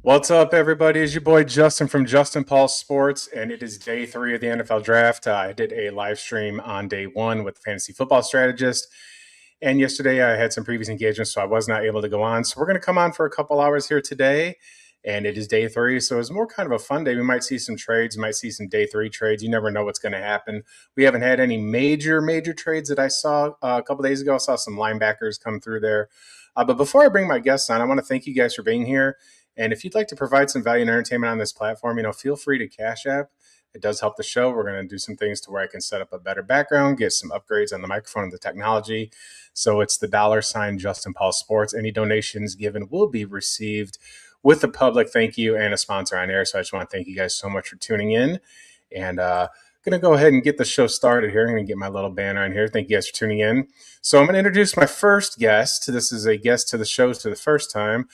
What's up, everybody? It's your boy Justin from Justin Paul Sports, and it is day 3 of the NFL Draft. I did a live stream on day 1 with the Fantasy Football Strategist, and yesterday I had some previous engagements, so I was not able to go on. So we're going to come on for a couple hours here today, and it is day 3, so it's more kind of a fun day. We might see some trades, we might see some day 3 trades. You never know what's going to happen. We haven't had any major trades that I saw a couple days ago. I saw some linebackers come through there. But before I bring my guests on, I want to thank you guys for being here. And if you'd like to provide some value and entertainment on this platform, feel free to Cash App. It does help the show. We're going to do some things to where I can set up a better background, get some upgrades on the microphone and the technology. So it's the $ Justin Paul Sports. Any donations given will be received with a public thank you and a sponsor on air. So I just want to thank you guys so much for tuning in. And going to go ahead and get the show started here. I'm going to get my little banner on here. Thank you guys for tuning in. So I'm going to introduce my first guest. This is a guest to the show for the first time.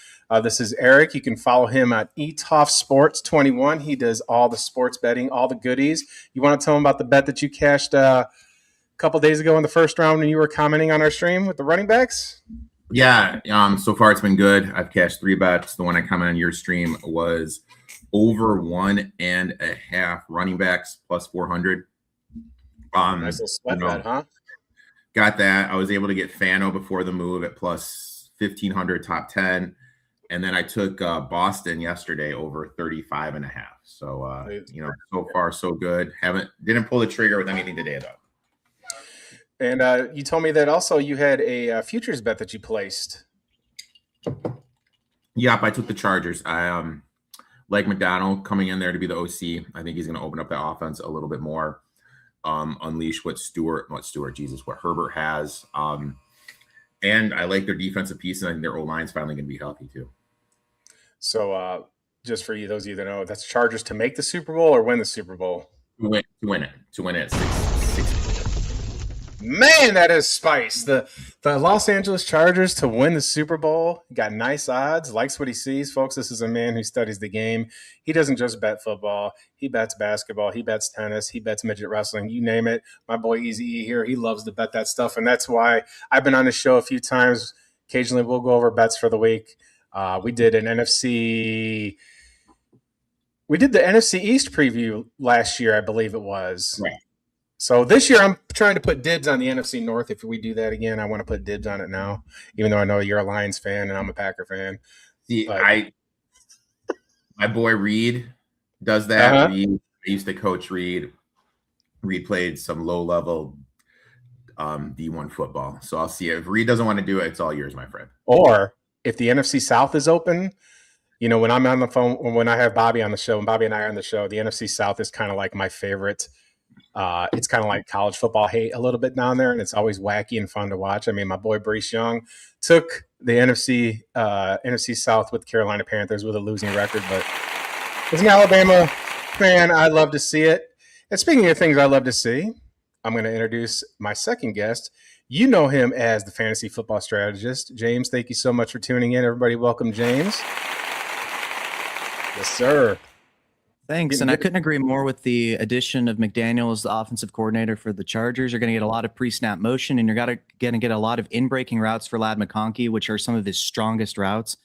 This is Eric. You can follow him at Etoff Sports 21. He does all the sports betting, all the goodies. You want to tell him about the bet that you cashed a couple days ago in the first round when you were commenting on our stream with the running backs? Yeah, so far it's been good. I've cashed 3 bets. The one I commented on your stream was over 1.5 running backs plus 400. Nice little sweat bet, huh? Got that. I was able to get Fano before the move at plus 1,500 top 10. And then I took Boston yesterday over 35.5. So, so far so good. Didn't pull the trigger with anything today though. And you told me that also you had a futures bet that you placed. Yep, I took the Chargers. I like McDonald coming in there to be the OC. I think he's going to open up the offense a little bit more, unleash what Herbert has. And I like their defensive piece, and I think their O-line's finally going to be healthy too. So just for you, those of you that know, that's Chargers to make the Super Bowl or win the Super Bowl? To win it. 6. Man, that is spice. The Los Angeles Chargers to win the Super Bowl. Got nice odds, likes what he sees. Folks, this is a man who studies the game. He doesn't just bet football. He bets basketball. He bets tennis. He bets midget wrestling. You name it. My boy Easy E here, he loves to bet that stuff. And that's why I've been on the show a few times. Occasionally we'll go over bets for the week. We did the NFC East preview last year, I believe it was. Right. So this year I'm trying to put dibs on the NFC North. If we do that again, I want to put dibs on it now, even though I know you're a Lions fan and I'm a Packer fan. My boy Reed does that. I used to coach Reed. Reed played some low-level D1 football. So I'll see if Reed doesn't want to do it. It's all yours, my friend. Or if the NFC South is open, when I'm on the phone, when I have Bobby on the show, and Bobby and I are on the show, the NFC South is kind of like my favorite. It's kind of like college football hate a little bit down there, and it's always wacky and fun to watch. I mean, my boy Bryce Young took the NFC South with Carolina Panthers with a losing record, but as an Alabama fan, I love to see it. And speaking of things I love to see, I'm going to introduce my second guest. You know him as the Fantasy Football Strategist. James, thank you so much for tuning in. Everybody welcome James. Yes, sir. Thanks, and I couldn't agree more with the addition of McDaniel as the offensive coordinator for the Chargers. You're going to get a lot of pre-snap motion, and you're going to get a lot of in-breaking routes for Ladd McConkey, which are some of his strongest routes.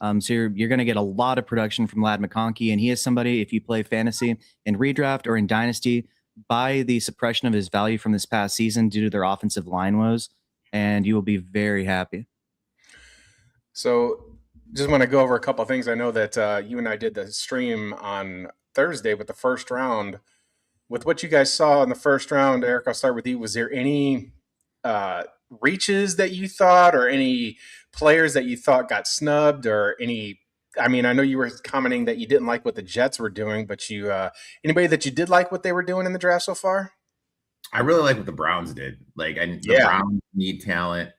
So you're going to get a lot of production from Ladd McConkey, and he is somebody, if you play fantasy in redraft or in dynasty, by the suppression of his value from this past season due to their offensive line woes, and you will be very happy. So just want to go over a couple of things. I know that you and I did the stream on Thursday with the first round. With what you guys saw in the first round, Eric, I'll start with you. Was there any reaches that you thought, or any players that you thought got snubbed, or any? I mean, I know you were commenting that you didn't like what the Jets were doing, but you anybody that you did like what they were doing in the draft so far? I really like what the Browns did. The Browns need talent.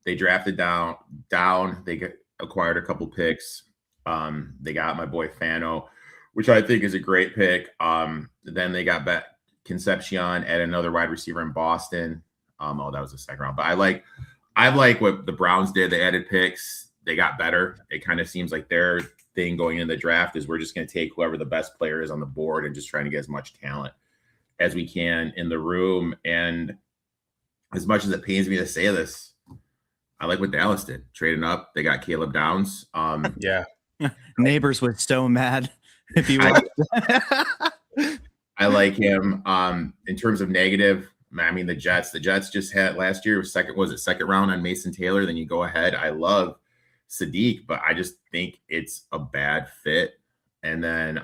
They drafted down. They acquired a couple picks. They got my boy Fano, which I think is a great pick. Then they got back Concepcion at another wide receiver in Boston. That was the second round. But I like what the Browns did. They added picks. They got better. It kind of seems like their thing going into the draft is we're just going to take whoever the best player is on the board and just trying to get as much talent as we can in the room. And as much as it pains me to say this, I like what Dallas did. Trading up, they got Caleb Downs. Neighbors was so mad if you watched. I like him. In terms of negative, I mean the Jets just had last year second round on Mason Taylor. Then you go ahead. I love Sadiq, but I just think it's a bad fit. And then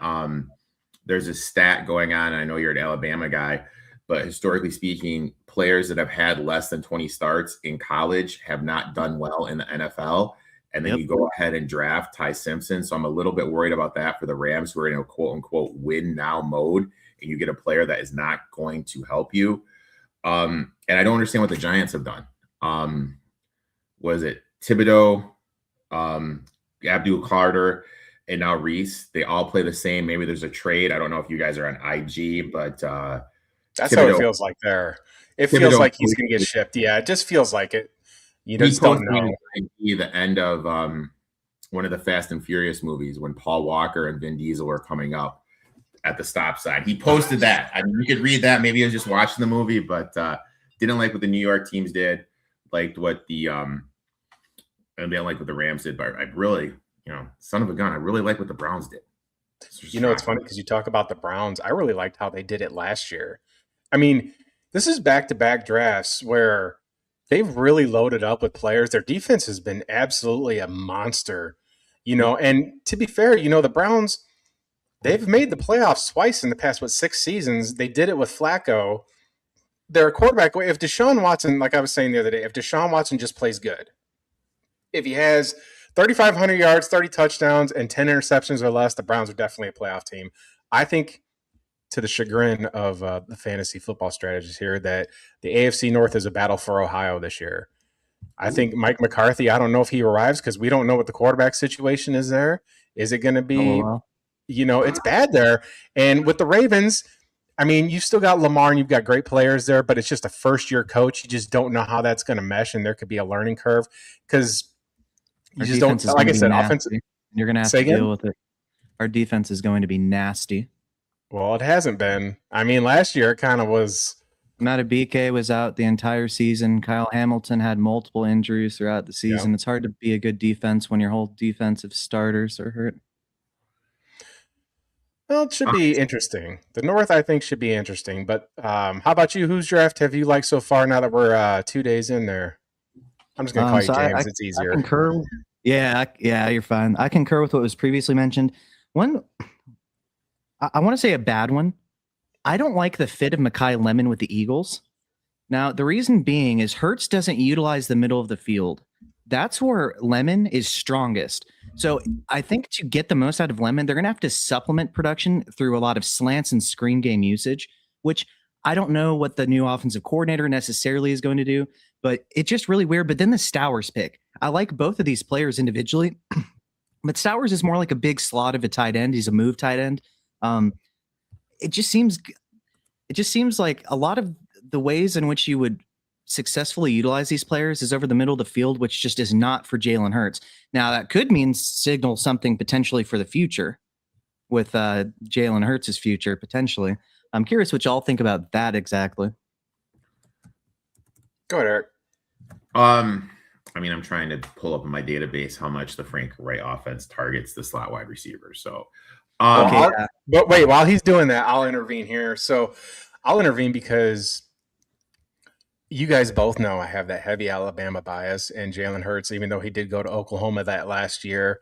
there's a stat going on. I know you're an Alabama guy, but historically speaking, players that have had less than 20 starts in college have not done well in the NFL. And then you go ahead and draft Ty Simpson. So I'm a little bit worried about that for the Rams, who are in a quote unquote win now mode. And you get a player that is not going to help you. And I don't understand what the Giants have done. Was it Thibodeau, Abdul Carter, and now Reese? They all play the same. Maybe there's a trade. I don't know if you guys are on IG, but that's Thibodeau, how it feels like there. It feels like he's going to get shipped. Yeah, it just feels like it. You just don't know. The end of one of the Fast and Furious movies when Paul Walker and Vin Diesel were coming up at the stop sign. He posted that. I mean, you could read that. Maybe I was just watching the movie, but didn't like what the New York teams did. Liked what the and didn't like what the Rams did. But I really, son of a gun, I really like what the Browns did. It's funny because you talk about the Browns. I really liked how they did it last year. I mean, this is back-to-back drafts where they've really loaded up with players. Their defense has been absolutely a monster, and to be fair, the Browns, they've made the playoffs twice in the past, 6 seasons. They did it with Flacco. Their quarterback, if Deshaun Watson, like I was saying the other day, if Deshaun Watson just plays good, if he has 3,500 yards, 30 touchdowns, and 10 interceptions or less, the Browns are definitely a playoff team. I think, to the chagrin of the fantasy football strategists here, that the AFC North is a battle for Ohio this year. I think Mike McCarthy, I don't know if he arrives because we don't know what the quarterback situation is there. Is it going to be, it's bad there. And with the Ravens, I mean, you've still got Lamar and you've got great players there, but it's just a first-year coach. You just don't know how that's going to mesh, and there could be a learning curve because you just don't, like I said, offensive. You're going to have to deal with it. Our defense is going to be nasty. Well, it hasn't been. I mean, last year it kind of was. Matabike was out the entire season. Kyle Hamilton had multiple injuries throughout the season. Yeah. It's hard to be a good defense when your whole defensive starters are hurt. Well, it should be interesting. The North, I think, should be interesting. But how about you? Whose draft have you liked so far now that we're 2 days in there? I'm just going to call you James. It's easier. I concur. Yeah, you're fine. I concur with what was previously mentioned. One, I want to say a bad one. I don't like the fit of Mekhi Lemon with the Eagles. Now, the reason being is Hurts doesn't utilize the middle of the field. That's where Lemon is strongest. So I think to get the most out of Lemon, they're going to have to supplement production through a lot of slants and screen game usage, which I don't know what the new offensive coordinator necessarily is going to do, but it's just really weird. But then the Stowers pick. I like both of these players individually, but Stowers is more like a big slot of a tight end. He's a move tight end. It just seems like a lot of the ways in which you would successfully utilize these players is over the middle of the field, which just is not for Jalen Hurts. Now that could mean signal something potentially for the future with Jalen Hurts' future potentially. I'm curious what y'all think about that exactly. Go ahead, Eric. I mean, I'm trying to pull up in my database how much the Frank Wright offense targets the slot wide receiver. So but wait, while he's doing that, I'll intervene here. So I'll intervene because you guys both know I have that heavy Alabama bias, and Jalen Hurts, even though he did go to Oklahoma that last year,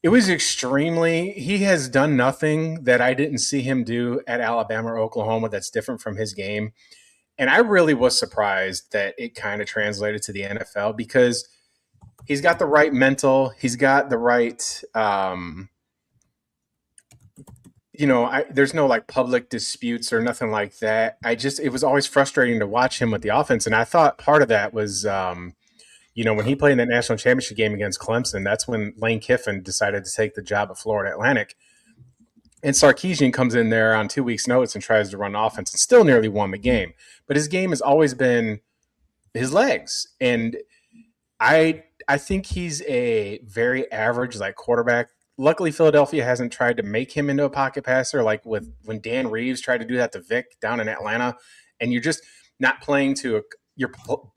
it was he has done nothing that I didn't see him do at Alabama or Oklahoma that's different from his game. And I really was surprised that it kind of translated to the NFL because he's got the right mental, he's got the right there's no like public disputes or nothing like that. It was always frustrating to watch him with the offense. And I thought part of that was, when he played in that national championship game against Clemson, that's when Lane Kiffin decided to take the job at Florida Atlantic. And Sarkisian comes in there on 2 weeks' notice and tries to run offense and still nearly won the game. But his game has always been his legs. And I think he's a very average quarterback. Luckily, Philadelphia hasn't tried to make him into a pocket passer like when Dan Reeves tried to do that to Vic down in Atlanta. And you're just not playing to your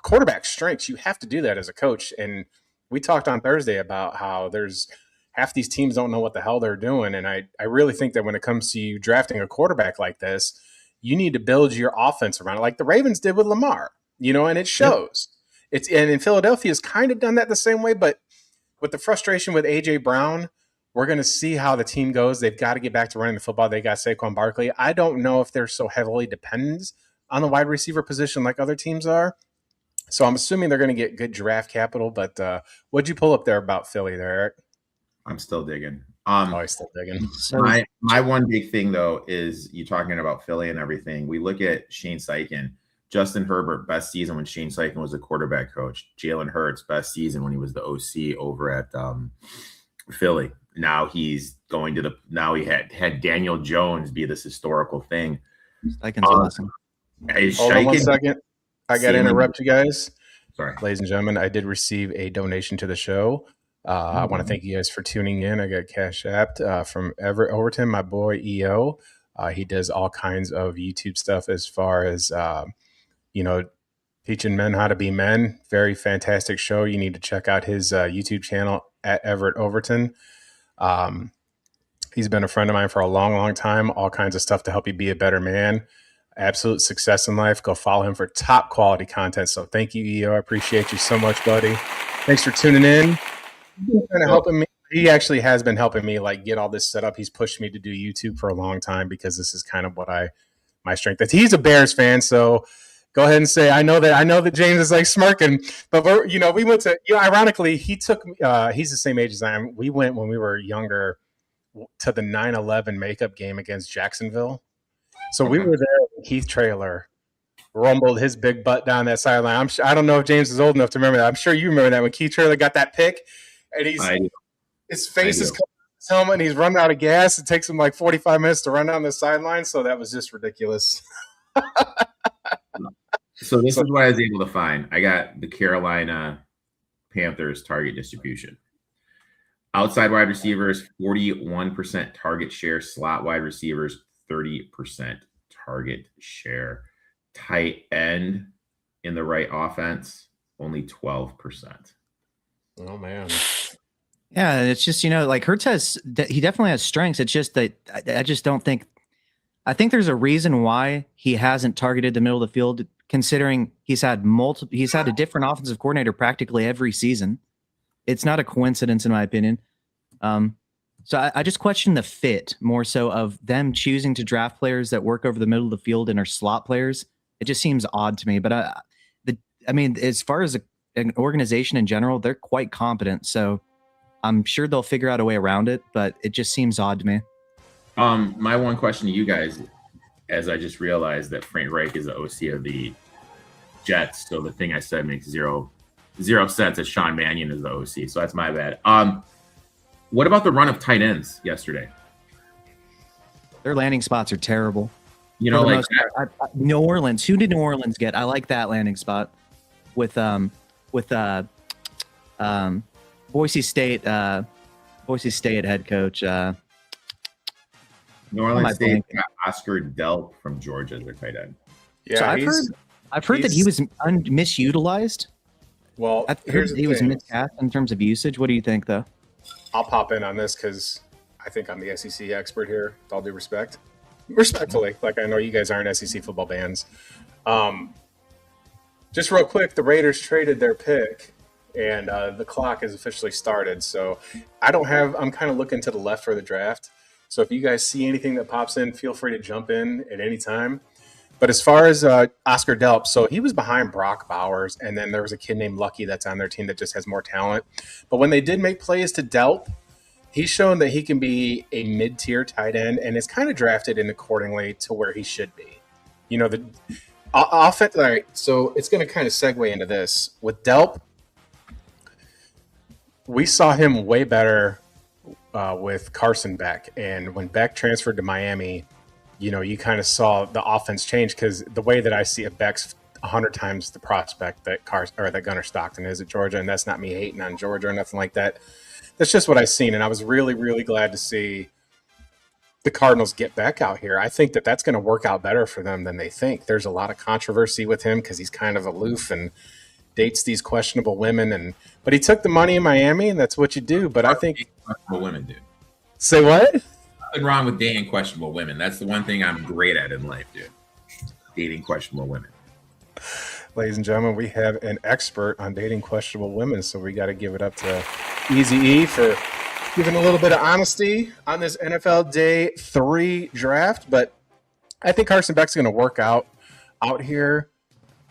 quarterback strengths. You have to do that as a coach. And we talked on Thursday about how there's half these teams don't know what the hell they're doing. And I really think that when it comes to you drafting a quarterback like this, you need to build your offense around it, like the Ravens did with Lamar, and it shows. Yep. And in Philadelphia's kind of done that the same way, but with the frustration with A.J. Brown, we're going to see how the team goes. They've got to get back to running the football. They got Saquon Barkley. I don't know if they're so heavily dependent on the wide receiver position like other teams are. So I'm assuming they're going to get good draft capital. But what'd you pull up there about Philly there, Eric? I'm still digging. He's still digging. So my one big thing, though, is you talking about Philly and everything. We look at Shane Steichen. Justin Herbert, best season when Shane Steichen was the quarterback coach. Jalen Hurts, best season when he was the OC over at Philly. Now he's going to now he had Daniel Jones be this historical thing. Steichen's awesome. Hold on 1 second. I got to interrupt you guys. Sorry. Ladies and gentlemen, I did receive a donation to the show. I want to thank you guys for tuning in. I got Cash Apped from Everett Overton, my boy EO. He does all kinds of YouTube stuff as far as, teaching men how to be men. Very fantastic show. You need to check out his YouTube channel at Everett Overton. He's been a friend of mine for a long, long time. All kinds of stuff to help you be a better man. Absolute success in life. Go follow him for top quality content. So thank you, EO. I appreciate you so much, buddy. Thanks for tuning in. He's been helping me. He actually has been helping me get all this set up. He's pushed me to do YouTube for a long time because this is kind of what my strength is. He's a Bears fan, so go ahead and say I know that James is smirking, but we went to ironically he took he's the same age as I am. We went when we were younger to the 9/11 makeup game against Jacksonville. So we were there when Keith Traylor rumbled his big butt down that sideline. I don't know if James is old enough to remember that. I'm sure you remember that when Keith Traylor got that pick and his face is coming out of his helmet and he's running out of gas. It takes him 45 minutes to run down the sideline. So that was just ridiculous. So this is what I was able to find. I got the Carolina Panthers target distribution. Outside wide receivers, 41% target share. Slot wide receivers, 30% target share. Tight end in the right offense, only 12%. Oh, man. Yeah, it's just, Hurts he definitely has strengths. It's just that I just don't think – I think there's a reason why he hasn't targeted the middle of the field, considering he's had a different offensive coordinator practically every season. It's not a coincidence, in my opinion. So I just question the fit more so of them choosing to draft players that work over the middle of the field and are slot players. It just seems odd to me. But as far as an organization in general, they're quite competent. So I'm sure they'll figure out a way around it, but it just seems odd to me. My one question to you guys, as I just realized that Frank Reich is the OC of the Jets, so the thing I said makes zero sense as Sean Mannion is the OC, so that's my bad. What about the run of tight ends yesterday? Their landing spots are terrible. New Orleans. Who did New Orleans get? I like that landing spot with Boise State head coach. New Orleans State got Oscar Delp from Georgia as their tight end. Yeah, so I've heard that he was misutilized. Well, I heard he was miscast in terms of usage. What do you think, though? I'll pop in on this because I think I'm the SEC expert here, with all due respect. Respectfully, I know you guys aren't SEC football fans. Just real quick, the Raiders traded their pick, and the clock has officially started. So I'm kind of looking to the left for the draft. So if you guys see anything that pops in, feel free to jump in at any time. But as far as Oscar Delp, so he was behind Brock Bowers, and then there was a kid named Lucky that's on their team that just has more talent. But when they did make plays to Delp, he's shown that he can be a mid-tier tight end and is kind of drafted in accordingly to where he should be. The offense. All right, so it's going to kind of segue into this. With Delp, we saw him way better with Carson Beck. And when Beck transferred to Miami, you kind of saw the offense change because the way that I see it, Beck's 100 times the prospect that Gunnar Stockton is at Georgia, and that's not me hating on Georgia or nothing like that. That's just what I've seen, and I was really, really glad to see the Cardinals get Beck out here. I think that that's going to work out better for them than they think. There's a lot of controversy with him because he's kind of aloof, and dates these questionable women, but he took the money in Miami, and that's what you do. But I think questionable women, dude. Say what? Nothing wrong with dating questionable women. That's the one thing I'm great at in life, dude. Dating questionable women. Ladies and gentlemen, we have an expert on dating questionable women, so we got to give it up to Easy E for giving a little bit of honesty on this NFL Day 3 draft. But I think Carson Beck's going to work out here.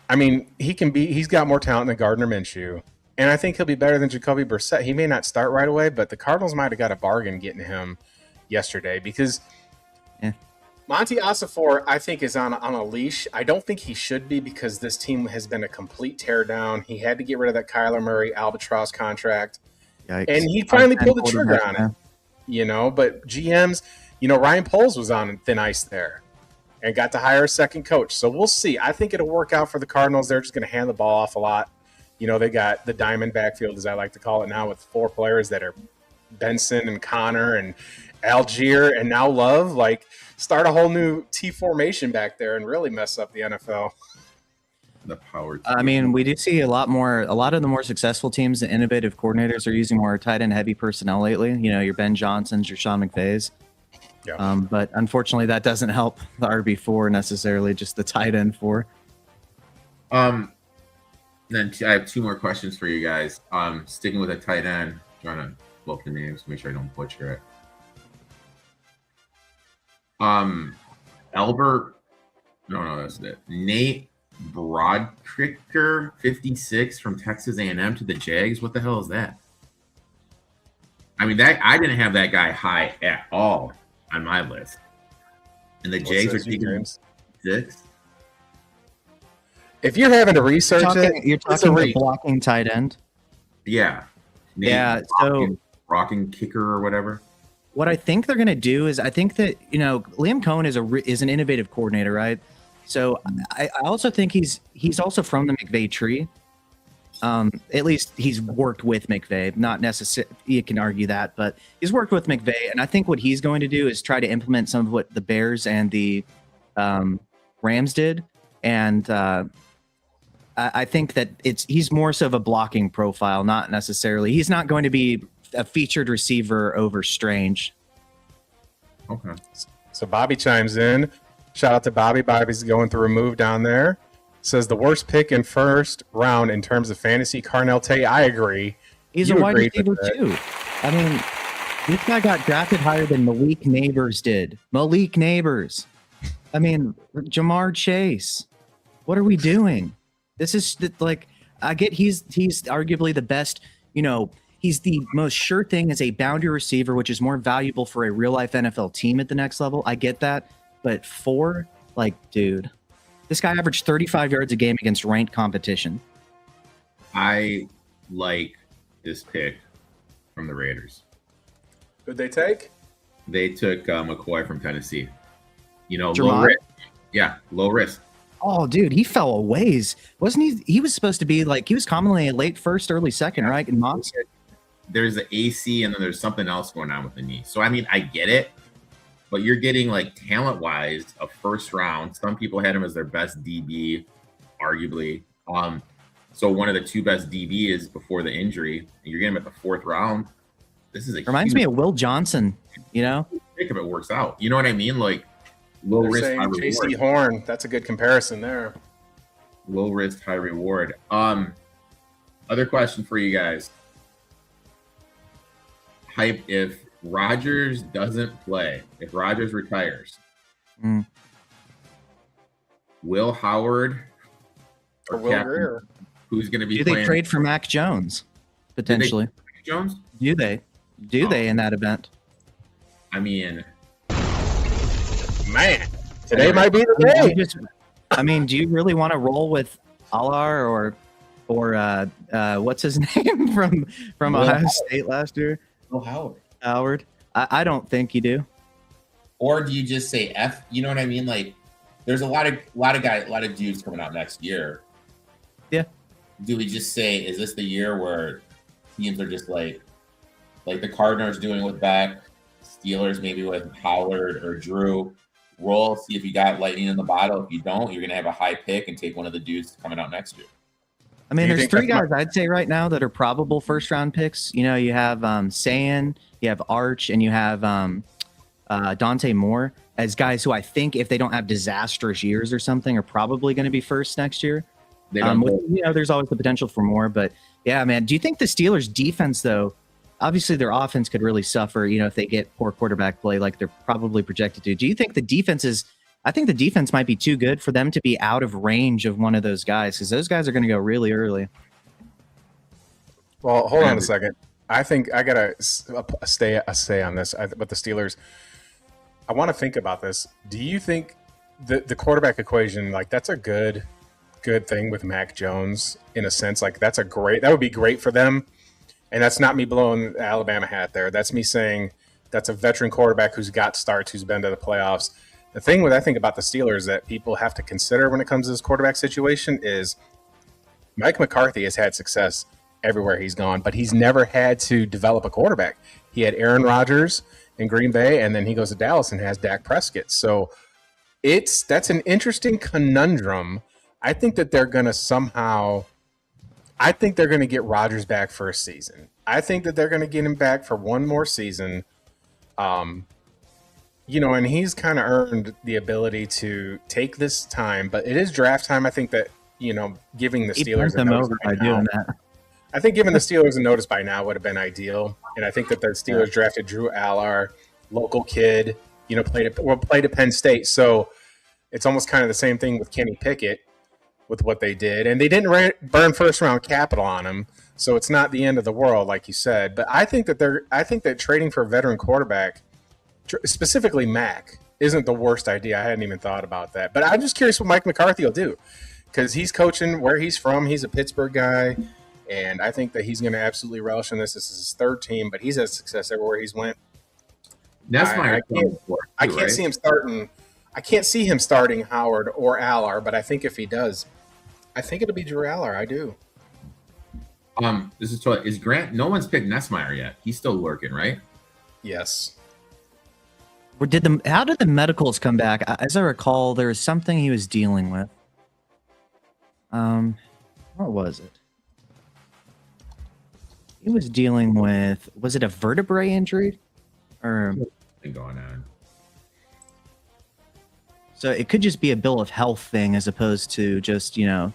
I mean, he's got more talent than Gardner Minshew, and I think he'll be better than Jacoby Brissett. He may not start right away, but the Cardinals might have got a bargain getting him yesterday because Monty Ossenfort, I think, is on a leash. I don't think he should be because this team has been a complete teardown. He had to get rid of that Kyler Murray albatross contract. Yikes. And he finally pulled the trigger on it. But GMs, Ryan Poles was on thin ice there and got to hire a second coach. So we'll see. I think it'll work out for the Cardinals. They're just going to hand the ball off a lot. They got the diamond backfield, as I like to call it now, with 4 players that are Benson and Connor and Algier and now Love. Like, start a whole new T formation back there and really mess up the NFL. The power team. I mean, we do see a lot of the more successful teams, the innovative coordinators are using more tight end heavy personnel lately. Your Ben Johnsons, your Sean McVays. Yeah. But unfortunately, that doesn't help the RB4 necessarily, just the tight end 4. Then I have 2 more questions for you guys. Sticking with a tight end, trying to look the names, make sure I don't butcher it. Albert, no, that's it. Nate Broadcricker, 56 from Texas A&M to the Jags. What the hell is that? I mean, I didn't have that guy high at all on my list. And the Jags are taking 6. If you're having to research you're talking about blocking tight end. Yeah. Nate rocking kicker or whatever. What I think they're going to do is, I think that Liam Cohen is an innovative coordinator, right? So I also think he's also from the McVay tree. At least he's worked with McVay. Not necessarily, you can argue that, but he's worked with McVay, and I think what he's going to do is try to implement some of what the Bears and the Rams did, and I think that he's more so of a blocking profile, not necessarily. He's not going to be a featured receiver over Strange. Okay. So Bobby chimes in. Shout out to Bobby. Bobby's going through a move down there. Says the worst pick in first round in terms of fantasy, Carnell Tate. I agree. He's a wide receiver too. I mean, this guy got drafted higher than Malik Neighbors did. Malik Neighbors. I mean, Jamar Chase. What are we doing? This is like, I get he's arguably the best, he's the most sure thing as a boundary receiver, which is more valuable for a real life NFL team at the next level. I get that. But 4, dude, this guy averaged 35 yards a game against ranked competition. I like this pick from the Raiders. Who'd they take? They took McCoy from Tennessee. Low Jamar? risk. Yeah, low risk. Oh, dude, he fell a ways. Wasn't he? He was supposed to be he was commonly a late first, early second, right? In mocks. There's the AC and then there's something else going on with the knee. So, I mean, I get it. But you're getting, talent-wise, a first round. Some people had him as their best DB, arguably. So one of the 2 best DBs before the injury, and you're getting him at the 4th round. This is reminds me of Will Johnson, Think if it works out. You know what I mean? Low risk, high reward. JC Horn. That's a good comparison there. Low risk, high reward. Other question for you guys. Hype if Rodgers doesn't play, if Rodgers retires, Will Howard or Will Grier, who's going to be? Do playing? They trade for Mac Jones potentially? Mac Jones? Do they? Do they in that event? I mean, man, today might be the day. Do you really want to roll with Alar or what's his name from Ohio State last year? Will Howard. I don't think you do. Or do you just say F? You know what I mean? There's a lot of dudes coming out next year. Yeah. Do we just say, is this the year where teams are just like the Cardinals doing with Beck, Steelers maybe with Howard or Drew? Roll, see if you got lightning in the bottle. If you don't, you're gonna have a high pick and take one of the dudes coming out next year. I mean, Do you there's think three that's guys I'd say right now that are probable first round picks. You know, you have Sayan, you have Arch, and you have Dante Moore as guys who I think if they don't have disastrous years or something are probably going to be first next year. They don't. You know, there's always the potential for more, but yeah, man. Do you think the Steelers' defense, though, obviously their offense could really suffer, you know, if they get poor quarterback play like they're probably projected to? Do you think the defense is? I think the defense might be too good for them to be out of range of one of those guys because those guys are going to go really early. Well, hold on a second. I think I gotta stay on this. But the Steelers, I want to think about this. Do you think the quarterback equation, like that's a good thing with Mac Jones in a sense? Like that would be great for them. And that's not me blowing the Alabama hat there. That's me saying that's a veteran quarterback who's got starts, who's been to the playoffs. The thing I think about the Steelers that people have to consider when it comes to this quarterback situation is Mike McCarthy has had success everywhere he's gone, but he's never had to develop a quarterback. He had Aaron Rodgers in Green Bay, and then he goes to Dallas and has Dak Prescott. So that's an interesting conundrum. I think that they're going to get Rodgers back for a season. I think that they're going to get him back for one more season. You know, and he's kind of earned the ability to take this time, but it is draft time. I think that, you know, giving the Steelers a notice by now, I think giving the Steelers a notice by now would have been ideal. And I think that the Steelers drafted Drew Aller, local kid, you know, played at Penn State. So it's almost kind of the same thing with Kenny Pickett with what they did. And they didn't burn first round capital on him. So it's not the end of the world, like you said. But I think that trading for a veteran quarterback, specifically Mac, isn't the worst idea. I hadn't even thought about that. But I'm just curious what Mike McCarthy will do because he's coaching where he's from. He's a Pittsburgh guy, and I think that he's going to absolutely relish in this. This is his third team, but he's had success everywhere he's went. I can't see him starting. I can't see him starting Howard or Aller, but I think if he does, I think it'll be Drew Aller. I do. This is Grant. No one's picked Nessmeyer yet. He's still working, right? Yes. How did the medicals come back? As I recall, there was something he was dealing with. What was it? He was dealing with, was it a vertebrae injury? Or Been going on. So it could just be a bill of health thing as opposed to just, you know,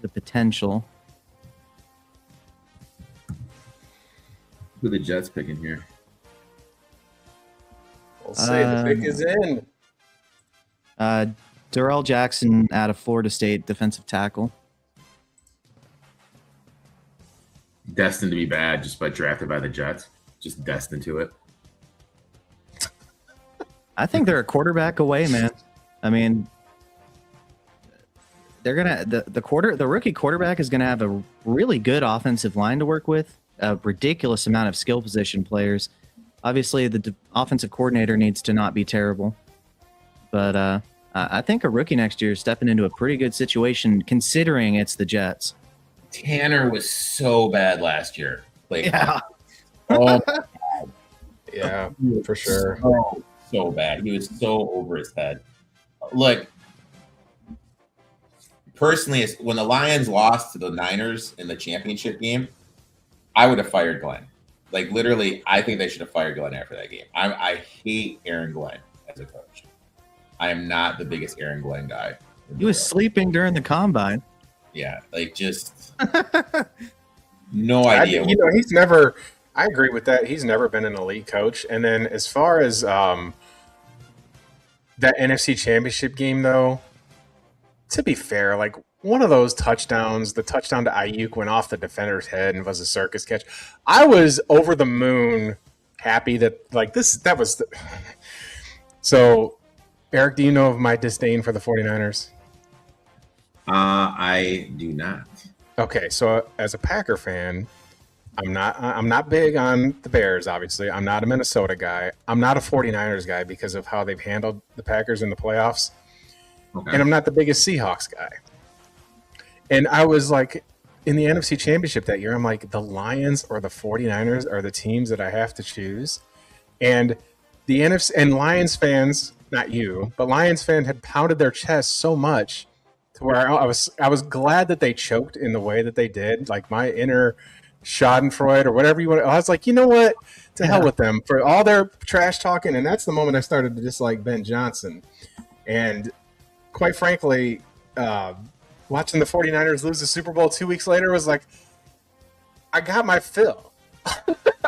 the potential. Who the Jets picking here? We'll see. The pick is in. Darrell Jackson out of Florida State, defensive tackle. Destined to be bad, just drafted by the Jets. Just destined to it. I think they're a quarterback away, man. I mean, they're gonna the rookie quarterback is gonna have a really good offensive line to work with, a ridiculous amount of skill position players. Obviously, the offensive coordinator needs to not be terrible, but I think a rookie next year is stepping into a pretty good situation considering it's the Jets. Tanner was so bad last year. Like, Yeah. Oh, Yeah, for sure. so bad. He was so over his head. Look, personally, when the Lions lost to the Niners in the championship game, I would have fired Glenn. Like, literally, I think they should have fired Glenn after that game. I hate Aaron Glenn as a coach. I am not the biggest Aaron Glenn guy. He was sleeping during the combine. Yeah, like just no idea. He's never. I agree with that. He's never been an elite coach. And then as far as that NFC Championship game, though, to be fair, like one of those touchdowns, the touchdown to Ayuk went off the defender's head and was a circus catch. I was over the moon happy that was. So, Eric, do you know of my disdain for the 49ers? I do not. Okay, so as a Packer fan, I'm not big on the Bears, obviously. I'm not a Minnesota guy. I'm not a 49ers guy because of how they've handled the Packers in the playoffs. Okay. And I'm not the biggest Seahawks guy. And I was like, in the NFC Championship that year, I'm like, the Lions or the 49ers are the teams that I have to choose. And the NFC and Lions fans, not you, but Lions fans had pounded their chest so much where I was glad that they choked in the way that they did. Like my inner Schadenfreude or whatever you want. I was like, you know what? To hell with them for all their trash talking. And that's the moment I started to dislike Ben Johnson. And quite frankly, watching the 49ers lose the Super Bowl 2 weeks later was like, I got my fill.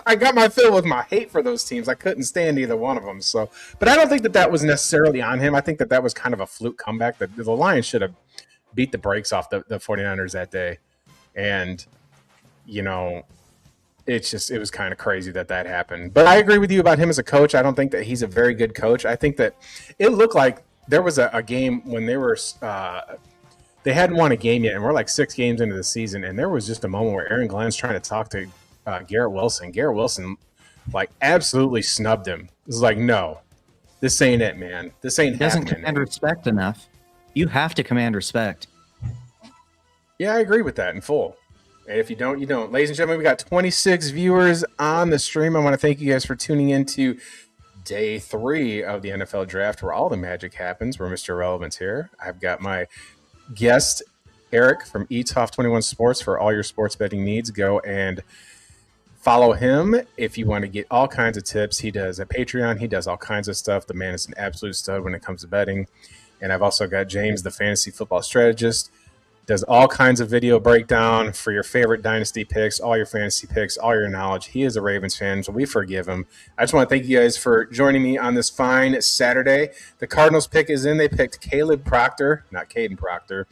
I got my fill with my hate for those teams. I couldn't stand either one of them. So, but I don't think that was necessarily on him. I think that was kind of a fluke comeback. That the Lions should have beat the brakes off the 49ers that day. And, you know, it was kind of crazy that happened. But I agree with you about him as a coach. I don't think that he's a very good coach. I think that it looked like there was a game when they were they hadn't won a game yet, and we're like 6 games into the season, and there was just a moment where Aaron Glenn's trying to talk to Garrett Wilson. Garrett Wilson, like, absolutely snubbed him. It was like, no, this ain't it, man. This ain't He doesn't happening. command respect enough. You have to command respect. Yeah, I agree with that in full. And if you don't, you don't. Ladies and gentlemen, we got 26 viewers on the stream. I want to thank you guys for tuning into day 3 of the NFL draft, where all the magic happens, where Mr. Relevant's here. I've got my guest, Eric from eToff21 Sports, for all your sports betting needs. Go and follow him if you want to get all kinds of tips. He does a Patreon. He does all kinds of stuff. The man is an absolute stud when it comes to betting. And I've also got James, the fantasy football strategist. Does all kinds of video breakdown for your favorite dynasty picks, all your fantasy picks, all your knowledge. He is a Ravens fan, so we forgive him. I just want to thank you guys for joining me on this fine Saturday. The Cardinals pick is in. They picked Caleb Proctor, not Caden Proctor,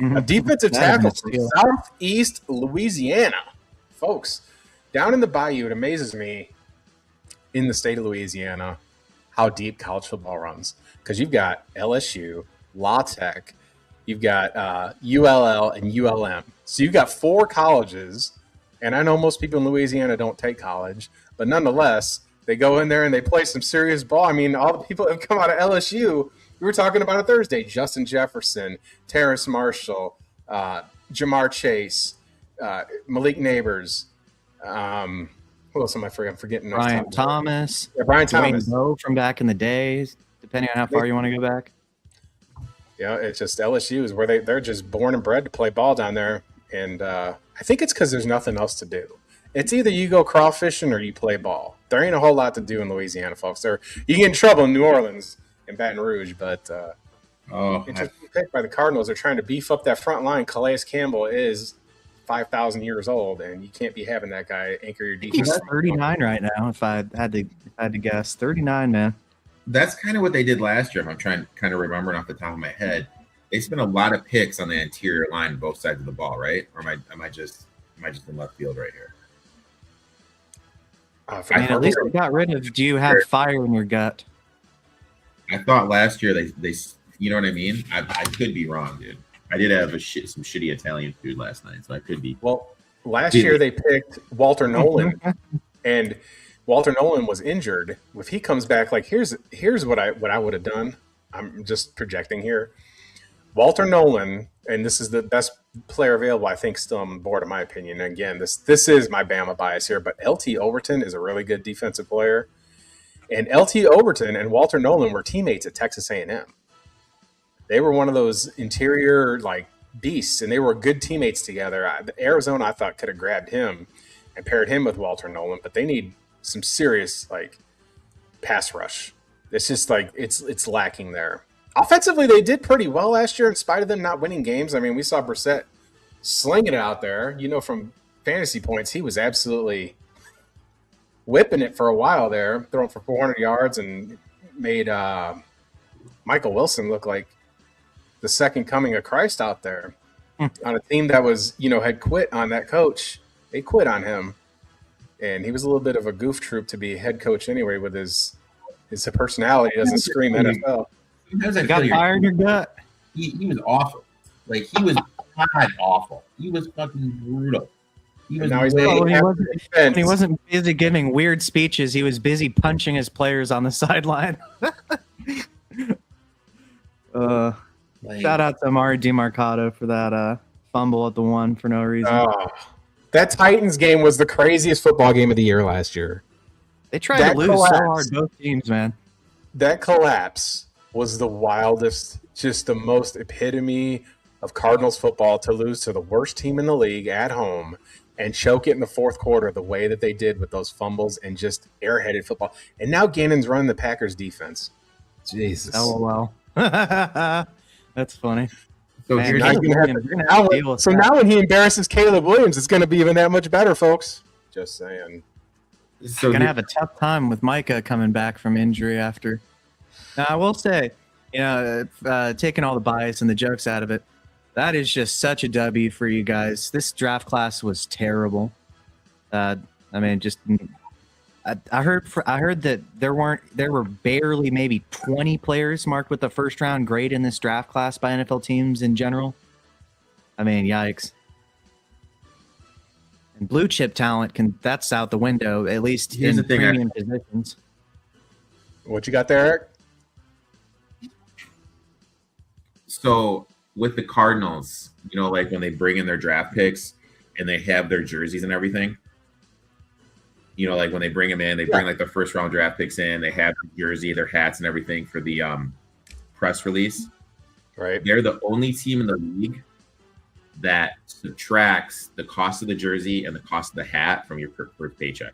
a defensive tackle from Southeast Louisiana. Folks, down in the bayou, it amazes me in the state of Louisiana how deep college football runs. Because you've got LSU, La Tech, you've got ULL and ULM. So you've got 4 colleges, and I know most people in Louisiana don't take college, but nonetheless, they go in there and they play some serious ball. I mean, all the people that have come out of LSU, we were talking about it Thursday, Justin Jefferson, Terrace Marshall, Jamar Chase, Malik Neighbors. Who else am I forgetting? I'm forgetting. Brian Thomas. Yeah, Brian Thomas. Dwayne Bowe from back in the days, depending on how far you want to go back. Yeah, it's just LSU is where they're just born and bred to play ball down there. And I think it's because there's nothing else to do. It's either you go crawfishing or you play ball. There ain't a whole lot to do in Louisiana, folks. You get in trouble in New Orleans and Baton Rouge, but just picked by the Cardinals. They're trying to beef up that front line. Calais Campbell is 5,000 years old, and you can't be having that guy anchor your defense. He's 39 right now, if I had to guess. 39, man. That's kind of what they did last year. If I'm trying to kind of remember off the top of my head, they spent a lot of picks on the interior line, both sides of the ball, right? Or am I just in left field right here? I mean, at least they got rid of. Do you have fire in your gut? I thought last year they you know what I mean? I could be wrong, dude. I did have some shitty Italian food last night, so I could be. Well, last year they picked Walter Nolan, and Walter Nolan was injured. If he comes back, like here's what I would have done. I'm just projecting here. Walter Nolan, and this is the best player available, I think, still on board, in my opinion. And again, this is my Bama bias here, but LT Overton is a really good defensive player. And LT Overton and Walter Nolan were teammates at Texas A&M. They were one of those interior like beasts, and they were good teammates together. Arizona, I thought, could have grabbed him and paired him with Walter Nolan, but they need some serious like pass rush. It's just like it's lacking there. Offensively, they did pretty well last year in spite of them not winning games. I mean, we saw Brissett slinging it out there. You know, from fantasy points, he was absolutely whipping it for a while there, throwing for 400 yards and made Michael Wilson look like the second coming of Christ out there on a team that was, had quit on that coach. They quit on him. And he was a little bit of a goof troop to be head coach anyway with his personality. He doesn't scream NFL. Sometimes I Got fire in your gut. He was awful. Like, he was god awful. He was fucking brutal. He was now he's when he wasn't busy giving weird speeches, he was busy punching his players on the sideline. Shout out to Amari DeMarcado for that fumble at the 1 for no reason. That Titans game was the craziest football game of the year last year. They tried to lose so hard, both teams, man. That collapse was the wildest, just the most epitome of Cardinals football to lose to the worst team in the league at home and choke it in the fourth quarter the way that they did with those fumbles and just airheaded football. And now Gannon's running the Packers defense. Jesus. LOL. That's funny. So Man, here's Caleb you're gonna have Williams, to- you're gonna have to deal with So that. now when he embarrasses Caleb Williams, it's going to be even that much better, folks. Just saying. so Gonna have a tough time with Micah coming back from injury after. Now, I will say, taking all the bias and the jokes out of it, that is just such a W for you guys. This draft class was terrible. I heard that there were barely maybe 20 players marked with a first round grade in this draft class by NFL teams in general. I mean, yikes. And blue chip talent that's out the window, at least Here's in the thing, premium positions. What you got there, Eric? So with the Cardinals, like when they bring in their draft picks and they have their jerseys and everything, like when they bring them in, they bring like the first round draft picks in, they have their jersey, their hats and everything for the press release. Right. They're the only team in the league that subtracts the cost of the jersey and the cost of the hat from your first paycheck.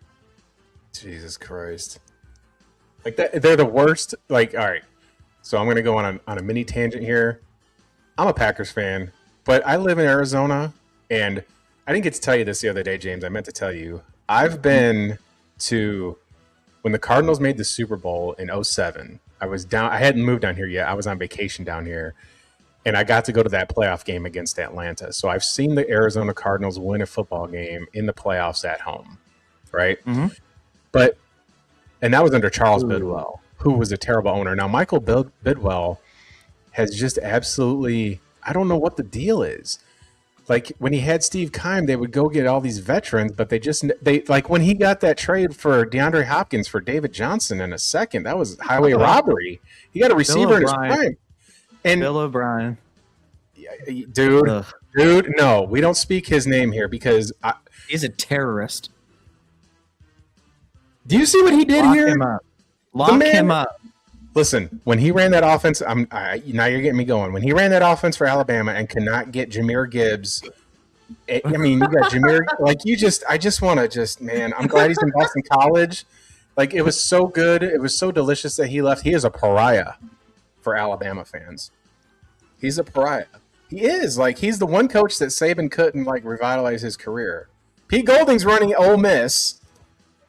Jesus Christ. Like that, they're the worst. Like, all right. So I'm going to go on a mini tangent here. I'm a Packers fan, but I live in Arizona, and I didn't get to tell you this the other day, James. I meant to tell you. I've been to when the Cardinals made the Super Bowl in 2007. I was down. I hadn't moved down here yet. I was on vacation down here, and I got to go to that playoff game against Atlanta. So I've seen the Arizona Cardinals win a football game in the playoffs at home, right? Mm-hmm. And that was under Charles Bidwell, who was a terrible owner. Now, Michael Bidwell has just absolutely, I don't know what the deal is. Like when he had Steve Keim, they would go get all these veterans, but they like when he got that trade for DeAndre Hopkins for David Johnson in a second, that was highway robbery. He got a receiver in his prime. And Bill O'Brien. Dude, no, we don't speak his name here because He's a terrorist. do you see what he did here? Lock him up. Listen, when he ran that offense, now you're getting me going. When he ran that offense for Alabama and could not get Jahmyr Gibbs, you got Jahmyr. I just want to man. I'm glad he's in Boston College. Like it was so good, it was so delicious that he left. He is a pariah for Alabama fans. He's a pariah. He is he's the one coach that Saban couldn't revitalize his career. Pete Golding's running Ole Miss.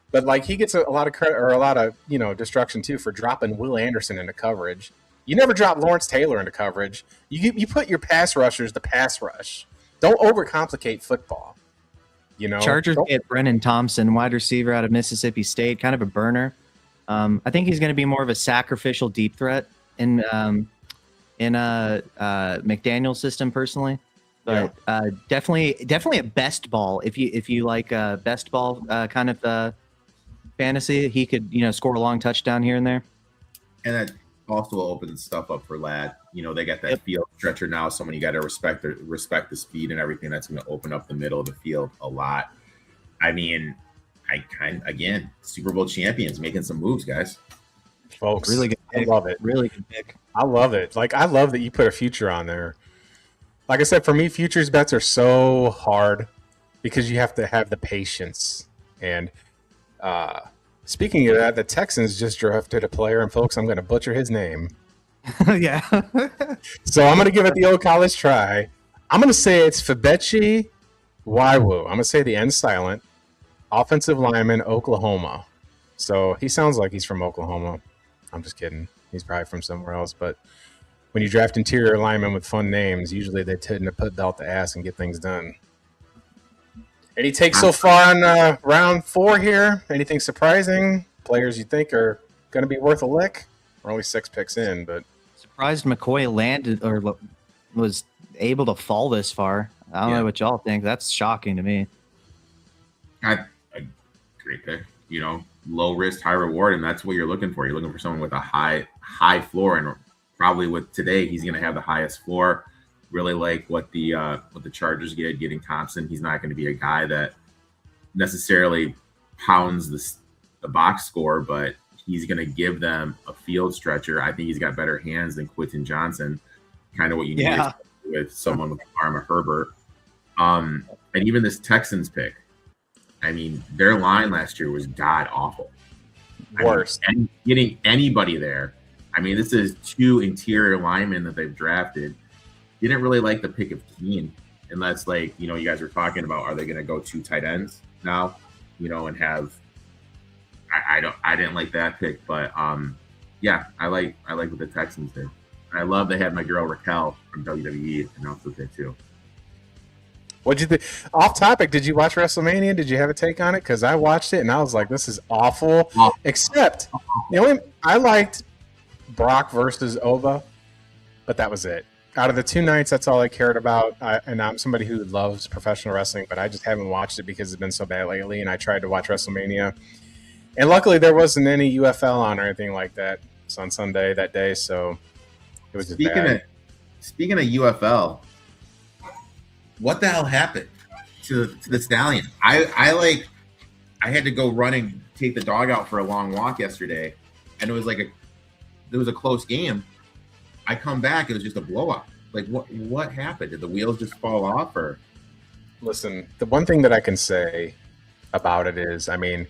But he gets a lot of credit or a lot of destruction too for dropping Will Anderson into coverage. You never drop Lawrence Taylor into coverage. You put your pass rushers to pass rush. Don't overcomplicate football. Chargers get Brennan Thompson, wide receiver out of Mississippi State, kind of a burner. I think he's going to be more of a sacrificial deep threat in McDaniel's system personally. But definitely a best ball. If you like best ball kind of fantasy, he could score a long touchdown here and there. And that also opens stuff up for Ladd. They got that field stretcher now. Someone you got to respect the speed and everything. That's going to open up the middle of the field a lot. I mean, again, Super Bowl champions making some moves, guys. Folks, Really good pick. I love it. Really good pick. I love it. I love that you put a future on there. Like I said, for me, futures bets are so hard because you have to have the patience. And speaking of that, the Texans just drafted a player, and folks, I'm going to butcher his name. Yeah. So I'm going to give it the old college try. I'm going to say it's Fabechi Waiwu. I'm going to say the end silent. Offensive lineman, Oklahoma. So he sounds like he's from Oklahoma. I'm just kidding. He's probably from somewhere else. But when you draft interior linemen with fun names, usually they tend to put belt to ass and get things done. Any takes so far on round 4 here? Anything surprising? Players you think are going to be worth a lick? We're only 6 picks in, but Surprised McCoy landed or was able to fall this far. I don't know what y'all think. That's shocking to me. A great pick. Low risk, high reward, and that's what you're looking for. You're looking for someone with a high floor, and probably with today, he's going to have the highest floor. Really like what the Chargers getting Thompson. He's not going to be a guy that necessarily pounds the box score, but he's going to give them a field stretcher. I think he's got better hands than Quentin Johnson. Kind of what you need with someone with the arm of Herbert. And even this Texans pick, I mean, their line last year was god awful. Worst. I mean, getting anybody there. I mean, this is 2 interior linemen that they've drafted. Didn't really like the pick of Keen, unless, like, you know, you guys were talking about, are they going to go 2 tight ends now, you know, and have. I didn't like that pick, but yeah, I like what the Texans did. I love they had my girl Raquel from WWE announce the pick too. What'd you think? Off topic, did you watch WrestleMania? Did you have a take on it? Because I watched it and I was like, this is awful. Except the only I liked Brock versus Ova, but that was it. Out of the 2 nights, that's all I cared about. And I'm somebody who loves professional wrestling, but I just haven't watched it because it's been so bad lately. And I tried to watch WrestleMania, and luckily there wasn't any UFL on or anything like that. It's on Sunday that day, so it was just bad. Speaking of UFL. What the hell happened? To the Stallion. I had to go run and take the dog out for a long walk yesterday, and it was a close game. I come back, it was just a blowout. Like, what happened? Did the wheels just fall off? Or Listen, the one thing that I can say about it is, I mean,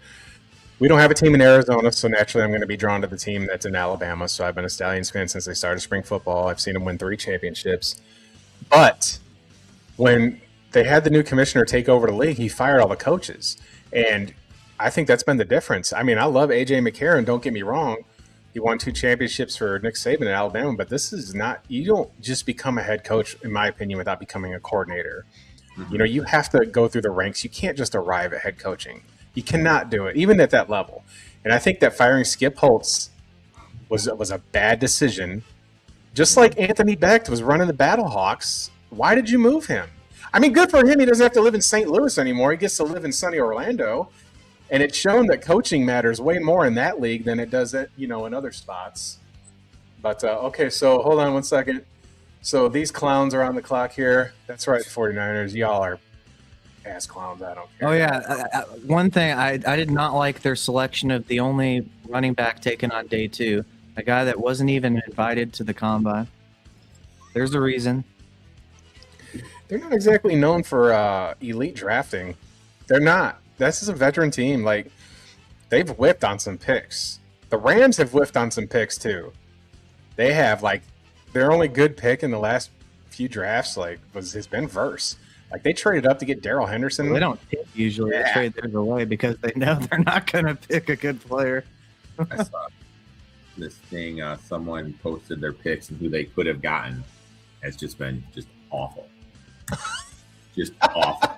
we don't have a team in Arizona, so naturally I'm going to be drawn to the team that's in Alabama. So I've been a Stallions fan since they started spring football. I've seen them win 3 championships. But when they had the new commissioner take over the league, he fired all the coaches. And I think that's been the difference. I mean, I love A.J. McCarron, don't get me wrong. He won 2 championships for Nick Saban in Alabama, but this is not – you don't just become a head coach, in my opinion, without becoming a coordinator. Mm-hmm. You know, you have to go through the ranks. You can't just arrive at head coaching. You cannot do it, even at that level. And I think that firing Skip Holtz was a bad decision. Just like Anthony Becht was running the Battlehawks, why did you move him? I mean, good for him. He doesn't have to live in St. Louis anymore. He gets to live in sunny Orlando. And it's shown that coaching matters way more in that league than it does at, you know, in other spots. But, okay, so hold on one second. So these clowns are on the clock here. That's right, 49ers. Y'all are ass clowns. I don't care. Oh, yeah. One thing, I did not like their selection of the only running back taken on day 2, a guy that wasn't even invited to the combine. There's a reason. They're not exactly known for elite drafting. They're not. This is a veteran team. Like, they've whipped on some picks. The Rams have whipped on some picks, too. They have, like, their only good pick in the last few drafts, like, has been Verse. Like, they traded up to get Darrell Henderson. Well, they don't pick usually. Yeah. They trade theirs away because they know they're not going to pick a good player. I saw this thing. Someone posted their picks and who they could have gotten. Has just been just awful. Just awful.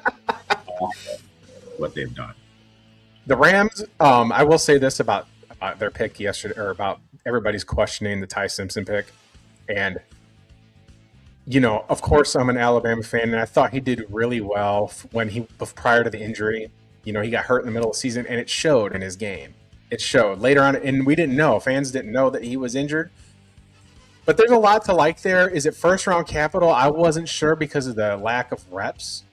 Awful what they've done. The Rams, I will say this about their pick yesterday, or about everybody's questioning the Ty Simpson pick. And, you know, of course, I'm an Alabama fan, and I thought he did really well prior to the injury. You know, he got hurt in the middle of the season, and it showed in his game. It showed later on, and we didn't know. Fans didn't know that he was injured. But there's a lot to like there. Is it first-round capital? I wasn't sure because of the lack of reps.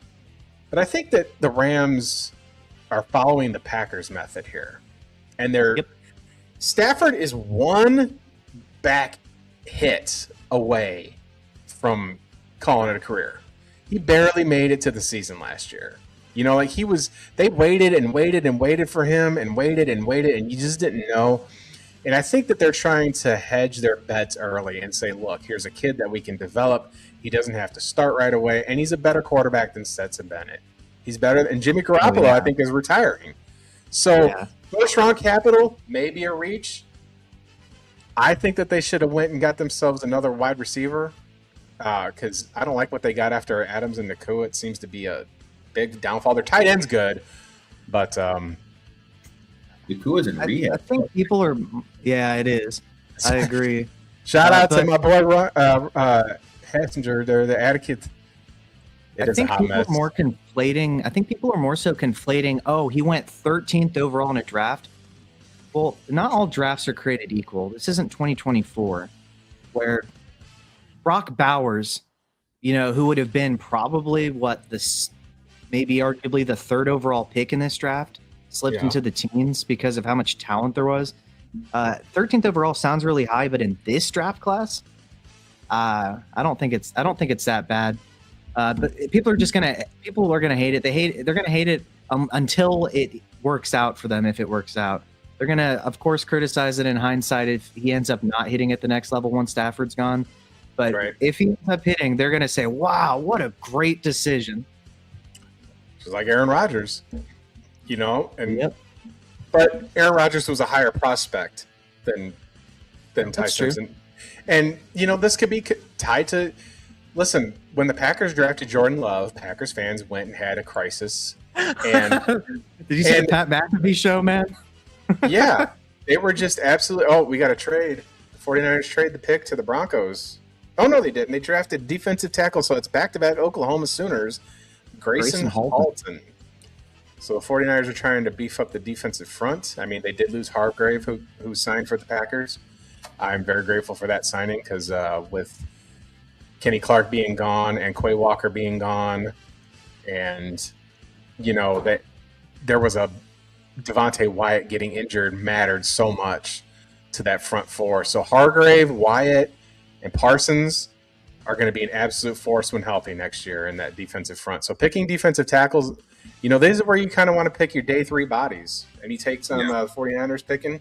But I think that the Rams are following the Packers method here. And Stafford is one back hit away from calling it a career. He barely made it to the season last year. You know, like they waited and waited and waited for him and waited, and you just didn't know. And I think that they're trying to hedge their bets early and say, look, here's a kid that we can develop. He doesn't have to start right away, and he's a better quarterback than Stetson Bennett. He's better than Jimmy Garoppolo, I think, is retiring. So first-round capital, maybe a reach. I think that they should have went and got themselves another wide receiver because I don't like what they got after Adams and Nakua. It seems to be a big downfall. Their tight end's good, but Nakua's in rehab. I think people are – yeah, it is. I agree. Shout out to my boy Hassinger there, the advocate. I think people are more conflating. I think people are more so conflating. Oh, he went 13th overall in a draft. Well, not all drafts are created equal. This isn't 2024, where Brock Bowers, you know, who would have been probably maybe arguably the 3rd overall pick in this draft, slipped into the teens because of how much talent there was. 13th overall sounds really high, but in this draft class, I don't think it's that bad. But people are gonna hate it. They're gonna hate it until it works out for them. If it works out, they're gonna, of course, criticize it in hindsight if he ends up not hitting at the next level once Stafford's gone. But if he ends up hitting, they're gonna say, "Wow, what a great decision!" Just like Aaron Rodgers, and but Aaron Rodgers was a higher prospect than Ty Simpson, and this could be tied to. Listen, when the Packers drafted Jordan Love, Packers fans went and had a crisis. And did you see the Pat McAfee show, man? Yeah, they were just absolutely. Oh, we got to trade. The 49ers trade the pick to the Broncos. Oh no, they didn't. They drafted defensive tackle, so it's back-to-back Oklahoma Sooners, Grayson Halton. So the 49ers are trying to beef up the defensive front. I mean, they did lose Hargrave, who signed for the Packers. I'm very grateful for that signing because with Kenny Clark being gone and Quay Walker being gone, and that there was a Devontae Wyatt getting injured mattered so much to that front four. So Hargrave, Wyatt, and Parsons are going to be an absolute force when healthy next year in that defensive front. So picking defensive tackles, these are where you kind of want to pick your day 3 bodies. Any takes on 49ers picking?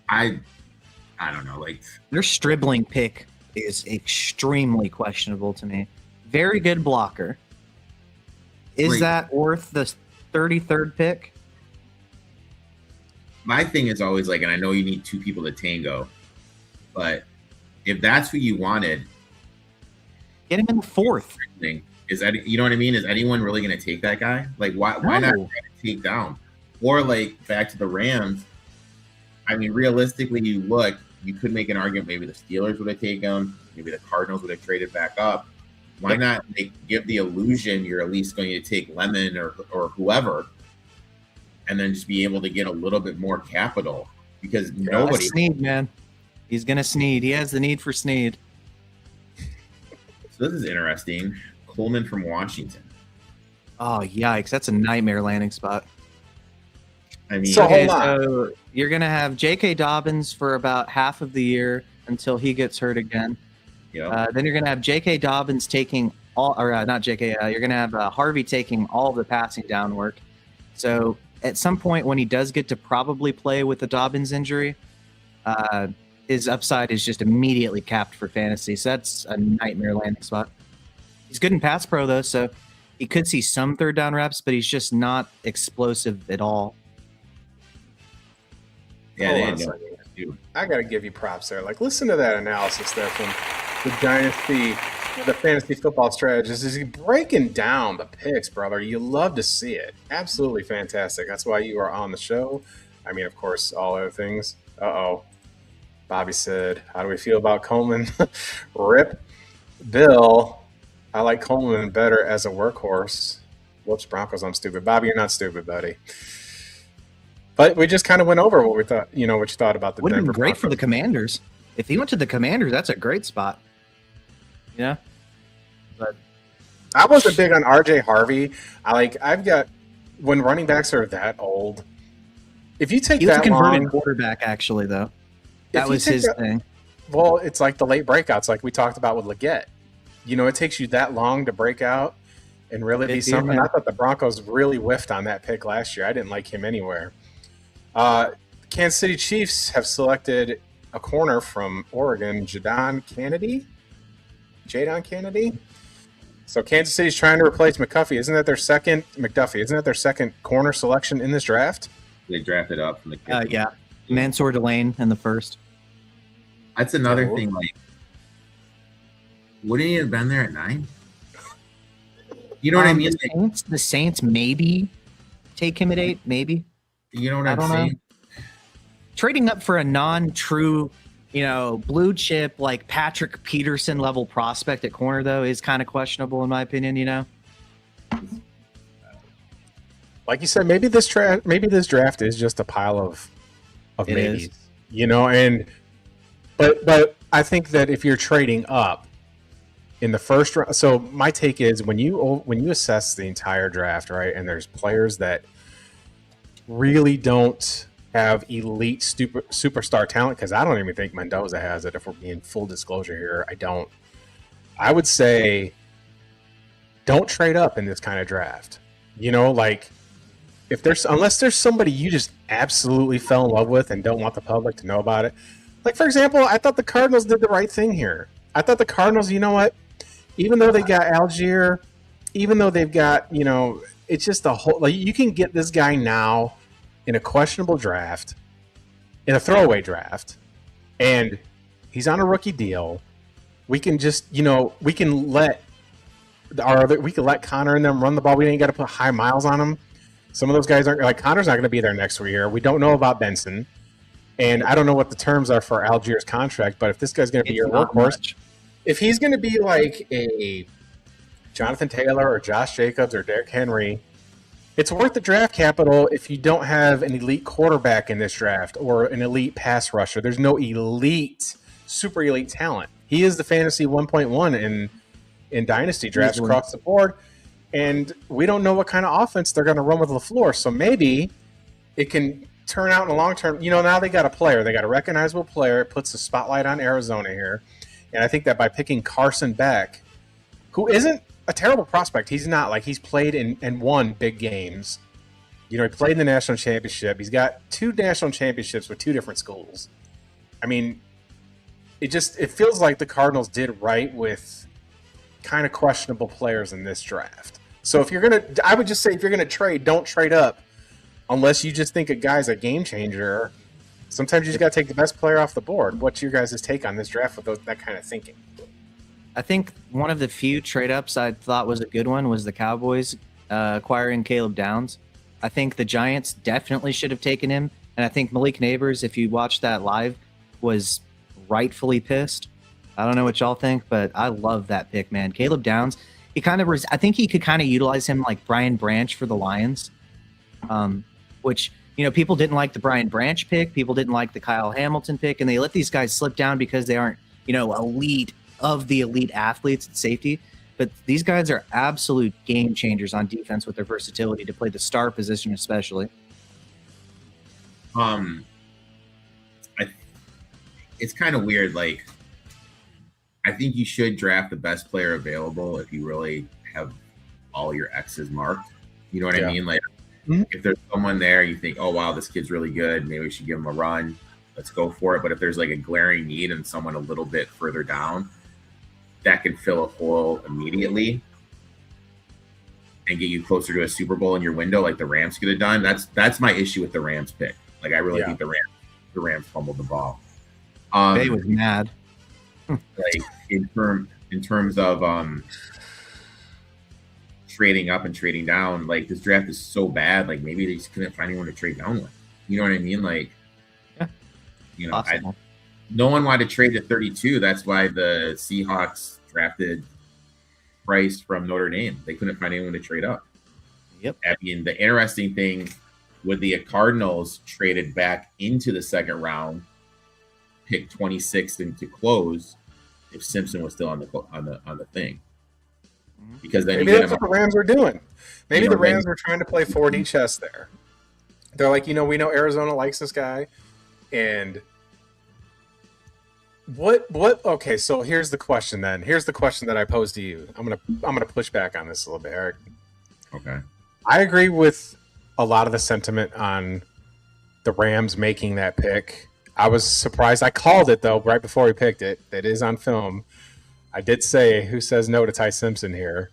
I don't know. Like, their Stribling pick is extremely questionable to me. Very good blocker. Is that worth the 33rd pick? My thing is always like, and I know you need 2 people to tango, but if that's who you wanted, get him in the 4th. Is that, you know what I mean? Is anyone really going to take that guy? Like, why not take down? Or like back to the Rams. I mean, realistically, you could make an argument. Maybe the Steelers would have taken him. Maybe the Cardinals would have traded back up. Why not give the illusion you're at least going to take Lemon or whoever, and then just be able to get a little bit more capital? Because nobody. Snead, man. He's going to Snead. He has the need for Snead. So this is interesting. Coleman from Washington. Oh, yikes. That's a nightmare landing spot. I mean, so you're going to have J.K. Dobbins for about half of the year until he gets hurt again. Yeah. Then you're going to have J.K. Dobbins taking not J.K. You're going to have Harvey taking all of the passing down work. So at some point when he does get to probably play with the Dobbins injury, his upside is just immediately capped for fantasy. So that's a nightmare landing spot. He's good in pass pro though, so he could see some 3rd down reps, but he's just not explosive at all. Yeah, I got to give you props there. Like, listen to that analysis there from the Dynasty, the fantasy football strategist. Is he breaking down the picks, brother? You love to see it. Absolutely fantastic. That's why you are on the show. I mean, of course, all other things. Bobby said, how do we feel about Coleman? Rip. Bill, I like Coleman better as a workhorse. Whoops, Broncos, I'm stupid. Bobby, you're not stupid, buddy. But we just kind of went over what we thought, what you thought about the Would have Denver been great Broncos. for the Commanders. If he went to the Commanders, that's a great spot. Yeah. But I wasn't big on RJ Harvey. I've got, when running backs are that old, if you take he was that a converted long, quarterback, actually, though. That if you was take his that- thing. Well, it's like the late breakouts, like we talked about with Leggett. It takes you that long to break out and really be Fifth year, something. man. I thought the Broncos really whiffed on that pick last year. I didn't like him anywhere. Kansas City Chiefs have selected a corner from Oregon, Jadon Kennedy. So Kansas City's trying to replace McDuffie. Isn't that their second corner selection in this draft? They drafted up from the Yeah. Mansour Delane in the 1st. That's another Oh. thing. Like, wouldn't he have been there at 9? You know what I mean? The Saints maybe take him at 8, maybe. You know what I I'm don't know. saying? Trading up for a non-true, blue chip like Patrick Peterson level prospect at corner though is kind of questionable in my opinion. Like you said, maybe this draft is just a pile of It maybes. is. But I think that if you're trading up in the first round, so my take is when you assess the entire draft, right, and there's players that really don't have elite superstar talent, because I don't even think Mendoza has it, if we're being full disclosure here. I don't. I would say don't trade up in this kind of draft. You know, like unless there's somebody you just absolutely fell in love with and don't want the public to know about it. Like, for example, I thought the Cardinals did the right thing here. I thought the Cardinals, you know what? Even though they got Algier, even though they've got, you know, it's just a whole, like, you can get this guy now in a questionable draft, in a throwaway draft, and he's on a rookie deal. We can just, you know, we can let Connor and them run the ball. We ain't got to put high miles on them. Some of those guys aren't, like, Connor's not going to be there next year. We don't know about Benson. And I don't know what the terms are for Algier's contract, but if this guy's going to be your workhorse, if he's going to be like a Jonathan Taylor or Josh Jacobs or Derrick Henry, it's worth the draft capital if you don't have an elite quarterback in this draft or an elite pass rusher. There's no elite, super elite talent. He is the fantasy 1.1 in dynasty drafts across the board, and we don't know what kind of offense they're going to run with LaFleur. So maybe it can turn out in the long term. You know, now they got a player. They got a recognizable player. It puts the spotlight on Arizona here. And I think that by picking Carson Beck, who isn't a terrible prospect, he's not. Like, he's played and won big games. You know, he played in the national championship. He's got 2 national championships with 2 different schools. I mean, it feels like the Cardinals did right with kind of questionable players in this draft. So I would just say if you're going to trade, don't trade up. Unless you just think a guy's a game changer, sometimes you just got to take the best player off the board. What's your guys' take on this draft with that kind of thinking? I think one of the few trade-ups I thought was a good one was the Cowboys acquiring Caleb Downs. I think the Giants definitely should have taken him, and I think Malik Neighbors, if you watched that live, was rightfully pissed. I don't know what y'all think, but I love that pick, man. Caleb Downs, I think he could kind of utilize him like Brian Branch for the Lions. Which, you know, people didn't like the Brian Branch pick. People didn't like the Kyle Hamilton pick, and they let these guys slip down because they aren't, you know, elite of the elite athletes at safety. But these guys are absolute game changers on defense with their versatility to play the star position, especially. It's kind of weird. Like, I think you should draft the best player available if you really have all your X's marked. You know what I mean? Like, if there's someone there you think, oh, wow, this kid's really good, maybe we should give him a run. Let's go for it. But if there's like a glaring need and someone a little bit further down that can fill a hole immediately and get you closer to a Super Bowl in your window, like the Rams could have done, that's my issue with the Rams pick. Like, I really think the Rams fumbled the ball. They was mad. Like, in terms of trading up and trading down, like, this draft is so bad, like, maybe they just couldn't find anyone to trade down with. You know what I mean? Like, you know, no one wanted to trade to 32. That's why the Seahawks drafted Price from Notre Dame. They couldn't find anyone to trade up. Yep. I mean, the interesting thing with the Cardinals traded back into the second round, pick 26 and to close if Simpson was still on the thing. Because then maybe that's what the Rams were doing. Maybe the Rams were trying to play 4D chess there. They're like, you know, we know Arizona likes this guy, and what? Okay, so here's the question. Then here's the question that I posed to you. I'm gonna push back on this a little bit, Eric. Okay. I agree with a lot of the sentiment on the Rams making that pick. I was surprised. I called it though right before we picked it. That is on film. I did say, who says no to Ty Simpson here?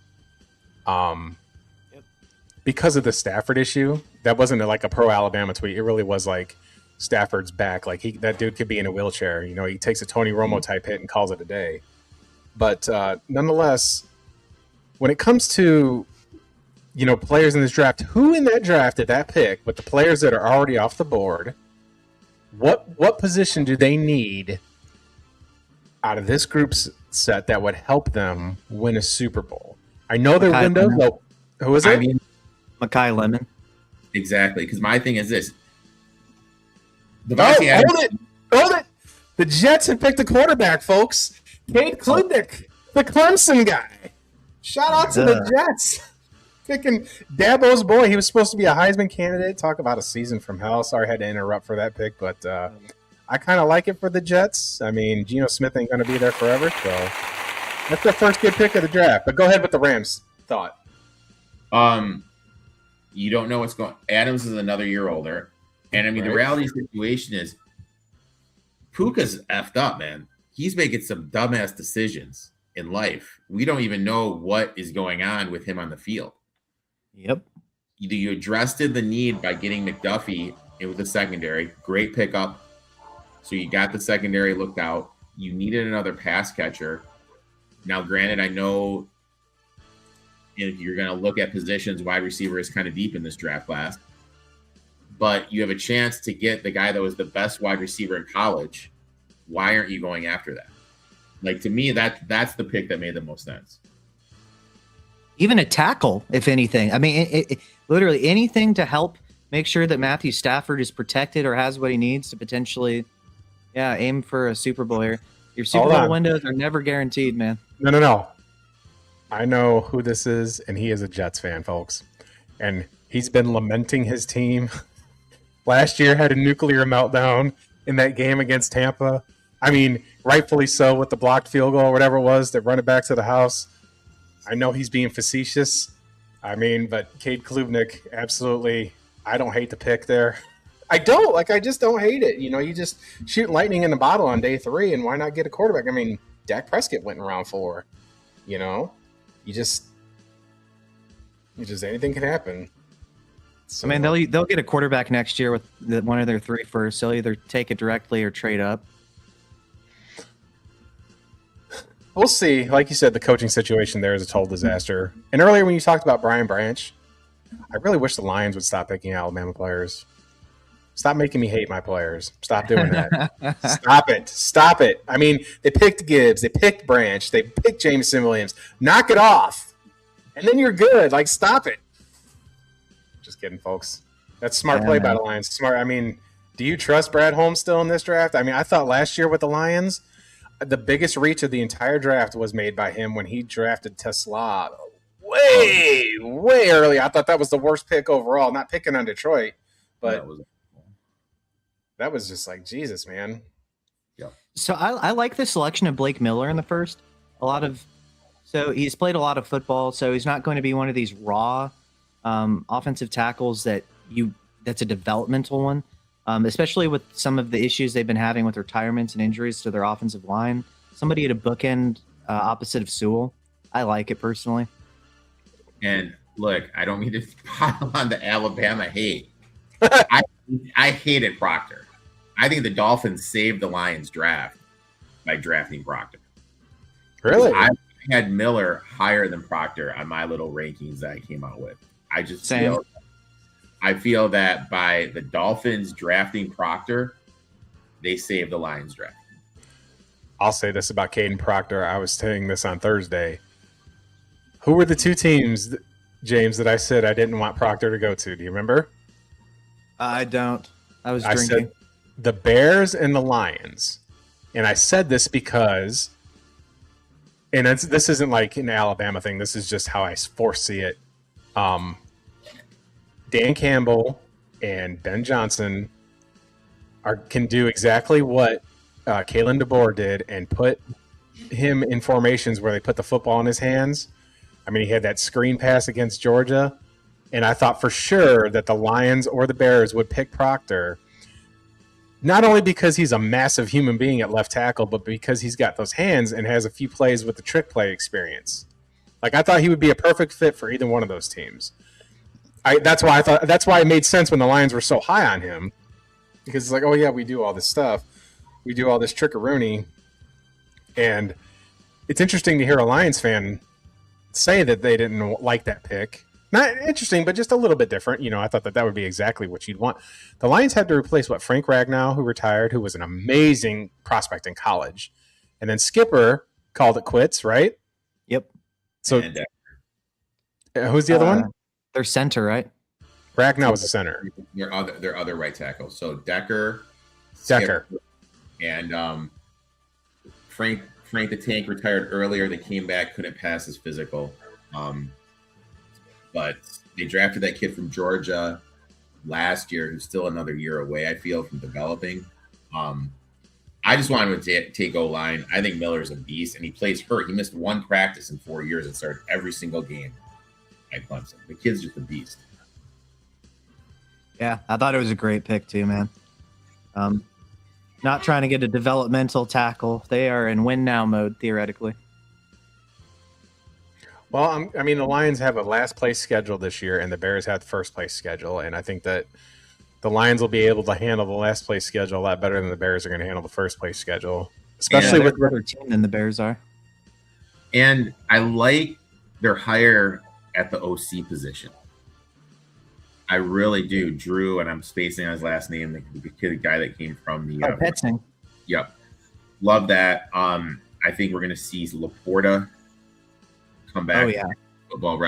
Because of the Stafford issue. That wasn't like a pro Alabama tweet. It really was like Stafford's back. Like, that dude could be in a wheelchair. You know, he takes a Tony Romo type hit and calls it a day. But nonetheless, when it comes to, you know, players in this draft, who in that draft at that pick, with the players that are already off the board, what position do they need out of this group's set that would help them win a Super Bowl? I know their windows. Who is it? I mean, Mekhi Lemon. Exactly. Because my thing is this. Hold it. The Jets have picked a quarterback, folks. Cade Klubnik, the Clemson guy. Shout out to the Jets. Picking Dabo's boy. He was supposed to be a Heisman candidate. Talk about a season from hell. Sorry I had to interrupt for that pick, but I kind of like it for the Jets. I mean, Geno Smith ain't going to be there forever, so that's their first good pick of the draft. But go ahead with the Rams thought. You don't know what's going. Adams is another year older, and I mean the reality situation is Puka's effed up, man. He's making some dumbass decisions in life. We don't even know what is going on with him on the field. Yep. You addressed the need by getting McDuffie in with the secondary. Great pickup. So you got the secondary looked out. You needed another pass catcher. Now, granted, I know if you're going to look at positions, wide receiver is kind of deep in this draft class. But you have a chance to get the guy that was the best wide receiver in college. Why aren't you going after that? Like, to me, that's the pick that made the most sense. Even a tackle, if anything. I mean, it literally anything to help make sure that Matthew Stafford is protected or has what he needs to potentially, aim for a Super Bowl here. Your Super Bowl windows are never guaranteed, man. No. I know who this is, and he is a Jets fan, folks. And he's been lamenting his team. Last year had a nuclear meltdown in that game against Tampa. I mean, rightfully so with the blocked field goal or whatever it was that run it back to the house. I know he's being facetious. I mean, but Cade Klubnik, absolutely, I don't hate the pick there. I just don't hate it. You know, you just shoot lightning in the bottle on day 3, and why not get a quarterback? I mean, Dak Prescott went in round 4, you know? You just anything can happen. So, I mean, they'll get a quarterback next year with one of their 3 first. They'll either take it directly or trade up. We'll see. Like you said, the coaching situation there is a total disaster. And earlier when you talked about Brian Branch, I really wish the Lions would stop picking Alabama players. Stop making me hate my players. Stop doing that. Stop it. I mean, they picked Gibbs. They picked Branch. They picked Jameson Williams. Knock it off. And then you're good. Like, stop it. Just kidding, folks. That's smart play by the Lions. Smart. I mean, do you trust Brad Holmes still in this draft? I mean, I thought last year with the Lions, the biggest reach of the entire draft was made by him when he drafted Tesla way early. I thought that was the worst pick overall. Not picking on Detroit, but that was just like, Jesus, man. Yeah. So I like the selection of Blake Miller in the first. So he's played a lot of football, so he's not going to be one of these raw offensive tackles that's a developmental one, especially with some of the issues they've been having with retirements and injuries to their offensive line. Somebody at a bookend opposite of Sewell. I like it personally. And look, I don't mean to pile on the Alabama hate. I hated Proctor. I think the Dolphins saved the Lions draft by drafting Proctor. Really? I had Miller higher than Proctor on my little rankings that I came out with. I just feel that by the Dolphins drafting Proctor, they saved the Lions draft. I'll say this about Caden Proctor. I was saying this on Thursday. Who were the 2 teams, James, that I said I didn't want Proctor to go to? Do you remember? I don't. I was drinking. Said the Bears and the Lions. And I said this because, and this isn't like an Alabama thing. This is just how I foresee it. Dan Campbell and Ben Johnson can do exactly what Kalen DeBoer did and put him in formations where they put the football in his hands. I mean, he had that screen pass against Georgia, and I thought for sure that the Lions or the Bears would pick Proctor, not only because he's a massive human being at left tackle, but because he's got those hands and has a few plays with the trick play experience. Like, I thought he would be a perfect fit for either one of those teams. That's why it made sense when the Lions were so high on him, because it's like, oh yeah, we do all this stuff, we do all this trickeroony, and it's interesting to hear a Lions fan say that they didn't like that pick. Not interesting, but just a little bit different. You know, I thought that would be exactly what you'd want. The Lions had to replace Frank Ragnow, who retired, who was an amazing prospect in college, and then Skipper called it quits, right? Yep. So who's the other one? Their center, right? Ragnow was the center. Their other right tackle. So Decker, and Frank the Tank retired earlier. They came back, couldn't pass his physical. but they drafted that kid from Georgia last year who's still another year away, I feel, from developing. I just want him to take O-line. I think Miller's a beast, and he plays hurt. He missed one practice in 4 years and started every single game at Clemson. The kid's just a beast. Yeah, I thought it was a great pick too, man. Not trying to get a developmental tackle. They are in win now mode, theoretically. Well, I mean, the Lions have a last place schedule this year, and the Bears have the first place schedule. And I think that the Lions will be able to handle the last place schedule a lot better than the Bears are going to handle the first place schedule, especially with a better team than the Bears are. And I like their hire at the OC position. I really do. Drew, and I'm spacing on his last name, the guy that came from the Petzing. Yep. Love that. I think we're going to see Laporta come back. Oh, yeah. Football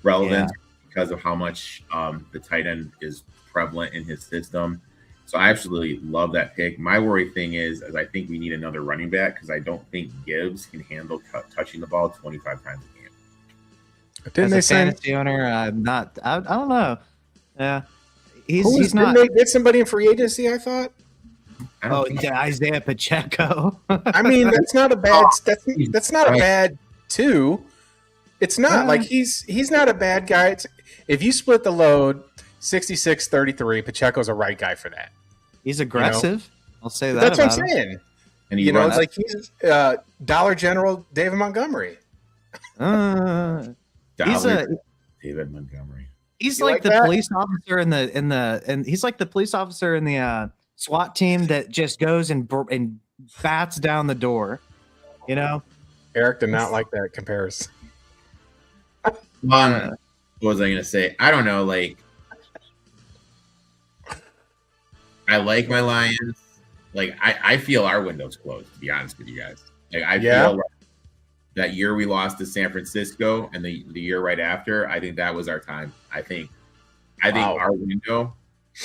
relevant because of how much the tight end is prevalent in his system. So I absolutely love that pick. My worry thing is I think we need another running back because I don't think Gibbs can handle touching the ball 25 times a game. Didn't they say fantasy owner? I'm not. I don't know. Yeah, he's Didn't not. they get somebody in free agency? I thought. I don't think Isaiah Pacheco. I mean, that's not a bad. That's not a bad two. It's not like he's not a bad guy. If you split the load 66-33, Pacheco's a right guy for that. He's aggressive. I'll say that. That's what I'm saying. And You know, it's like he's Dollar General David Montgomery. David Montgomery. He's You like like the that? police officer and he's like the police officer in the SWAT team that just goes and bats down the door. You know, Eric did not like that comparison. What was I going to say? I don't know. Like, I like my Lions. Like, I feel our window's closed, to be honest with you guys. Like, I feel like that year we lost to San Francisco and the year right after, I think that was our time. I think our window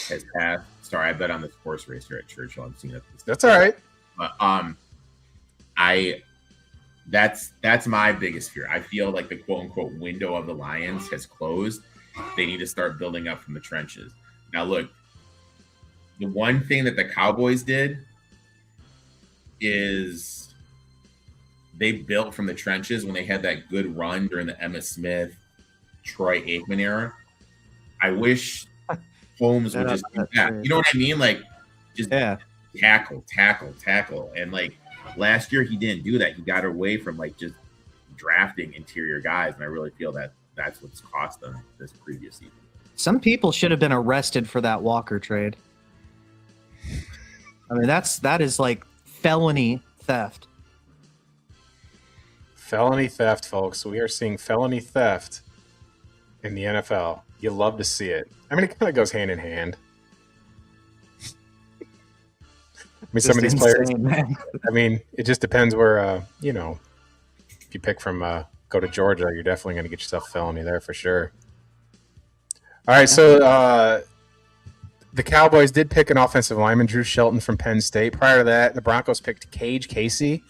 has passed. Sorry, I bet on the horse racer at Churchill. I'm seeing it. That's all right. But that's my biggest fear. I feel like the quote unquote window of the Lions has closed. They need to start building up from the trenches. Now, look, the one thing that the Cowboys did is they built from the trenches when they had that good run during the Emmitt Smith, Troy Aikman era. I wish Holmes would just do that. You know what I mean? Like, just tackle. And like last year, he didn't do that. He got away from like just drafting interior guys, and I really feel that that's what's cost them this previous season. some people should have been arrested for that Walker trade. I mean, that is like felony theft. Felony theft, folks. We are seeing felony theft in the NFL. You love to see it. I mean, it kind of goes hand in hand. I mean, some of these players, man. I mean, it just depends where, if you pick from, go to Georgia, you're definitely going to get yourself a felony there for sure. All right, so the Cowboys did pick an offensive lineman, Drew Shelton from Penn State. Prior to that, the Broncos picked Cage Casey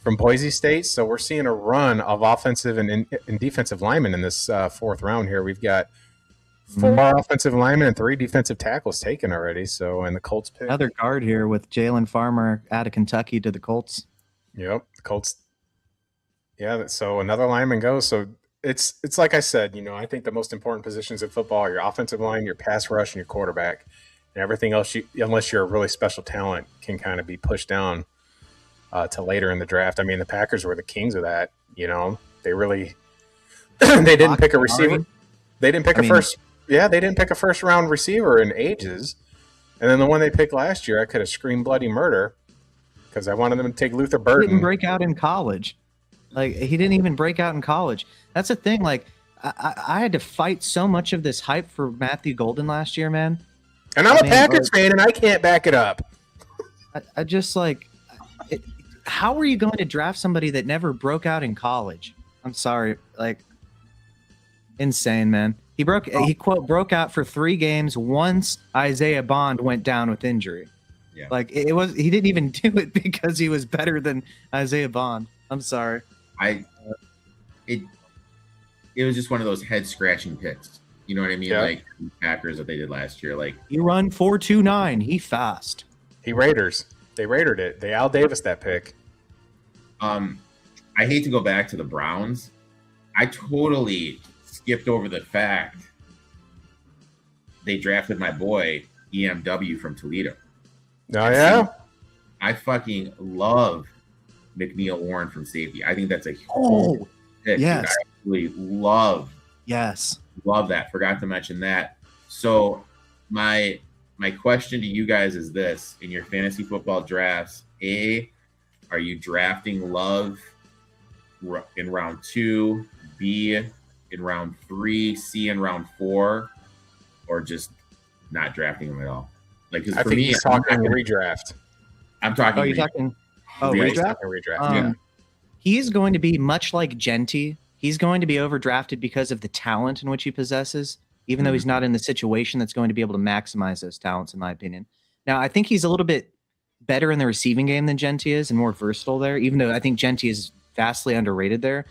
from Boise State. So we're seeing a run of offensive and defensive linemen in this fourth round here. We've got 4 offensive linemen and 3 defensive tackles taken already. So, and the Colts pick Another guard here with Jalen Farmer out of Kentucky to the Colts. Yep, the Colts. Yeah, so another lineman goes. So it's like I said, I think the most important positions in football are your offensive line, your pass rush, and your quarterback. And everything else, unless you're a really special talent, can kind of be pushed down to later in the draft. I mean, the Packers were the kings of that. They really they didn't pick a receiver. They didn't pick first. Yeah, they didn't pick a first round receiver in ages. And then the one they picked last year, I could have screamed bloody murder because I wanted them to take Luther Burden. He didn't break out in college. Like, he didn't even break out in college. That's the thing. Like, I had to fight so much of this hype for Matthew Golden last year, man. And I'm a Packers fan, and I can't back it up. I just like, how are you going to draft somebody that never broke out in college? I'm sorry, like, insane, man. He broke out for 3 games once Isaiah Bond went down with injury. Yeah. Like, he didn't even do it because he was better than Isaiah Bond. I'm sorry. it was just one of those head scratching picks. You know what I mean? Yeah. Like the Packers that they did last year. Like He run 4.29. He fast. He Raiders. They Raidered it. They Al Davis that pick. I hate to go back to the Browns. I totally skipped over the fact they drafted my boy EMW from Toledo. Oh yeah. I fucking love McNeil Warren from safety. I think that's a Oh, pick. yes. I absolutely love that. Forgot to mention that. So my question to you guys is this: in your fantasy football drafts, are you drafting Love in round 2, B in round 3, C in round 4, or just not drafting him at all? Like, because I for think me, he's talking redraft. I'm talking. Oh, you're talking. Oh, Yeah, He's redraft. talking redraft. He is going to be much like Genty. He's going to be overdrafted because of the talent in which he possesses, even though he's not in the situation that's going to be able to maximize those talents, in my opinion. Now, I think he's a little bit better in the receiving game than Genty is and more versatile there, even though I think Genty is vastly underrated there.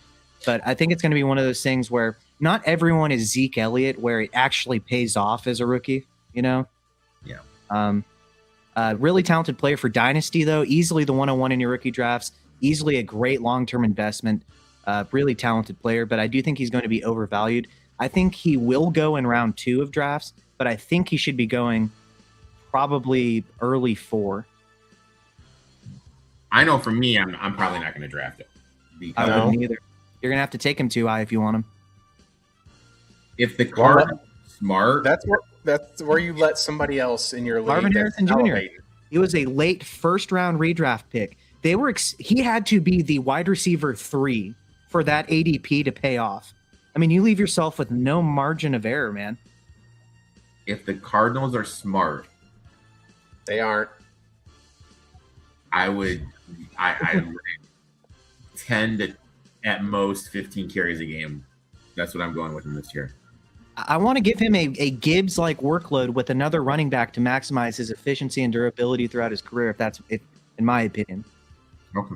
But I think it's going to be one of those things where not everyone is Zeke Elliott, where it actually pays off as a rookie, you know? Yeah. Really talented player for Dynasty, though. Easily the 101 in your rookie drafts. Easily a great long-term investment. Really talented player, but I do think he's going to be overvalued. I think he will go in round 2 of drafts, but I think he should be going probably early 4. I know for me, I'm probably not going to draft him. I Because wouldn't either. You're going to have to take him too high if you want him. if the card is smart, That's where you let somebody else in your league. Marvin that's Harrison Jr. elevating. He was a late first-round redraft pick. He had to be the wide receiver 3 for that ADP to pay off. I mean, you leave yourself with no margin of error, man. if the Cardinals are smart, They aren't. I would 10 to at most 15 carries a game. That's what I'm going with him this year. I want to give him a Gibbs-like workload with another running back to maximize his efficiency and durability throughout his career, in my opinion. Okay.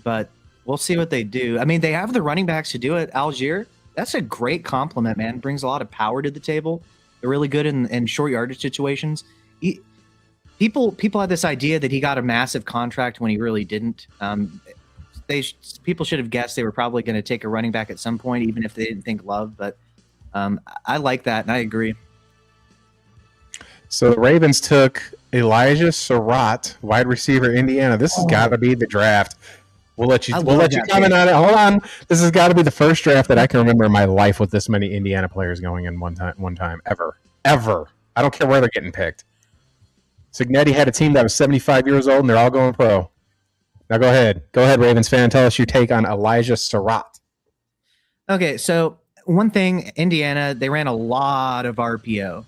But we'll see what they do. I mean, they have the running backs to do it. Algier, that's a great compliment, man. Brings a lot of power to the table. They're really good in short yardage situations. People had this idea that he got a massive contract when he really didn't. People should have guessed they were probably going to take a running back at some point, even if they didn't think Love. But I like that, and I agree. So the Ravens took Elijah Surratt, wide receiver, Indiana. This has got to be the draft. We'll let you comment on it. Hold on. This has got to be the first draft that I can remember in my life with this many Indiana players going in one time ever. I don't care where they're getting picked. Signetti had a team that was 75 years old, and they're all going pro. Now go ahead, Ravens fan. Tell us your take on Elijah Surratt. Okay, so one thing, Indiana, they ran a lot of RPO.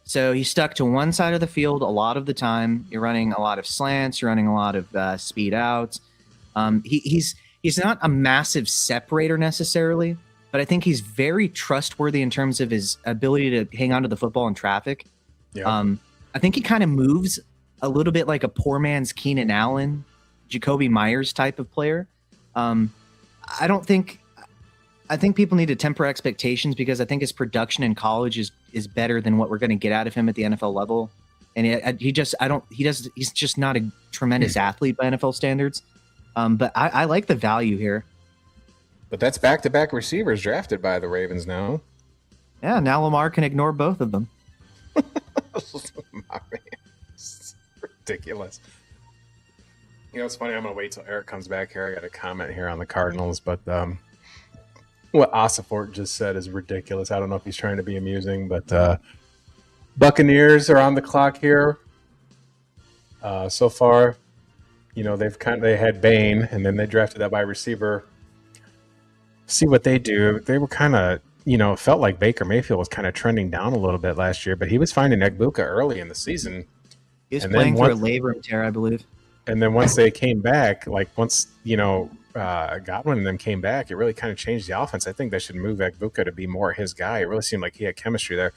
So he stuck to one side of the field a lot of the time. You're running a lot of slants. You're running a lot of speed outs. He's not a massive separator necessarily, but I think he's very trustworthy in terms of his ability to hang on to the football in traffic. Yeah. I think he kind of moves a little bit like a poor man's Keenan Allen, Jacoby Myers type of player. I think people need to temper expectations because I think his production in college is better than what we're going to get out of him at the NFL level. And he's just not a tremendous athlete by NFL standards. But I like the value here. But that's back-to-back receivers drafted by the Ravens now. Yeah, now Lamar can ignore both of them. My man. It's ridiculous. You know, it's funny. I'm going to wait till Eric comes back here. I got a comment here on the Cardinals, but what Osifort just said is ridiculous. I don't know if he's trying to be amusing, but Buccaneers are on the clock here. So far, you know, they had Bain, and then they drafted that wide receiver. See what they do. They were kind of, you know, felt like Baker Mayfield was kind of trending down a little bit last year, but he was finding Egbuka early in the season. He was And playing then through a labrum tear, I believe. And then once they came back, Godwin and them came back, it really kind of changed the offense. I think they should move Egbuka to be more his guy. It really seemed like he had chemistry there.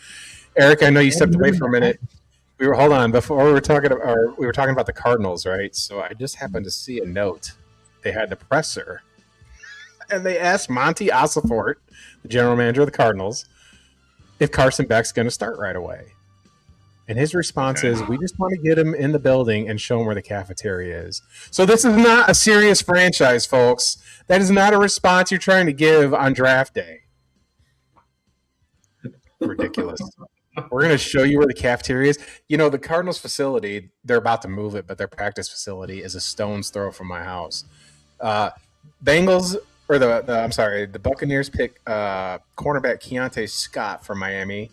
Eric, I know you stepped away for a minute. We were talking about the Cardinals, right? So I just happened to see a note. They had the presser, and they asked Monty Osifort, the general manager of the Cardinals, if Carson Beck's going to start right away. And his response is, we just want to get him in the building and show him where the cafeteria is. So this is not a serious franchise, folks. That is not a response you're trying to give on draft day. Ridiculous. We're going to show you where the cafeteria is. You know, the Cardinals facility, they're about to move it, but their practice facility is a stone's throw from my house. Bengals, or the Buccaneers pick cornerback Keontae Scott from Miami.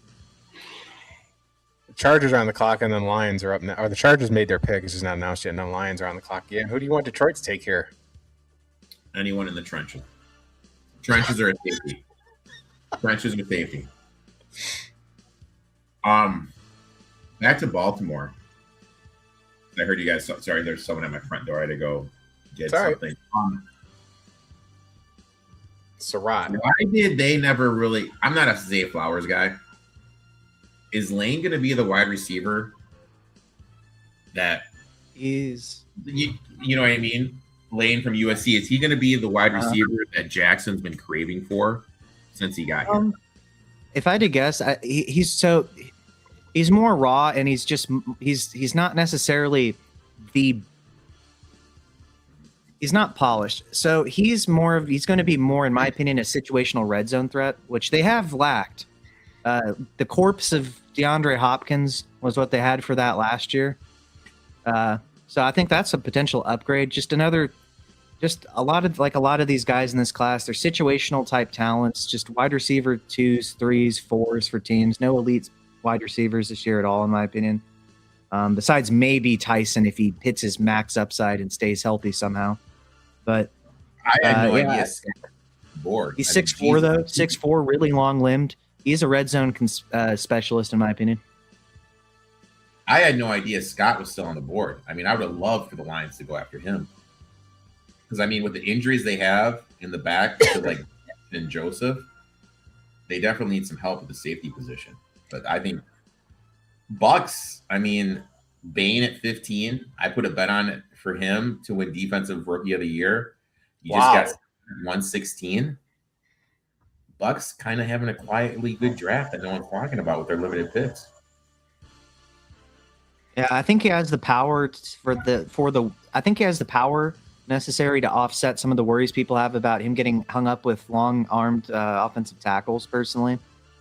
Chargers are on the clock, and then Lions are up now. Or the Chargers made their pick. It's just not announced yet. And then Lions are on the clock again. Who do you want Detroit to take here? Anyone in the trenches. Trenches are a safety. Trenches are safety. Back to Baltimore. I heard you guys. Sorry, there's someone at my front door. I had to go get something. Surratt. Why did they never really? I'm not a Zay Flowers guy. Is Lane going to be the wide receiver that is? You know what I mean? Lane from USC. Is he going to be the wide receiver that Jackson's been craving for since he got here? If I had to guess, he's more raw, and he's not necessarily he's not polished. So he's going to be more, in my opinion, a situational red zone threat, which they have lacked. The corpse of DeAndre Hopkins was what they had for that last year. So I think that's a potential upgrade. A lot of these guys in this class, they're situational type talents, just wide receiver 2s, 3s, 4s for teams. No elite wide receivers this year at all, in my opinion. Besides maybe Tyson if he hits his max upside and stays healthy somehow. But I had no idea. Board. He's 6'4", though. 6'4", really long limbed. He's a red zone specialist, in my opinion. I had no idea Scott was still on the board. I mean, I would have loved for the Lions to go after him. Because, I mean, with the injuries they have in the back, like and Joseph, they definitely need some help with the safety position. But I think Bucks, I mean, Bain at 15, I put a bet on it for him to win Defensive Rookie of the Year. You just got 116. Bucks kind of having a quietly good draft that no one's talking about with their limited picks. Yeah, I think he has the power I think he has the power necessary to offset some of the worries people have about him getting hung up with long-armed offensive tackles. Personally,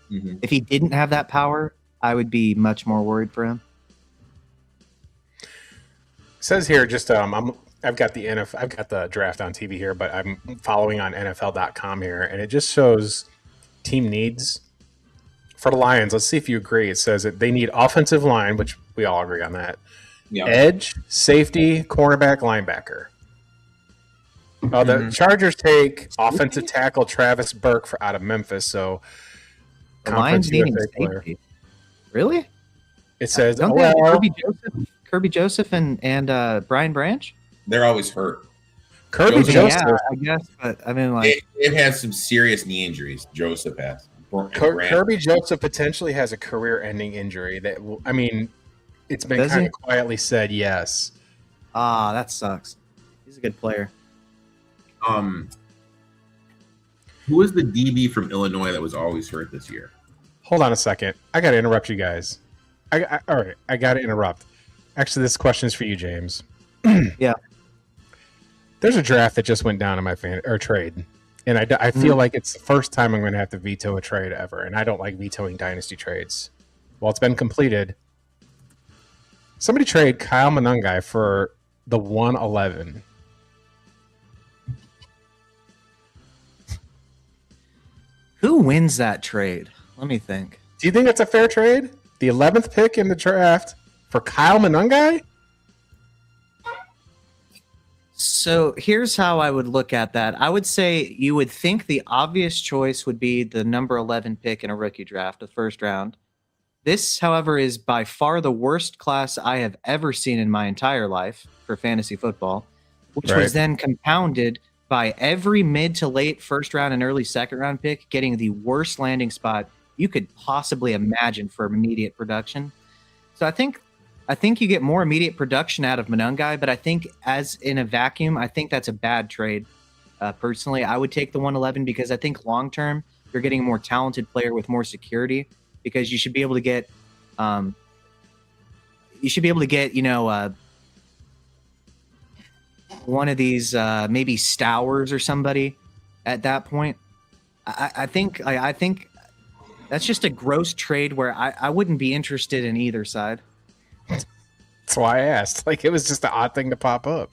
if he didn't have that power, I would be much more worried for him. It says here, just I've got the draft on TV here, but I'm following on NFL.com here, and it just shows team needs for the Lions. Let's see if you agree. It says that they need offensive line, which we all agree on that. Yep. Edge, safety, cornerback, linebacker. The Chargers take offensive tackle Travis Burke out of Memphis. So the Lions needing safety. Really? It says Kirby Joseph and Brian Branch. They're always hurt. Kirby Joseph, I guess, but I mean, like it has some serious knee injuries. Joseph has. Kirby Joseph potentially has a career-ending injury. That I mean, it's been kind of quietly said, yes. That sucks. He's a good player. Who is the DB from Illinois that was always hurt this year? Hold on a second. I got to interrupt you guys. All right, I got to interrupt. Actually, this question is for you, James. Yeah. There's a draft that just went down in my trade, and I feel like it's the first time I'm going to have to veto a trade ever, and I don't like vetoing dynasty trades. Well, it's been completed. Somebody trade Kyle Monangai for the 111. Who wins that trade? Let me think. Do you think that's a fair trade? The 11th pick in the draft for Kyle Monangai? So here's how I would look at that. I would say you would think the obvious choice would be the number 11 pick in a rookie draft, the first round. This, however, is by far the worst class I have ever seen in my entire life for fantasy football, which was then compounded by every mid to late first round and early second round pick getting the worst landing spot you could possibly imagine for immediate production. So I think you get more immediate production out of Monangai, but I think as in a vacuum, I think that's a bad trade. Personally, I would take the 111 because I think long term you're getting a more talented player with more security because you should be able to get one of these maybe Stowers or somebody at that point. I think that's just a gross trade where I wouldn't be interested in either side. That's why I asked. Like, it was just an odd thing to pop up.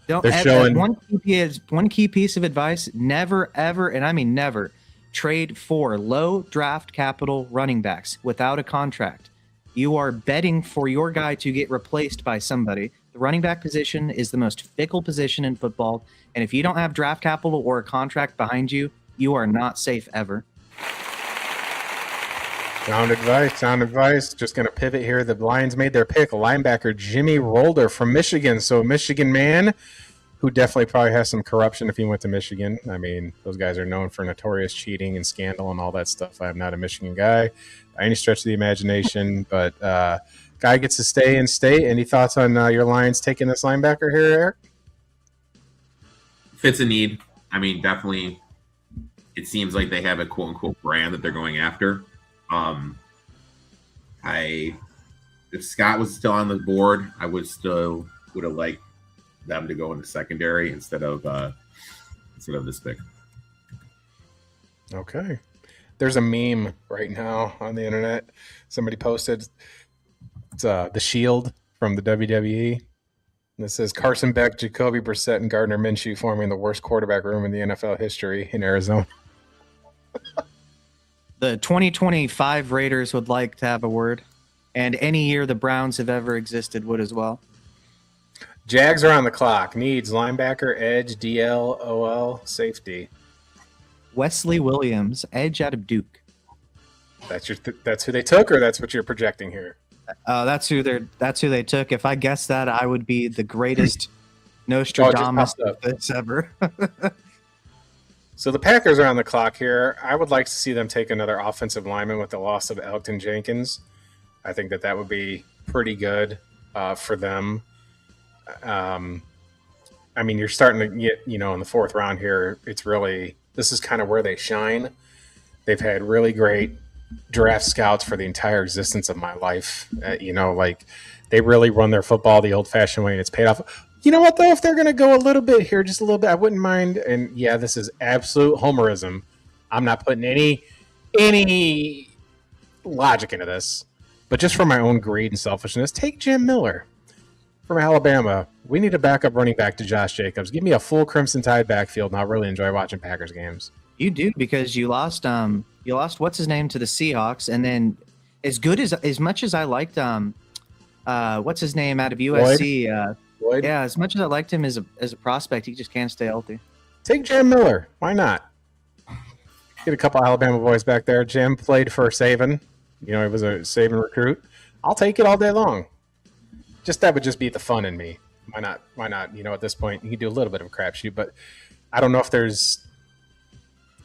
They're showing one key piece of advice: never, ever, and I mean never, trade for low draft capital running backs without a contract. You are betting for your guy to get replaced by somebody. The running back position is the most fickle position in football, and if you don't have draft capital or a contract behind you, you are not safe ever. Sound advice. Just going to pivot here. The Lions made their pick, linebacker Jimmy Rolder from Michigan. So a Michigan man who definitely probably has some corruption if he went to Michigan. I mean, those guys are known for notorious cheating and scandal and all that stuff. I'm not a Michigan guy by any stretch of the imagination, but guy gets to stay in state. Any thoughts on your Lions taking this linebacker here, Eric? Fits a need. I mean, definitely it seems like they have a quote-unquote brand that they're going after. If Scott was still on the board, I would have liked them to go into secondary instead of this pick. Okay. There's a meme right now on the internet. Somebody posted it's the Shield from the WWE. And it says Carson Beck, Jacoby Brissett, and Gardner Minshew forming the worst quarterback room in the NFL history in Arizona. The 2025 Raiders would like to have a word, and any year the Browns have ever existed would as well. Jags are on the clock. Needs linebacker, edge, DL, OL, safety. Wesley Williams, edge out of Duke. That's who they took, or that's what you're projecting here? That's who they took. If I guessed that, I would be the greatest Nostradamus of this ever. So the Packers are on the clock here. I would like to see them take another offensive lineman with the loss of Elgton Jenkins. I think that would be pretty good for them. I mean, you're starting to get, in the fourth round here, this is kind of where they shine. They've had really great draft scouts for the entire existence of my life. They really run their football the old-fashioned way, and it's paid off. You know what, though? If they're going to go a little bit here, just a little bit, I wouldn't mind. And, yeah, this is absolute homerism. I'm not putting any logic into this. But just for my own greed and selfishness, take Jim Miller from Alabama. We need a backup running back to Josh Jacobs. Give me a full Crimson Tide backfield, and I'll really enjoy watching Packers games. You do, because you lost what's his name to the Seahawks, and then as much as I liked what's his name out of USC, Lloyd? Yeah, as much as I liked him as a prospect, he just can't stay healthy. Take Jim Miller. Why not? Get a couple Alabama boys back there. Jim played for Saban. He was a Saban recruit. I'll take it all day long. That would just be the fun in me. Why not? At this point, you can do a little bit of a crapshoot, but I don't know if there's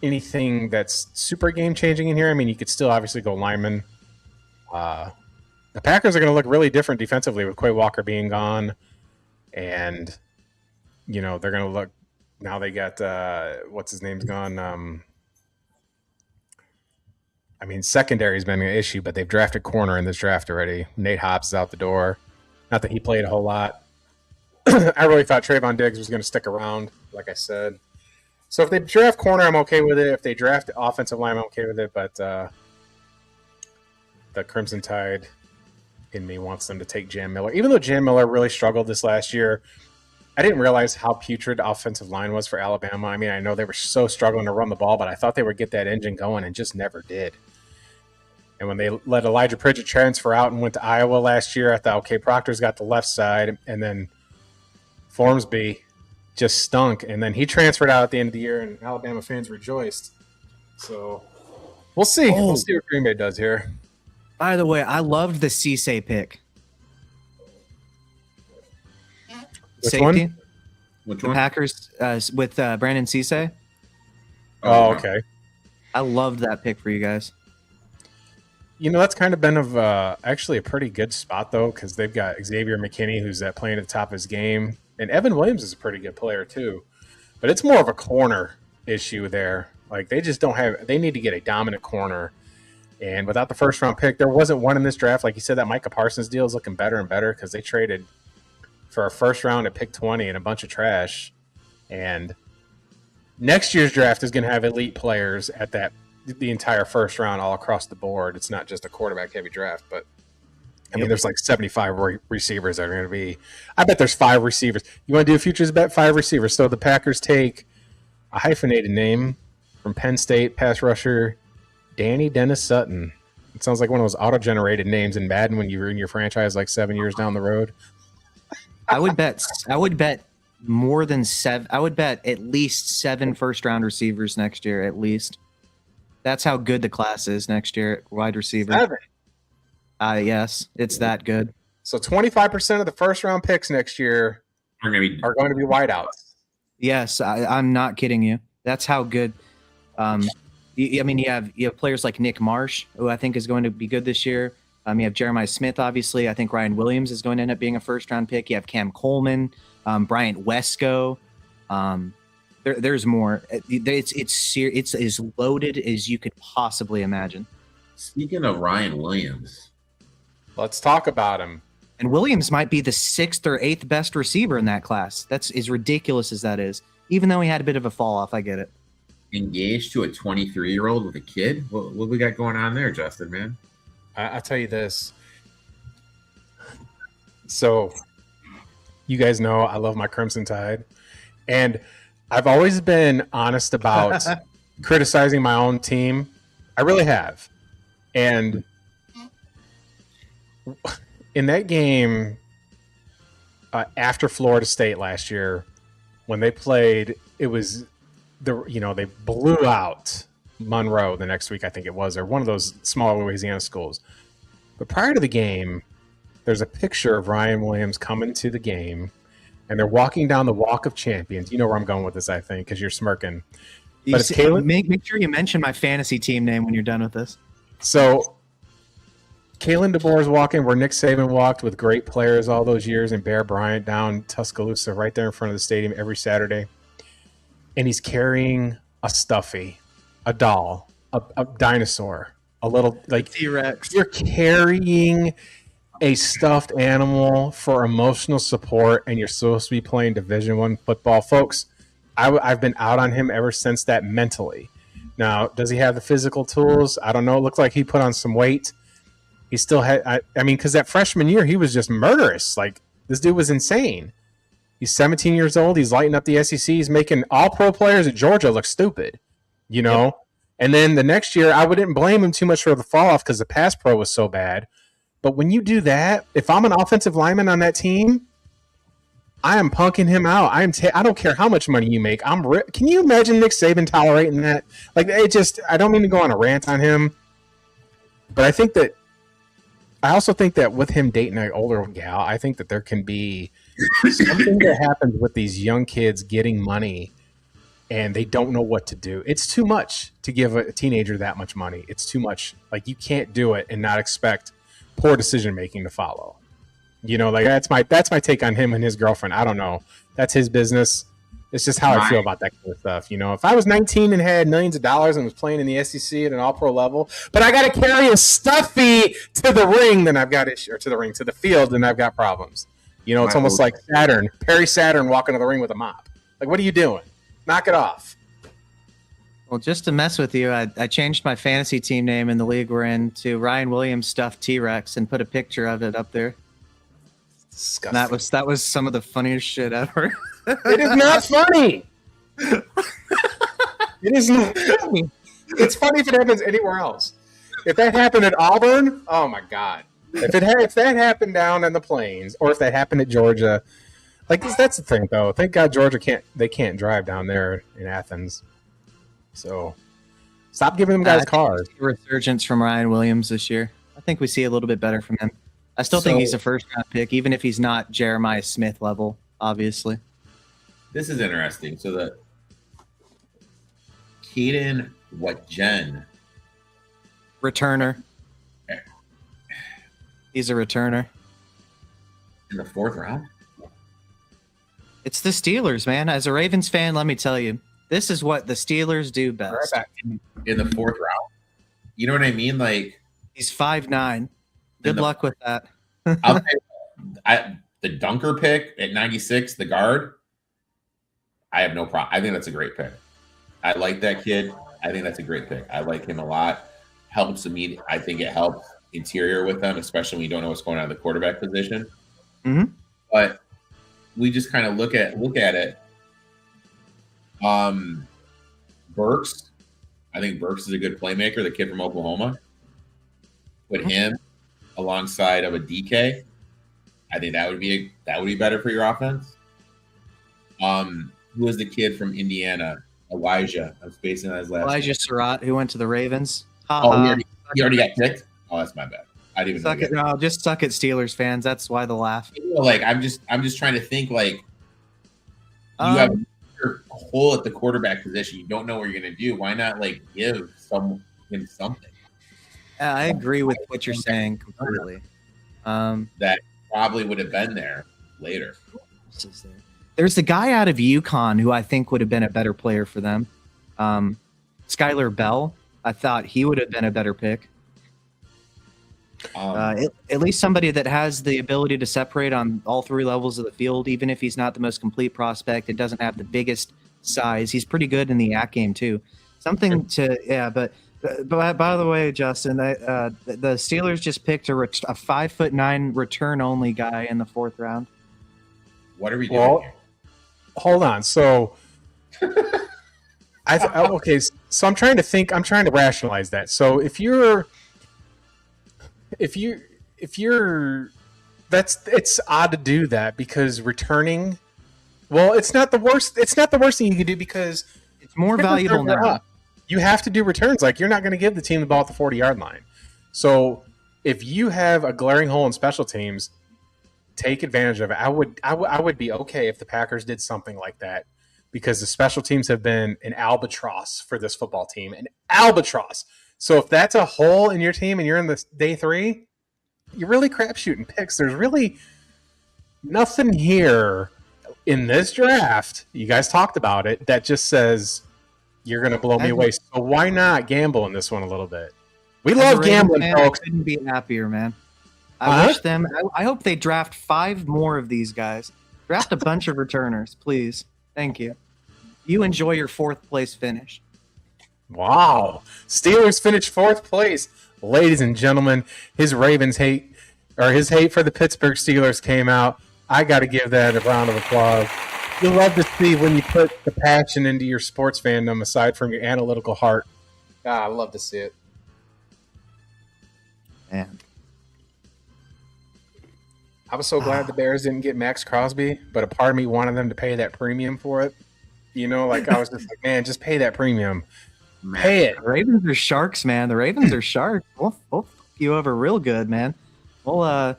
anything that's super game-changing in here. I mean, you could still obviously go lineman. The Packers are going to look really different defensively with Quay Walker being gone. And, they're going to look – now they got what's his name's gone. Secondary's been an issue, but they've drafted corner in this draft already. Nate Hobbs is out the door. Not that he played a whole lot. I really thought Trayvon Diggs was going to stick around, like I said. So if they draft corner, I'm okay with it. If they draft offensive line, I'm okay with it. But the Crimson Tide in me wants them to take Jam Miller. Even though Jam Miller really struggled this last year, I didn't realize how putrid the offensive line was for Alabama. I mean, I know they were so struggling to run the ball, but I thought they would get that engine going and just never did. And when they let Elijah Pritchett transfer out and went to Iowa last year, I thought, okay, Proctor's got the left side, and then Formsby just stunk. And then he transferred out at the end of the year, and Alabama fans rejoiced. So we'll see. We'll see what Green Bay does here. By the way, I loved the Cisse pick. Which Safety. one? Which The one? Packers with Brandon Cisse. Oh, okay. I loved that pick for you guys. That's kind of been actually a pretty good spot, though, because they've got Xavier McKinney, who's playing at the top of his game. And Evan Williams is a pretty good player too, but it's more of a corner issue there. Like they just don't have. They need to get a dominant corner. And without the first round pick, there wasn't one in this draft. Like you said, that Micah Parsons deal is looking better and better because they traded for a first round at pick 20 and a bunch of trash. And next year's draft is going to have elite players at the entire first round all across the board. It's not just a quarterback heavy draft, but I mean, there's like 75 receivers that are going to be. I bet there's 5 receivers. You want to do a futures bet? 5 receivers. So the Packers take a hyphenated name from Penn State pass rusher Danny Dennis Sutton. It sounds like one of those auto-generated names in Madden when you ruin your franchise like 7 years down the road. I would bet more than 7. I would bet at least 7 first-round receivers next year, at least. That's how good the class is next year at wide receiver. 7. Yes, it's that good. So 25% of the first-round picks next year are going to be wideouts. Yes, I'm not kidding you. That's how good. I mean, you have players like Nick Marsh, who I think is going to be good this year. You have Jeremiah Smith, obviously. I think Ryan Williams is going to end up being a first-round pick. You have Cam Coleman, Bryant Wesco. There's more. It's as loaded as you could possibly imagine. Speaking of Ryan Williams, let's talk about him. And Williams might be the 6th or 8th best receiver in that class. That's as ridiculous as that is. Even though he had a bit of a fall off, I get it. Engaged to a 23-year-old with a kid? What we got going on there, Justin, man? I'll tell you this. So, you guys know I love my Crimson Tide. And I've always been honest about criticizing my own team. I really have. And in that game after Florida State last year, when they played, it was they blew out Monroe the next week, I think it was, or one of those smaller Louisiana schools. But prior to the game, there's a picture of Ryan Williams coming to the game, and they're walking down the Walk of Champions. You know where I'm going with this, I think, because you're smirking. But it's Kalen. Make sure you mention my fantasy team name when you're done with this. So Kalen DeBoer is walking where Nick Saban walked with great players all those years, and Bear Bryant down Tuscaloosa right there in front of the stadium every Saturday. And he's carrying a stuffy, a doll, a dinosaur, a little like T-Rex. You're carrying a stuffed animal for emotional support, and you're supposed to be playing Division I football, folks. I've been out on him ever since that mentally. Now, does he have the physical tools? I don't know. It looked like he put on some weight. He still had. I mean, because that freshman year he was just murderous. Like this dude was insane. He's 17 years old. He's lighting up the SEC. He's making all pro players at Georgia look stupid, you know? Yep. And then the next year, I wouldn't blame him too much for the fall off because the pass pro was so bad. But when you do that, if I'm an offensive lineman on that team, I am punking him out. I don't care how much money you make. Can you imagine Nick Saban tolerating that? Like, I don't mean to go on a rant on him, but I also think that with him dating an older gal, I think that there can be something that happens with these young kids getting money and they don't know what to do. It's too much to give a teenager that much money. It's too much. Like, you can't do it and not expect poor decision making to follow. You know, like that's my take on him and his girlfriend. I don't know. That's his business. It's just how I feel about that kind of stuff. You know, if I was 19 and had millions of dollars and was playing in the SEC at an all-pro level, but I got to carry a stuffy to the ring, then I've got issues. Or to the field, then I've got problems. You know, it's almost like Perry Saturn walking to the ring with a mop. Like, what are you doing? Knock it off. Well, just to mess with you, I changed my fantasy team name in the league we're in to Ryan Williams stuffed T-Rex and put a picture of it up there. Disgusting. That was some of the funniest shit ever. It is not funny. It is not funny. It's funny if it happens anywhere else. If that happened at Auburn, oh my God. If that happened down in the Plains, or if that happened at Georgia, like that's the thing though. Thank God Georgia can't drive down there in Athens. So stop giving them guys cars. Resurgence from Ryan Williams this year. I think we see a little bit better from him. I still think he's a first-round pick, even if he's not Jeremiah Smith level, obviously. This is interesting. So the Keaton Jen? Returner. He's a returner. In the 4th round? It's the Steelers, man. As a Ravens fan, let me tell you, this is what the Steelers do best. In the 4th round. You know what I mean? Like, he's 5'9". Good luck with that. I'll say, the dunker pick at 96, the guard, I have no problem. I think that's a great pick. I like that kid. I think that's a great pick. I like him a lot. Helps immediately. I think it helps interior with them, especially when you don't know what's going on in the quarterback position. Mm-hmm. But we just kind of look at it. Burks, I think Burks is a good playmaker. The kid from Oklahoma. Put him alongside of a DK. I think that would be better for your offense. Who is the kid from Indiana? Elijah. I'm spacing on his last. Elijah Surratt, who went to the Ravens. He already got picked. Oh, that's my bad. I didn't even know. Just suck it, Steelers fans. That's why the laugh. Like I'm just trying to think. Like you have a hole at the quarterback position. You don't know what you're gonna do. Why not like give him something? I agree with what you're saying completely. That probably would have been there later. There's the guy out of UConn who I think would have been a better player for them. Skylar Bell. I thought he would have been a better pick. At least somebody that has the ability to separate on all 3 levels of the field, even if he's not the most complete prospect and doesn't have the biggest size. He's pretty good in the YAC game too. But by the way, Justin, the Steelers just picked a 5'9" return only guy in the 4th round. What are we doing here? Hold on. So okay, so I'm trying to think. I'm trying to rationalize that. So if you're, it's odd to do that because returning. Well, it's not the worst. It's not the worst thing you can do because it's more valuable now. You have to do returns. Like you're not going to give the team the ball at the 40-yard line. So if you have a glaring hole in special teams, take advantage of it. I would be okay if the Packers did something like that. Because the special teams have been an albatross for this football team. An albatross. So if that's a hole in your team and you're in the day 3, you're really crapshooting picks. There's really nothing here in this draft, you guys talked about it, that just says you're going to blow me away. So why not gamble in this one a little bit? We love gambling, folks. I couldn't be happier, man. I hope they draft 5 more of these guys. Draft a bunch of returners, please. Thank you. You enjoy your 4th place finish. Wow. Steelers finished 4th place. Ladies and gentlemen, his hate for the Pittsburgh Steelers came out. I got to give that a round of applause. You love to see when you put the passion into your sports fandom aside from your analytical heart. I love to see it. Man. I was so glad the Bears didn't get Max Crosby, but a part of me wanted them to pay that premium for it. You know, like I was just like, man, just pay that premium. Pay it. The Ravens are sharks, man. The Ravens are sharks. We'll fuck you over real good, man. We'll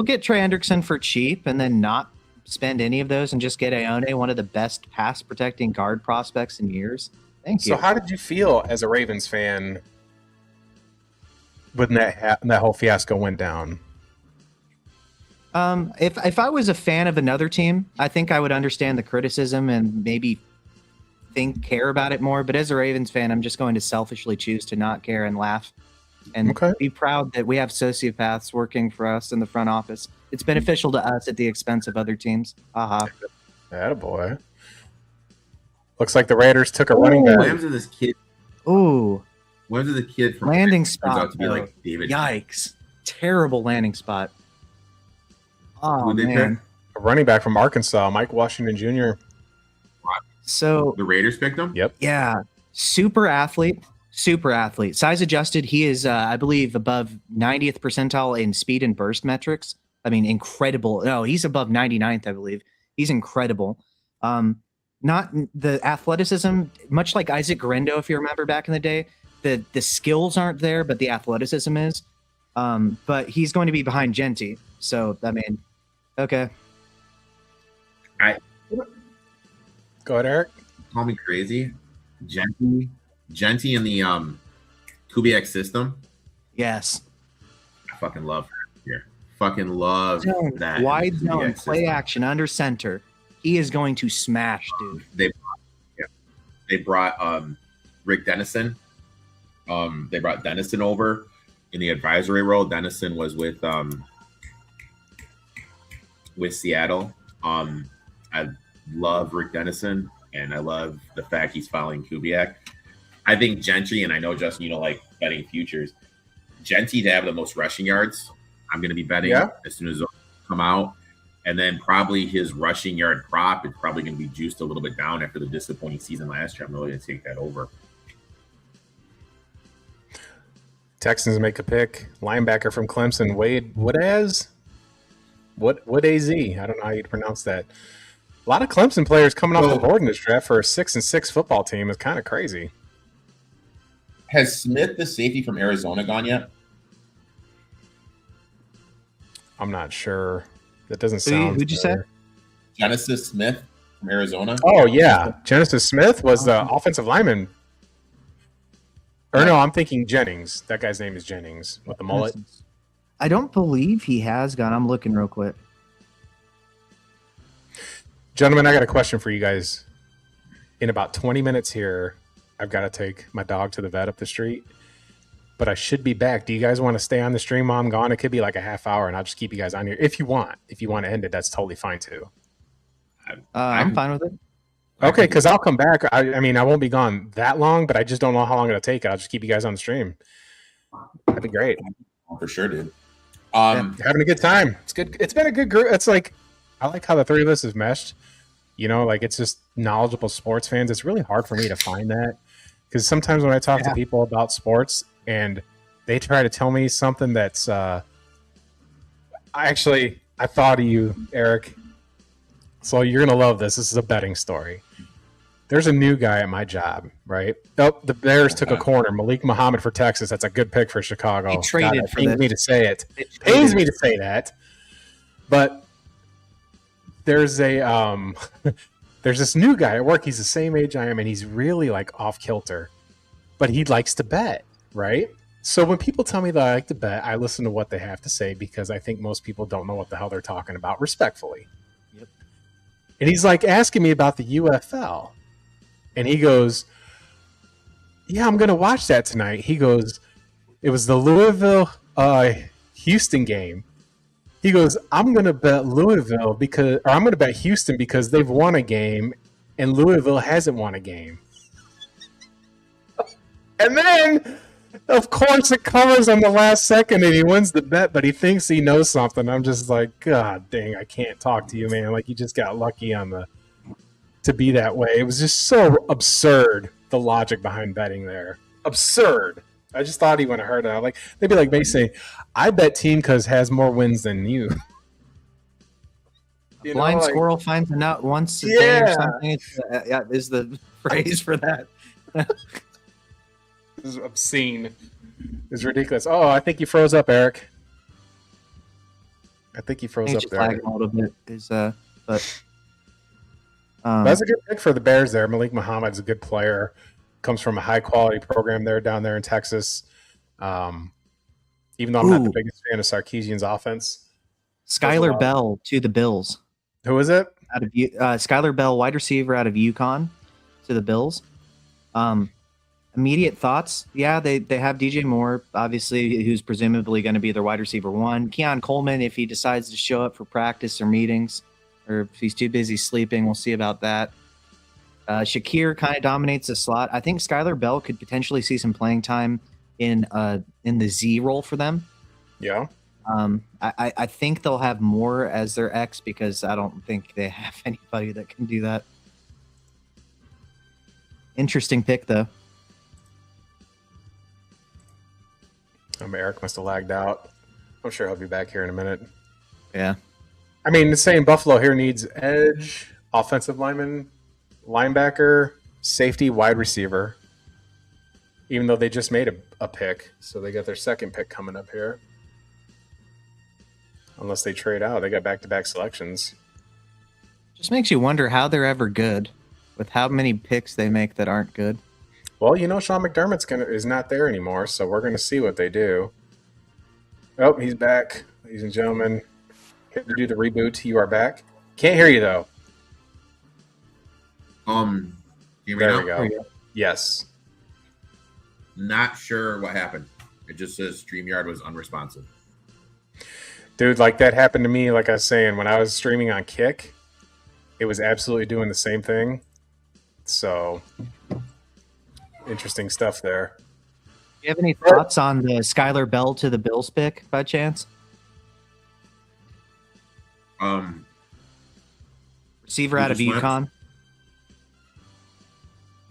get Trey Hendrickson for cheap and then not spend any of those and just get Aone, one of the best pass protecting guard prospects in years. Thank you. So how did you feel as a Ravens fan when that whole fiasco went down? If I was a fan of another team, I think I would understand the criticism and maybe care about it more. But as a Ravens fan, I'm just going to selfishly choose to not care and laugh and be proud that we have sociopaths working for us in the front office. It's beneficial to us at the expense of other teams. Attaboy. Looks like the Raiders took a running back. Williams and this kid. Ooh. Williams is the kid from landing spot. Out to be like David. Yikes. Terrible landing spot. Oh, man. A running back from Arkansas, Mike Washington Jr. So the Raiders picked him? Yep. Yeah. Super athlete. Size adjusted. He is, I believe, above 90th percentile in speed and burst metrics. I mean, incredible. No, he's above 99th, I believe. He's incredible. Not the athleticism, much like Isaac Guerendo, if you remember back in the day. The skills aren't there, but the athleticism is. But he's going to be behind Genty. So, I mean, okay. Go ahead, Eric. Call me crazy. Genty in the Kubiak system. Yes. I fucking love that here. Fucking love that. Wide zone, play action, under center. he is going to smash, dude. They brought Rick Dennison. They brought Dennison over in the advisory role. Dennison was with Seattle. I love Rick Dennison, and I love the fact he's following Kubiak. I think Gentry, and I know, Justin, you don't like betting futures. Gentry to have the most rushing yards. I'm going to be betting as soon as those come out. And then probably his rushing yard prop is probably going to be juiced a little bit down after the disappointing season last year. I'm really going to take that over. Texans make a pick. Linebacker from Clemson, Wade Woodaz. What AZ? I don't know how you'd pronounce that. A lot of Clemson players coming off the board in this draft for a 6-6 football team is kind of crazy. Has Smith, the safety from Arizona, gone yet? I'm not sure. That doesn't sound. Who'd you say? Genesis Smith from Arizona. Oh yeah, Genesis Smith was the offensive lineman. Or no, I'm thinking Jennings. That guy's name is Jennings with the mullet. I don't believe he has gone. I'm looking real quick. Gentlemen, I got a question for you guys. In about 20 minutes here, I've got to take my dog to the vet up the street. But I should be back. Do you guys want to stay on the stream while I'm gone? It could be like a half hour, and I'll just keep you guys on here. If you want. If you want to end it, that's totally fine, too. I'm fine with it. Okay, because I'll come back. I mean, I won't be gone that long, but I just don't know how long it'll take. I'll just keep you guys on the stream. That'd be great. For sure, dude. Having a good time. It's good. It's been a good group. It's like, I like how the three of us have meshed. You know, like it's just knowledgeable sports fans. It's really hard for me to find that because sometimes when I talk to people about sports and they try to tell me something that's I thought of you, Eric. So you're going to love this. This is a betting story. There's a new guy at my job, right? Oh, the Bears took a corner. Malik Muhammad for Texas. That's a good pick for Chicago. He traded for pains me to say it. It pains me to say that. But there's a there's this new guy at work. He's the same age I am, and he's really like off kilter. But he likes to bet, right? So when people tell me that I like to bet, I listen to what they have to say because I think most people don't know what the hell they're talking about, respectfully. Yep. And he's like asking me about the UFL. And he goes, yeah, I'm going to watch that tonight. He goes, it was the Louisville Houston game. He goes, I'm going to bet Louisville I'm going to bet Houston because they've won a game and Louisville hasn't won a game. And then, of course, it covers on the last second and he wins the bet, but he thinks he knows something. I'm just like, God dang, I can't talk to you, man. Like, you just got lucky to be that way. It was just so absurd, the logic behind betting there. Absurd. I just thought he went and heard it. Like, they'd be like basically, I bet team because has more wins than you. Blind squirrel finds a nut once a day or something. Is the phrase for that. This is obscene. It's ridiculous. Oh, I think you froze up, Eric. I think he froze up there. A little bit. That's a good pick for the Bears there. Malik Muhammad's a good player. Comes from a high-quality program down there in Texas. Even though I'm not the biggest fan of Sarkisian's offense. Skylar Bell to the Bills. Who is it? Skylar Bell, wide receiver out of UConn to the Bills. Immediate thoughts? Yeah, they have DJ Moore, obviously, who's presumably going to be their wide receiver one. Keon Coleman, if he decides to show up for practice or meetings, or if he's too busy sleeping, we'll see about that. Shakir kind of dominates the slot. I think Skylar Bell could potentially see some playing time in the Z role for them. Yeah. I think they'll have Moore as their X because I don't think they have anybody that can do that. Interesting pick, though. Eric must have lagged out. I'm sure he'll be back here in a minute. Yeah. I mean, the same Buffalo here needs edge, offensive lineman, linebacker, safety, wide receiver. Even though they just made a pick, so they got their second pick coming up here. Unless they trade out, they got back-to-back selections. Just makes you wonder how they're ever good with how many picks they make that aren't good. Well, you know, Sean McDermott's is not there anymore, so we're going to see what they do. Oh, he's back, ladies and gentlemen. Hit to do the reboot. You are back. Can't hear you, though. Hear me There now? we go. Yes. Not sure what happened. It just says StreamYard was unresponsive. Dude, like that happened to me, like I was saying, when I was streaming on Kick, it was absolutely doing the same thing. So interesting stuff there. Do you have any thoughts on the Skylar Bell to the Bills pick by chance? Receiver out of Lucas Wentz? UConn.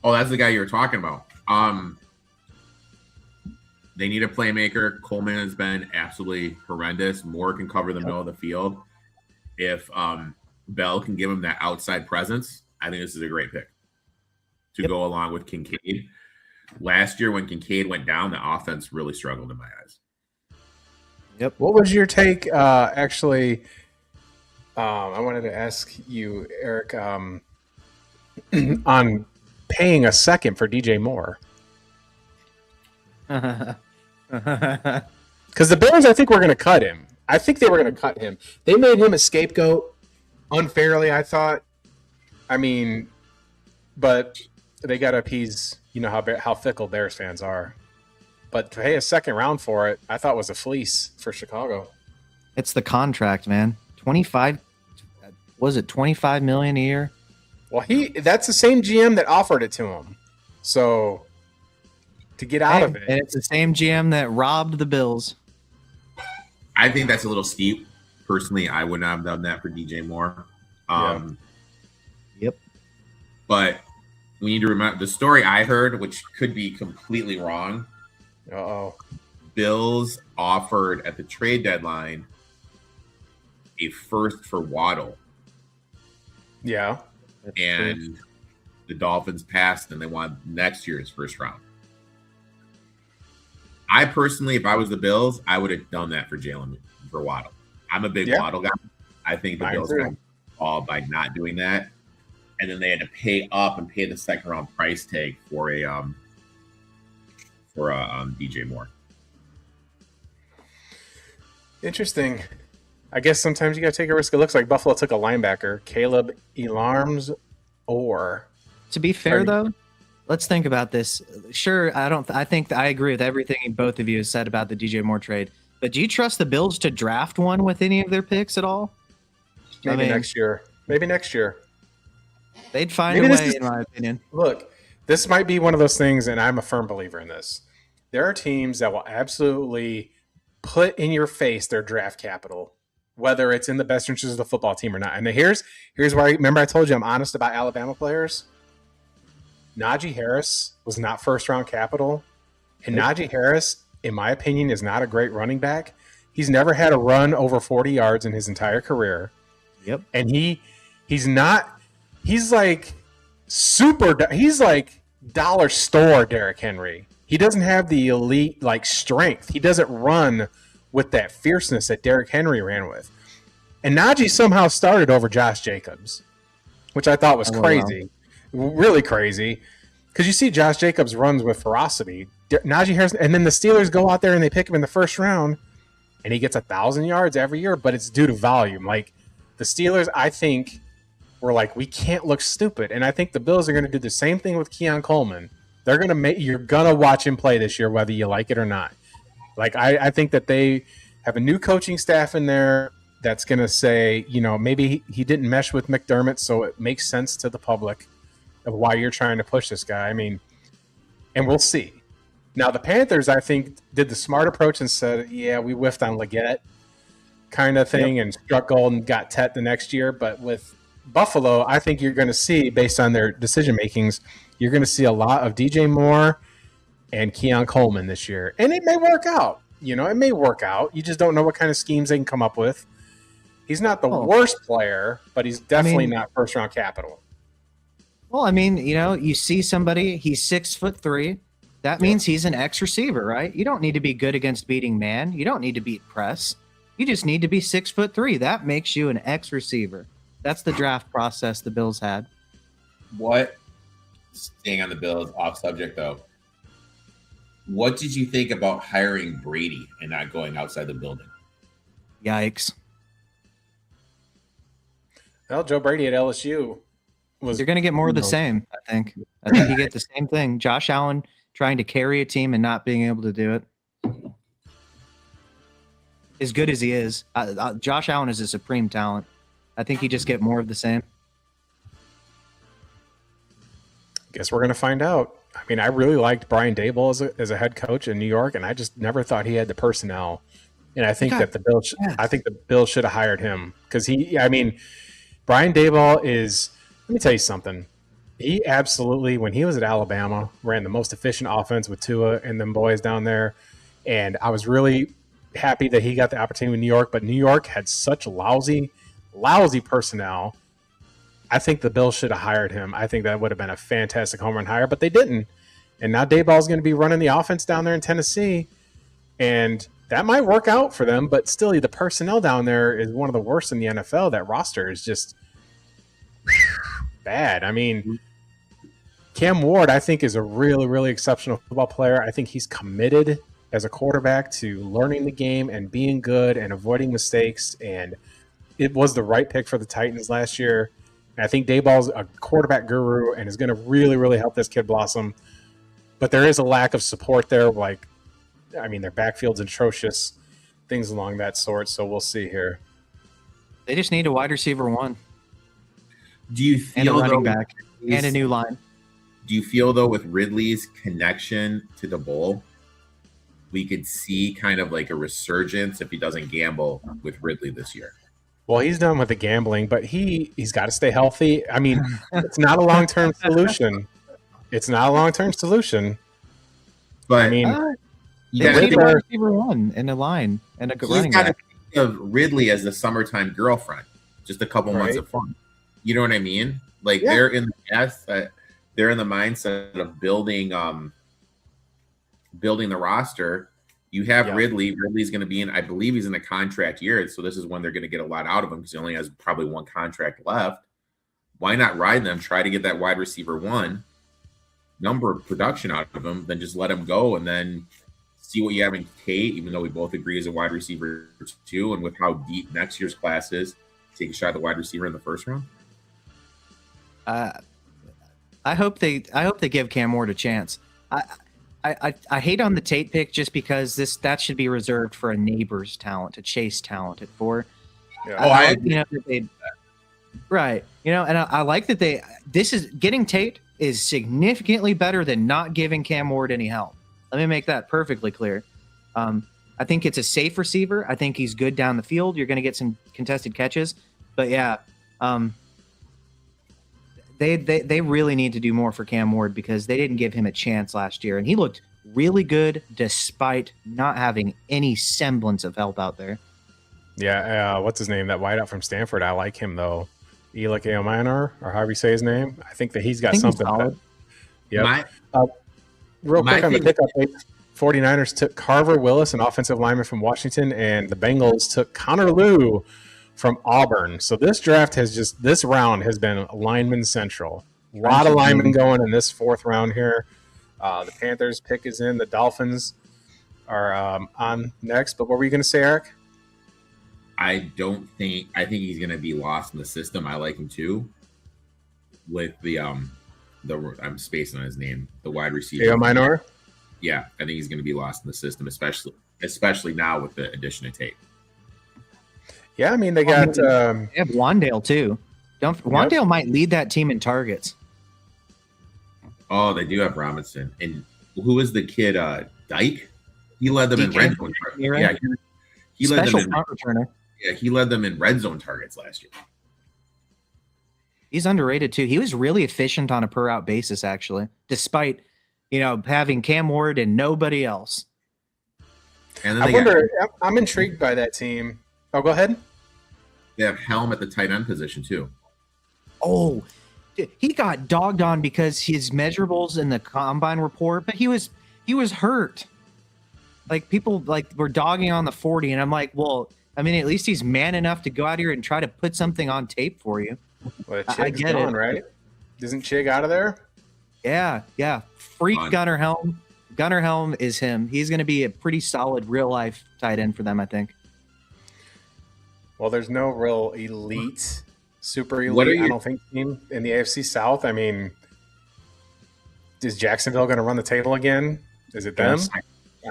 Oh, that's the guy you were talking about. They need a playmaker. Coleman has been absolutely horrendous. Moore can cover the middle of the field. If Bell can give him that outside presence, I think this is a great pick to go along with Kincaid. Last year, when Kincaid went down, the offense really struggled in my eyes. Yep. What was your take? Actually, I wanted to ask you, Eric, on paying a second for DJ Moore. Because the Bears, I think, were going to cut him. I think they were going to cut him. They made him a scapegoat unfairly, I thought. I mean, but they got to appease, you know, how fickle Bears fans are. But to pay a second round for it, I thought was a fleece for Chicago. It's the contract, man. 25, was it 25 million a year? Well, that's the same GM that offered it to him. So to get out of it. And it's the same GM that robbed the Bills. I think that's a little steep. Personally, I would not have done that for DJ Moore. Yep. But we need to remember the story I heard, which could be completely wrong. Uh-oh. Bills offered at the trade deadline a first for Waddle. Yeah. And the Dolphins passed, and they wanted next year's first round. I personally, if I was the Bills, I would have done that for Waddle. I'm a big Waddle guy. I think the Bills got all by not doing that, and then they had to pay up and pay the second round price tag for a DJ Moore. Interesting. I guess sometimes you got to take a risk. It looks like Buffalo took a linebacker, Caleb Elarms, or. To be fair, though, let's think about this. Sure, I think I agree with everything both of you have said about the DJ Moore trade. But do you trust the Bills to draft one with any of their picks at all? Maybe next year. They'd find a way, in my opinion. Look, this might be one of those things, and I'm a firm believer in this. There are teams that will absolutely put in your face their draft capital, whether it's in the best interest of the football team or not. And here's why. Remember, I told you I'm honest about Alabama players. Najee Harris was not first-round capital, and Najee Harris, in my opinion, is not a great running back. He's never had a run over 40 yards in his entire career. Yep. And he's like dollar store Derrick Henry. He doesn't have the elite like strength. He doesn't run with that fierceness that Derrick Henry ran with. And Najee somehow started over Josh Jacobs, which I thought was crazy. Really crazy. Because you see Josh Jacobs runs with ferocity. Najee Harris, and then the Steelers go out there and they pick him in the first round, and he gets 1,000 yards every year, but it's due to volume. Like the Steelers, I think, were like, we can't look stupid. And I think the Bills are going to do the same thing with Keon Coleman. They're going to you're going to watch him play this year, whether you like it or not. Like, I think that they have a new coaching staff in there that's going to say, you know, maybe he didn't mesh with McDermott, so it makes sense to the public of why you're trying to push this guy. I mean, and we'll see. Now, the Panthers, I think, did the smart approach and said, yeah, we whiffed on Leggett kind of thing and struck gold and got Tet the next year. But with Buffalo, I think you're going to see, based on their decision makings, you're going to see a lot of DJ Moore and Keon Coleman this year. And it may work out. You know, it may work out. You just don't know what kind of schemes they can come up with. He's not the worst player, but he's definitely not first-round capital. Well, I mean, you know, you see somebody, he's 6'3". That means he's an X receiver, right? You don't need to be good against beating man. You don't need to beat press. You just need to be 6'3". That makes you an X receiver. That's the draft process the Bills had. Staying on the Bills, off subject though, what did you think about hiring Brady and not going outside the building? Yikes. Well, Joe Brady at LSU was You're going to get more of the same, I think. I think you get the same thing. Josh Allen trying to carry a team and not being able to do it. As good as he is, Josh Allen is a supreme talent. I think you just get more of the same. Guess we're going to find out. I mean, I really liked Brian Daboll as a head coach in New York, and I just never thought he had the personnel. And I think that the Bills, I think the Bills should have hired him because Brian Daboll is. Let me tell you something. He absolutely, when he was at Alabama, ran the most efficient offense with Tua and them boys down there. And I was really happy that he got the opportunity in New York, but New York had such lousy personnel. I think the Bills should have hired him. I think that would have been a fantastic home run hire, but they didn't. And now Daboll's going to be running the offense down there in Tennessee, and that might work out for them, but still the personnel down there is one of the worst in the NFL. That roster is just bad. I mean, Cam Ward, I think, is a really, really exceptional football player. I think he's committed as a quarterback to learning the game and being good and avoiding mistakes, and it was the right pick for the Titans last year. And I think Daboll's a quarterback guru and is going to really, really help this kid blossom. But there is a lack of support there. Their backfield's atrocious, things along that sort. So we'll see here. They just need a wide receiver one. Do you and a feel running though, back and a new line? do you feel though with Ridley's connection to the bowl, we could see kind of like a resurgence if he doesn't gamble with Ridley this year? Well, he's done with the gambling, but he's got to stay healthy. I mean, it's not a long-term solution. It's not a long-term solution. But I mean, They need a wide receiver one and a line and a good running got to back. think of Ridley as the summertime girlfriend, just a couple months of fun. You know what I mean? Like they're in the mindset of building the roster. You have Ridley. Ridley's going to be in, I believe he's in a contract year. So this is when they're going to get a lot out of him because he only has probably one contract left. Why not ride them? Try to get that wide receiver one number of production out of him, then just let him go and then see what you have in Tate, even though we both agree as a wide receiver too. And with how deep next year's class is, take a shot at the wide receiver in the first round. I hope they give Cam Ward a chance. I hate on the Tate pick just because that should be reserved for a Neighbors talent, a Chase talent at 4. Yeah. Right. And I like that getting Tate is significantly better than not giving Cam Ward any help. Let me make that perfectly clear. I think it's a safe receiver. I think he's good down the field. You're going to get some contested catches, but they really need to do more for Cam Ward because they didn't give him a chance last year, and he looked really good despite not having any semblance of help out there. Yeah, what's his name? That wideout from Stanford. I like him though. Elik Eomanor, or however you say his name. I think that he's got something. Yeah. Real quick on the pickup, 49ers took Carver Willis, an offensive lineman from Washington, and the Bengals took Connor Lew from Auburn. So this round has been lineman central. A lot of linemen going in this fourth round here. The Panthers pick is in. The Dolphins are on next. But what were you going to say, Eric? I think he's going to be lost in the system. I like him too. With I'm spacing on his name, the wide receiver. Eomanor? Yeah, I think he's going to be lost in the system, especially now with the addition of Tate. Yeah, I mean they got. They have Wandale too. Wandale might lead that team in targets. Oh, they do have Robinson, and who is the kid? Dyke. He led them in red zone targets. Yeah, he led them in punt returner. Yeah, he led them in red zone targets last year. He's underrated too. He was really efficient on a per out basis, actually, despite having Cam Ward and nobody else. And then I'm intrigued by that team. Oh, go ahead. They have Helm at the tight end position too. Oh, he got dogged on because his measurables in the combine report, but he was hurt. Like people were dogging on the 40, and I'm like, well, I mean, at least he's man enough to go out here and try to put something on tape for you. Well, I get it, right? Isn't Chig out of there? Yeah. Freak Gunnar Helm. Gunnar Helm is him. He's going to be a pretty solid real life tight end for them, I think. Well, there's no real elite super What are elite, I your- don't think, team in the AFC South. I mean, is Jacksonville going to run the table again? Is it them? Yes.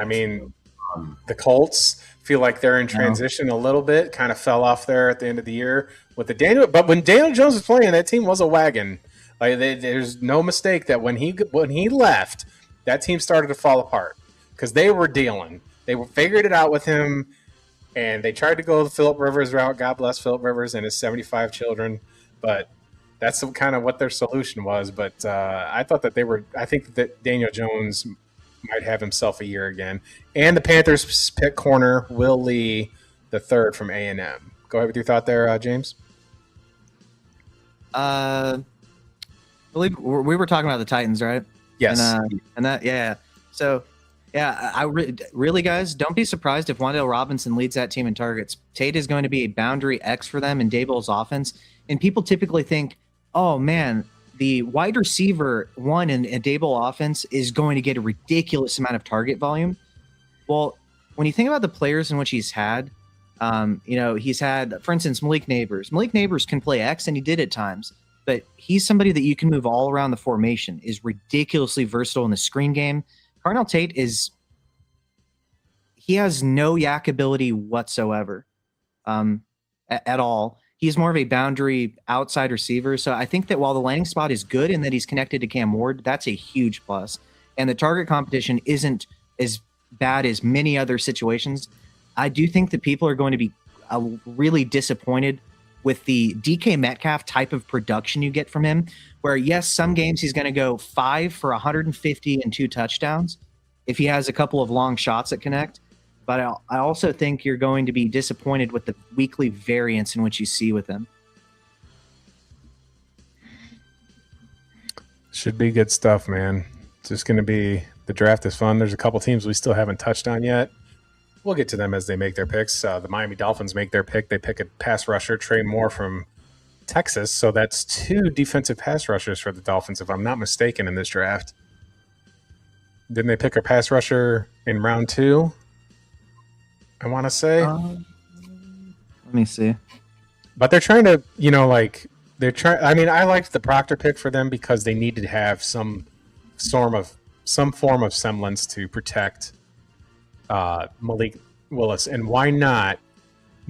I mean, Um, the Colts feel like they're in No. transition a little bit, kind of fell off there at the end of the year with the Daniel. But when Daniel Jones was playing, that team was a wagon. Like there's no mistake that when he left, that team started to fall apart because they were dealing. They figured it out with him, and they tried to go the Philip Rivers route. God bless Philip Rivers and his 75 children, but that's kind of what their solution was. But I thought that I think that Daniel Jones might have himself a year again. And the Panthers pick corner Will Lee the third from A&M. Go ahead with your thought there, James. I believe we were talking about the Titans, right? Yes. And that, yeah. So, yeah, really, guys, don't be surprised if Wan'Dale Robinson leads that team in targets. Tate is going to be a boundary X for them in Daboll's offense. And people typically think, oh, man, the wide receiver one in a Daboll offense is going to get a ridiculous amount of target volume. Well, when you think about the players in which he's had, he's had, for instance, Malik Neighbors. Malik Neighbors can play X, and he did at times. But he's somebody that you can move all around the formation, is ridiculously versatile in the screen game. Carnell Tate he has no yak ability whatsoever at all. He's more of a boundary outside receiver. So I think that while the landing spot is good and that he's connected to Cam Ward, that's a huge plus. And the target competition isn't as bad as many other situations. I do think that people are going to be really disappointed with the DK Metcalf type of production you get from him, where yes, some games he's going to go 5 for 150 and 2 touchdowns if he has a couple of long shots that connect. But I also think you're going to be disappointed with the weekly variance in which you see with him. Should be good stuff, man. It's just going to be, the draft is fun. There's a couple teams we still haven't touched on yet. We'll get to them as they make their picks. The Miami Dolphins make their pick. They pick a pass rusher, Trey Moore from Texas. So that's 2 defensive pass rushers for the Dolphins, if I'm not mistaken, in this draft. Didn't they pick a pass rusher in round 2? I want to say. Let me see. But they're trying to, I mean, I liked the Proctor pick for them because they needed to have some form of semblance to protect Malik Willis. And why not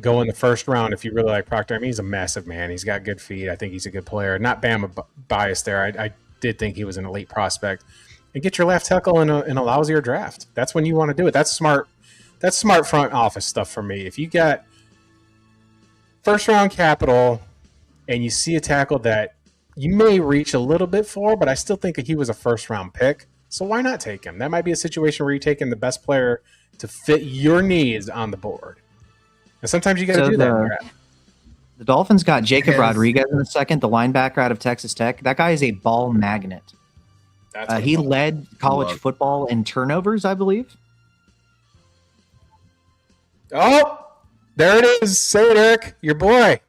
go in the first round if you really like Proctor? I mean, he's a massive man. He's got good feet. I think he's a good player. Not Bama bias there. I did think he was an elite prospect. And get your left tackle in a lousier draft. That's when you want to do it. That's smart. That's smart front office stuff for me. If you got first round capital and you see a tackle that you may reach a little bit for, but I still think he was a first round pick. So why not take him? That might be a situation where you're taking the best player to fit your needs on the board. And sometimes you got to do that. The Dolphins got Jacob Yes. Rodriguez in the second, the linebacker out of Texas Tech. That guy is a ball magnet. He led college football in turnovers, I believe. Oh, there it is. Say it, Eric. Your boy,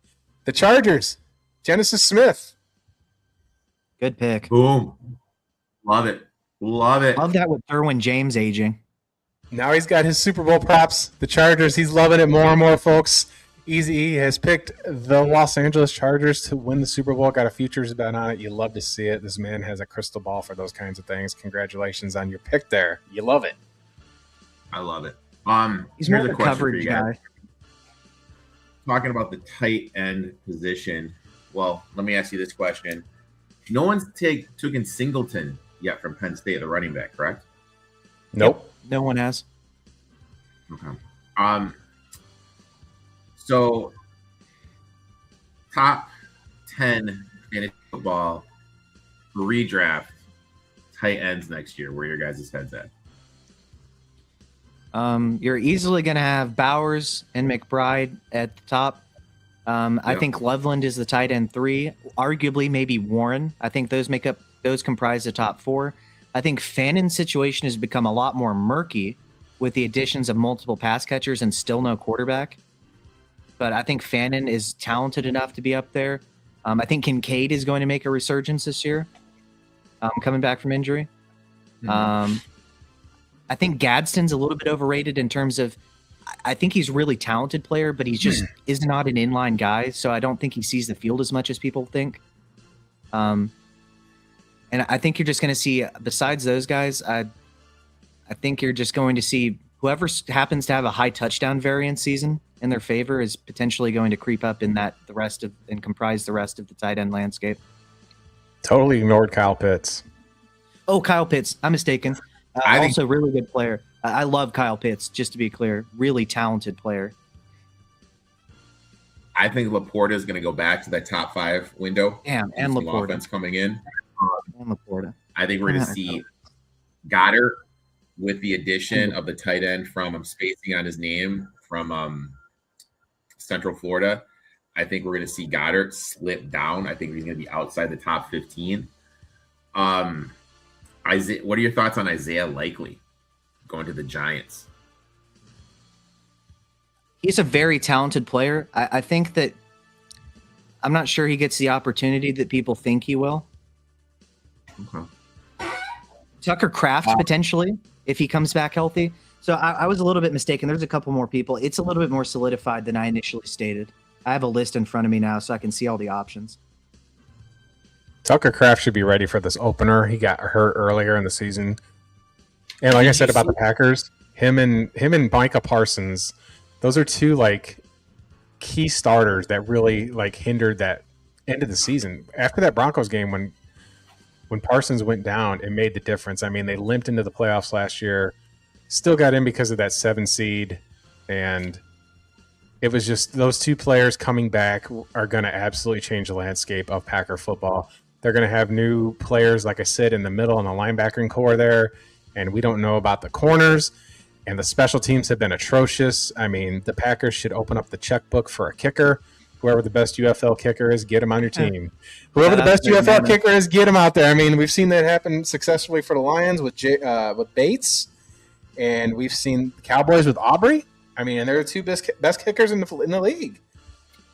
the Chargers, Genesis Smith. Good pick. Boom. Love it. Love it. Love that with Derwin James aging. Now he's got his Super Bowl props. The Chargers, he's loving it more and more, folks. Easy has picked the Los Angeles Chargers to win the Super Bowl. Got a futures bet on it. You love to see it. This man has a crystal ball for those kinds of things. Congratulations on your pick there. You love it. I love it. He's Here's more a of a question for coverage you guys. guy. Talking about the tight end position. Well, let me ask you this question. No one's taken Singleton yet from Penn State, the running back, correct? Nope. No one has. Okay. So top 10 fantasy football redraft tight ends next year. Where your guys' heads at? You're easily going to have Bowers and McBride at the top. I think Loveland is the tight end 3. Arguably, maybe Warren. I think those comprise the top 4. I think Fannon's situation has become a lot more murky with the additions of multiple pass catchers and still no quarterback. But I think Fannon is talented enough to be up there. I think Kincaid is going to make a resurgence this year, coming back from injury. I think Gadsden's a little bit overrated in terms of I think he's a really talented player, but he's just is not an inline guy. So I don't think he sees the field as much as people think. And I think you're just going to see, besides those guys, I think you're just going to see whoever happens to have a high touchdown variance season in their favor is potentially going to creep up in that and comprise the rest of the tight end landscape. Totally ignored Kyle Pitts. Oh, Kyle Pitts. I'm mistaken. Also, really good player. I love Kyle Pitts, just to be clear. Really talented player. I think Laporta is going to go back to that top 5 window. Damn, and Laporta. Offense coming in. And Laporta. I think we're going to see Goddard with the addition of the tight end from, I'm spacing on his name, from Central Florida. I think we're going to see Goddard slip down. I think he's going to be outside the top 15. Isaiah, what are your thoughts on Isaiah Likely going to the Giants? He's a very talented player. I think that I'm not sure he gets the opportunity that people think he will. Okay. Tucker Kraft, potentially, if he comes back healthy. So I was a little bit mistaken. There's a couple more people. It's a little bit more solidified than I initially stated. I have a list in front of me now so I can see all the options. Tucker Kraft should be ready for this opener. He got hurt earlier in the season. And like I said about the Packers, him and Micah Parsons, those are two like key starters that really like hindered that end of the season. After that Broncos game when Parsons went down, it made the difference. I mean, they limped into the playoffs last year, still got in because of that 7 seed, and it was just those two players coming back are going to absolutely change the landscape of Packer football. They're going to have new players, like I said, in the middle and the linebacking core there, and we don't know about the corners, and the special teams have been atrocious. I mean, the Packers should open up the checkbook for a kicker. Whoever the best UFL kicker is, get him on your team. Whoever the best UFL kicker is, get him out there. I mean, we've seen that happen successfully for the Lions with Bates, and we've seen the Cowboys with Aubrey. I mean, and they're the two best kickers in the league.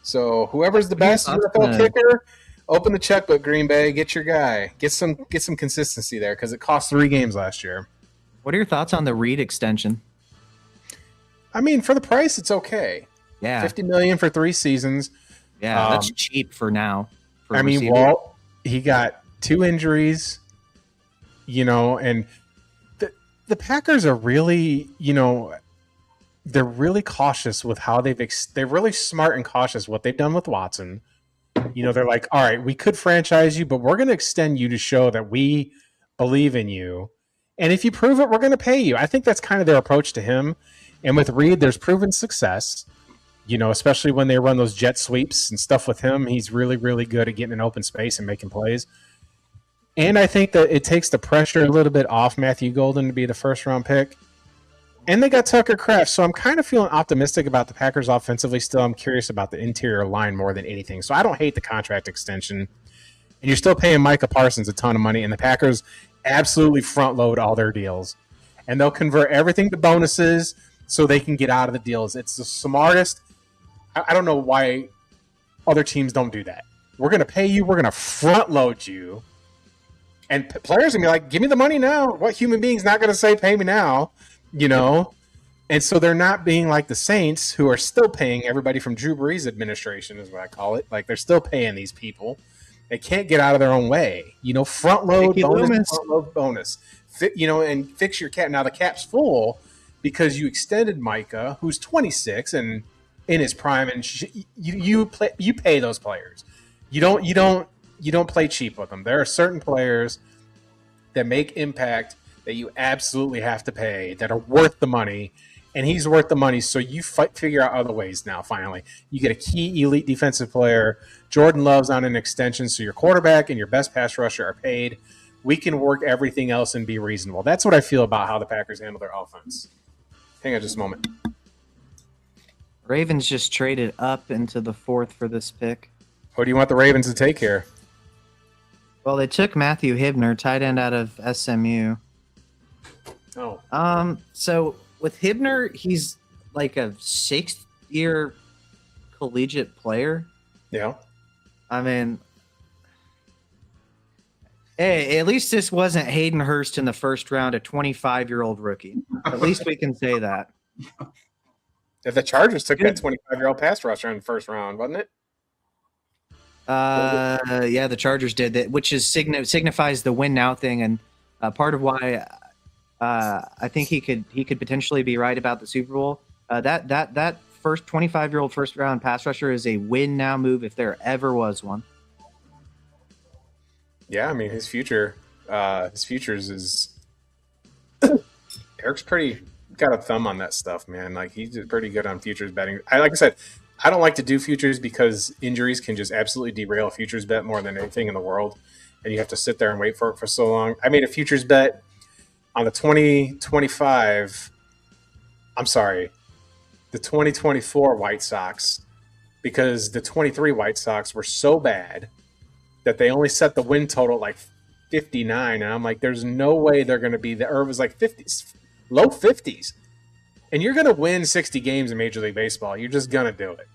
So whoever's the best UFL kicker, open the checkbook, Green Bay. Get your guy. Get some consistency there because it cost 3 games last year. What are your thoughts on the Reed extension? I mean, for the price, it's okay. Yeah, $50 million for 3 seasons. Yeah, that's cheap for now. I mean, Walt, he got 2 injuries, and the Packers are really, they're really cautious with how they're really smart and cautious what they've done with Watson. They're like, all right, we could franchise you, but we're going to extend you to show that we believe in you. And if you prove it, we're going to pay you. I think that's kind of their approach to him. And with Reed, there's proven success, especially when they run those jet sweeps and stuff with him. He's really, really good at getting in open space and making plays. And I think that it takes the pressure a little bit off Matthew Golden to be the first-round pick. And they got Tucker Kraft, so I'm kind of feeling optimistic about the Packers offensively still. I'm curious about the interior line more than anything. So I don't hate the contract extension. And you're still paying Micah Parsons a ton of money, and the Packers absolutely front-load all their deals. And they'll convert everything to bonuses so they can get out of the deals. It's the smartest. I don't know why other teams don't do that. We're going to pay you. We're going to front-load you. And players are going to be like, give me the money now. What human being's not going to say, pay me now? And so they're not being like the Saints, who are still paying everybody from Drew Brees' administration, is what I call it. Like, they're still paying these people. They can't get out of their own way. Front load bonus. And fix your cap. Now the cap's full because you extended Micah, who's 26 and in his prime, and you pay those players. You don't play cheap with them. There are certain players that make impact that you absolutely have to pay, that are worth the money, and he's worth the money. So you figure out other ways now. Finally, you get a key elite defensive player. Jordan Love's on an extension, so your quarterback and your best pass rusher are paid. We can work everything else and be reasonable. That's what I feel about how the Packers handle their offense. Hang on just a moment. Ravens just traded up into the 4th for this pick. What do you want the Ravens to take here? Well, they took Matthew Hibner, tight end out of SMU. Oh. So with Hibner, he's like a 6th-year collegiate player. Yeah. I mean, hey, at least this wasn't Hayden Hurst in the first round, a 25-year-old rookie. At least we can say that. The Chargers took that 25-year-old pass rusher in the first round, wasn't it? Yeah, the Chargers did that, which is signifies the win now thing, and part of why I think he could potentially be right about the Super Bowl. That first 25-year-old first round pass rusher is a win now move if there ever was one. Yeah, I mean his futures is Eric's pretty got a thumb on that stuff, man. Like he's pretty good on futures betting. Like I said, I don't like to do futures because injuries can just absolutely derail a futures bet more than anything in the world, and you have to sit there and wait for it for so long. I made a futures bet on the 2024 White Sox because the 23 White Sox were so bad that they only set the win total like 59, and I'm like, there's no way they're going to be there. Or it was like 50s, low 50s, and you're going to win 60 games in Major League Baseball. You're just going to do it.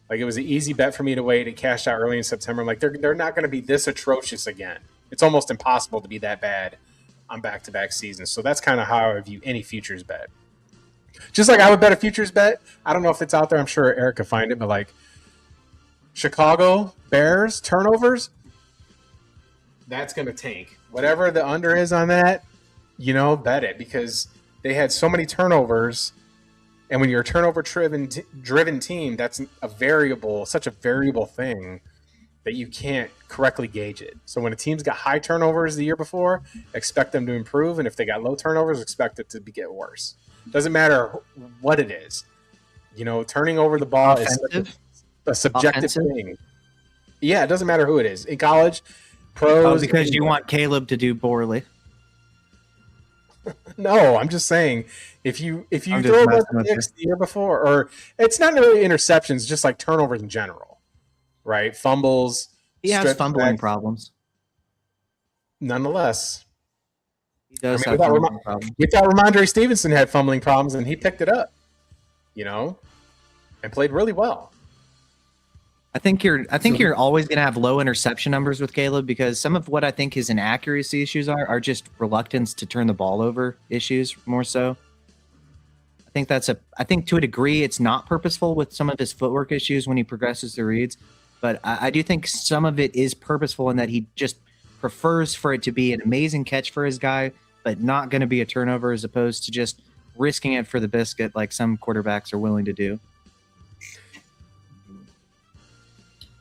Like it was an easy bet for me to wait. It cashed out early in September. I'm like, they're not going to be this atrocious again. It's almost impossible to be that bad on back-to-back seasons. So that's kind of how I view any futures bet. Just like I would bet a futures bet. I don't know if it's out there. I'm sure Eric could find it, but like Chicago Bears turnovers, that's going to tank. Whatever the under is on that, bet it because they had so many turnovers. And when you're a turnover-driven team, that's such a variable thing that you can't correctly gauge it. So when a team's got high turnovers the year before, expect them to improve. And if they got low turnovers, expect it to get worse. Doesn't matter what it is. Turning over the ball is a subjective thing. Yeah, it doesn't matter who it is. In college, pros. Because you want Caleb to do poorly. No, I'm just saying if you throw a picks the year before, or it's not really interceptions, just like turnovers in general, right? Fumbles. He has fumbling problems. Nonetheless, he does have fumbling problems. We thought Ramondre Stevenson had fumbling problems, and he picked it up, and played really well. I think you're always going to have low interception numbers with Caleb because some of what I think his inaccuracy issues are just reluctance to turn the ball over issues more so. I think to a degree it's not purposeful with some of his footwork issues when he progresses the reads, but I do think some of it is purposeful in that he just prefers for it to be an amazing catch for his guy, but not going to be a turnover as opposed to just risking it for the biscuit like some quarterbacks are willing to do.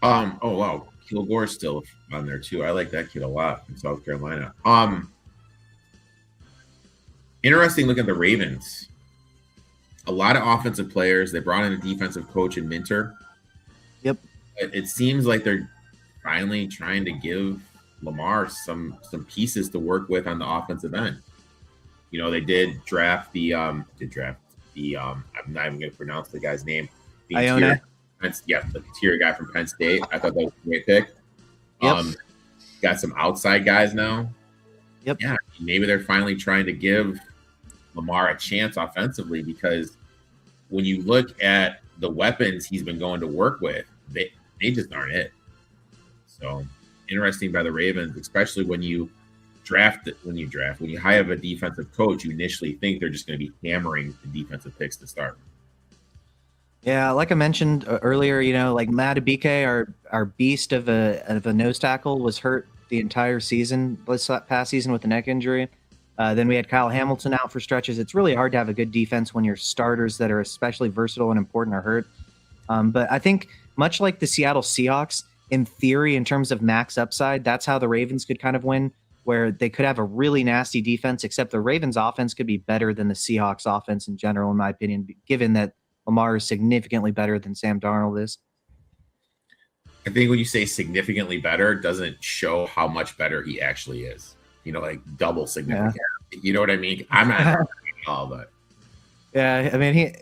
Oh wow, Kilgore's still on there too. I like that kid a lot in South Carolina. Interesting look at the Ravens. A lot of offensive players. They brought in a defensive coach in Minter. Yep. It seems like they're finally trying to give Lamar some pieces to work with on the offensive end. They did draft I'm not even going to pronounce the guy's name. Iona. The interior guy from Penn State. I thought that was a great pick. Yep. Got some outside guys now. Yep. Yeah, maybe they're finally trying to give Lamar a chance offensively because when you look at the weapons he's been going to work with, they just aren't it. So interesting by the Ravens, especially when you hire a defensive coach, you initially think they're just going to be hammering the defensive picks to start. Yeah, like I mentioned earlier, like Madubuike, our beast of a nose tackle, was hurt the entire season this past season with a neck injury. Then we had Kyle Hamilton out for stretches. It's really hard to have a good defense when your starters that are especially versatile and important are hurt. But I think much like the Seattle Seahawks, in theory, in terms of max upside, that's how the Ravens could kind of win, where they could have a really nasty defense, except the Ravens offense could be better than the Seahawks offense in general, in my opinion, given that Lamar is significantly better than Sam Darnold is. I think when you say significantly better, it doesn't show how much better he actually is. Like double significant. Yeah. You know what I mean? I'm not all but. Yeah, I mean,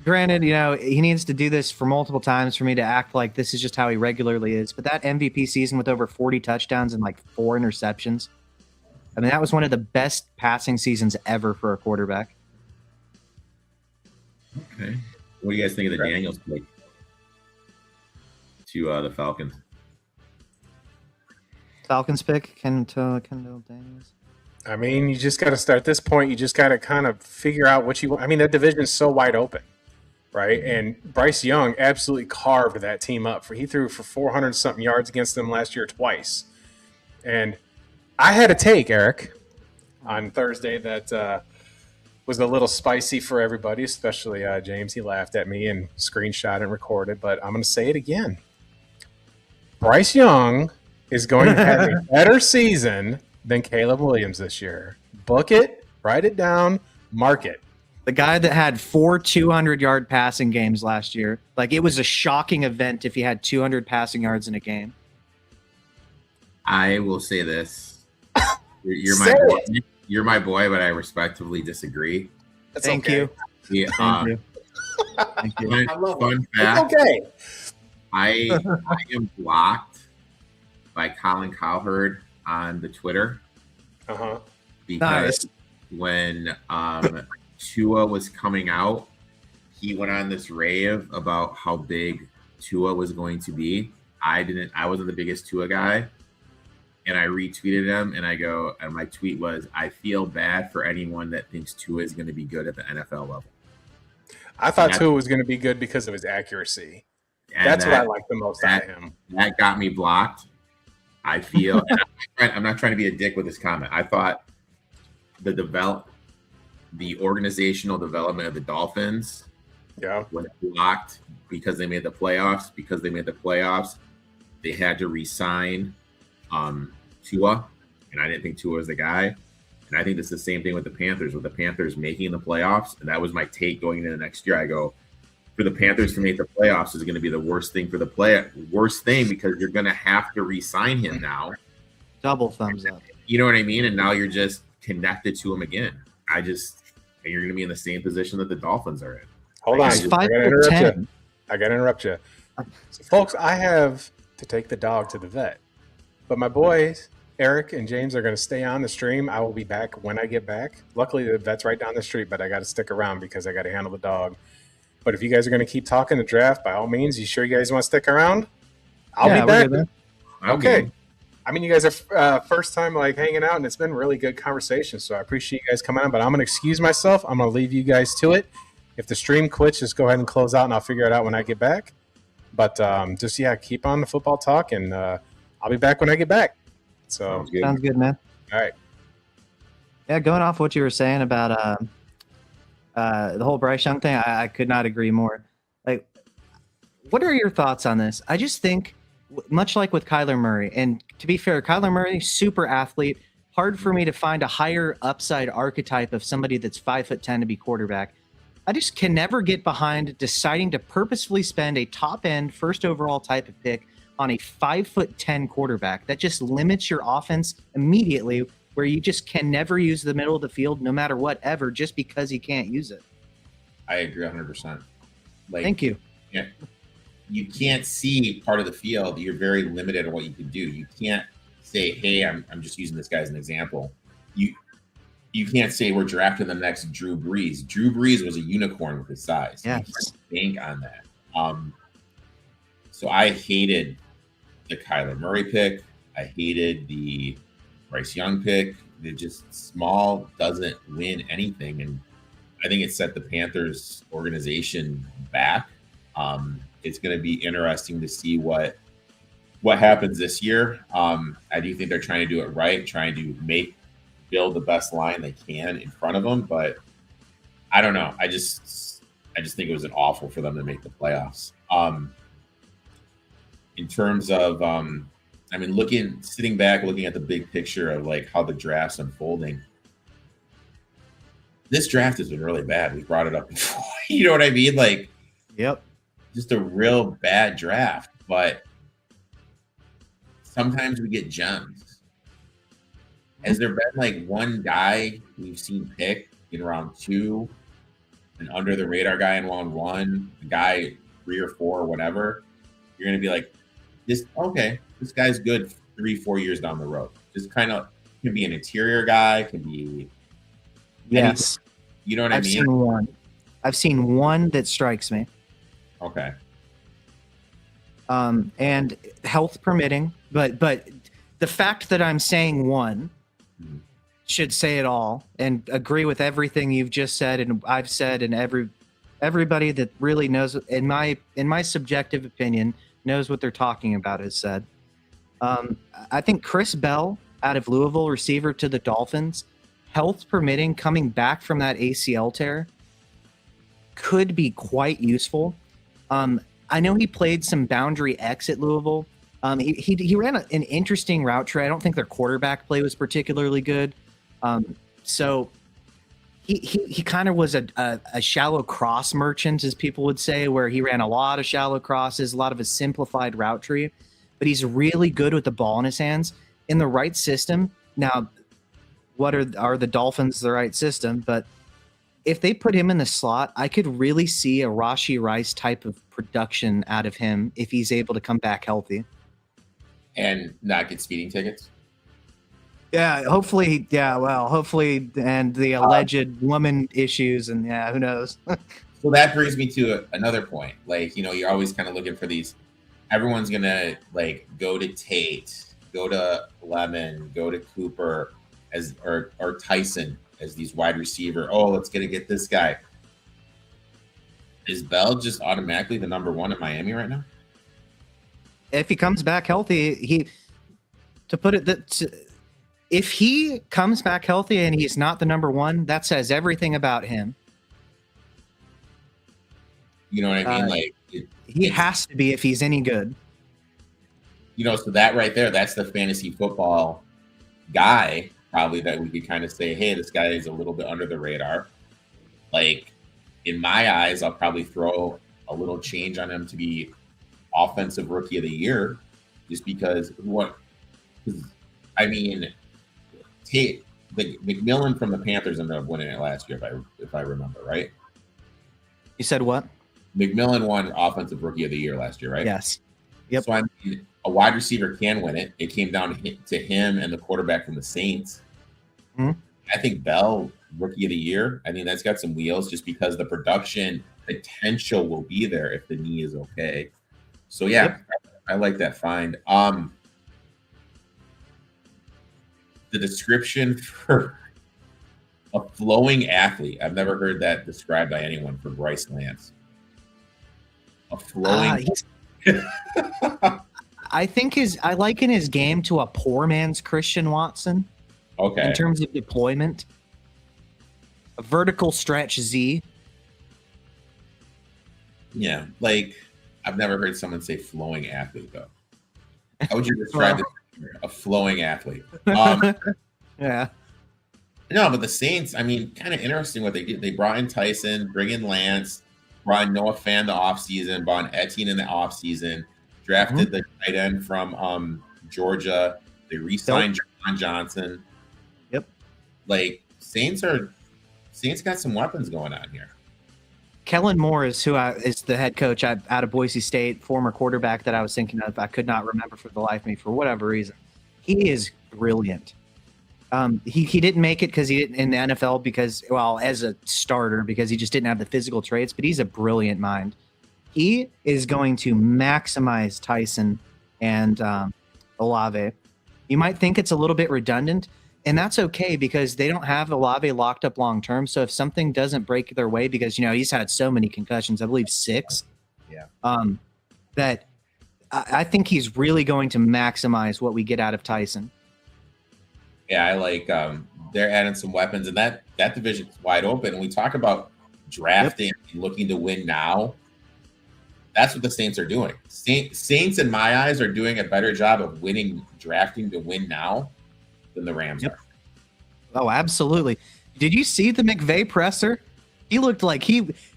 granted, he needs to do this for multiple times for me to act like this is just how he regularly is. But that MVP season with over 40 touchdowns and like 4 interceptions, I mean, that was one of the best passing seasons ever for a quarterback. Okay. What do you guys think of the Daniels pick to the Falcons? Falcons pick, Kendall Daniels. I mean, you just got to start at this point. You just got to kind of figure out what you want. I mean, that division is so wide open. right? And Bryce Young absolutely carved that team up. He threw for 400 something yards against them last year twice. And I had a take, Eric, on Thursday that was a little spicy for everybody, especially James. He laughed at me and screenshot and recorded, but I'm going to say it again. Bryce Young is going to have a better season than Caleb Williams this year. Book it, write it down, mark it. The guy that had 4 200-yard passing games last year. Like, it was a shocking event if he had 200 passing yards in a game. I will say this. You're Say my boy. it. You're my boy, but I respectively disagree. That's Thank okay. you. Yeah, Thank you. Thank you. fun, I love fun It's fact. okay. I am blocked by Colin Cowherd on the Twitter Uh-huh. because when Tua was coming out, he went on this rave about how big Tua was going to be. I wasn't the biggest Tua guy. And I retweeted him and my tweet was, I feel bad for anyone that thinks Tua is going to be good at the NFL level. I thought Yeah. Tua was going to be good because of his accuracy. And That's what I that- like the most out of him. That got me blocked. I feel I'm not trying to be a dick with this comment. I thought the organizational development of the Dolphins Yeah. was blocked because they made the playoffs. Because they made the playoffs, they had to re-sign Tua, and I didn't think Tua was the guy. And I think it's the same thing with the Panthers. With the Panthers making the playoffs, and that was my take going into the next year. I go, for the Panthers to make the playoffs is going to be the worst thing for the worst thing because you're going to have to re-sign him now. Double thumbs up. You know what I mean? And now you're just connected to him again. And you're going to be in the same position that the Dolphins are in. Hold on. He's I 5 gotta foot interrupt 10. you. I got to interrupt you. So, folks, I have to take the dog to the vet. But my boys, Eric and James, are going to stay on the stream. I will be back when I get back. Luckily, the vet's right down the street, but I got to stick around because I got to handle the dog. But if you guys are going to keep talking the draft, by all means, you sure you guys want to stick around? I'll Yeah, be we're back. good, man. Okay. I mean, you guys are first time like hanging out, and it's been really good conversation. So I appreciate you guys coming on. But I'm going to excuse myself. I'm going to leave you guys to it. If the stream quits, just go ahead and close out, and I'll figure it out when I get back. But keep on the football talk, and I'll be back when I get back. So, Sounds good, man. all right. Yeah, going off what you were saying about the whole Bryce Young thing, I could not agree more. Like, what are your thoughts on this? I just think, much like with Kyler Murray, and to be fair, Kyler Murray, super athlete. Hard for me to find a higher upside archetype of somebody that's 5'10" to be quarterback. I just can never get behind deciding to purposefully spend a top end first overall type of pick on a 5'10" quarterback. That just limits your offense immediately, where you just can never use the middle of the field no matter what ever, just because you can't use it. I agree 100%. Like, Thank you. Yeah, you can't see part of the field. You're very limited on what you can do. You can't say, "Hey, I'm just using this guy as an example." You can't say we're drafting the next Drew Brees. Drew Brees was a unicorn with his size. Yes. You can't bank on that. So I hated the Kyler Murray pick. I hated the Bryce Young pick. They're just small, doesn't win anything, and I think it set the Panthers organization back. It's going to be interesting to see what happens this year. I do think they're trying to do it right, trying to build the best line they can in front of them. But I don't know. I just think it was an awful for them to make the playoffs. In terms of, sitting back, looking at the big picture of like how the draft's unfolding. This draft has been really bad. We brought it up before. You know what I mean? Like, Yep. just a real bad draft. But sometimes we get gems. Has there been like one guy we've seen picked in round 2, an under the radar guy in round 1, a guy 3 or 4 or whatever? You're gonna be like, this guy's good 3-4 years down the road. Just kind of can be an interior guy, can be Yes. you know what I've I mean? seen one. I've seen one that strikes me. Okay. And health permitting, but the fact that I'm saying one should say it all, and agree with everything you've just said and I've said and everybody that really knows, in my subjective opinion, knows what they're talking about has said. I think Chris Bell out of Louisville, receiver to the Dolphins, health permitting, coming back from that ACL tear, could be quite useful. I know he played some boundary X at Louisville. He ran an interesting route tree. I don't think their quarterback play was particularly good. So he kind of was a shallow cross merchant, as people would say, where he ran a lot of shallow crosses, a lot of a simplified route tree. But he's really good with the ball in his hands in the right system. Now, what are the Dolphins the right system? But if they put him in the slot, I could really see a Rashee Rice type of production out of him if he's able to come back healthy. And not get speeding tickets. Yeah, hopefully. Yeah, well, hopefully, and the alleged woman issues, and who knows? So that brings me to another point. Like, you're always kind of looking for these. Everyone's gonna like go to Tate, go to Lemon, go to Cooper or Tyson as these wide receiver. Oh, let's get this guy. Is Bell just automatically the number one in Miami right now? If he comes back healthy, if he comes back healthy and he's not the number one, that says everything about him. You know what I mean? He has to be if he's any good. So that right there, that's the fantasy football guy probably that we could kind of say, hey, this guy is a little bit under the radar. Like, in my eyes, I'll probably throw a little change on him to be offensive rookie of the year, just because McMillan from the Panthers ended up winning it last year, if I remember right. You said what? McMillan won offensive rookie of the year last year, right? Yes. Yep. So a wide receiver can win it. It came down to him and the quarterback from the Saints. Mm-hmm. I think Bell, rookie of the year, I mean, that's got some wheels just because the production potential will be there if the knee is okay. So, yeah, yep. I like that find. The description for a flowing athlete, I've never heard that described by anyone for Bryce Lance. A flowing I think I liken his game to a poor man's Christian Watson. Okay. In terms of deployment. A vertical stretch Z. Yeah, like I've never heard someone say flowing athlete though. How would you describe a flowing athlete? Yeah. No, but the Saints, I mean, kind of interesting what they did. They brought in Tyson, bring in Lance, brought in Noah Fan the offseason, brought in Etienne in the offseason, drafted the tight end from Georgia. They re-signed John Johnson. Yep. Like Saints got some weapons going on here. Kellen Moore is is the head coach out of Boise State, former quarterback that I was thinking of. I could not remember for the life of me for whatever reason. He is brilliant. He didn't make it because he didn't in the NFL as a starter because he just didn't have the physical traits, but he's a brilliant mind. He is going to maximize Tyson and Olave. You might think it's a little bit redundant, and that's okay because they don't have Olave locked up long term. So if something doesn't break their way, because he's had so many concussions, I believe 6. Yeah. That I think he's really going to maximize what we get out of Tyson. Yeah, I like they're adding some weapons, and that division is wide open. And we talk about drafting and looking to win now. That's what the Saints are doing. Saints, in my eyes, are doing a better job of drafting to win now than the Rams are. Oh, absolutely. Did you see the McVay presser? He looked like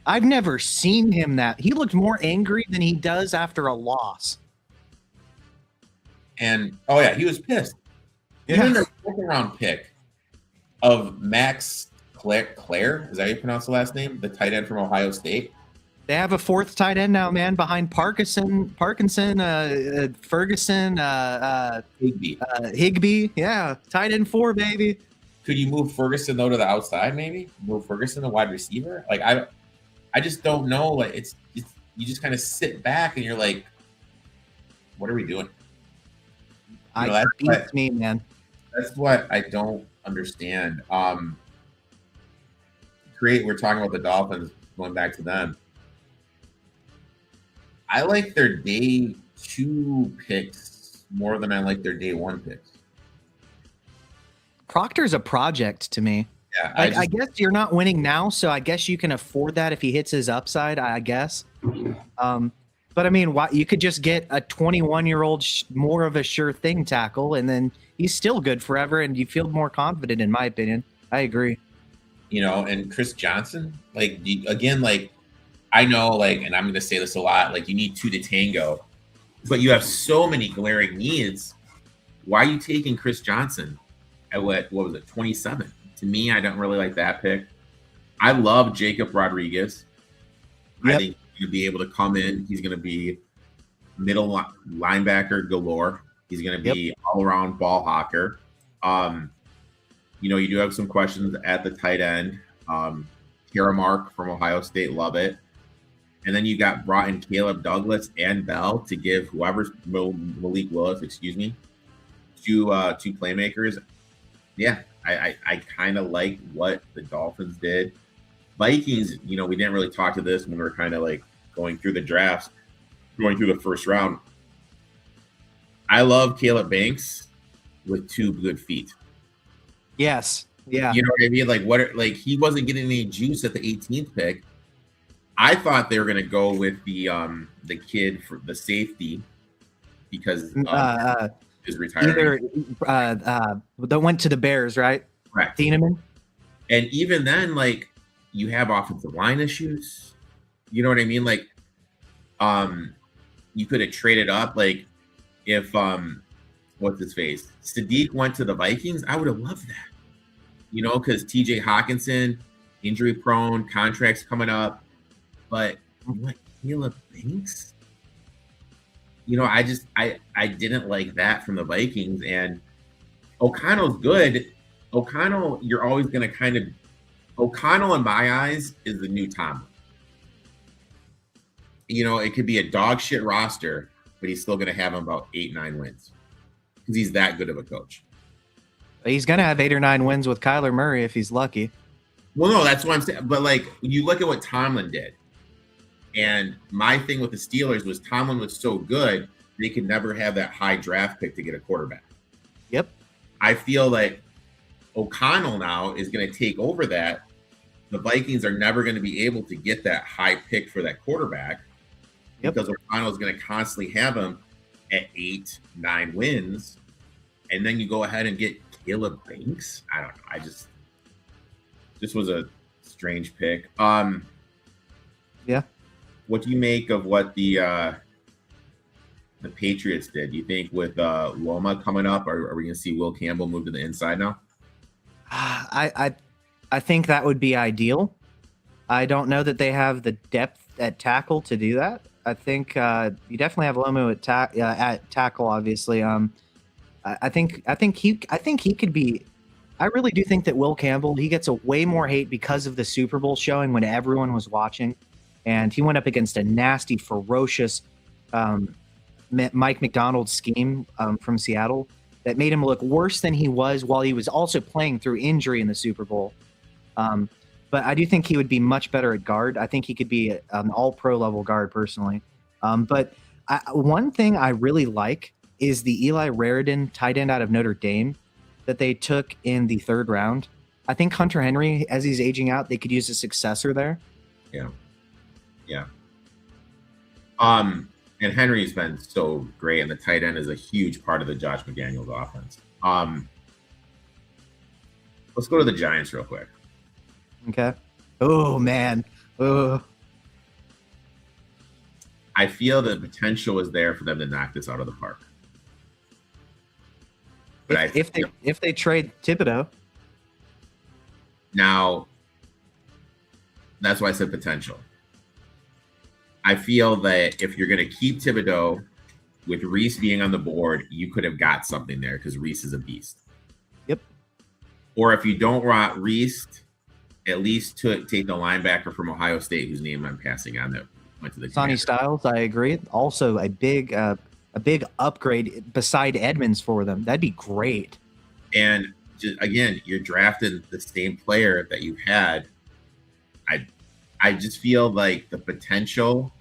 I've never seen him he looked more angry than he does after a loss. And, he was pissed. Even the second-round pick of Max Claire, is that how you pronounce the last name? The tight end from Ohio State. They have a 4th tight end now, man, behind Parkinson, Ferguson, Higbee. Yeah, tight end 4, baby. Could you move Ferguson though to the outside? Maybe move Ferguson to wide receiver. Like I just don't know. Like it's you just kind of sit back and you're like, what are we doing? That beats me, man. That's what I don't understand. We're talking about the Dolphins. going back to them. I like their day 2 picks more than I like their day 1 picks. Proctor's a project to me. Yeah, I guess you're not winning now, so I guess you can afford that if he hits his upside, I guess. But I mean, why, you could just get a 21-year-old more of a sure thing tackle, and then he's still good forever, and you feel more confident, in my opinion. I agree. You know, and Chris Johnson, like, again, like, I know, like, and I'm going to say this a lot, like, you need 2 to tango, but you have so many glaring needs. Why are you taking Chris Johnson at what was it, 27? To me, I don't really like that pick. I love Jacob Rodriguez. Yep. I think he's going to be able to come in. He's going to be middle linebacker galore. He's going to be all-around ball hawker. You know, you do have some questions at the tight end. Karamark from Ohio State, love it. And then you brought in Caleb Douglas and Bell to give whoever's Malik Willis, two playmakers. Yeah, I kind of like what the Dolphins did. Vikings, you know, we didn't really talk to this when we were kind of like going through the drafts, going through the first round. I love Caleb Banks with 2 good feet. Yes. Yeah. You know what I mean? Like he wasn't getting any juice at the 18th pick. I thought they were going to go with the kid for the safety because his retiring. That went to the Bears, right? Correct. Thieneman. And even then, like, you have offensive line issues. You know what I mean? Like, you could have traded up. Like, if what's his face? Sadiq went to the Vikings, I would have loved that. You know, because TJ Hawkinson, injury prone, contracts coming up. But what, Caleb Banks? You know, I didn't like that from the Vikings. And O'Connell's good. O'Connell, you're always going to kind of – O'Connell, in my eyes, is the new Tomlin. You know, it could be a dog shit roster, but he's still going to have about 8-9 wins because he's that good of a coach. He's going to have 8 or 9 wins with Kyler Murray if he's lucky. Well, no, that's what I'm saying. But, like, you look at what Tomlin did. And my thing with the Steelers was Tomlin was so good, they could never have that high draft pick to get a quarterback. Yep. I feel like O'Connell now is going to take over that. The Vikings are never going to be able to get that high pick for that quarterback because O'Connell is going to constantly have him at 8-9 wins. And then you go ahead and get Caleb Banks. I don't know. This was a strange pick. Yeah. What do you make of what the Patriots did? Do you think with Loma coming up, are we going to see Will Campbell move to the inside now? I think that would be ideal. I don't know that they have the depth at tackle to do that. I think you definitely have Lomu at tackle, obviously. I think he could be. I really do think that Will Campbell, he gets a way more hate because of the Super Bowl showing when everyone was watching, and he went up against a nasty, ferocious Mike McDonald scheme from Seattle that made him look worse than he was while he was also playing through injury in the Super Bowl. But I do think he would be much better at guard. I think he could be an all-pro level guard personally. But one thing I really like is the Eli Raridan tight end out of Notre Dame that they took in the 3rd round. I think Hunter Henry, as he's aging out, they could use a successor there. Yeah. And Henry's been so great, and the tight end is a huge part of the Josh McDaniels offense. Let's go to the Giants real quick. Okay. Oh, man. Oh. I feel the potential is there for them to knock this out of the park. But if they trade Thibodeau. Now, that's why I said potential. I feel that if you're going to keep Thibodeau with Reese being on the board, you could have got something there because Reese is a beast. Yep. Or if you don't want Reese, at least take the linebacker from Ohio State, whose name I'm passing on, that went to the Sonny Styles, I agree. Also a big upgrade beside Edmonds for them. That'd be great. And just, again, you're drafting the same player that you had. I just feel like the potential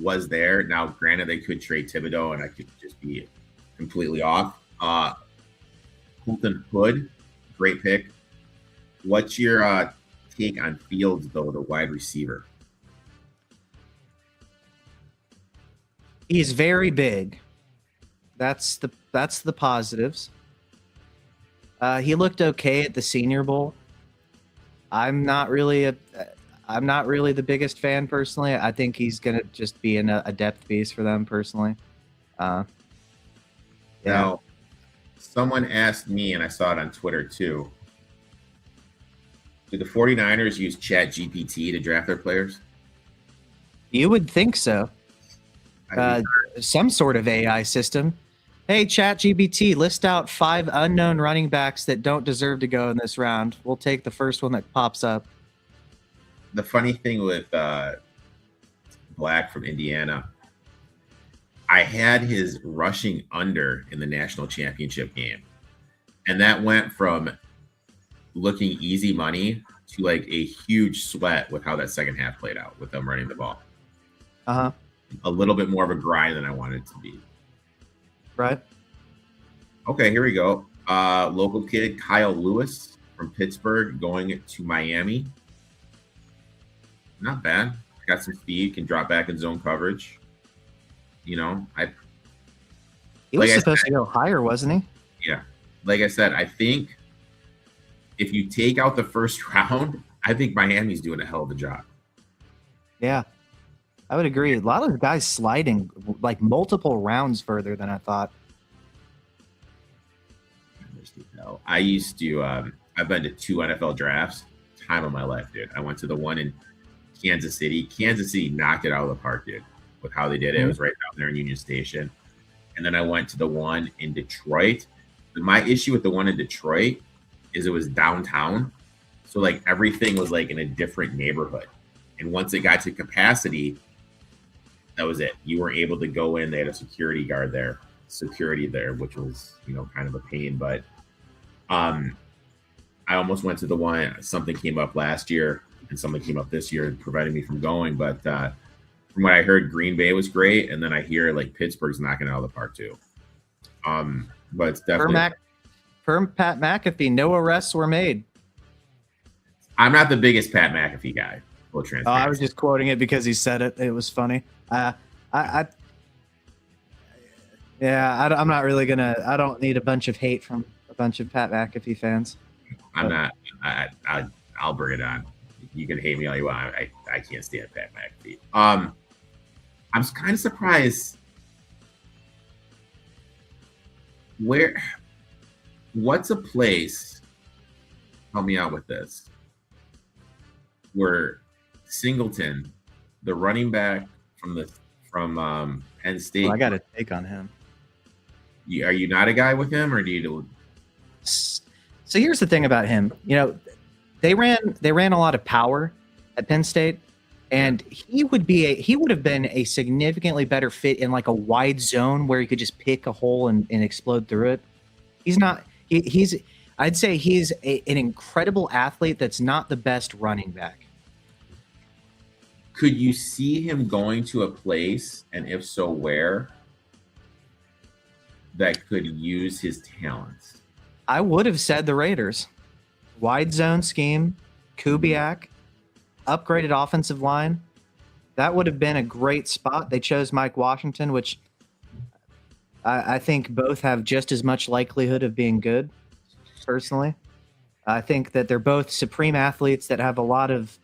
was there. Now, granted, they could trade Thibodeau, and I could just be completely off. Colton Hood, great pick. What's your take on Fields, though, the wide receiver? He's very big. That's the positives. He looked okay at the Senior Bowl. I'm not really the biggest fan personally. I think he's gonna just be a depth piece for them personally. Yeah. Now, someone asked me, and I saw it on Twitter too. Do the 49ers use Chat GPT to draft their players? You would think so. Some sort of AI system. Hey, ChatGPT, list out 5 unknown running backs that don't deserve to go in this round. We'll take the first one that pops up. The funny thing with Black from Indiana, I had his rushing under in the national championship game. And that went from looking easy money to like a huge sweat with how that second half played out with them running the ball. Uh-huh. A little bit more of a grind than I wanted it to be. Right. Okay, here we go. Local kid Kyle Lewis from Pittsburgh going to Miami. Not bad. Got some speed, can drop back in zone coverage. You know, He was supposed to go higher, wasn't he? Yeah. Like I said, I think if you take out the first round, I think Miami's doing a hell of a job. Yeah. I would agree. A lot of the guys sliding like multiple rounds further than I thought. I used to, I've been to 2 NFL drafts, time of my life, dude. I went to the one in Kansas City. Kansas City knocked it out of the park, dude, with how they did it. It was right down there in Union Station. And then I went to the one in Detroit. My issue with the one in Detroit is it was downtown. So like everything was like in a different neighborhood. And once it got to capacity, that was it. You weren't able to go in. They had a security there, which was, you know, kind of a pain. But I almost went to the one, something came up last year and something came up this year, preventing me from going. But from what I heard, Green Bay was great. And then I hear like Pittsburgh's knocking it out of the park too. But it's definitely per Pat McAfee, no arrests were made. I'm not the biggest Pat McAfee guy. I was just quoting it because he said it. It was funny. I'm not really gonna. I don't need a bunch of hate from a bunch of Pat McAfee fans. I'm not. I'll bring it on. You can hate me all you want. I can't stand Pat McAfee. I'm kind of surprised. What's a place? Help me out with this. Where Singleton, the running back from Penn State. Well, I got a take on him. Are you not a guy with him, or do you? So here's the thing about him. You know, they ran a lot of power at Penn State, and he would have been a significantly better fit in like a wide zone where he could just pick a hole and explode through it. He's not. I'd say he's an incredible athlete that's not the best running back. Could you see him going to a place, and if so, where, that could use his talents? I would have said the Raiders. Wide zone scheme, Kubiak, upgraded offensive line. That would have been a great spot. They chose Mike Washington, which I think both have just as much likelihood of being good, personally. I think that they're both supreme athletes that have a lot of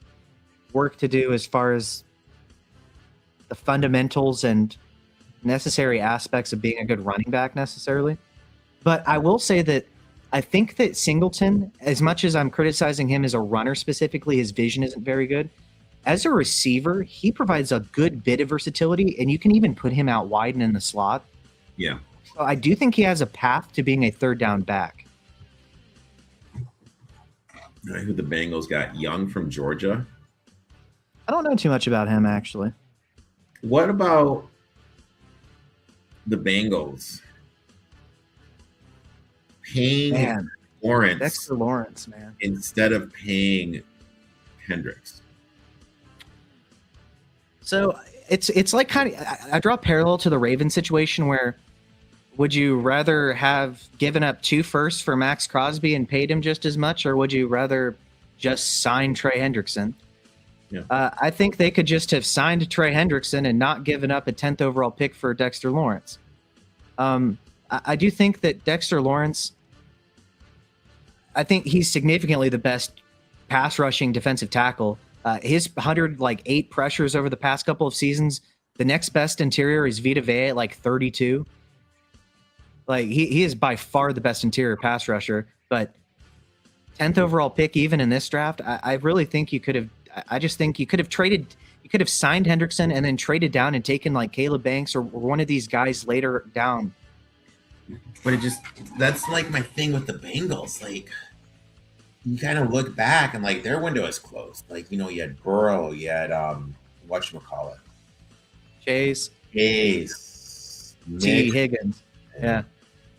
work to do as far as the fundamentals and necessary aspects of being a good running back necessarily. But I will say that I think that Singleton, as much as I'm criticizing him as a runner specifically, his vision isn't very good. As a receiver, he provides a good bit of versatility, and you can even put him out wide and in the slot. Yeah. So I do think he has a path to being a third down back. All right, who the Bengals got? Young from Georgia. I don't know too much about him, actually. What about the Bengals paying Lawrence, Dexter Lawrence, man, instead of paying Hendricks? So it's like kind of I draw a parallel to the Ravens situation where would you rather have given up 2 firsts for Max Crosby and paid him just as much, or would you rather just sign Trey Hendrickson? Yeah. I think they could just have signed Trey Hendrickson and not given up a 10th overall pick for Dexter Lawrence. I do think that Dexter Lawrence, I think he's significantly the best pass rushing defensive tackle. His 108 pressures over the past couple of seasons. The next best interior is Vita Vea at like 32. Like he is by far the best interior pass rusher, but 10th overall pick even in this draft, I really think you could have. I just think you could have signed Hendrickson and then traded down and taken like Caleb Banks or one of these guys later down. But that's like my thing with the Bengals. Like, you kind of look back and like their window is closed. Like, you had Burrow, you had whatchamacallit? Chase, T. Higgins. Yeah.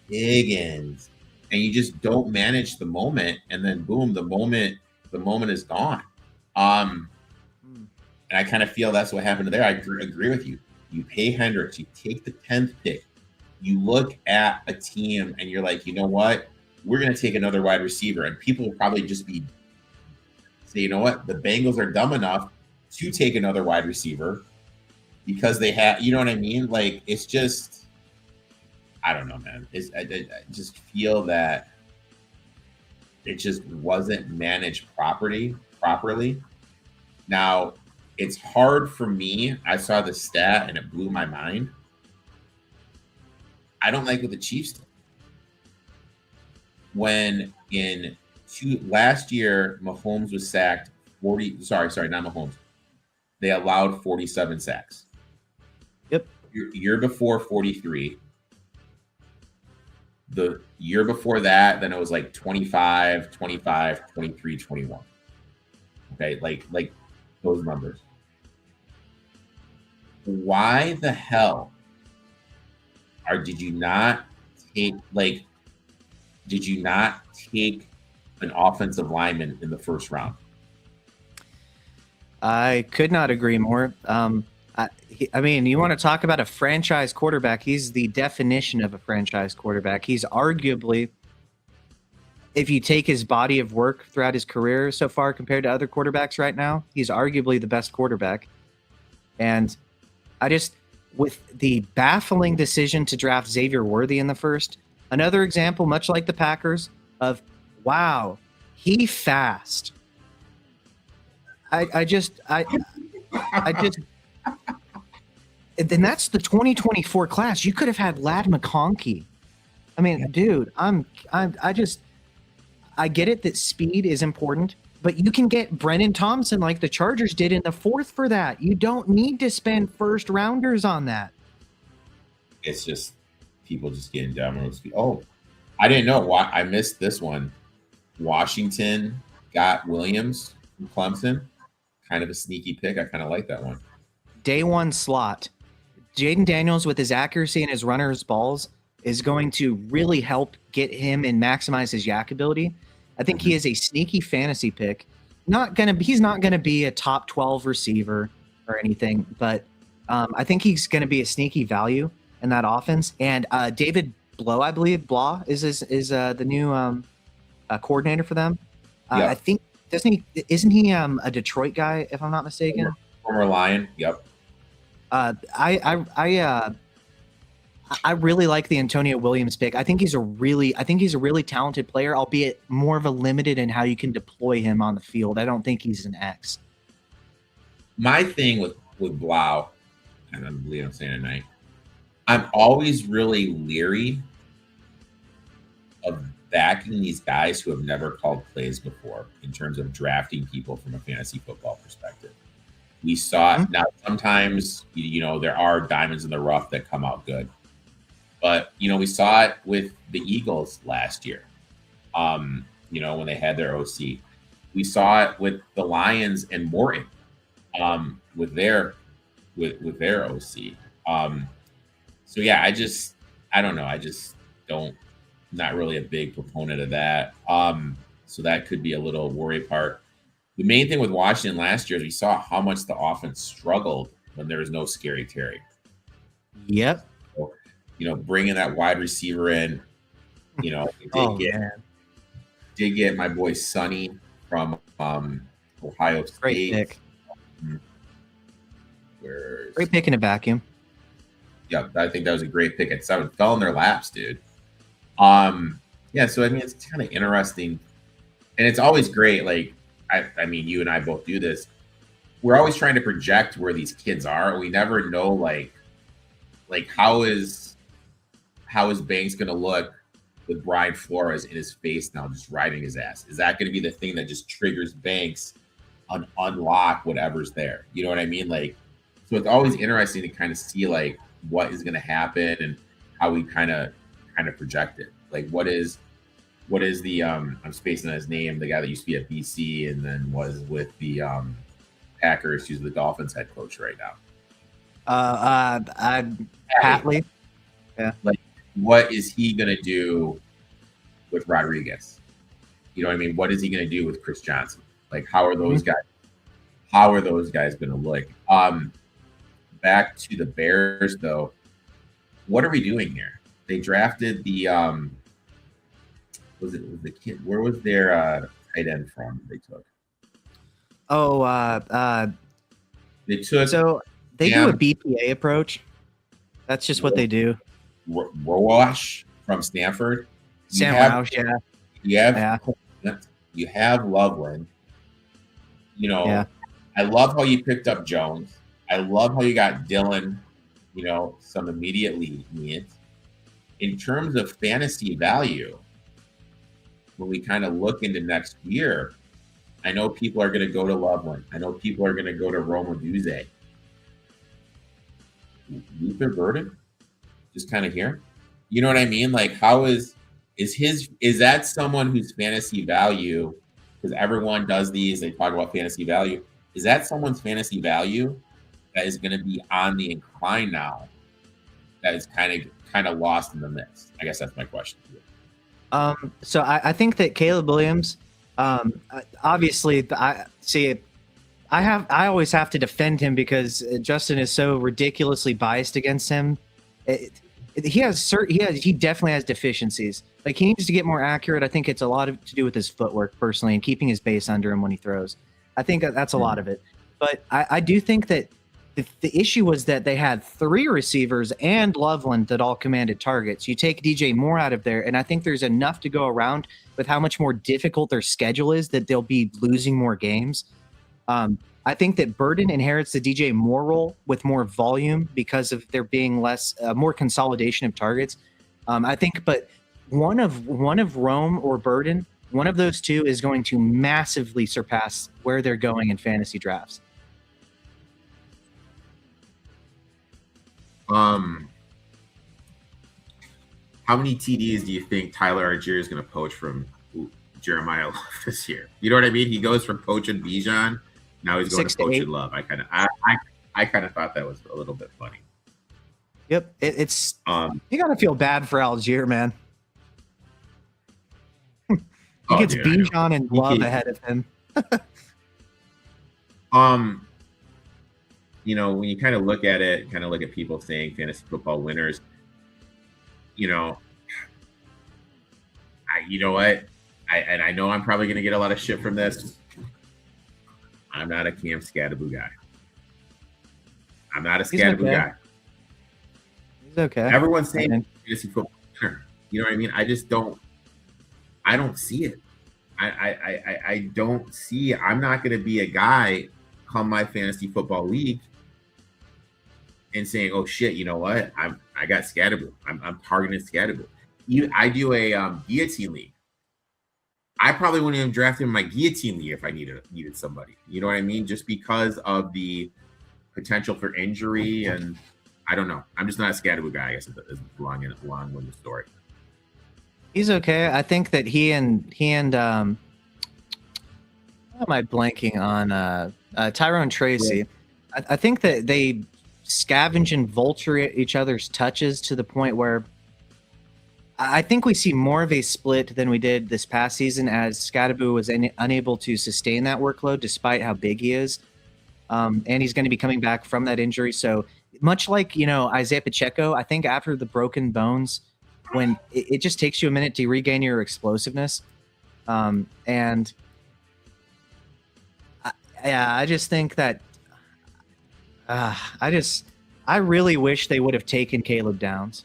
Higgins. And you just don't manage the moment, and then boom, the moment is gone. And I kind of feel that's what happened there. I agree with you. You pay Hendricks, you take the 10th pick, you look at a team and you're like, you know what? We're going to take another wide receiver. And people will probably just say, you know what? The Bengals are dumb enough to take another wide receiver because they have, you know what I mean? Like, it's just, I don't know, man. I just feel that it just wasn't managed properly. Now, it's hard for me. I saw the stat and it blew my mind. I don't like what the Chiefs did. When last year, Mahomes was sacked 40. Sorry, not Mahomes. They allowed 47 sacks. Yep. Year before 43. The year before that, then it was like 25, 23, 21. Okay, like those numbers. Why the hell did you not take an offensive lineman in the first round? I could not agree more. I mean, you want to talk about a franchise quarterback. He's the definition of a franchise quarterback. He's arguably, if you take his body of work throughout his career so far compared to other quarterbacks right now, he's arguably the best quarterback. And with the baffling decision to draft Xavier Worthy in the first, another example, much like the Packers, of, wow, he fast. Then that's the 2024 class. You could have had Ladd McConkey. I mean, dude, I get it that speed is important, but you can get Brennan Thompson like the Chargers did in the 4th for that. You don't need to spend first rounders on that. It's just people just getting dumb with speed. Oh, I didn't know why I missed this one. Washington got Williams from Clemson. Kind of a sneaky pick. I kind of like that one. Day 1 slot. Jaden Daniels, with his accuracy and his runner's balls, is going to really help get him and maximize his yak ability. I think he is a sneaky fantasy pick. He's not gonna be a top 12 receiver or anything, but I think he's gonna be a sneaky value in that offense. And David Blough, I believe is the new coordinator for them. Yeah. I think isn't he a Detroit guy, if I'm not mistaken? Former Lion. Yep. I really like the Antonio Williams pick. I think he's a really talented player, albeit more of a limited in how you can deploy him on the field. I don't think he's an X. My thing with Blau, and I believe I'm saying it tonight, I'm always really leery of backing these guys who have never called plays before in terms of drafting people from a fantasy football perspective. We saw it. Now, sometimes, there are diamonds in the rough that come out good. But, we saw it with the Eagles last year, when they had their OC. We saw it with the Lions and Morton with their OC. So, yeah, I don't know. I just not really a big proponent of that. So that could be a little worry part. The main thing with Washington last year is we saw how much the offense struggled when there was no Scary Terry. Yep. Bringing that wide receiver in, did get my boy Sonny from Ohio State. Great pick. Where's Great pick in a vacuum. Yeah, I think that was a great pick at 7. Fell in their laps, dude. Yeah, so I mean, it's kind of interesting, and it's always great. Like, I mean, you and I both do this. We're always trying to project where these kids are. We never know, like how is Banks going to look with Brian Flores in his face now, just riding his ass? Is that going to be the thing that just triggers Banks and unlock whatever's there? You know what I mean? Like, so it's always interesting to kind of see like what is going to happen and how we kind of project it. Like, what is the I'm spacing on his name, the guy that used to be at BC and then was with the Packers, who's the Dolphins head coach right now. Hatley. Yeah. Like, what is he gonna do with Rodriguez? You know what I mean? What is he gonna do with Chris Johnson? Like, how are those guys? How are those guys gonna look? Back to the Bears though. What are we doing here? They drafted the was the kid? Where was their tight end from? They took. They took. So they do a BPA approach. That's just what they do. Roash from Stanford. Sam Roush, yeah. You have Loveland. I love how you picked up Jones. I love how you got Dylan, some immediate lead. In terms of fantasy value, when we kind of look into next year, I know people are going to go to Loveland. I know people are going to go to Roma Duze. Luther Burden, just kind of here. You know what I mean? Like, how is that someone whose fantasy value, because everyone does these, they talk about fantasy value. Is that someone's fantasy value that is going to be on the incline now? That is kind of lost in the mix. I guess that's my question to you. So I think that Caleb Williams, obviously, I always have to defend him because Justin is so ridiculously biased against him. He definitely has deficiencies. Like, he needs to get more accurate. I think it's a lot to do with his footwork personally and keeping his base under him when he throws. I think that's a lot of it. But I do think that the issue was that they had 3 receivers and Loveland that all commanded targets. You take DJ Moore out of there, and I think there's enough to go around with how much more difficult their schedule is that they'll be losing more games. I think that Burden inherits the DJ Moore role with more volume because of there being more consolidation of targets. I think, but one of Rome or Burden, one of those two is going to massively surpass where they're going in fantasy drafts. How many TDs do you think Tyler Algier is going to poach from Jeremiah Love this year? You know what I mean? He goes from poaching Bijan, now he's going to poaching Love. I kind of thought that was a little bit funny. Yep, it's you got to feel bad for Algier, man. He gets Bijan and Love ahead of him. When you kind of look at it, kind of look at people saying fantasy football winners, you know what? I know I'm probably going to get a lot of shit from this. I'm not a Cam Scatterboo guy. I'm not a Scatterboo guy. He's okay. Everyone's saying fantasy football winner. You know what I mean? I just don't. I don't see it. I don't see. I'm not going to be a guy come my fantasy football league and saying, "Oh shit, you know what? I got Scatterboo. I'm targeting Scatterboo." I do a guillotine league. I probably wouldn't have drafted my guillotine league if I needed somebody. You know what I mean? Just because of the potential for injury, and I don't know. I'm just not a Scatterboo guy. I guess is a long-winded story. He's okay. I think that he and what am I blanking on? Tyrone Tracy. I think that they scavenge and vulture each other's touches to the point where I think we see more of a split than we did this past season, as Scatterboo was unable to sustain that workload despite how big he is. and he's going to be coming back from that injury. So much like, Isaiah Pacheco, I think after the broken bones, when it just takes you a minute to regain your explosiveness. And I just think that I really wish they would have taken Caleb Downs.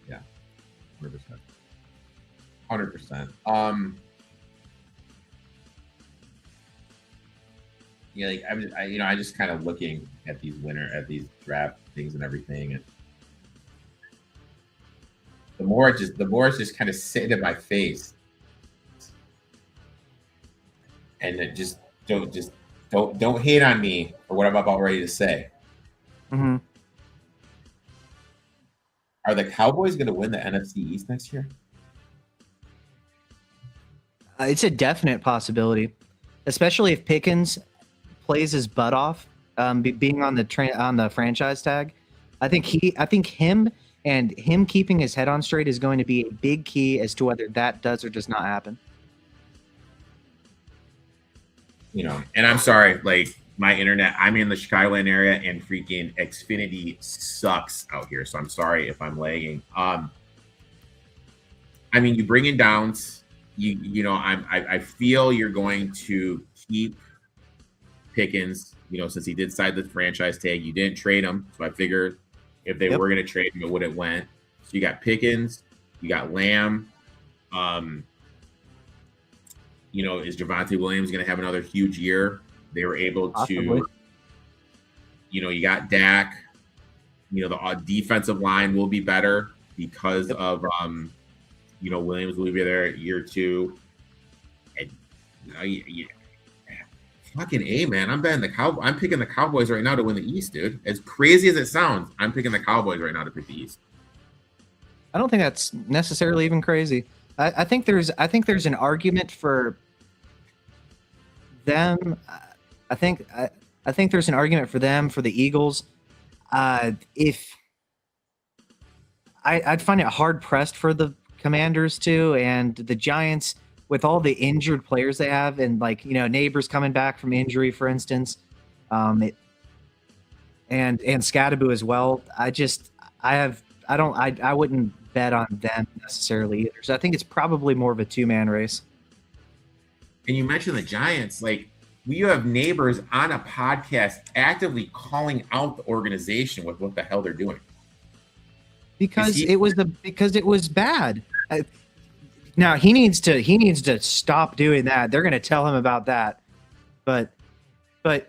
Yeah, 100%. 100%. Yeah, like I just kind of looking at these draft things and everything, and the more it's just kind of sitting in my face, and it just don't hate on me for what I'm about ready to say. Mm-hmm. Are the Cowboys going to win the NFC East next year? It's a definite possibility, especially if Pickens plays his butt off, being on the franchise tag. I think him keeping his head on straight is going to be a big key as to whether that does or does not happen. And I'm sorry, like my internet, I'm in the Chicagoland area and freaking Xfinity sucks out here. So I'm sorry if I'm lagging. You bring in Downs, I feel you're going to keep Pickens, since he did sign the franchise tag. You didn't trade him, so I figured if they were going to trade him, it would have went. So you got Pickens, you got Lamb. Is Javonte Williams going to have another huge year? They were able Possibly. to, you got Dak. The defensive line will be better because of, Williams will be there year 2. And, fucking A, man. I'm picking the Cowboys right now to win the East, dude. As crazy as it sounds, I'm picking the Cowboys right now to pick the East. I don't think that's necessarily even crazy. I think there's an argument for them. I think there's an argument for them, for the Eagles. If I'd find it hard pressed for the Commanders too, and the Giants with all the injured players they have, and Neighbors coming back from injury, for instance, and Scadaboo as well. I wouldn't bet on them necessarily either. So I think it's probably more of a 2-man race. And you mentioned the Giants, like we have Neighbors on a podcast actively calling out the organization with what the hell they're doing. Because it was bad. Now he needs to stop doing that. They're going to tell him about that. But like,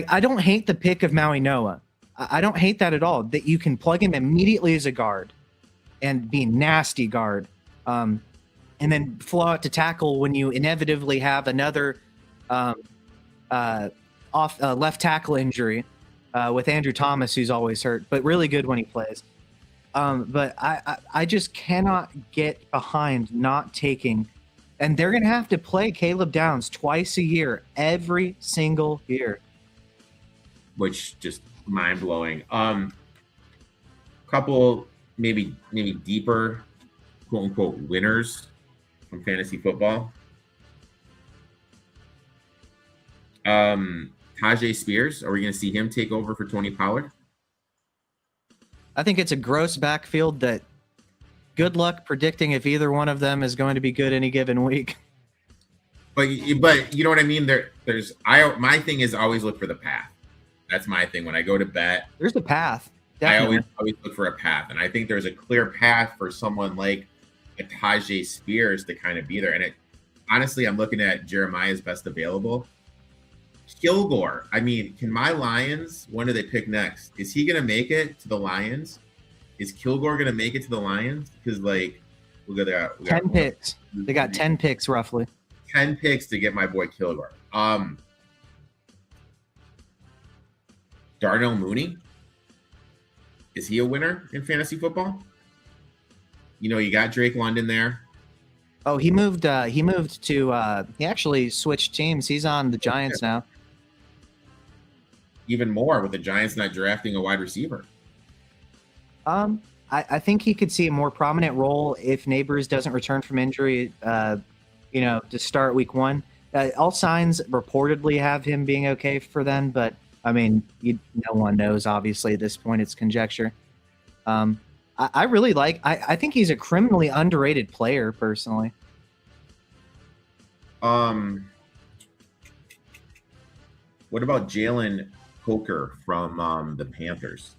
I don't hate the pick of Maui Noah. I don't hate that at all. That you can plug him immediately as a guard and be nasty guard, and then flow out to tackle when you inevitably have another left tackle injury with Andrew Thomas, who's always hurt, but really good when he plays. But I just cannot get behind not taking, and they're going to have to play Caleb Downs twice a year, every single year. Which just mind-blowing. Couple maybe deeper quote-unquote winners from fantasy football. Tajay Spears, are we going to see him take over for Tony Pollard? I think it's a gross backfield that good luck predicting if either one of them is going to be good any given week. But you know what I mean? My thing is always look for the path. That's my thing. When I go to bet, There's a path. Definitely. I always look for a path. And I think there's a clear path for someone like a Tajay Spears to kind of be there. And honestly, I'm looking at Jeremiah's best available. Kilgore. I mean, can my Lions, when do they pick next? Is he going to make it to the Lions? Is Kilgore going to make it to the Lions? Because, like, we got 10 picks. They got 10 picks, roughly. 10 picks to get my boy Kilgore. Darnell Mooney. Is he a winner in fantasy football? You got Drake London there. Oh, he moved to he actually switched teams. He's on the Giants now. Even more with the Giants not drafting a wide receiver. I think he could see a more prominent role if Neighbors doesn't return from injury, to start week 1. All signs reportedly have him being okay for then, but I mean, no one knows. Obviously, at this point, it's conjecture. I really like. I think he's a criminally underrated player, personally. What about Jalen Coker from the Panthers?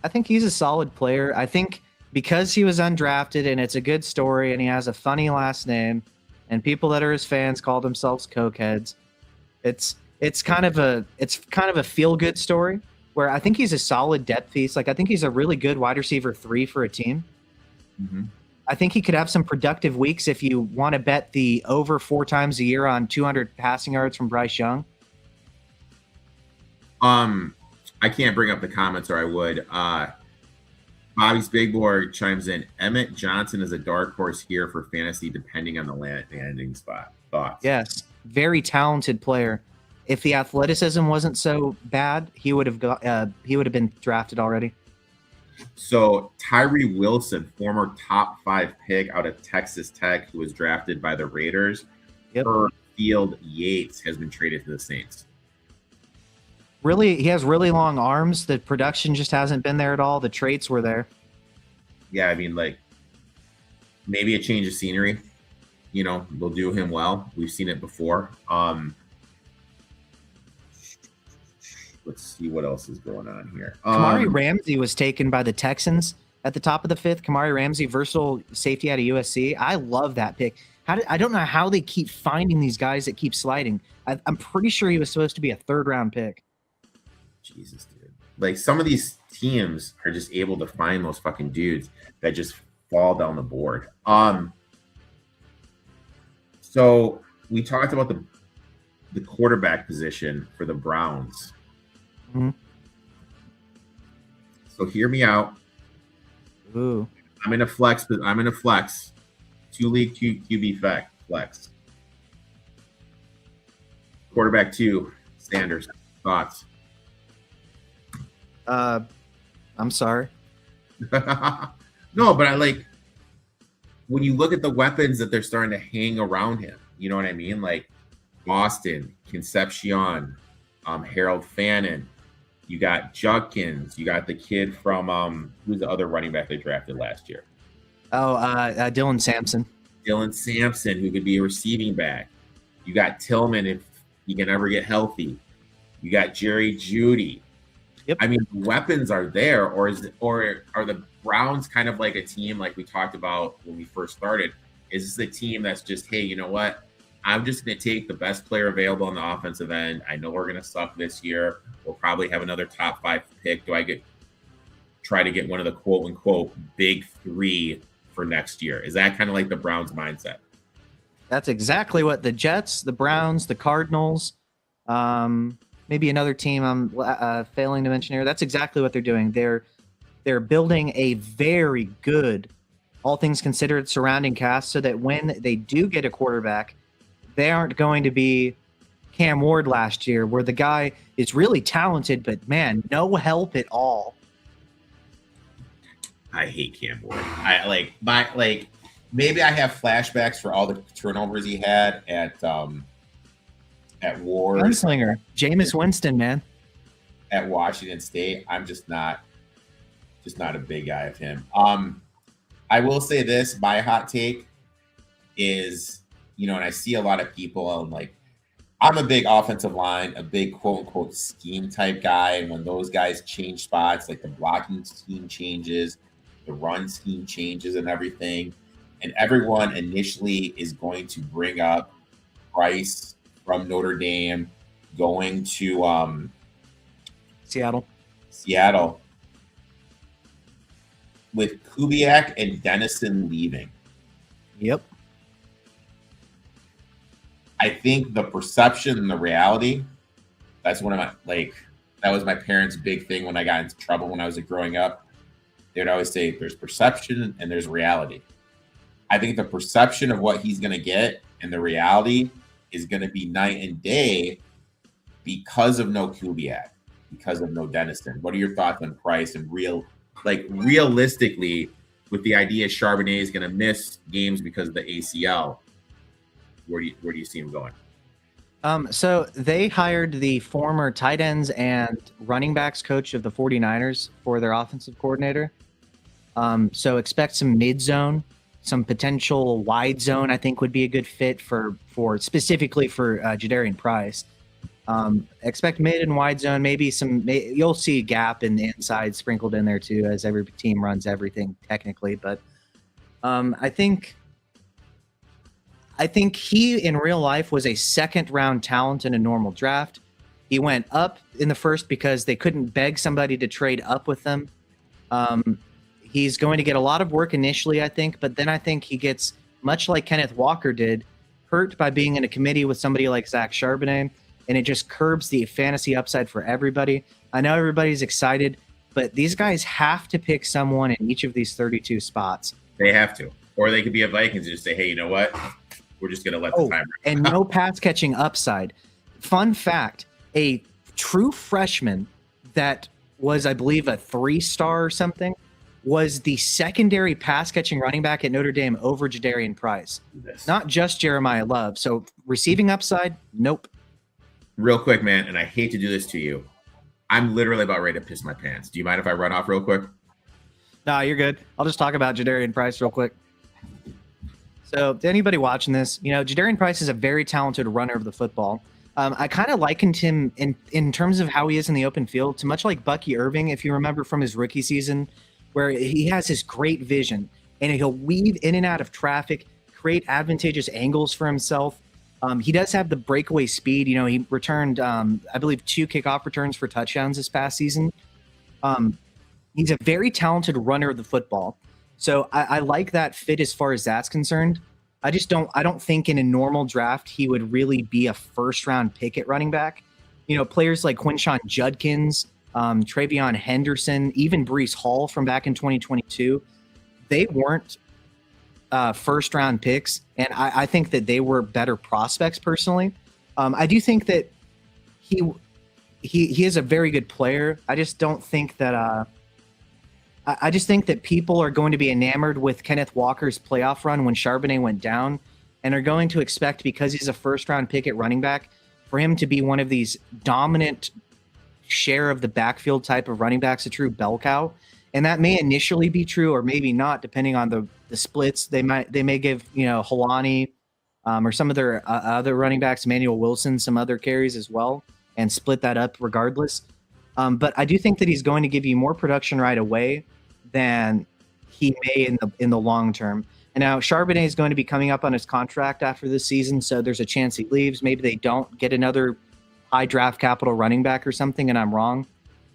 I think he's a solid player. I think because he was undrafted and it's a good story and he has a funny last name and people that are his fans call themselves cokeheads, it's kind of a feel good story where I think he's a solid depth piece. Like I think he's a really good wide receiver 3 for a team. Mm-hmm. I think he could have some productive weeks if you want to bet the over 4 times a year on 200 passing yards from Bryce Young. I can't bring up the comments, or I would. Bobby's Big Boy chimes in. Emmett Johnson is a dark horse here for fantasy, depending on the landing spot. Thoughts? Yes, very talented player. If the athleticism wasn't so bad, he would have been drafted already. So Tyree Wilson, former top 5 pick out of Texas Tech, who was drafted by the Raiders. Yep. Field Yates has been traded to the Saints. Really, he has really long arms. The production just hasn't been there at all. The traits were there. Yeah, I mean, like, maybe a change of scenery, will do him well. We've seen it before. Let's see what else is going on here. Kamari Ramsey was taken by the Texans at the top of the 5th. Kamari Ramsey, versatile safety out of USC. I love that pick. I don't know how they keep finding these guys that keep sliding. I'm pretty sure he was supposed to be a 3rd-round pick. Jesus, dude. Like, some of these teams are just able to find those fucking dudes that just fall down the board. So we talked about the quarterback position for the Browns. Mm-hmm. So hear me out. Ooh. I'm in a flex. 2-league QB flex. Quarterback 2, Sanders. Thoughts? I'm sorry. No, but I like when you look at the weapons that they're starting to hang around him. You know what I mean? Like Boston, Concepcion, Harold Fannin. You got Judkins. You got the kid from who's the other running back they drafted last year? Dylan Sampson. Dylan Sampson, who could be a receiving back. You got Tillman if he can ever get healthy. You got Jerry Jeudy. Yep. I mean, the weapons are there, or are the Browns kind of like a team like we talked about when we first started? Is this a team that's just, hey, you know what? I'm just going to take the best player available on the offensive end. I know we're going to suck this year. We'll probably have another top 5 pick. Do I try to get one of the quote unquote big 3 for next year? Is that kind of like the Browns mindset? That's exactly what the Jets, the Browns, the Cardinals, maybe another team I'm failing to mention here. That's exactly what they're doing. They're building a very good, all things considered, surrounding cast so that when they do get a quarterback, they aren't going to be Cam Ward last year, where the guy is really talented, but man, no help at all. I hate Cam Ward. Maybe I have flashbacks for all the turnovers he had at Ward. Gunslinger, Jameis Winston, man. At Washington State. I'm just not a big guy of him. I will say this, my hot take is, and I see a lot of people, and like, I'm a big offensive line, a big quote unquote scheme type guy. And when those guys change spots, like the blocking scheme changes, the run scheme changes and everything, and everyone initially is going to bring up Price from Notre Dame going to Seattle. With Kubiak and Dennison leaving. Yep. I think the perception and the reality, that's one of that was my parents' big thing when I got into trouble when I was growing up. They would always say there's perception and there's reality. I think the perception of what he's going to get and the reality is going to be night and day because of no Kubiak, because of no Dennison. What are your thoughts on Price and realistically, with the idea Charbonnet is going to miss games because of the ACL? Where do you see him going? So they hired the former tight ends and running backs coach of the 49ers for their offensive coordinator. So expect some mid zone, some potential wide zone. I think would be a good fit for specifically for Jadarian Price. Expect mid and wide zone, maybe you'll see a gap in the inside sprinkled in there too, as every team runs everything technically. But I think he in real life was a second round talent in a normal draft. He went up in the first because they couldn't beg somebody to trade up with them. He's going to get a lot of work initially, I think, but then I think he gets, much like Kenneth Walker did, hurt by being in a committee with somebody like Zach Charbonnet, and it just curbs the fantasy upside for everybody. I know everybody's excited, but these guys have to pick someone in each of these 32 spots. They have to. Or they could be a Vikings and just say, hey, you know what? We're just going to let the time run. And no pass catching upside. Fun fact, a true freshman that was, I believe, a 3-star or something, was the secondary pass catching running back at Notre Dame over Jadarian Price. Not just Jeremiah Love. So receiving upside, nope. Real quick, man, and I hate to do this to you. I'm literally about ready to piss my pants. Do you mind if I run off real quick? Nah, you're good. I'll just talk about Jadarian Price real quick. So to anybody watching this, Jadarian Price is a very talented runner of the football. I kind of likened him in terms of how he is in the open field to much like Bucky Irving, if you remember from his rookie season, where he has this great vision and he'll weave in and out of traffic, create advantageous angles for himself. He does have the breakaway speed. He returned, I believe, 2 kickoff returns for touchdowns this past season. He's a very talented runner of the football. So I like that fit as far as that's concerned. I don't think in a normal draft he would really be a first-round pick at running back. Players like Quinshon Judkins, Travion Henderson, even Breece Hall from back in 2022, they weren't first-round picks, and I think that they were better prospects personally. I do think that he is a very good player. I just don't think that I just think that people are going to be enamored with Kenneth Walker's playoff run when Charbonnet went down, and are going to expect, because he's a first-round pick at running back, for him to be one of these dominant share of the backfield type of running backs, a true bell cow. And that may initially be true, or maybe not, depending on the splits. They may give Helani or some of their other running backs, Emmanuel Wilson, some other carries as well, and split that up regardless. But I do think that he's going to give you more production right away than he may in the long term. And now Charbonnet is going to be coming up on his contract after this season, so there's a chance he leaves. Maybe they don't get another high draft capital running back or something, and I'm wrong.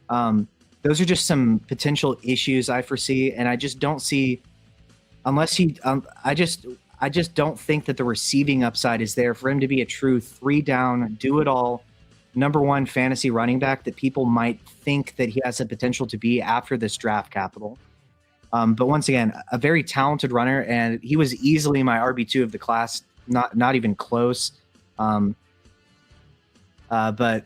Those are just some potential issues I foresee, and I just don't see, unless he, I just don't think that the receiving upside is there for him to be a true 3-down, do-it-all, #1 fantasy running back that people might think that he has the potential to be after this draft capital. But once again, a very talented runner, and he was easily my RB2 of the class, not even close. But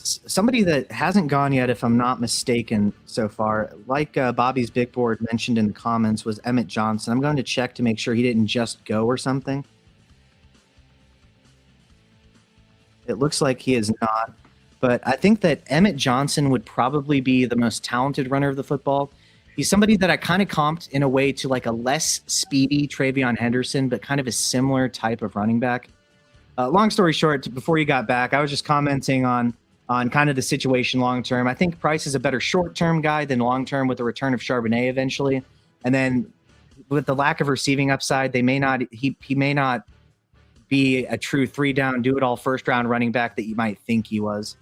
somebody that hasn't gone yet, if I'm not mistaken, so far, like Bobby's Big Board mentioned in the comments, was Emmett Johnson. I'm going to check to make sure he didn't just go or something. It looks like he is not. But I think that Emmett Johnson would probably be the most talented runner of the football. He's somebody that I kind of comped in a way to like a less speedy Travion Henderson, but kind of a similar type of running back. Long story short, before you got back, I was just commenting on kind of the situation long term. I think Price is a better short term guy than long term with the return of Charbonnet eventually. And then with the lack of receiving upside, he may not be a true 3-down, do-it-all first-round running back that you might think he was.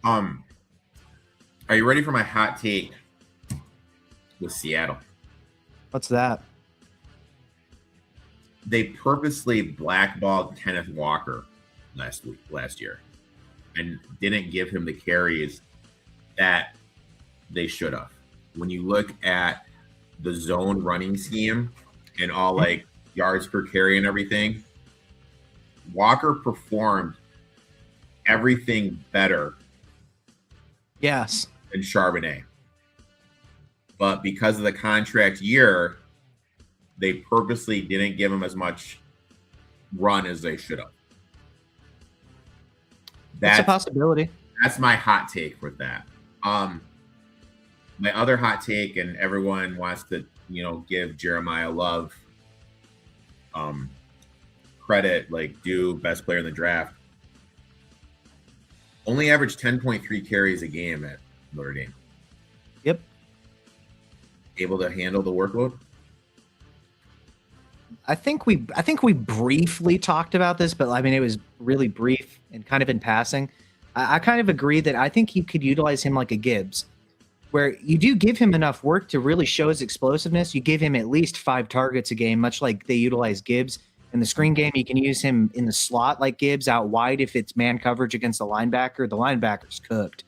Are you ready for my hot take with Seattle? What's that? They purposely blackballed Kenneth Walker last year and didn't give him the carries that they should have. When you look at the zone running scheme and all like yards per carry and everything, Walker performed everything better. Yes. Than Charbonnet. But because of the contract year, they purposely didn't give him as much run as they should have. That's a possibility. That's my hot take with that. My other hot take, and everyone wants to, give Jeremiah Love credit, like do best player in the draft. Only averaged 10.3 carries a game at Notre Dame. Yep. Able to handle the workload. I think we briefly talked about this, but I mean, it was really brief and kind of in passing. I kind of agree that I think you could utilize him like a Gibbs, where you do give him enough work to really show his explosiveness. You give him at least 5 targets a game, much like they utilize Gibbs in the screen game. You can use him in the slot like Gibbs, out wide if it's man coverage against the linebacker. The linebacker's cooked.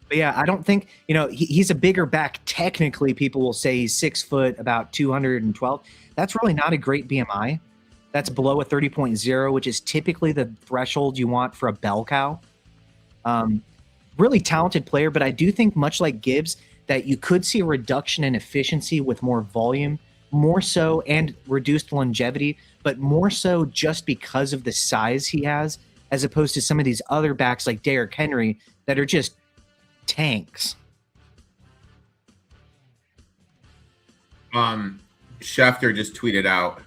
But yeah, I don't think, he's a bigger back. Technically, people will say he's 6 foot, about 212. That's really not a great BMI. That's below a 30.0, which is typically the threshold you want for a bell cow. Really talented player, but I do think, much like Gibbs, that you could see a reduction in efficiency with more volume, more so, and reduced longevity, but more so just because of the size he has, as opposed to some of these other backs like Derrick Henry that are just tanks. Schefter just tweeted out,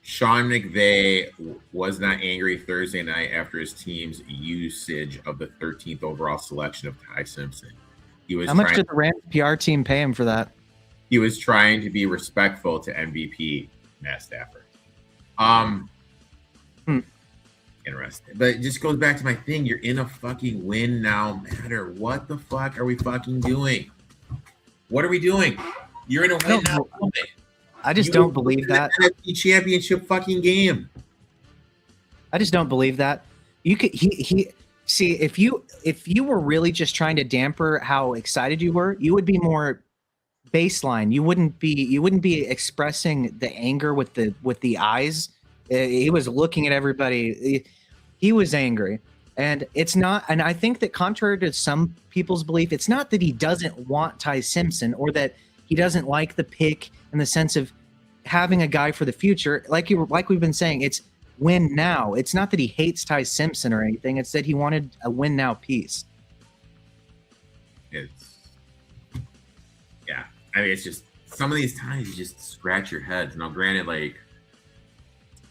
Sean McVay was not angry Thursday night after his team's usage of the 13th overall selection of Ty Simpson. How much did the Rams PR team pay him for that? He was trying to be respectful to MVP Matt Stafford. Interesting. But it just goes back to my thing. You're in a fucking win now matter. What the fuck are we fucking doing? What are we doing? You're in a win now. I just don't believe that. NFC championship fucking game. I just don't believe that. You could see, if you were really just trying to damper how excited you were, you would be more baseline. You wouldn't be expressing the anger with the eyes. He was looking at everybody. He was angry. And it's not, and I think that contrary to some people's belief, it's not that he doesn't want Ty Simpson or that he doesn't like the pick in the sense of having a guy for the future. Like we've been saying, it's win now. It's not that he hates Ty Simpson or anything. It's that he wanted a win now piece. I mean, it's just some of these times you just scratch your heads. Now, granted, like,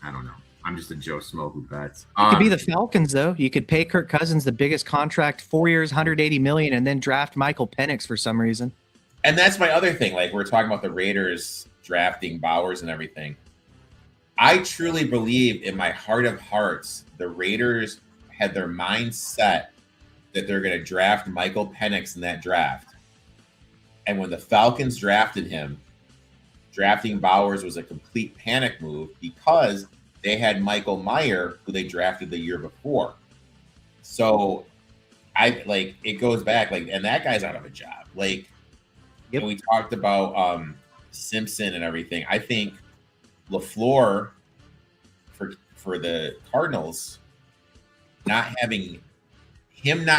I don't know. I'm just a Joe Smo who bets. It could be the Falcons, though. You could pay Kirk Cousins the biggest contract, 4 years, $180 million, and then draft Michael Penix for some reason. And that's my other thing. Like, we're talking about the Raiders drafting Bowers and everything. I truly believe in my heart of hearts, the Raiders had their mind set that they're going to draft Michael Penix in that draft. And when the Falcons drafted him, drafting Bowers was a complete panic move because they had Michael Mayer, who they drafted the year before. So it goes back, and that guy's out of a job. When we talked about Simpson and everything, I think LaFleur for the Cardinals, not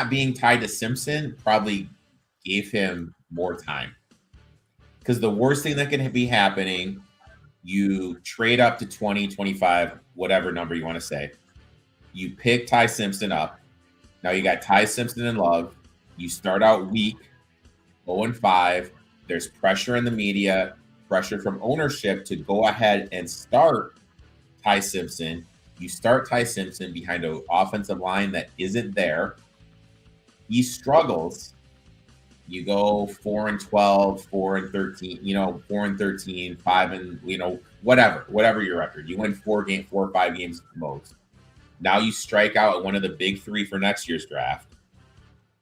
being tied to Simpson probably gave him more time. Because the worst thing that can be happening, you trade up to 20, 25, whatever number you want to say. You pick Ty Simpson up. Now you got Ty Simpson and Love. You start out weak, 0-5. There's pressure in the media, pressure from ownership to go ahead and start Ty Simpson. You start Ty Simpson behind an offensive line that isn't there. He struggles. You go 4-12, 4-13, 4-13, 5 whatever your record. You win 4 or 5 games at the most. Now you strike out at one of the big 3 for next year's draft,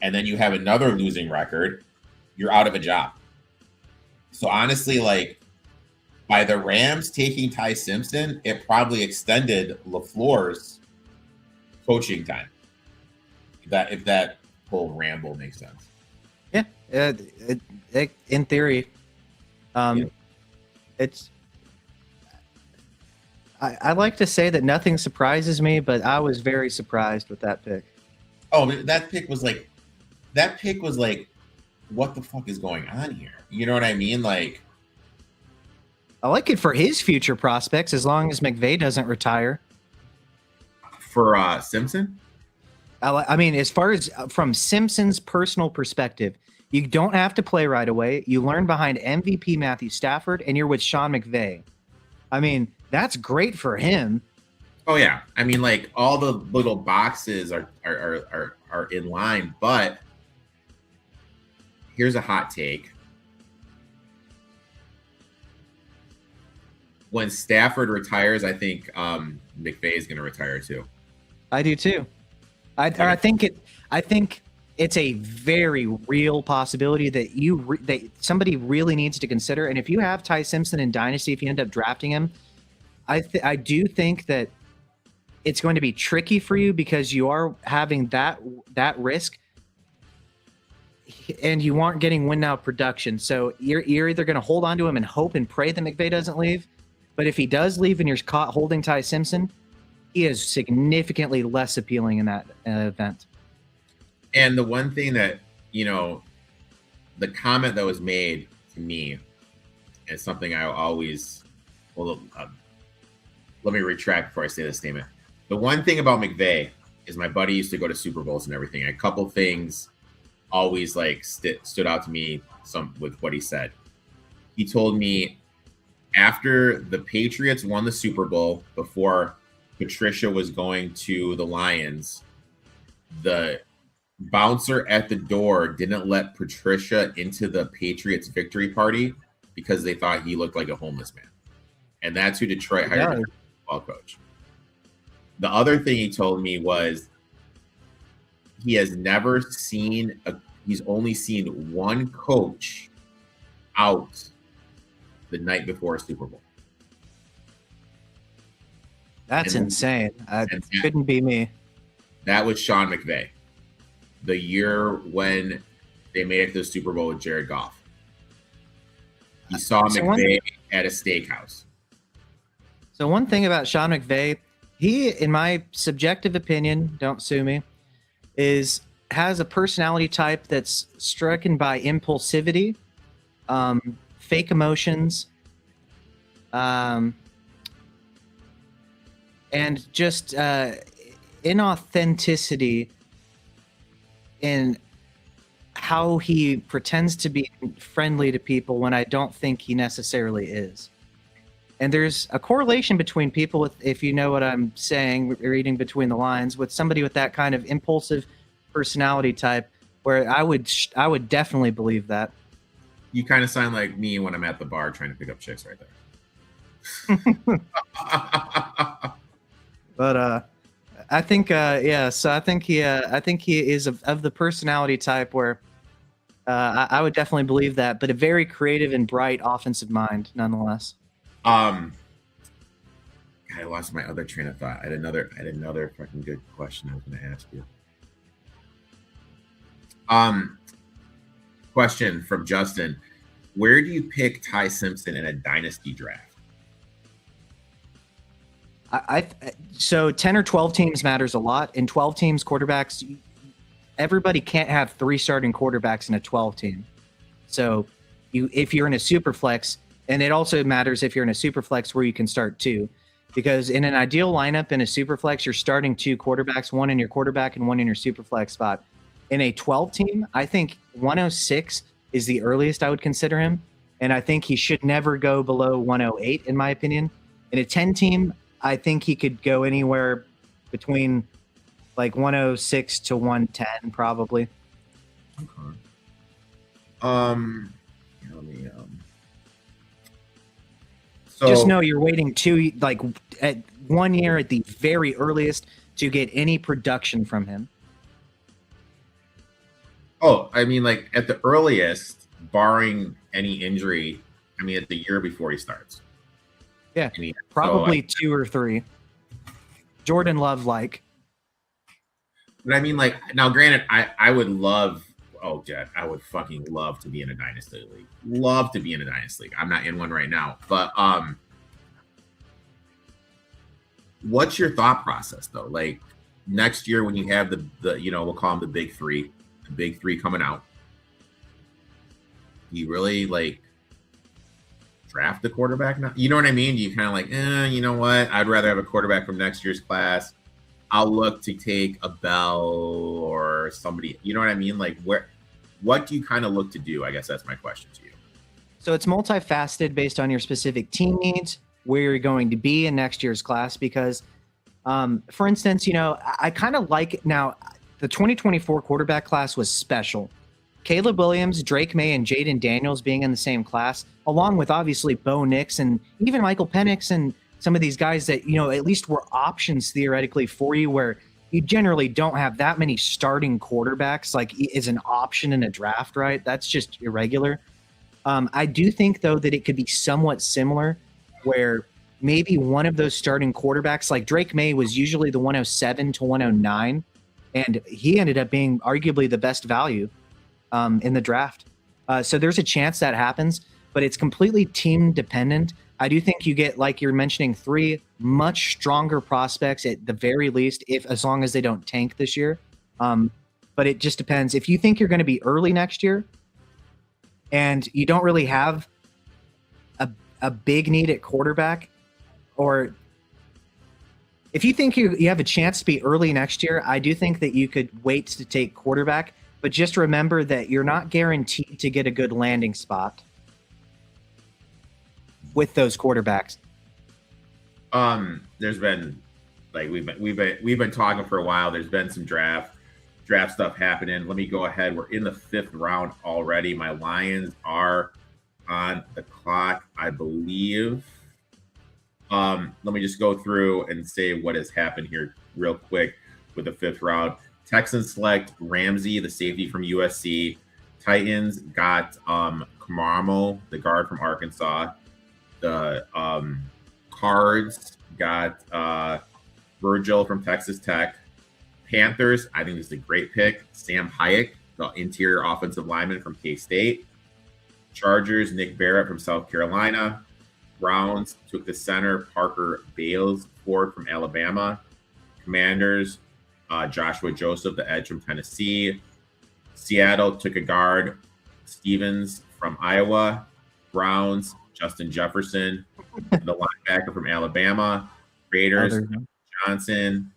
and then you have another losing record. You're out of a job. So honestly, by the Rams taking Ty Simpson, it probably extended LaFleur's coaching time. If that whole ramble makes sense. Yeah, in theory, it's. I like to say that nothing surprises me, but I was very surprised with that pick. Oh, that pick was like, what the fuck is going on here? You know what I mean? I like it for his future prospects as long as McVay doesn't retire. For Simpson? I mean, as far as from Simpson's personal perspective, you don't have to play right away. You learn behind MVP Matthew Stafford, and you're with Sean McVay. I mean, that's great for him. Oh yeah, I mean, like all the little boxes are in line. But here's a hot take: when Stafford retires, I think McVay is going to retire too. I do too. I think it's a very real possibility that that somebody really needs to consider. And if you have Ty Simpson in Dynasty, if you end up drafting him, I do think that it's going to be tricky for you because you are having that risk, and you aren't getting win now production. So you're either going to hold on to him and hope and pray that McVay doesn't leave, but if he does leave and you're caught holding Ty Simpson, he is significantly less appealing in that event. And the one thing that, the comment that was made to me is something I always, let me retract before I say this statement. The one thing about McVay is my buddy used to go to Super Bowls and everything. A couple things always stood out to me with what he said. He told me after the Patriots won the Super Bowl, before Patricia was going to the Lions, the bouncer at the door didn't let Patricia into the Patriots victory party because they thought he looked like a homeless man. And that's who Detroit hired as football coach. The other thing he told me was he's only seen one coach out the night before a Super Bowl. That's insane. It couldn't be me. That was Sean McVay. The year when they made it to the Super Bowl with Jared Goff. He saw McVay at a steakhouse. So one thing about Sean McVay, he, in my subjective opinion, don't sue me, has a personality type that's stricken by impulsivity, fake emotions, and just inauthenticity in how he pretends to be friendly to people when I don't think he necessarily is. And there's a correlation between people with, if you know what I'm saying, reading between the lines, with somebody with that kind of impulsive personality type, where I would definitely believe that. You kind of sound like me when I'm at the bar trying to pick up chicks right there. But I think so I think he is of the personality type where I would definitely believe that, but a very creative and bright offensive mind nonetheless. I lost my other train of thought. I had another fucking good question I was going to ask you. Question from Justin: where do you pick Ty Simpson in a dynasty draft? So 10 or 12 teams matters a lot. In 12 teams, quarterbacks, everybody can't have 3 starting quarterbacks in a 12 team. So if you're in a super flex, and it also matters if you're in a super flex where you can start 2, because in an ideal lineup in a super flex, you're starting 2 quarterbacks, 1 in your quarterback and 1 in your super flex spot. In a 12 team, I think 106 is the earliest I would consider him. And I think he should never go below 108, in my opinion. In a 10 team, I think he could go anywhere between like 106 to 110, probably. Okay. So just know you're waiting at 1 year at the very earliest to get any production from him. Oh, I mean, like at the earliest, barring any injury, I mean, at the year before he starts. Yeah, probably 2 or 3. Jordan Love like. But I mean, like, now granted, I would love, Jed, I would fucking love to be in a dynasty league. Love to be in a dynasty league. I'm not in one right now. But what's your thought process though? Like next year when you have the we'll call them the big three coming out, you really like draft the quarterback now? You know what I mean? You kind of like, you know what? I'd rather have a quarterback from next year's class. I'll look to take a Bell or somebody. You know what I mean? Like, what do you kind of look to do? I guess that's my question to you. So it's multifaceted based on your specific team needs, where you're going to be in next year's class. Because, for instance, I kind of like now the 2024 quarterback class was special. Caleb Williams, Drake May, and Jaden Daniels being in the same class, along with obviously Bo Nix and even Michael Penix and some of these guys that, at least were options theoretically for you, where you generally don't have that many starting quarterbacks, like as an option in a draft, right? That's just irregular. I do think, though, that it could be somewhat similar, where maybe one of those starting quarterbacks, like Drake May was usually the 107 to 109, and he ended up being arguably the best value in the draft. So there's a chance that happens, but it's completely team dependent. I do think you get, like you're mentioning, 3 much stronger prospects at the very least, as long as they don't tank this year. But it just depends. If you think you're going to be early next year and you don't really have a big need at quarterback, or if you think you have a chance to be early next year, I do think that you could wait to take quarterback. But just remember that you're not guaranteed to get a good landing spot with those quarterbacks. There's been, like, we've been talking for a while. There's been some draft stuff happening. Let me go ahead. We're in the 5th round already. My Lions are on the clock, I believe. Let me just go through and say what has happened here real quick with the 5th round. Texans select Ramsey, the safety from USC. Titans got Camarmo, the guard from Arkansas. The Cards got Virgil from Texas Tech. Panthers, I think this is a great pick. Sam Hayek, the interior offensive lineman from K-State. Chargers, Nick Barrett from South Carolina. Browns took the center, Parker Bales Ford from Alabama. Commanders, Joshua Joseph, the edge from Tennessee. Seattle took a guard, Stevens from Iowa. Browns, Justin Jefferson, the linebacker from Alabama. Raiders, Johnson.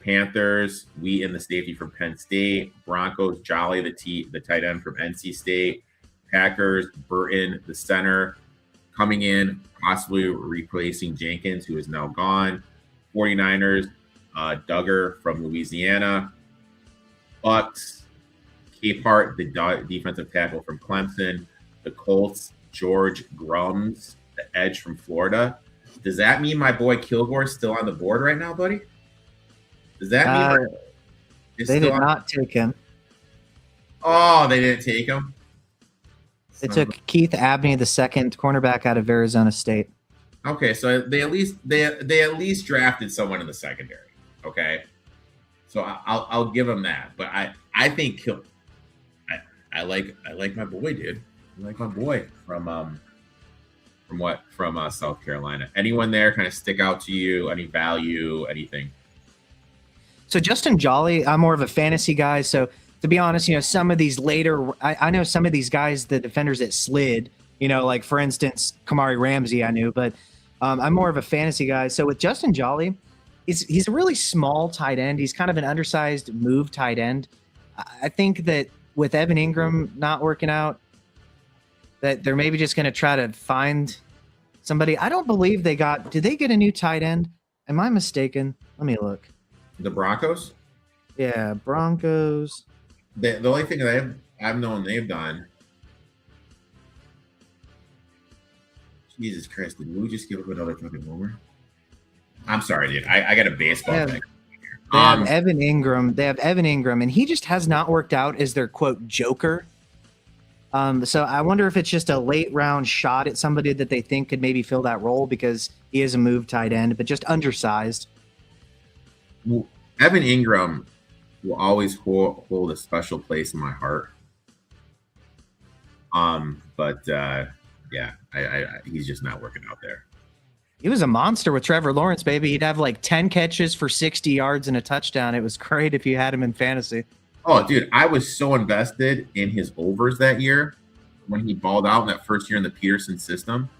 Panthers, Wheaton, the safety from Penn State. Broncos, Jolly, the tight end from NC State. Packers, Burton, the center, coming in, possibly replacing Jenkins, who is now gone. 49ers, Duggar from Louisiana. Bucks, Capehart, the defensive tackle from Clemson. The Colts, George Grums, the edge from Florida. Does that mean my boy Kilgore's still on the board right now, buddy? Does that mean they did not take him? Oh, they didn't take him? They took Keith Abney, the second cornerback out of Arizona State. Okay, so they at least drafted someone in the secondary. Okay, so I'll give them that. But I think I like my boy, dude. I like my boy from South Carolina. Anyone there kind of stick out to you? Any value? Anything? So Justin Jolly, I'm more of a fantasy guy. So to be honest, some of these later, I know some of these guys, the defenders that slid, like for instance, Kamari Ramsey, I knew, but I'm more of a fantasy guy. So with Justin Jolly, he's a really small tight end. He's kind of an undersized move tight end. I think that with Evan Ingram not working out, that they're maybe just going to try to find somebody. I don't believe did they get a new tight end? Am I mistaken? Let me look. The Broncos? Yeah, Broncos. The only thing that I've known they've done. Jesus Christ, did we just give up another fucking homer? I'm sorry, dude. I got a baseball thing. They have Evan Ingram. They have Evan Ingram, and he just has not worked out as their quote joker. So I wonder if it's just a late round shot at somebody that they think could maybe fill that role because he is a move tight end, but just undersized. Evan Ingram will always hold a special place in my heart. He's just not working out there. He was a monster with Trevor Lawrence, baby. He'd have like 10 catches for 60 yards and a touchdown. It was great if you had him in fantasy. Oh, dude, I was so invested in his overs that year when he balled out in that first year in the Peterson system.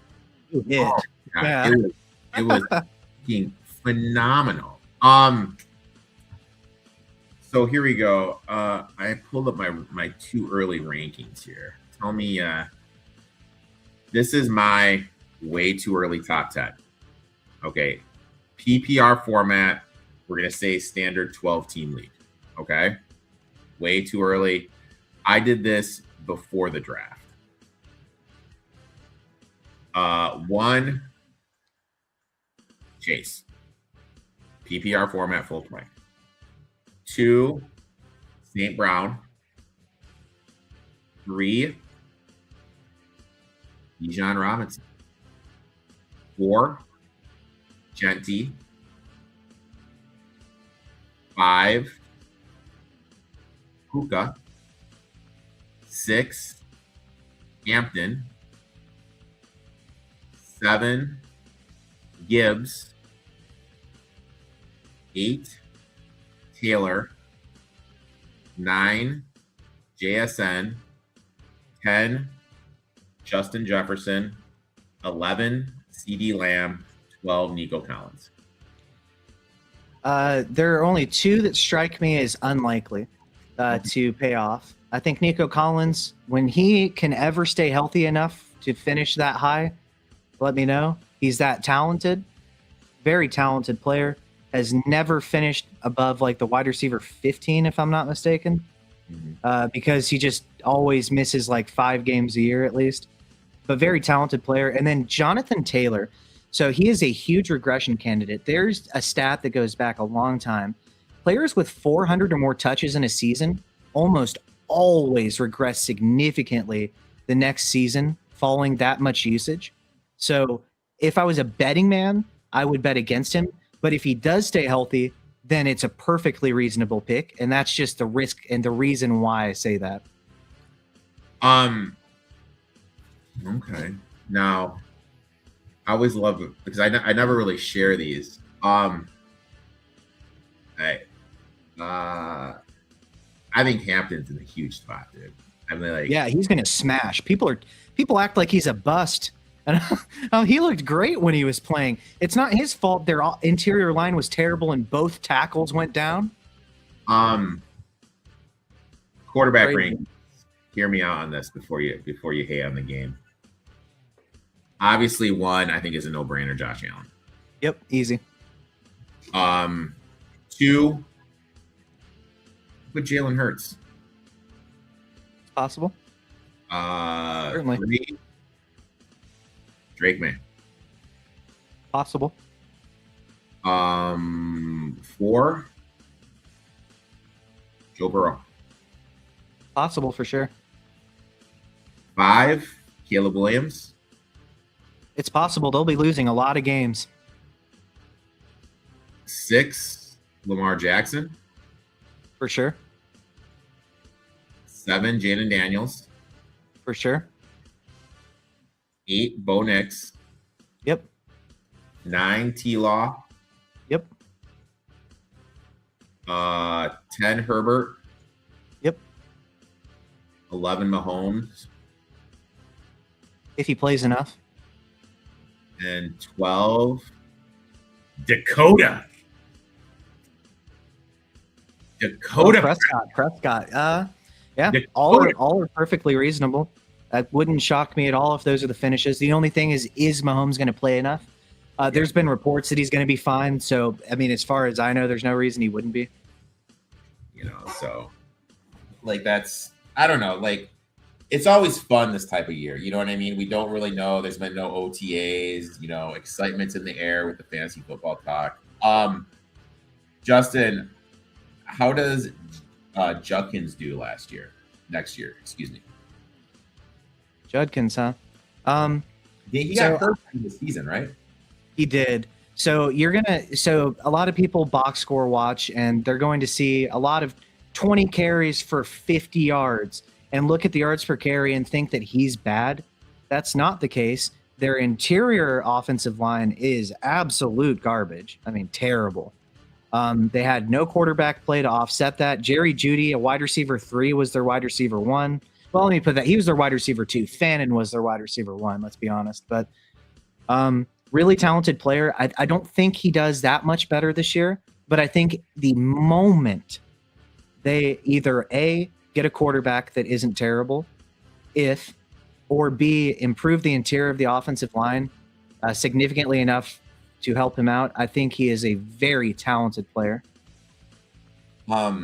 You hit. God, Yeah. it was fucking phenomenal. So here we go. I pulled up my too early rankings here. Tell me, this is my way too early top 10. Okay, PPR format. We're gonna say standard 12-team league. Okay, way too early. I did this before the draft. 1, Chase. PPR format full point. 2, St. Brown. 3, Bijan Robinson. 4, Genty. 5, Puka. 6, Hampton. 7, Gibbs. 8, Taylor. 9, JSN. 10, Justin Jefferson. 11, CD Lamb. 12, Nico Collins. There are only 2 that strike me as unlikely to pay off. I think Nico Collins, when he can ever stay healthy enough to finish that high, let me know. He's that talented, very talented player. Has never finished above like the wide receiver 15, if I'm not mistaken, because he just always misses like 5 games a year at least. But very talented player. And then Jonathan Taylor. So he is a huge regression candidate. There's a stat that goes back a long time. Players with 400 or more touches in a season almost always regress significantly the next season following that much usage. So if I was a betting man, I would bet against him. But if he does stay healthy, then it's a perfectly reasonable pick. And that's just the risk and the reason why I say that. Okay. Now, I always love it because I never really share these. I think Hampton's in a huge spot, dude. I mean, like, yeah, he's gonna smash. People act like he's a bust. And he looked great when he was playing. It's not his fault. Their interior line was terrible and both tackles went down. Quarterback rank. Hear me out on this before you hate on the game. Obviously, 1 I think is a no-brainer. Josh Allen. Yep, easy. 2, put Jalen Hurts. It's possible. Certainly. 3, Drake May. Possible. 4, Joe Burrow. Possible for sure. 5, Caleb Williams. It's possible. They'll be losing a lot of games. 6, Lamar Jackson. For sure. 7, Jaden Daniels. For sure. 8, Bo Nix. Yep. 9, T-Law. Yep. 10, Herbert. Yep. 11, Mahomes. If he plays enough. And 12, Dakota. Prescott. Yeah. Dakota. All are perfectly reasonable. That wouldn't shock me at all if those are the finishes. The only thing is Mahomes going to play enough? There's been reports that he's going to be fine. So, I mean, as far as I know, there's no reason he wouldn't be. So Like I don't know. Like it's always fun this type of year. You know what I mean? We don't really know. There's been no OTAs. Excitement's in the air with the fantasy football talk. Justin, how does Judkins do next year? Excuse me. Judkins, huh? He got hurt in the season, right? He did. So a lot of people box score watch and they're going to see a lot of 20 carries for 50 yards and look at the yards per carry and think that he's bad. That's not the case. Their interior offensive line is absolute garbage. I mean, terrible. They had no quarterback play to offset that. Jerry Jeudy, a wide receiver 3, was their wide receiver 1. Well, let me put that. He was their wide receiver 2. Fannin was their wide receiver 1, let's be honest. But Really talented player. I don't think he does that much better this year, but I think the moment they either A, get a quarterback that isn't terrible, or B, improve the interior of the offensive line significantly enough to help him out, I think he is a very talented player. How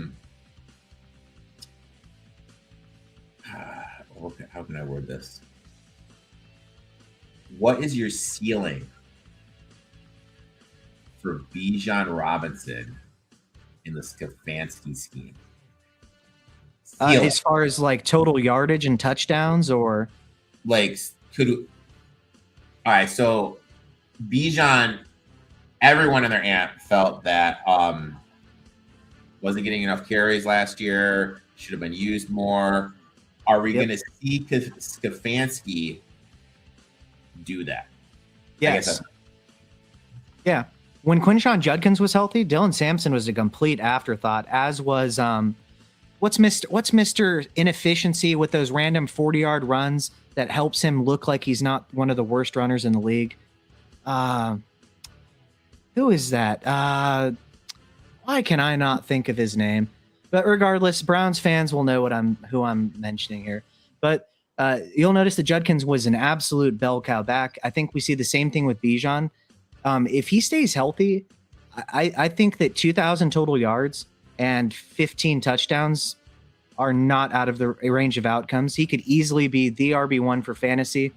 can I word this? What is your ceiling for Bijan Robinson in the Stefanski scheme? As far as like total yardage and touchdowns, or like all right, so Bijan, everyone in their aunt felt that wasn't getting enough carries last year, should have been used more. Are we going to see Stefanski do that? Yes. Yeah. When Quinshon Judkins was healthy, Dylan Sampson was a complete afterthought, as was what's Mr. Inefficiency with those random 40-yard runs that helps him look like he's not one of the worst runners in the league. Who is that? Why can I not think of his name? But regardless, Browns fans will know who I'm mentioning here. But you'll notice that Judkins was an absolute bell cow back. I think we see the same thing with Bijan. If he stays healthy, I think that 2,000 total yards and 15 touchdowns are not out of the range of outcomes. He could easily be the RB1 for fantasy.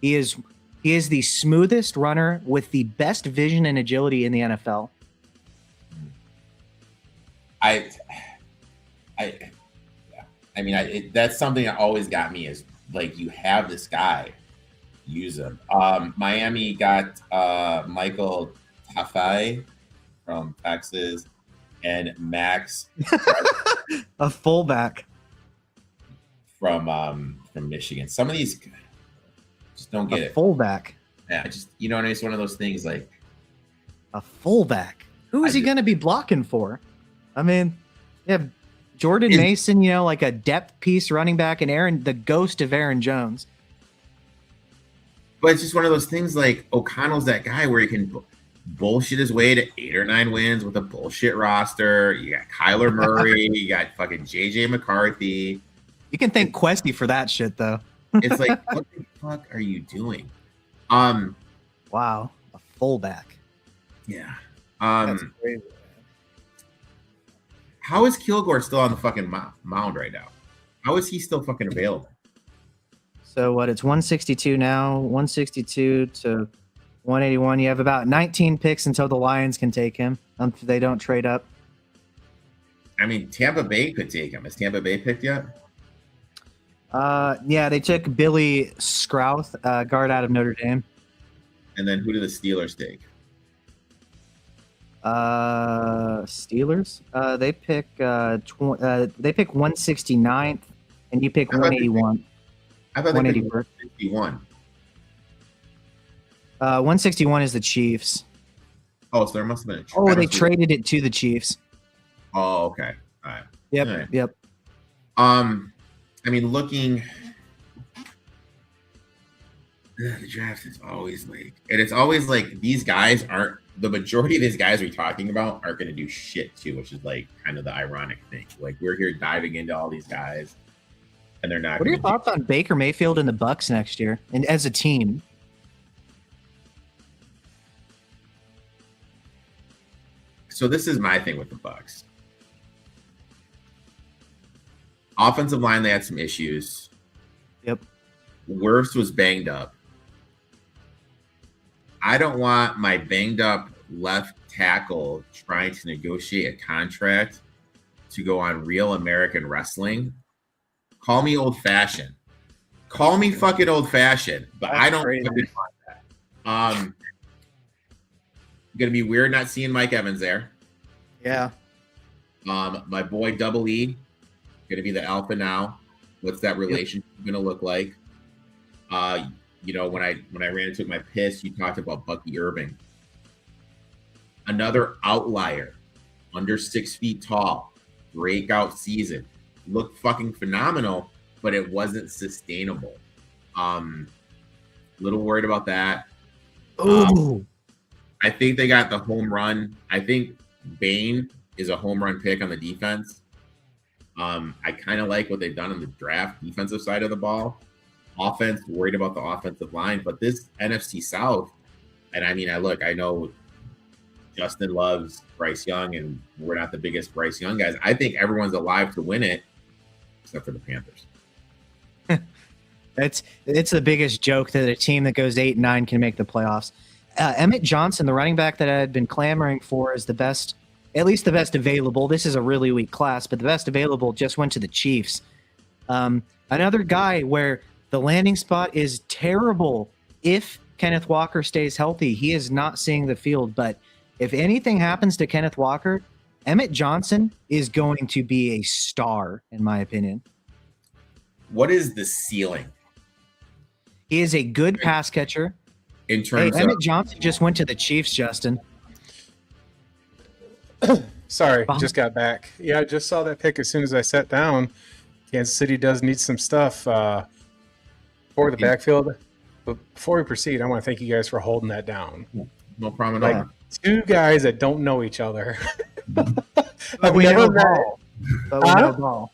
He is the smoothest runner with the best vision and agility in the NFL. That's something that always got me is like, you have this guy, use him. Miami got Michael Tafai from Texas and Max a fullback from Michigan. Some of these just don't get it. Fullback. Yeah, you know what I mean? It's one of those things like a fullback. Who is he going to be blocking for? I mean, yeah, Jordan Mason, like a depth piece running back, and the ghost of Aaron Jones. But it's just one of those things like O'Connell's that guy where he can bullshit his way to 8 or 9 wins with a bullshit roster. You got Kyler Murray, you got fucking JJ McCarthy. You can thank Questy for that shit, though. It's like, what the fuck are you doing? Wow, a fullback. Yeah. That's crazy. How is Kilgore still on the fucking mound right now? How is he still fucking available? So what? It's 162 now, 162 to 181. You have about 19 picks until the Lions can take him. If they don't trade up. I mean, Tampa Bay could take him. Has Tampa Bay picked yet? Yeah, they took Billy Scrouth, guard out of Notre Dame. And then who do the Steelers take? Steelers. They pick 169th, and you pick 181. I thought they picked 161. 161 is the Chiefs. Oh, so there must have been a trade. Oh, they traded it to the Chiefs. Oh, okay. All right. Yep. All right. Yep. I mean, looking, the draft is always like, and it's always like these guys aren't, the majority of these guys we're talking about aren't going to do shit too, which is like kind of the ironic thing. Like, we're here diving into all these guys, and they're not. What are your thoughts on Baker Mayfield and the Bucs next year, and as a team? So this is my thing with the Bucs. Offensive line, they had some issues. Yep. Wirfs was banged up. I don't want my banged up left tackle trying to negotiate a contract to go on Real American Wrestling. Call me old fashioned. Call me fucking old fashioned, but I don't fucking want that. Gonna be weird not seeing Mike Evans there. Yeah. My boy Double E, gonna be the alpha now. What's that relationship gonna look like? When I ran into my piss, you talked about Bucky Irving. Another outlier, under 6 feet tall, breakout season. Looked fucking phenomenal, but it wasn't sustainable. Little worried about that. Ooh. I think they got the home run. I think Bain is a home run pick on the defense. I kind of like what they've done on the draft defensive side of the ball. Offense, worried about the offensive line, but this NFC South, and I mean, I know Justin loves Bryce Young, and we're not the biggest Bryce Young guys. I think everyone's alive to win it, except for the Panthers. It's the biggest joke that a team that goes 8-9 can make the playoffs. Emmett Johnson, the running back that I had been clamoring for as the best, at least the best available. This is a really weak class, but the best available just went to the Chiefs. Another guy where the landing spot is terrible if Kenneth Walker stays healthy. He is not seeing the field, but if anything happens to Kenneth Walker, Emmett Johnson is going to be a star, in my opinion. What is the ceiling? He is a good pass catcher. In terms Emmett of Johnson just went to the Chiefs, Justin. Sorry, just got back. Yeah, I just saw that pick as soon as I sat down. Kansas City does need some stuff for the backfield. But before we proceed, I want to thank you guys for holding that down. no problem at all. Like two guys that don't know each other. But we know ball. But we know ball.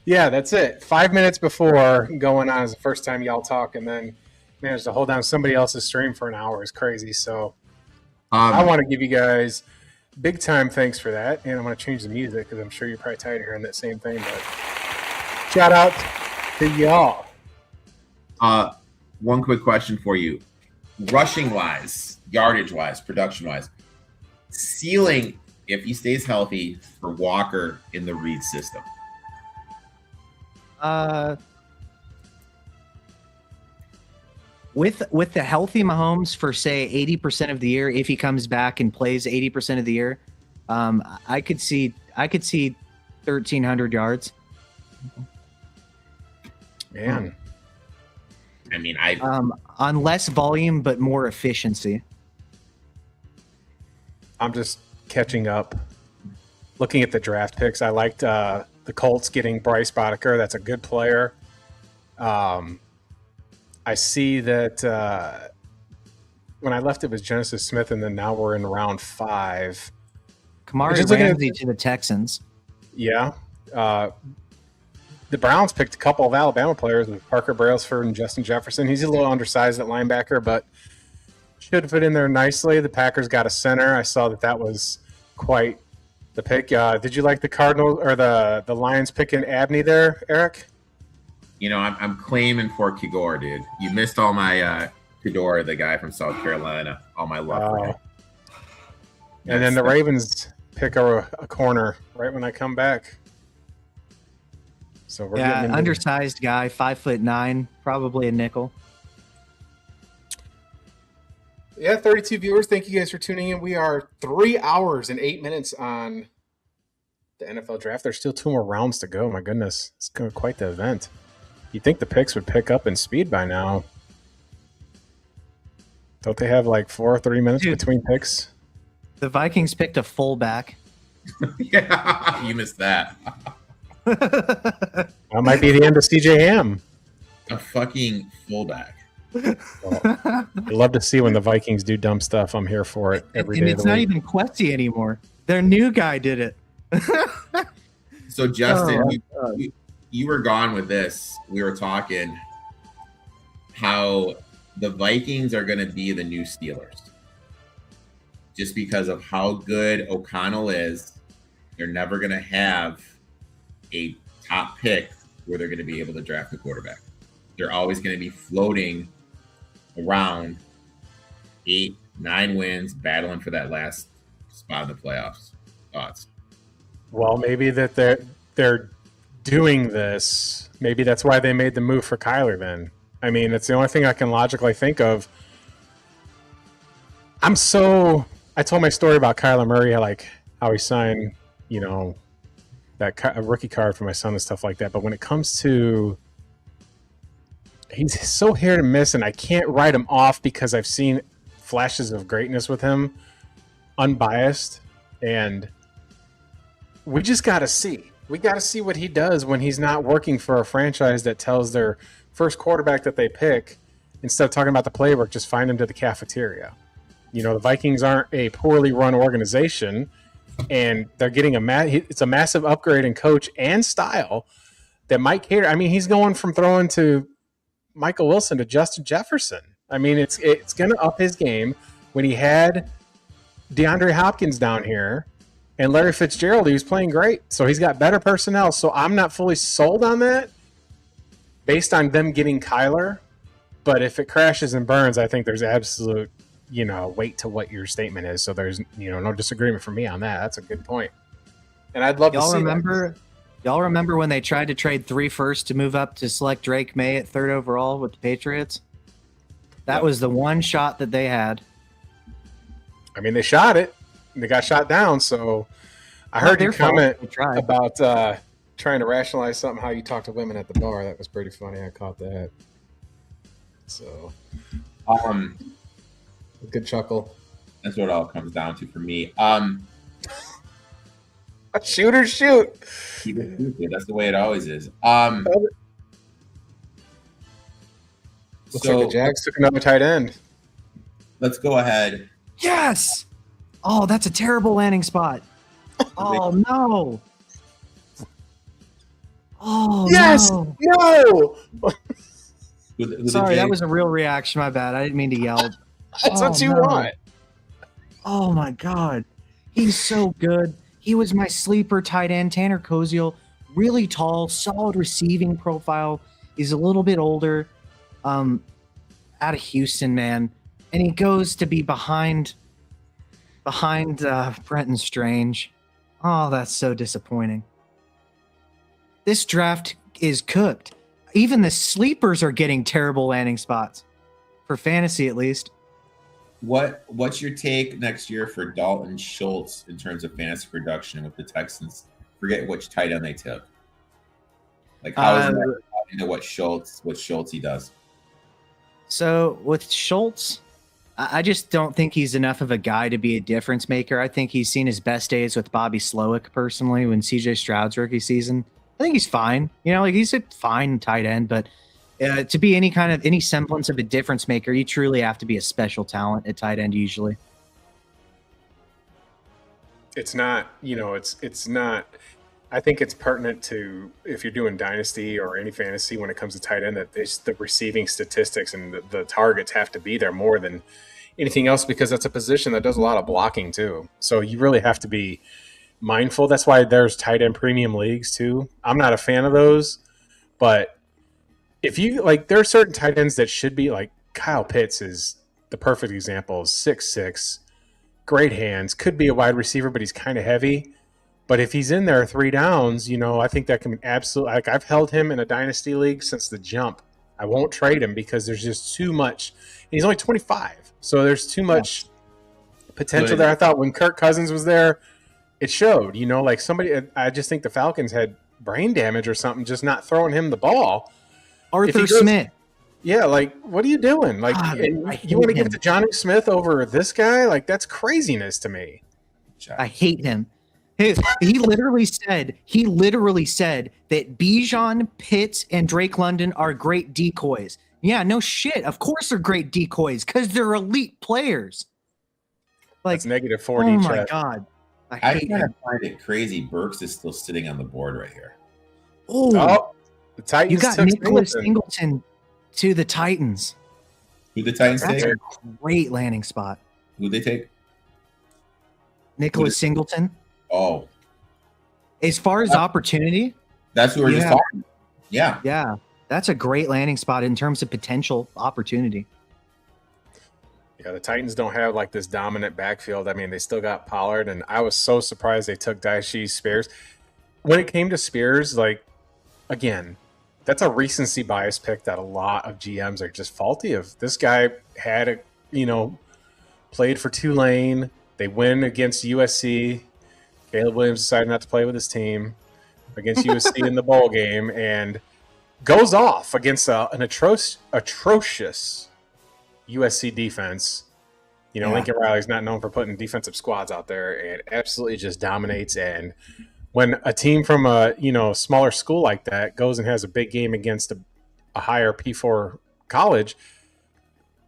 Yeah, that's it. 5 minutes before going on is the first time y'all talk, and then managed to hold down somebody else's stream for an hour is crazy. So I want to give you guys big time thanks for that, and I'm going to change the music because I'm sure you're probably tired of hearing that same thing. But shout out to y'all. One quick question for you: rushing wise, yardage wise, production wise, ceiling if he stays healthy for Walker in the Reed system. With the healthy Mahomes for say 80% of the year, if he comes back and plays 80% of the year, I could see 1,300 yards. Man, I mean, on less volume but more efficiency. I'm just catching up. Looking at the draft picks, I liked the Colts getting Bryce Boddicker. That's a good player. I see that when I left it was Genesis Smith, and then now we're in round 5. Kamari Ramsey to the Texans. Yeah. The Browns picked a couple of Alabama players with Parker Brailsford and Justin Jefferson. He's a little undersized at linebacker, but should fit in there nicely. The Packers got a center. I saw that was quite the pick. Did you like the Cardinals or the Lions picking Abney there, Eric? you know, I'm claiming for Kigor, dude. You missed all my Kigor, the guy from South Carolina. All my love for him. And then the Ravens pick a corner right when I come back. So we're getting undersized guy, 5'9", probably a nickel. Yeah, 32 viewers. Thank you guys for tuning in. We are 3 hours and 8 minutes on the NFL draft. There's still 2 more rounds to go. My goodness, it's quite the event. You'd think the picks would pick up in speed by now. Don't they have like 4 or 3 minutes between picks? The Vikings picked a fullback. Yeah, you missed that. That might be the end of CJ Ham. A fucking fullback. Well, I love to see when the Vikings do dumb stuff. I'm here for it every day. And it's not even Questy anymore. Their new guy did it. So Justin, you were gone with this. We were talking how the Vikings are going to be the new Steelers. Just because of how good O'Connell is, they're never going to have a top pick where they're going to be able to draft a quarterback. They're always going to be floating around 8-9 wins, battling for that last spot in the playoffs. Thoughts? Well, maybe that they're doing this. Maybe that's why they made the move for Kyler then. I mean, it's the only thing I can logically think of. I told my story about Kyler Murray, like how he signed, a rookie card for my son and stuff like that. But when it comes to, he's so hit and miss, and I can't write him off because I've seen flashes of greatness with him, unbiased, and we just got to see. We got to see what he does when he's not working for a franchise that tells their first quarterback that they pick, instead of talking about the playbook, just find him to the cafeteria. The Vikings aren't a poorly run organization, and they're getting it's a massive upgrade in coach and style that might cater. I mean, he's going from throwing to Michael Wilson to Justin Jefferson. I mean, it's going to up his game. When he had DeAndre Hopkins down here and Larry Fitzgerald, he was playing great. So he's got better personnel. So I'm not fully sold on that based on them getting Kyler. But if it crashes and burns, I think there's absolute, weight to what your statement is. So there's, no disagreement from me on that. That's a good point. And I'd love to see Y'all remember when they tried to trade 3 firsts to move up to select Drake May at 3rd overall with the Patriots? That was the one shot that they had. I mean, they shot it. They got shot down. So I heard your comment about trying to rationalize something, how you talk to women at the bar. That was pretty funny. I caught that. So, a good chuckle. That's what it all comes down to for me. Shoot or shoot. Keep it stupid. That's the way it always is. Looks like the Jags took another tight end. Let's go ahead. Yes. Oh, that's a terrible landing spot. Oh no. Oh yes. No. Sorry, that was a real reaction. My bad. I didn't mean to yell. That's what you want. Oh my God. He's so good. He was my sleeper tight end, Tanner Koziel. Really tall, solid receiving profile. He's a little bit older. Out of Houston, man. And he goes to be behind Brenton Strange. Oh, that's so disappointing. This draft is cooked. Even the sleepers are getting terrible landing spots. For fantasy, at least. What's your take next year for Dalton Schultz in terms of fantasy production with the Texans? Forget which tight end they took. Like how is that into what Schultz he does? So with Schultz, I just don't think he's enough of a guy to be a difference maker. I think he's seen his best days with Bobby Slowick personally when CJ Stroud's rookie season. I think he's fine. He's a fine tight end, but to be any semblance of a difference maker, you truly have to be a special talent at tight end usually. It's not, it's not. I think it's pertinent to, if you're doing dynasty or any fantasy when it comes to tight end, that the receiving statistics and the targets have to be there more than anything else, because that's a position that does a lot of blocking too. So you really have to be mindful. That's why there's tight end premium leagues too. I'm not a fan of those, but if you there are certain tight ends that should be, like Kyle Pitts is the perfect example. 6'6", great hands, could be a wide receiver, but he's kind of heavy. But if he's in there 3 downs, I think that can be absolutely. I've held him in a dynasty league since the jump. I won't trade him because there's just too much. And he's only 25, so there's too much potential there. I thought when Kirk Cousins was there, it showed. Somebody. I just think the Falcons had brain damage or something, just not throwing him the ball. Arthur Smith. Yeah, what are you doing? You want to give it to Johnny Smith over this guy? That's craziness to me. I hate him. He literally said that Bijan, Pitts, and Drake London are great decoys. Yeah, no shit. Of course they're great decoys because they're elite players. That's negative 4D. Oh my God. I kind of find it crazy. Burks is still sitting on the board right here. Oh, the Titans. You got Nicholas Singleton to the Titans. Who the Titans take? That's a great landing spot. Who they take? Nicholas Singleton. Oh. As far as opportunity, that's who we're just talking. Yeah. Yeah. That's a great landing spot in terms of potential opportunity. Yeah, the Titans don't have this dominant backfield. I mean, they still got Pollard, and I was so surprised they took Daishi Spears. When it came to Spears, again, that's a recency bias pick that a lot of GMs are just faulty of. This guy had played for Tulane. They win against USC. Caleb Williams decided not to play with his team against USC in the bowl game and goes off against an atrocious USC defense. Lincoln Riley's not known for putting defensive squads out there, and absolutely just dominates. And when a team from a smaller school like that goes and has a big game against a higher P4 college,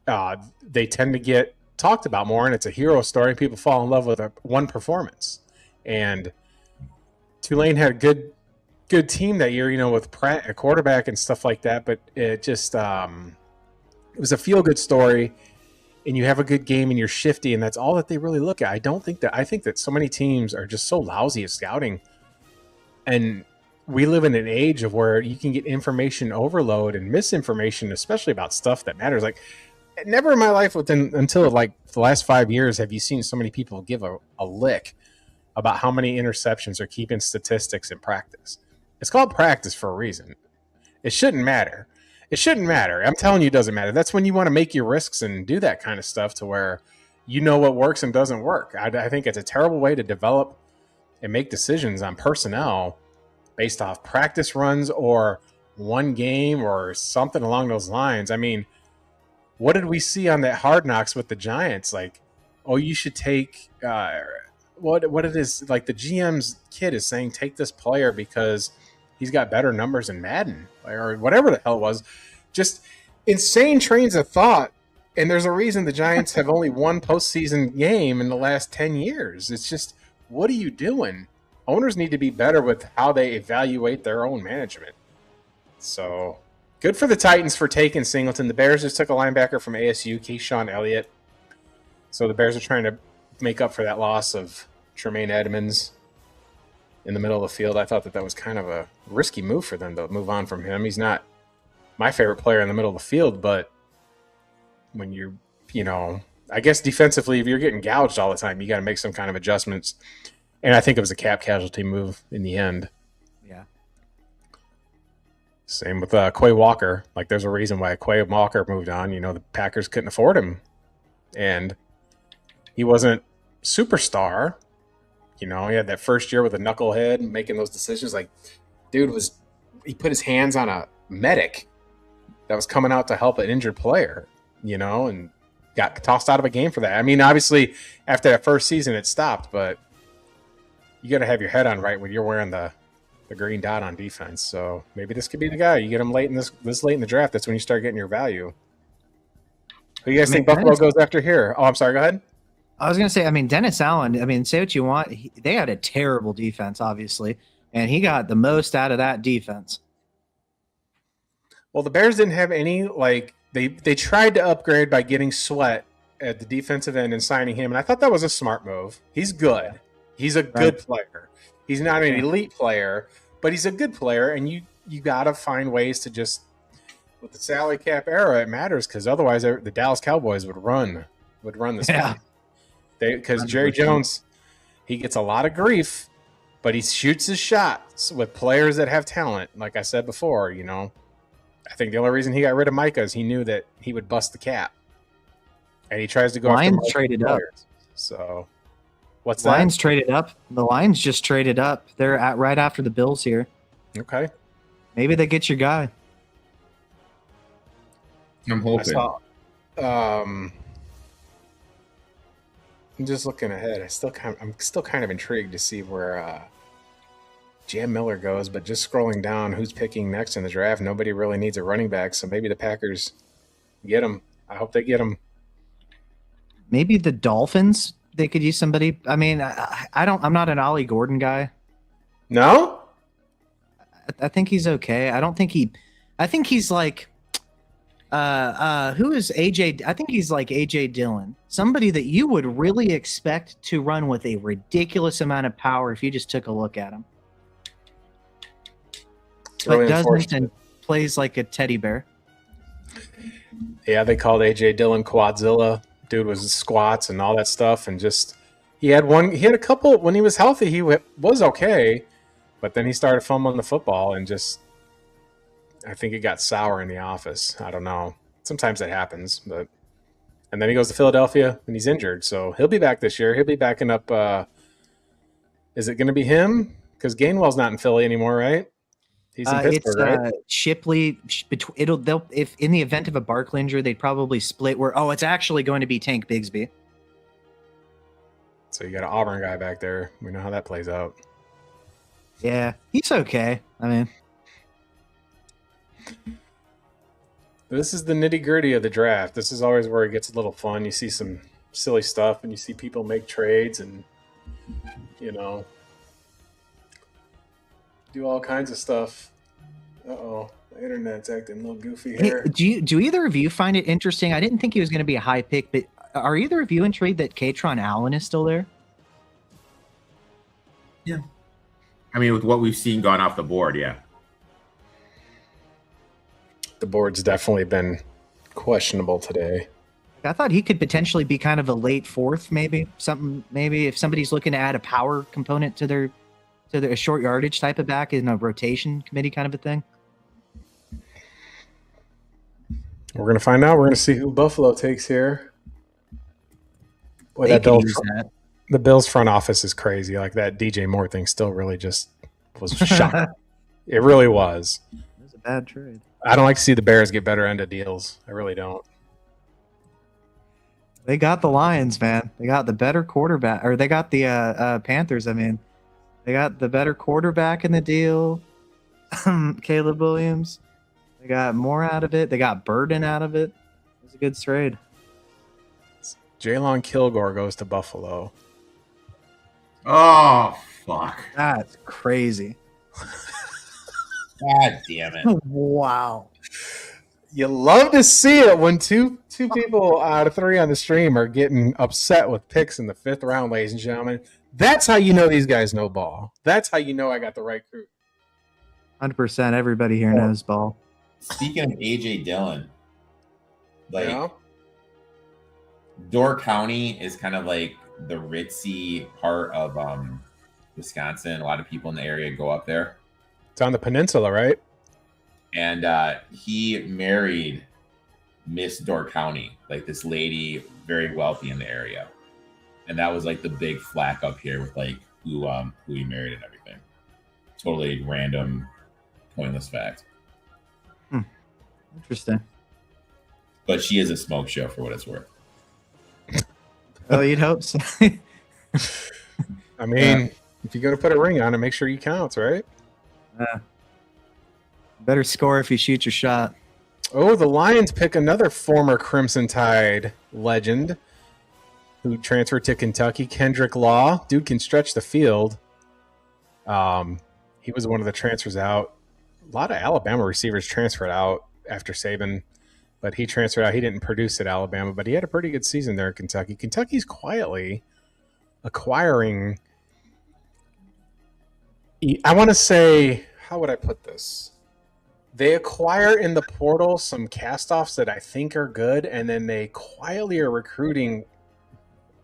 they tend to get talked about more, and it's a hero story. People fall in love with one performance. And Tulane had a good team that year, with Pratt, a quarterback and stuff like that. But it just it was a feel good story, and you have a good game, and you're shifty, and that's all that they really look at. I think that so many teams are just so lousy at scouting, and we live in an age of where you can get information overload and misinformation, especially about stuff that matters. Like, never in my life until like the last 5 years have you seen so many people give a lick about how many interceptions are keeping statistics in practice. It's called practice for a reason. It shouldn't matter. It shouldn't matter. I'm telling you, it doesn't matter. That's when you want to make your risks and do that kind of stuff to where you know what works and doesn't work. I think it's a terrible way to develop and make decisions on personnel based off practice runs or one game or something along those lines. I mean, what did we see on that Hard Knocks with the Giants? Like, oh, you should take what it is, like the GM's kid is saying, take this player because he's got better numbers in Madden or whatever the hell it was. Just insane trains of thought. And there's a reason the Giants have only one postseason game in the last 10 years. It's just, what are you doing? Owners need to be better with how they evaluate their own management. So good for the Titans for taking Singleton. The Bears just took a linebacker from ASU, Keyshawn Elliott. So the Bears are trying to make up for that loss of Tremaine Edmonds in the middle of the field. I thought that was kind of a risky move for them to move on from him. He's not my favorite player in the middle of the field, but when I guess defensively, if you're getting gouged all the time, you got to make some kind of adjustments. And I think it was a cap casualty move in the end. Yeah. Same with Quay Walker. Like, there's a reason why Quay Walker moved on. The Packers couldn't afford him. And he wasn't superstar. He had that first year with a knucklehead making those decisions. Like, dude he put his hands on a medic that was coming out to help an injured player, and got tossed out of a game for that. I mean, obviously, after that first season, it stopped, but you got to have your head on right when you're wearing the green dot on defense. So maybe this could be the guy. You get him late in this late in the draft. That's when you start getting your value. Who do you guys think Buffalo goes after here? Oh, I'm sorry. Go ahead. I was going to say, Dennis Allen, say what you want. They had a terrible defense, obviously, and he got the most out of that defense. Well, the Bears didn't have any, they tried to upgrade by getting Sweat at the defensive end and signing him, and I thought that was a smart move. He's good. He's a good player. He's not an elite player, but he's a good player, and you got to find ways to just, with the salary cap era, it matters, because otherwise the Dallas Cowboys would run this game. Because Jerry Jones, he gets a lot of grief, but he shoots his shots with players that have talent. Like I said before, I think the only reason he got rid of Micah is he knew that he would bust the cap, and he tries to go Lions after traded players. up. So, what's that? Lions traded up. The Lions just traded up. They're right after the Bills here. Okay, maybe they get your guy. I'm hoping. I'm just looking ahead. I'm still kind of intrigued to see where Jam Miller goes, but just scrolling down, who's picking next in the draft? Nobody really needs a running back, so maybe the Packers get him. I hope they get him. Maybe the Dolphins. They could use somebody. I'm not an Ollie Gordon guy. No? I think he's okay. I think he's like who is AJ? I think he's like AJ Dillon, somebody that you would really expect to run with a ridiculous amount of power if you just took a look at him. But doesn't and plays like a teddy bear. Yeah, they called AJ Dillon Quadzilla. Dude was squats and all that stuff, and just he had a couple when he was healthy. He was okay, but then he started fumbling the football and just. I think it got sour in the office. I don't know. Sometimes that happens, and then he goes to Philadelphia and he's injured, so he'll be back this year. He'll be backing up. Is it going to be him? Because Gainwell's not in Philly anymore, right? He's in Pittsburgh, right? Shipley. If in the event of a Barkley injury, they'd probably split. It's actually going to be Tank Bigsby. So you got an Auburn guy back there. We know how that plays out. Yeah, he's okay. This is the nitty-gritty of the draft. This is always where it gets a little fun. You see some silly stuff, and you see people make trades and do all kinds of stuff. Uh-oh, the internet's acting a little goofy Hey, here. do either of you find it interesting? I didn't think he was going to be a high pick, but are either of you intrigued that Katron Allen is still there? I mean, with what we've seen gone off the board, yeah. The board's definitely been questionable today. I thought he could potentially be kind of a late fourth, maybe something. Maybe if somebody's looking to add a power component to their short yardage type of back in a rotation committee kind of a thing. We're gonna find out. We're gonna see who Buffalo takes here. Boy, They that could Bills, use that. the Bills front office is crazy. Like that DJ Moore thing still really just was shocking. It really was. It was a bad trade. I don't like to see the Bears get better end of deals. I really don't. They got the Lions, man. They got the better quarterback, or they got the Panthers. I mean, they got the better quarterback in the deal. Caleb Williams. They got more out of it. They got Burden out of it. It was a good trade. Jalen Kilgore goes to Buffalo. Oh, fuck. That's crazy. God damn it. Wow. You love to see it when two people out of three on the stream are getting upset with picks in the 5th round, ladies and gentlemen. That's how you know these guys know ball. That's how you know I got the right crew. 100%. Everybody here knows ball. Speaking of AJ Dillon, like You know? Door County is kind of like the ritzy part of Wisconsin. A lot of people in the area go up there. It's on the peninsula, right? And he married Miss Door County, like this lady, very wealthy in the area. And that was like the big flack up here with like who he married and everything. Totally random, pointless fact. Interesting. But she is a smoke show for what it's worth. Oh, you'd hope so. I mean, if you're going to put a ring on it, make sure you counts, right? Better score if you shoot your shot. Oh, the Lions pick another former Crimson Tide legend who transferred to Kentucky, Kendrick Law. Dude can stretch the field. He was one of the transfers out. A lot of Alabama receivers transferred out after Saban, but he transferred out. He didn't produce at Alabama, but he had a pretty good season there in Kentucky. Kentucky's quietly acquiring. I want to say, how would I put this? They acquire in the portal some cast-offs that I think are good, and then they quietly are recruiting.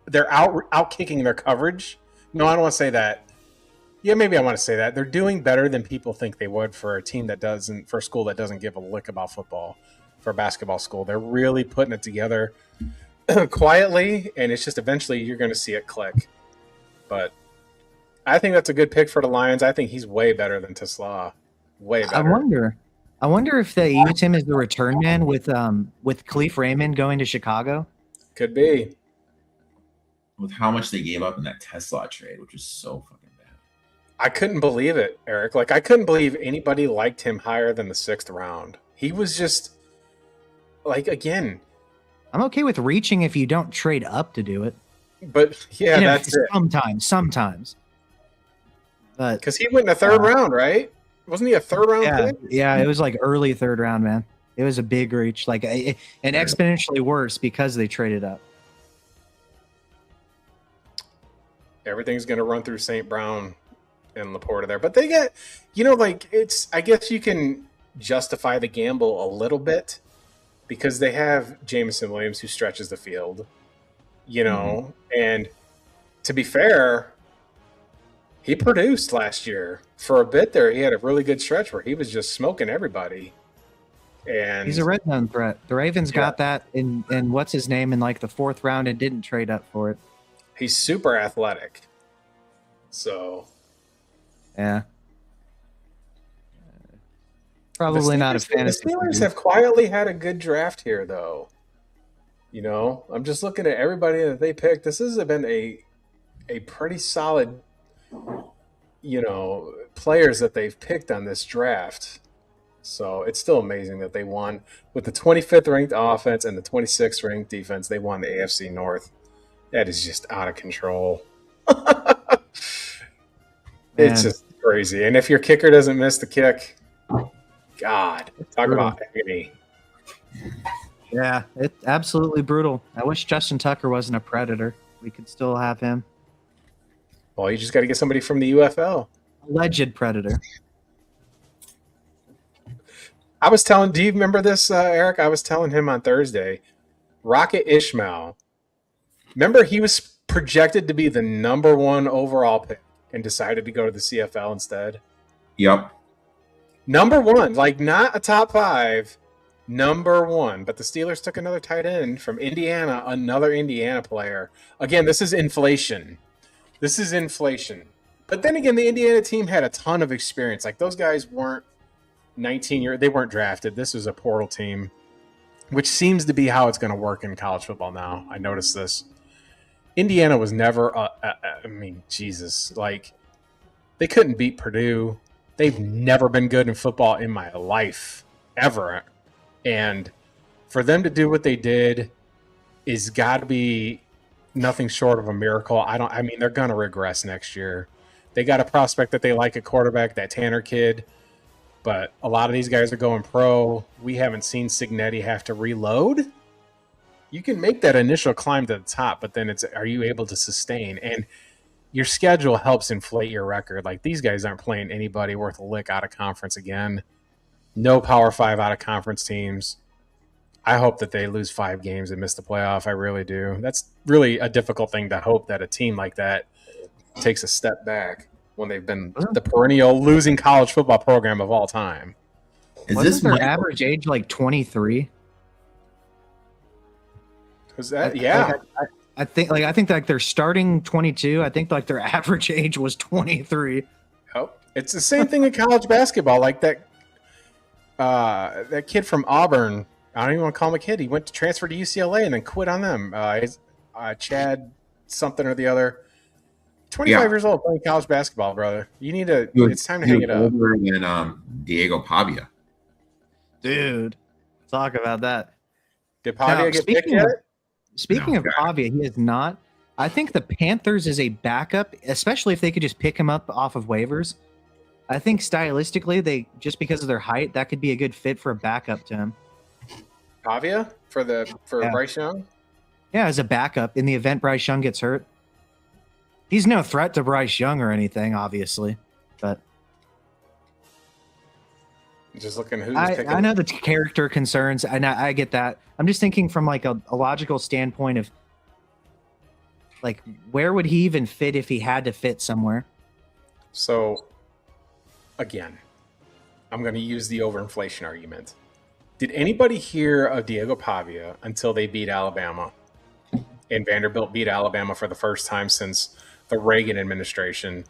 They're out kicking their coverage. No, I don't want to say that. Yeah, maybe I want to say that. They're doing better than people think they would for a team that doesn't, for a school that doesn't give a lick about football, for a basketball school. They're really putting it together quietly, and it's just eventually you're going to see it click. But I think that's a good pick for the Lions. I think he's way better than Tesla. Way better. I wonder if they use him as the return man with Khalif Raymond going to Chicago. Could be. With how much they gave up in that Tesla trade, which is so fucking bad. I couldn't believe it, Eric. Like, I couldn't believe anybody liked him higher than the 6th round. He was just, like, again. I'm okay with reaching if you don't trade up to do it. But, yeah, that's it. Sometimes. But Because he went in the 3rd round, right? Wasn't he a 3rd round pick? Yeah, it was like early 3rd round, man. It was a big reach, like and exponentially worse because they traded up. Everything's going to run through St. Brown and Laporta there. But they get, like, it's, I guess you can justify the gamble a little bit because they have Jameson Williams who stretches the field, and to be fair, he produced last year. For a bit there, he had a really good stretch where he was just smoking everybody. And He's a red zone threat. The Ravens got that in what's his name in like the 4th round and didn't trade up for it. he's super athletic. So Yeah. Probably not a fantasy. The Steelers have quietly had a good draft here, though. I'm just looking at everybody that they picked. This has been a pretty solid, players that they've picked on this draft. So it's still amazing that they won with the 25th ranked offense and the 26th ranked defense. They won the AFC North That is just out of control. Man. It's just crazy. And if your kicker doesn't miss the kick, God, talk brutal. about agony. Yeah, it's absolutely brutal. I wish Justin Tucker wasn't a Predator. We could still have him. Well, you just got to get somebody from the UFL. Alleged Predator. I was telling, do you remember this, Eric? I was telling him on Thursday, Rocket Ishmael. Remember, he was projected to be the number 1 overall pick and decided to go to the CFL instead. Yep. Number 1, like not a top 5, number 1. But the Steelers took another tight end from Indiana, another Indiana player. Again, this is inflation. This is inflation. But then again, the Indiana team had a ton of experience. Like those guys weren't 19-year, they weren't drafted. This was a portal team, which seems to be how it's going to work in college football now. I noticed this. Indiana was never, I mean, Jesus, like they couldn't beat Purdue. They've never been good in football in my life, ever. And for them to do what they did is got to be nothing short of a miracle. I mean, they're going to regress next year. They got a prospect that they like at quarterback, that Tanner kid. But a lot of these guys are going pro. We haven't seen Cignetti have to reload. You can make that initial climb to the top, but then it's, are you able to sustain? And your schedule helps inflate your record. Like these guys aren't playing anybody worth a lick out of conference again. No Power 5 out of conference teams. I hope that they lose 5 games and miss the playoff. I really do. That's really a difficult thing to hope, that a team like that takes a step back when they've been the perennial losing college football program of all time. Wasn't their average age like 23? Was that? Yeah. I think like they're starting 22. I think like their average age was 23. Oh, it's the same thing in college basketball. Like that kid from Auburn. I don't even want to call him a kid. He went to transfer to UCLA and then quit on them. Chad something or the other. 25 years old playing college basketball, brother. You need to. It's time to hang it up. Older than Diego Pavia. Dude, talk about that. Did Pavia get picked yet? Speaking of Pavia, he is not. I think the Panthers is a backup, especially if they could just pick him up off of waivers. I think stylistically, they just because of their height, that could be a good fit for a backup to him. Pavia for Bryce Young? Yeah, as a backup in the event Bryce Young gets hurt. He's no threat to Bryce Young or anything, obviously, but just looking who's picking. I know the character concerns, and I get that. I'm just thinking from like a logical standpoint of like where would he even fit if he had to fit somewhere? So, again, I'm going to use the overinflation argument. Did anybody hear of Diego Pavia until they beat Alabama? And Vanderbilt beat Alabama for the first time since the Reagan administration.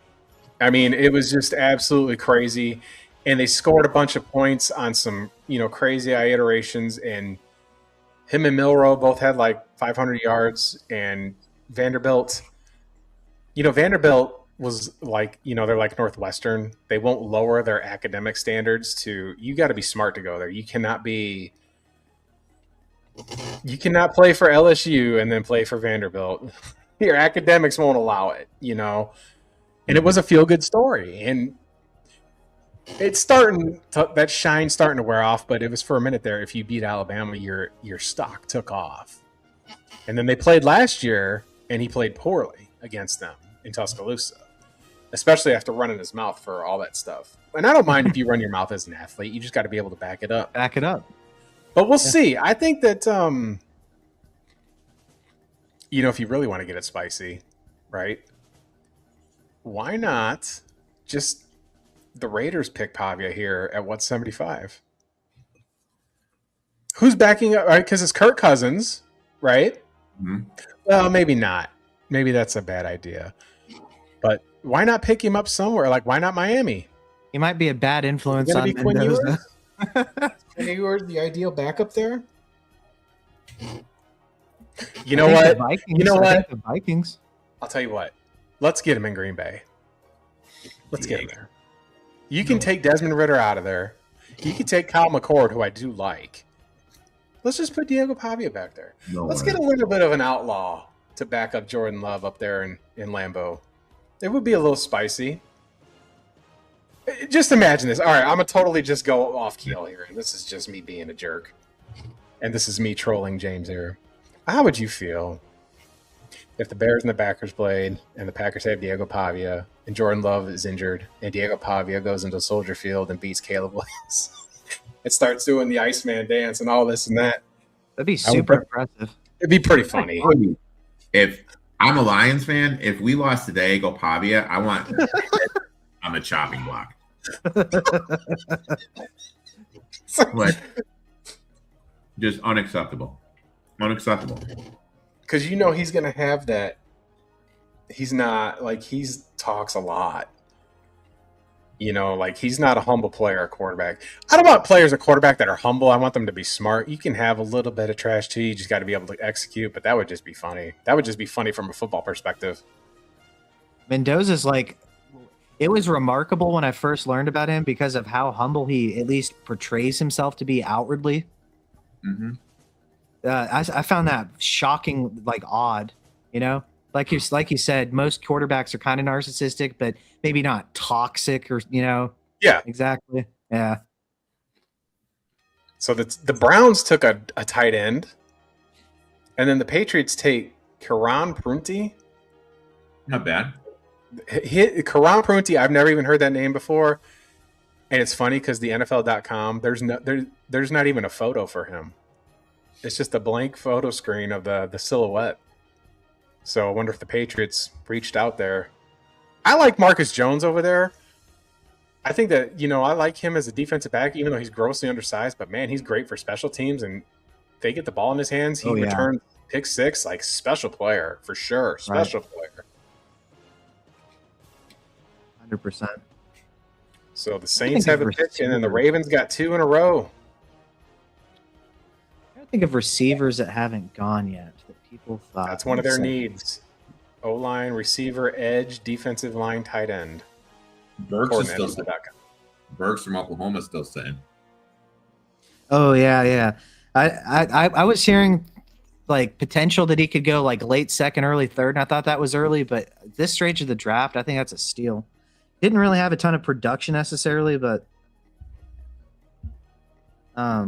I mean, it was just absolutely crazy. And they scored a bunch of points on some, crazy iterations. And him and Milroe both had like 500 yards. And Vanderbilt, Vanderbilt was like, they're like Northwestern. They won't lower their academic standards to, you got to be smart to go there. You cannot play for LSU and then play for Vanderbilt. Your academics won't allow it, And it was a feel-good story. And it's that shine's starting to wear off, but it was for a minute there. If you beat Alabama, your stock took off. And then they played last year, and he played poorly against them in Tuscaloosa, especially after running his mouth for all that stuff. And I don't mind if you run your mouth as an athlete. You just got to be able to back it up. Back it up. But we'll see. I think that, if you really want to get it spicy, right? Why not just the Raiders pick Pavia here at 175? Who's backing up? Right? Because it's Kirk Cousins, right? Mm-hmm. Well, maybe not. Maybe that's a bad idea. But why not pick him up somewhere? Like, why not Miami? He might be a bad influence It's on gonna be Quinn Mendoza. Ewers? Quinn Ewers, the ideal backup there? You know what? The Vikings. I'll tell you what. Let's get him in Green Bay. Let's get him there. You can take Desmond Ridder out of there. You can take Kyle McCord, who I do like. Let's just put Diego Pavia back there. Let's get a little bit of an outlaw to back up Jordan Love up there in Lambeau. It would be a little spicy. Just imagine this. All right, I'm going to totally just go off keel here. And this is just me being a jerk. And this is me trolling James here. How would you feel if the Bears and the Packers played and the Packers have Diego Pavia and Jordan Love is injured and Diego Pavia goes into Soldier Field and beats Caleb Williams? It starts doing the Iceman dance and all this and that. That'd be super impressive. It'd be pretty funny. If I'm a Lions fan, if we lost today, go Pavia, I want on the chopping block. Like, just unacceptable. Unacceptable. Because you know he's going to have that. He's not, like, he talks a lot. You know, like, he's not a humble player, a quarterback. I don't want players at quarterback that are humble. I want them to be smart. You can have a little bit of trash too. You just got to be able to execute, but that would just be funny. That would just be funny from a football perspective. Mendoza's like, it was remarkable when I first learned about him because of how humble he at least portrays himself to be outwardly. Mm-hmm. I found that shocking, like odd, you know? Like you said, most quarterbacks are kind of narcissistic, but maybe not toxic or, you know. Yeah. Exactly. Yeah. So the Browns took a tight end, and then the Patriots take Karan Prunty. Not bad. Karan Prunty, I've never even heard that name before. And it's funny because the NFL.com, there's not even a photo for him. It's just a blank photo screen of the silhouette. So I wonder if the Patriots reached out there. I like Marcus Jones over there. I think that, you know, I like him as a defensive back, even though he's grossly undersized. But, man, he's great for special teams. And they get the ball in his hands. He returns pick six, like special player for sure. Special player. 100%. So the Saints have a pick, and then the Ravens got two in a row. I think of receivers that haven't gone yet that people thought. That's one of their needs. O-line, receiver, edge, defensive line, tight end. Burks is still sitting. Burks from Oklahoma is still sitting. Oh yeah. I was hearing like potential that he could go like late second, early third, and I thought that was early, but this stage of the draft, I think that's a steal. Didn't really have a ton of production necessarily, but yeah,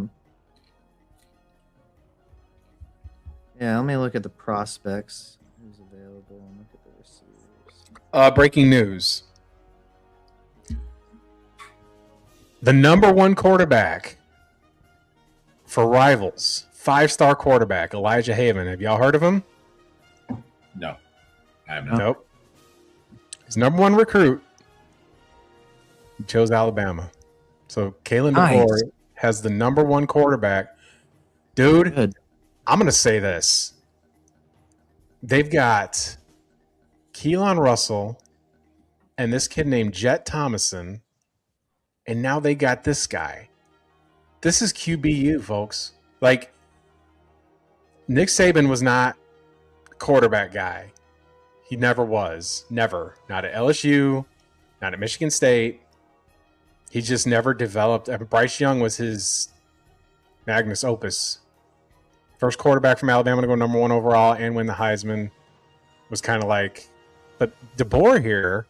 let me look at the prospects. Who's available and look at the receivers. Breaking news. The number one quarterback for Rivals, 5-star quarterback, Elijah Haven. Have y'all heard of him? No. I have not. Nope. His number one recruit, he chose Alabama. So Kalen DeBoer has the number one quarterback. Dude, Good. I'm going to say this. They've got Keelan Russell and this kid named Jet Thomason, and now they got this guy. This is QBU, folks. Like, Nick Saban was not a quarterback guy. He never was. Never. Not at LSU, not at Michigan State. He just never developed. I mean, Bryce Young was his magnus opus. First quarterback from Alabama to go number one overall and win the Heisman. Was kind of like, but DeBoer here,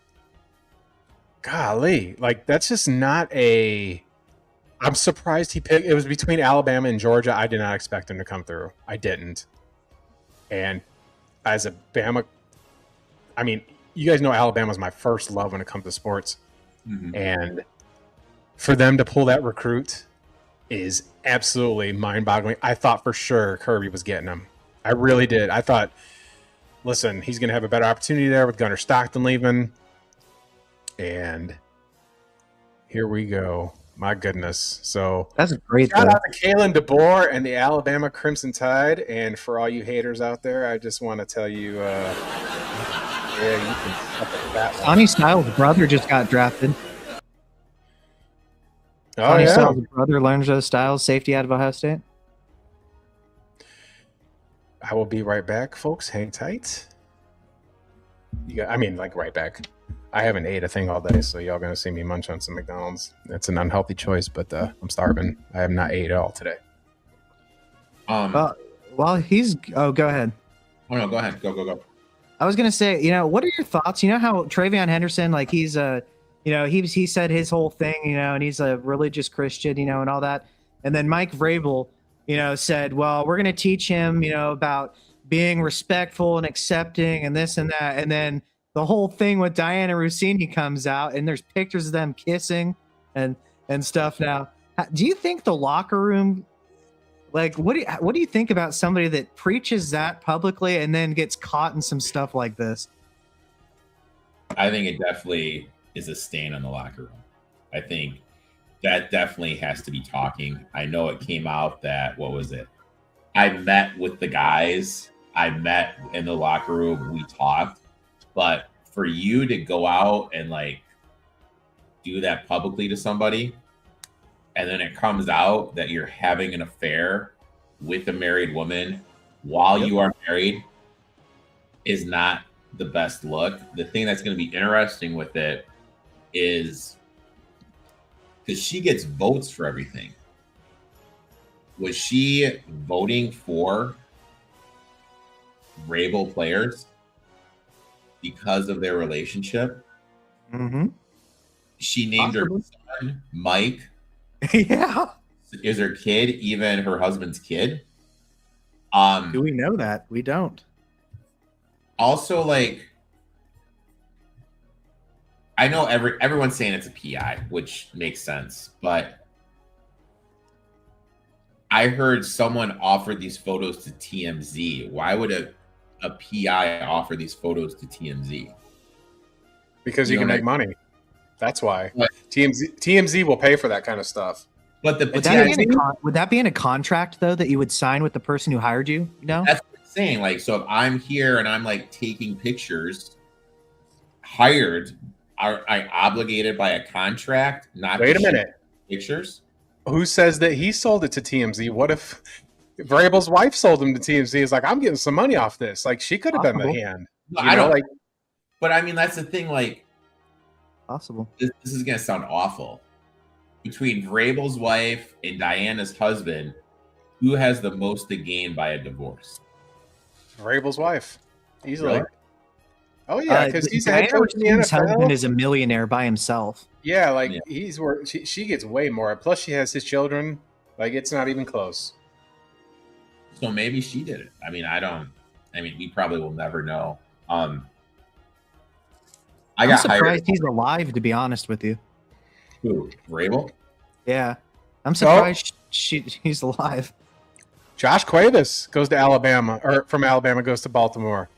golly, like that's just not a. I'm surprised he picked. It was between Alabama and Georgia. I did not expect him to come through. I didn't. And as a Bama, I mean, you guys know Alabama's my first love when it comes to sports. Mm-hmm. And for them to pull that recruit is absolutely mind-boggling. I thought for sure Kirby was getting him. I really did. I thought, listen, he's going to have a better opportunity there with Gunnar Stockton leaving. And here we go. My goodness. So That's great. shout out to Kalen DeBoer and the Alabama Crimson Tide. And for all you haters out there, I just want to tell you, yeah, you can up at that one. Sonny Styles' brother just got drafted. Oh, Sonny yeah. Styles' brother, Lorenzo Styles, safety out of Ohio State. I will be right back, folks. Hang tight. Like right back. I haven't ate a thing all day, so y'all gonna see me munch on some McDonald's. It's an unhealthy choice, but I'm starving. I have not ate at all today. Well, while he's go ahead. Oh no, go ahead. Go. I was gonna say, what are your thoughts? You know how Travion Henderson, like he's he said his whole thing, and he's a religious Christian, and all that. And then Mike Vrabel, said, well, we're gonna teach him, about being respectful and accepting and this and that. And then the whole thing with Diana Rossini comes out, and there's pictures of them kissing and stuff. Now, do you think the locker room? Like, what do you think about somebody that preaches that publicly and then gets caught in some stuff like this? I think it definitely is a stain on the locker room. I think that definitely has to be talking. I know it came out that, what was it? I met with the guys. I met in the locker room. We talked. But for you to go out and like do that publicly to somebody, and then it comes out that you're having an affair with a married woman while you are married is not the best look. The thing that's going to be interesting with it is because she gets votes for everything. Was she voting for Vrabel players because of their relationship? Mm-hmm. She named her son Mike. Yeah. Is her kid even her husband's kid? Do we know that? We don't. Also, like, I know everyone's saying it's a PI, which makes sense, but I heard someone offer these photos to TMZ. Why would a PI offer these photos to TMZ? Because you can make money. That's why. What? TMZ will pay for that kind of stuff. But Would that be in a contract though that you would sign with the person who hired you? No. That's what I'm saying. Like, so if I'm here and I'm like taking pictures, hired, are I obligated by a contract not Wait to a minute. pictures? Who says that he sold it to TMZ? What if Vrabel's wife sold him to TMZ? Is like, I'm getting some money off this. Like, she could have been the hand. No, You I know, don't. like, But I mean, that's the thing. Like, Possible. this is gonna sound awful. Between Vrabel's wife and Diana's husband, who has the most to gain by a divorce? Vrabel's wife, easily. Really? Oh yeah, because he's head Diana coach in the Rossini's husband NFL. is a millionaire by himself. Yeah, like Yeah. he's where she gets way more. Plus, she has his children. Like, it's not even close. So maybe she did it. I mean, we probably will never know. I I'm got surprised hired. he's alive, to be honest with you. Who? Vrabel? Yeah, I'm surprised he's alive. Josh Cuevas goes to Alabama, or from Alabama goes to Baltimore.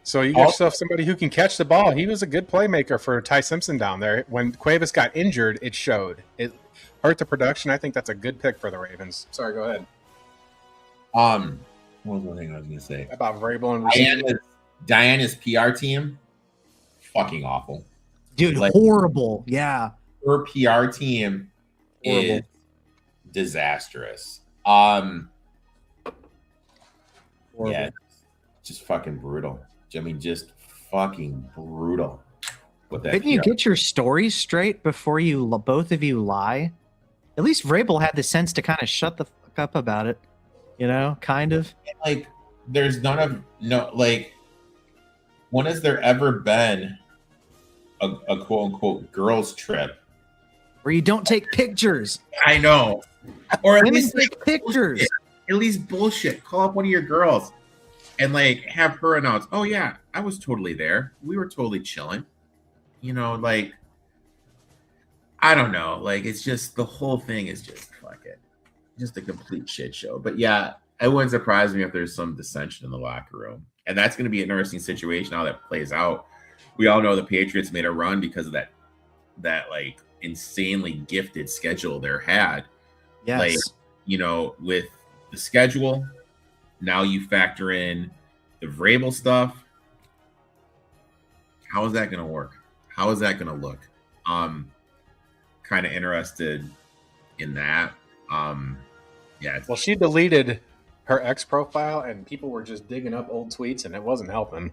So you get yourself somebody who can catch the ball. He was a good playmaker for Ty Simpson down there. When Cuevas got injured, it showed. It hurt the production. I think that's a good pick for the Ravens. Sorry, go ahead. What was one thing I was gonna say? About Vrabel and Rossini. Diana's PR team, fucking awful. Dude, Like- horrible. Yeah. Her PR team is Horrible. disastrous. Horrible. Yeah, just fucking brutal. I mean, just fucking brutal. With that Didn't you PR. get your stories straight before both of you lie? At least Vrabel had the sense to kind of shut the fuck up about it. Kind of. Like, there's like, when has there ever been a quote unquote girls trip? Where you don't take pictures. I know, or at Women least take pictures. at least bullshit. Call up one of your girls and like have her announce, "Oh yeah, I was totally there. We were totally chilling." Like, I don't know. Like, it's just the whole thing is just fuck it, just a complete shit show. But yeah, it wouldn't surprise me if there's some dissension in the locker room, and that's going to be an interesting situation how that plays out. We all know the Patriots made a run because of that like insanely gifted schedule they had. Yes. Like, with the schedule, now you factor in the Vrabel stuff. How is that going to work? How is that going to look? Kind of interested in that. Yeah. Well, she deleted her ex profile, and people were just digging up old tweets, and it wasn't helping.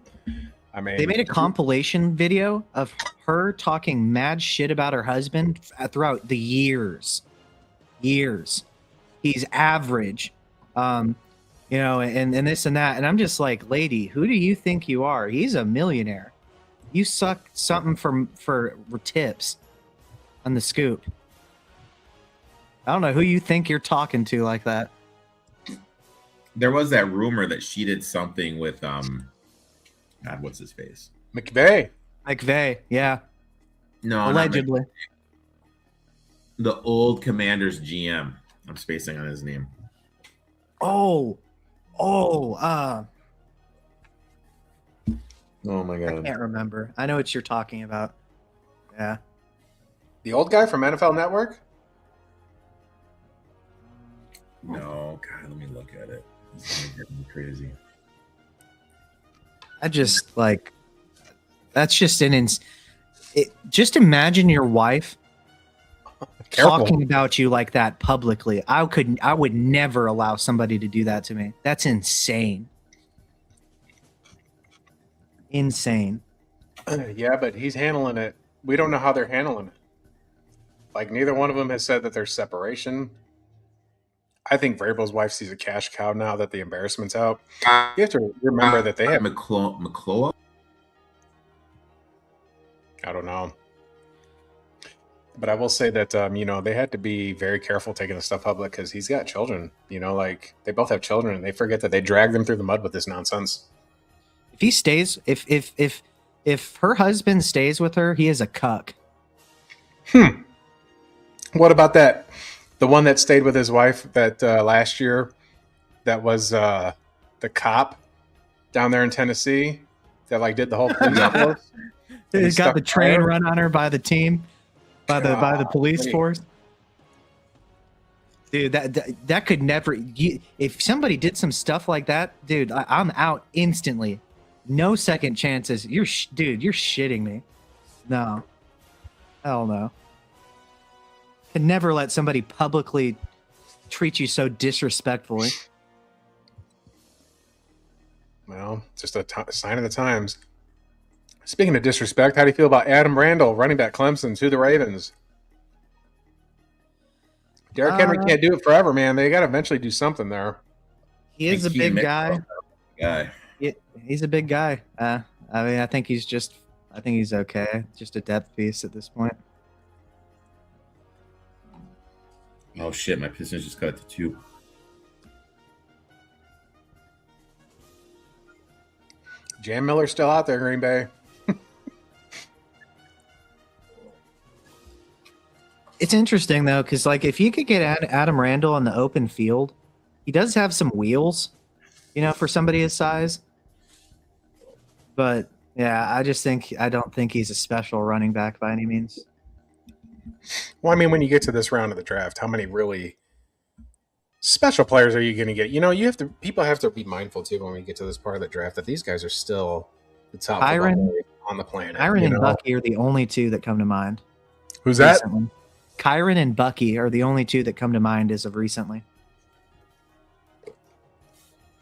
I mean, They made a compilation video of her talking mad shit about her husband throughout the years. He's average. you know, and this and that. And I'm just like, lady, who do you think you are? He's a millionaire. You suck something for tips on the scoop. I don't know who you think you're talking to like that. There was that rumor that she did something with God, what's his face? McVay. McVay, yeah, No, not allegedly. the old Commanders GM. I'm spacing on his name. Oh, Oh my I god. can't remember. I know what you're talking about. Yeah. The old guy from NFL Network? No, God, let me look at it. This is getting crazy. I just like that's just just imagine your wife Careful. talking about you like that publicly. I would never allow somebody to do that to me. That's insane. Insane. Yeah, but he's handling it. We don't know how they're handling it. Like, neither one of them has said that there's separation. I think Vrabel's wife sees a cash cow now that the embarrassment's out. You have to remember that they have. McClough. I don't know. But I will say that, they had to be very careful taking the stuff public because he's got children. Like, they both have children, and they forget that they drag them through the mud with this nonsense. If he stays, if her husband stays with her, he is a cuck. What about that? The one that stayed with his wife that last year, that was the cop down there in Tennessee that did the whole police force. He stuck got the train fire? run on her by the team, by the police Golly. force. Dude, that could never. If somebody did some stuff like that, dude, I'm out instantly. No second chances. You're shitting me. No, hell no. Can never let somebody publicly treat you so disrespectfully. Well, just a sign of the times. Speaking of disrespect, how do you feel about Adam Randall, running back Clemson, to the Ravens? Derrick Henry can't do it forever, man. They got to eventually do something there. He is a Keaton big Mitchell. guy. He's a big guy. I think he's okay. Just a depth piece at this point. Oh shit, my Pistons just cut it to 2. Jam Miller's still out there, Green Bay. It's interesting though, because if you could get Adam Randall on the open field, he does have some wheels, for somebody his size. But yeah, I don't think he's a special running back by any means. Well, I mean, when you get to this round of the draft, how many really special players are you going to get? People have to be mindful too when we get to this part of the draft that these guys are still the top football players on the planet. Kyron and Bucky are the only two that come to mind. Who's that? Recently. Kyron and Bucky are the only two that come to mind as of recently.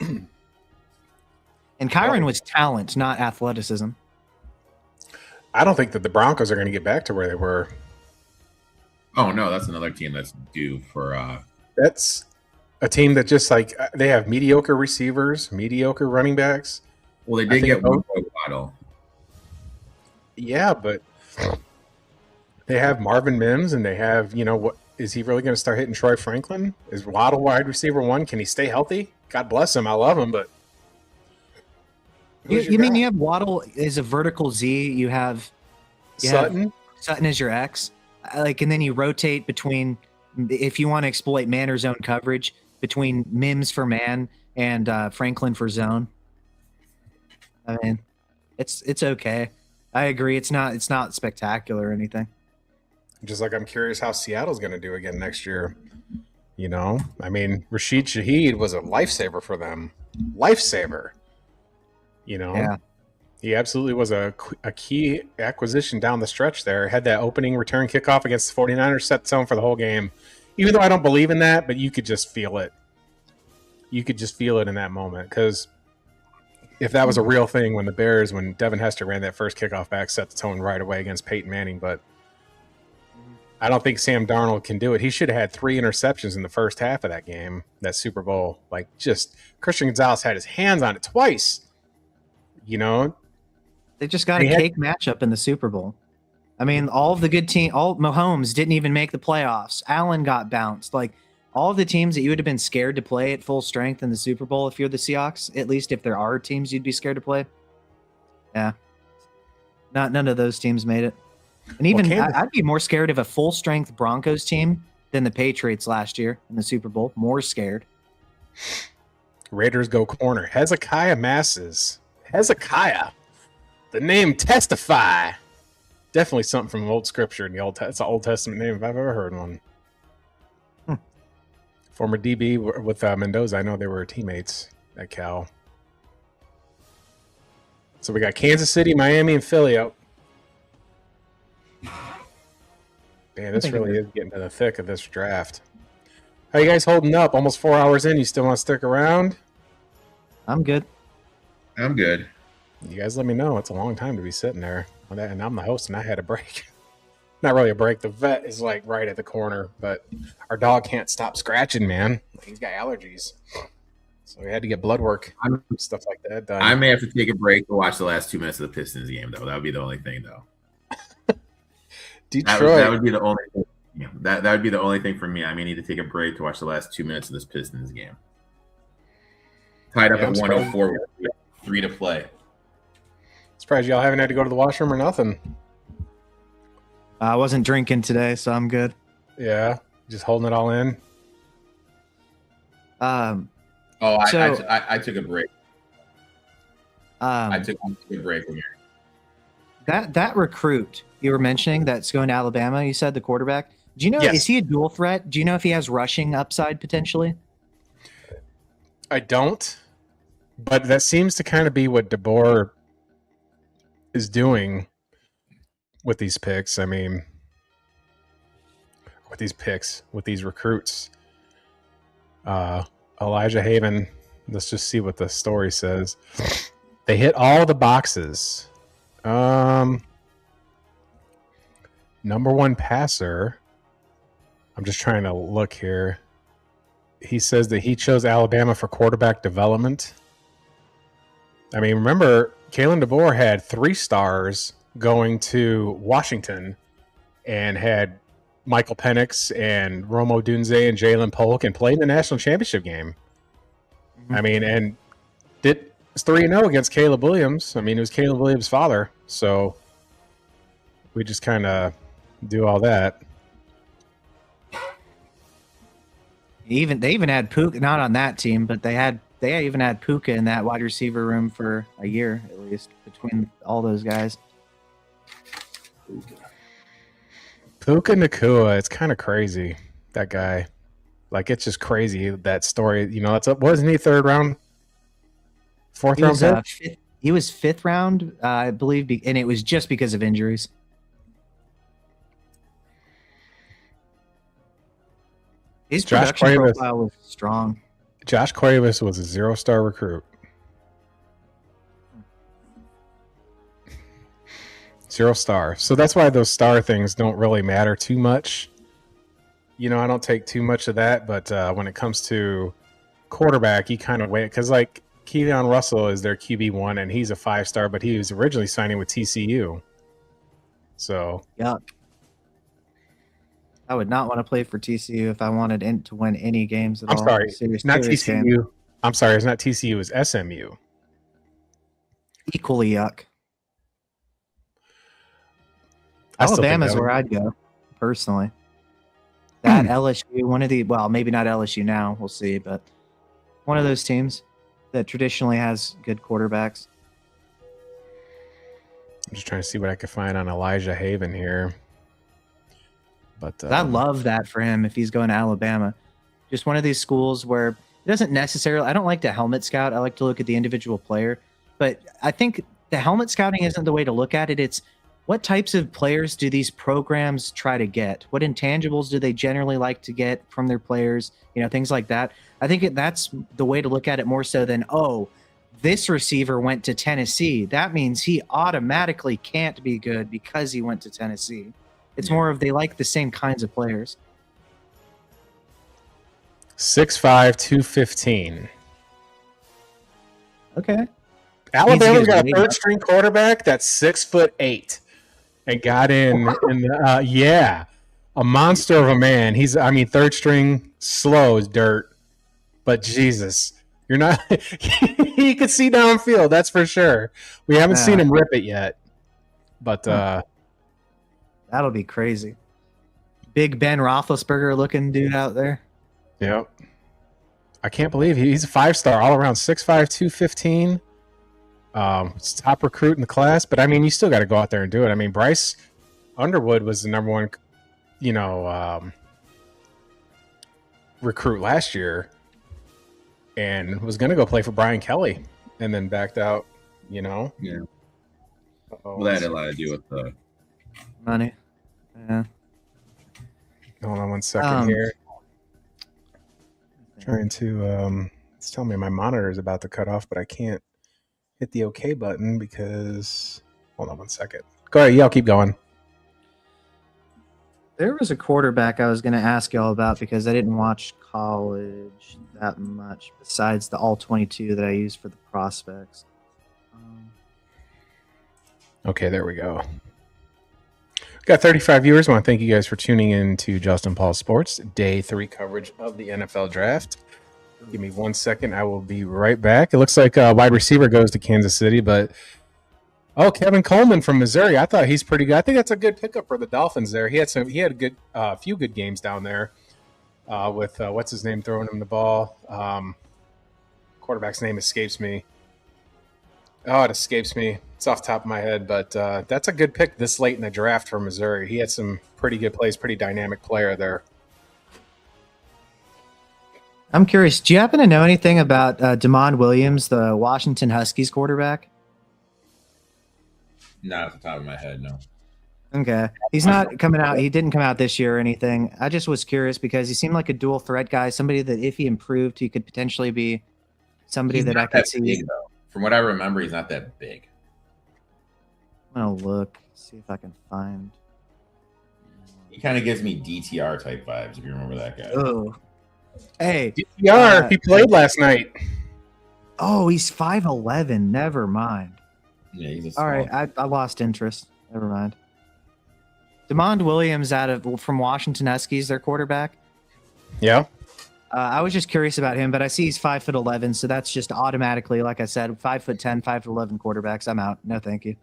And Kyron was talent, not athleticism. I don't think that the Broncos are going to get back to where they were. Oh no, that's another team that's due for. That's a team that just they have mediocre receivers, mediocre running backs. Well, they did get Waddle. Yeah, but they have Marvin Mims, and they have what is he really going to start hitting Troy Franklin? Is Waddle wide receiver 1? Can he stay healthy? God bless him. I love him, but You mean you have Waddle as a vertical Z? You have Sutton as your X, and then you rotate between, if you want to exploit man or zone coverage, between Mims for man and Franklin for zone. I mean, it's okay. I agree. It's not spectacular or anything. Just I'm curious how Seattle's going to do again next year. I mean, Rashid Shaheed was a lifesaver for them. Lifesaver. Yeah. He absolutely was a key acquisition down the stretch there. Had that opening return kickoff against the 49ers, set the tone for the whole game. Even though I don't believe in that, but you could just feel it. You could just feel it in that moment. Because if that was a real thing when Devin Hester ran that first kickoff back, set the tone right away against Peyton Manning. But I don't think Sam Darnold can do it. He should have had 3 interceptions in the first half of that game, that Super Bowl. Like, just Christian Gonzalez had his hands on it twice. You know, They just got a cake matchup in the Super Bowl. I mean, all of the good all Mahomes didn't even make the playoffs. Allen got bounced. Like, all of the teams that you would have been scared to play at full strength in the Super Bowl if you're the Seahawks, at least if there are teams you'd be scared to play. Yeah. None of those teams made it. And even I'd be more scared of a full strength Broncos team than the Patriots last year in the Super Bowl. More scared. Raiders go corner. Hezekiah Masses. Hezekiah. The name Testify. Definitely something from old scripture in the it's an Old Testament name if I've ever heard one. Former DB with Mendoza. I know they were teammates at Cal. So we got Kansas City, Miami, and Philly out. Man, this really is getting to the thick of this draft. How you guys holding up? Almost 4 hours in. You still want to stick around? I'm good. I'm good. You guys let me know. It's a long time to be sitting there. And I'm the host, and I had a break. Not really a break. The vet is like right at the corner, but our dog can't stop scratching, man. He's got allergies. So we had to get blood work, stuff like that done. I may have to take a break to watch the last 2 minutes of the Pistons game, though. That would be the only thing, though. Detroit. That would be the only thing. Yeah, that would be the only thing for me. I may need to take a break to watch the last 2 minutes of this Pistons game. Tied up at 104 with 3 to play. Surprised y'all haven't had to go to the washroom or nothing. I wasn't drinking today, so I'm good. Yeah, just holding it all in. I took a break. I took a break when you're that recruit you were mentioning that's going to Alabama. You said the quarterback. Do you know? Yes. Is he a dual threat? Do you know if he has rushing upside potentially? I don't, but that seems to kind of be what DeBoer is doing with these picks. I mean, with these recruits. Elijah Haven, let's just see what the story says. They hit all the boxes. Number one passer. I'm just trying to look here. He says that he chose Alabama for quarterback development. I mean, remember, Kalen DeBoer had 3 stars going to Washington and had Michael Penix and Rome Odunze and Jalen Polk and played in the national championship game. I mean, and did 3-0 against Caleb Williams. I mean, it was Caleb Williams' father. So we just kind of do all that. They even had Puka, not on that team, but they even had Puka in that wide receiver room for a year at least between all those guys. Puka Nacua, it's kind of crazy, that guy. Like, it's just crazy, that story. You know, wasn't he 3rd round? 4th round pick? He was 5th round, I believe, and it was just because of injuries. His production profile was strong. Josh Cuevas was a 0-star recruit. 0-star. So that's why those star things don't really matter too much. You know, I don't take too much of that, but when it comes to quarterback, you kind of wait. Because, like, Keon Russell is their QB1, and he's a 5-star, but he was originally signing with TCU. So. Yuck. I would not want to play for TCU if I wanted to win any games at all. I'm sorry, not TCU. Game. I'm sorry, it's not TCU, it's SMU. Equally yuck. Alabama's where I'd go, personally. That LSU, maybe not LSU now, we'll see, but one of those teams that traditionally has good quarterbacks. I'm just trying to see what I could find on Elijah Haven here. But I love that for him if he's going to Alabama. Just one of these schools where it doesn't necessarily, I don't like to helmet scout. I like to look at the individual player. But I think the helmet scouting isn't the way to look at it. It's what types of players do these programs try to get? What intangibles do they generally like to get from their players? You know, things like that. I think that's the way to look at it more so than, this receiver went to Tennessee. That means he automatically can't be good because he went to Tennessee. It's Yeah. more of they like the same kinds of players. 6'5", 215. Okay. Alabama's got a weight third up. string quarterback that's 6'8" and got in the a monster of a man. Third string, slow as dirt, but Jesus, you're not. He could see downfield, that's for sure. We haven't seen him rip it yet, but That'll be crazy. Big Ben Roethlisberger looking dude out there. yep. I can't believe he's a 5-star all around, 6'5", 215. It's top recruit in the class, but you still got to go out there and do it. Bryce Underwood was the number one, recruit last year, and was going to go play for Brian Kelly, and then backed out. Yeah. Uh-oh. Well, that had a lot to do with the Money. Yeah. Hold on one second here. Trying to it's telling me my monitor is about to cut off, but I can't hit the OK button because hold on one second. Go ahead, I'll keep going. There was a quarterback I was going to ask y'all about because I didn't watch college that much besides the all 22 that I used for the prospects. Okay, there we go. Got 35 viewers. I want to thank you guys for tuning in to Justin Paul Sports, day 3 coverage of the NFL Draft. Give me 1 second. I will be right back. It looks like wide receiver goes to Kansas City, but Kevin Coleman from Missouri. I thought he's pretty good. I think that's a good pickup for the Dolphins there. He had a good few good games down there with what's his name throwing him the ball. Quarterback's name escapes me. Oh, it escapes me. It's off the top of my head, but that's a good pick this late in the draft for Missouri. He had some pretty good plays, pretty dynamic player there. I'm curious, do you happen to know anything about Damon Williams, the Washington Huskies quarterback? Not off the top of my head, no. Okay. He's not coming out. He didn't come out this year or anything. I just was curious because he seemed like a dual threat guy, somebody that if he improved, he could potentially be somebody He's that I not could that see. big, though. From what I remember, he's not that big. I'm going to look, see if I can find. He kind of gives me DTR type vibes, if you remember that guy. Oh. Hey. DTR, he played last night. Oh, he's 5'11". Never mind. Yeah, he's a All small right, I lost interest. Never mind. DeMond Williams from Washington Huskies, their quarterback. Yeah. I was just curious about him, but I see he's 5'11", so that's just automatically, like I said, 5'10", 5'11" quarterbacks. I'm out. No, thank you.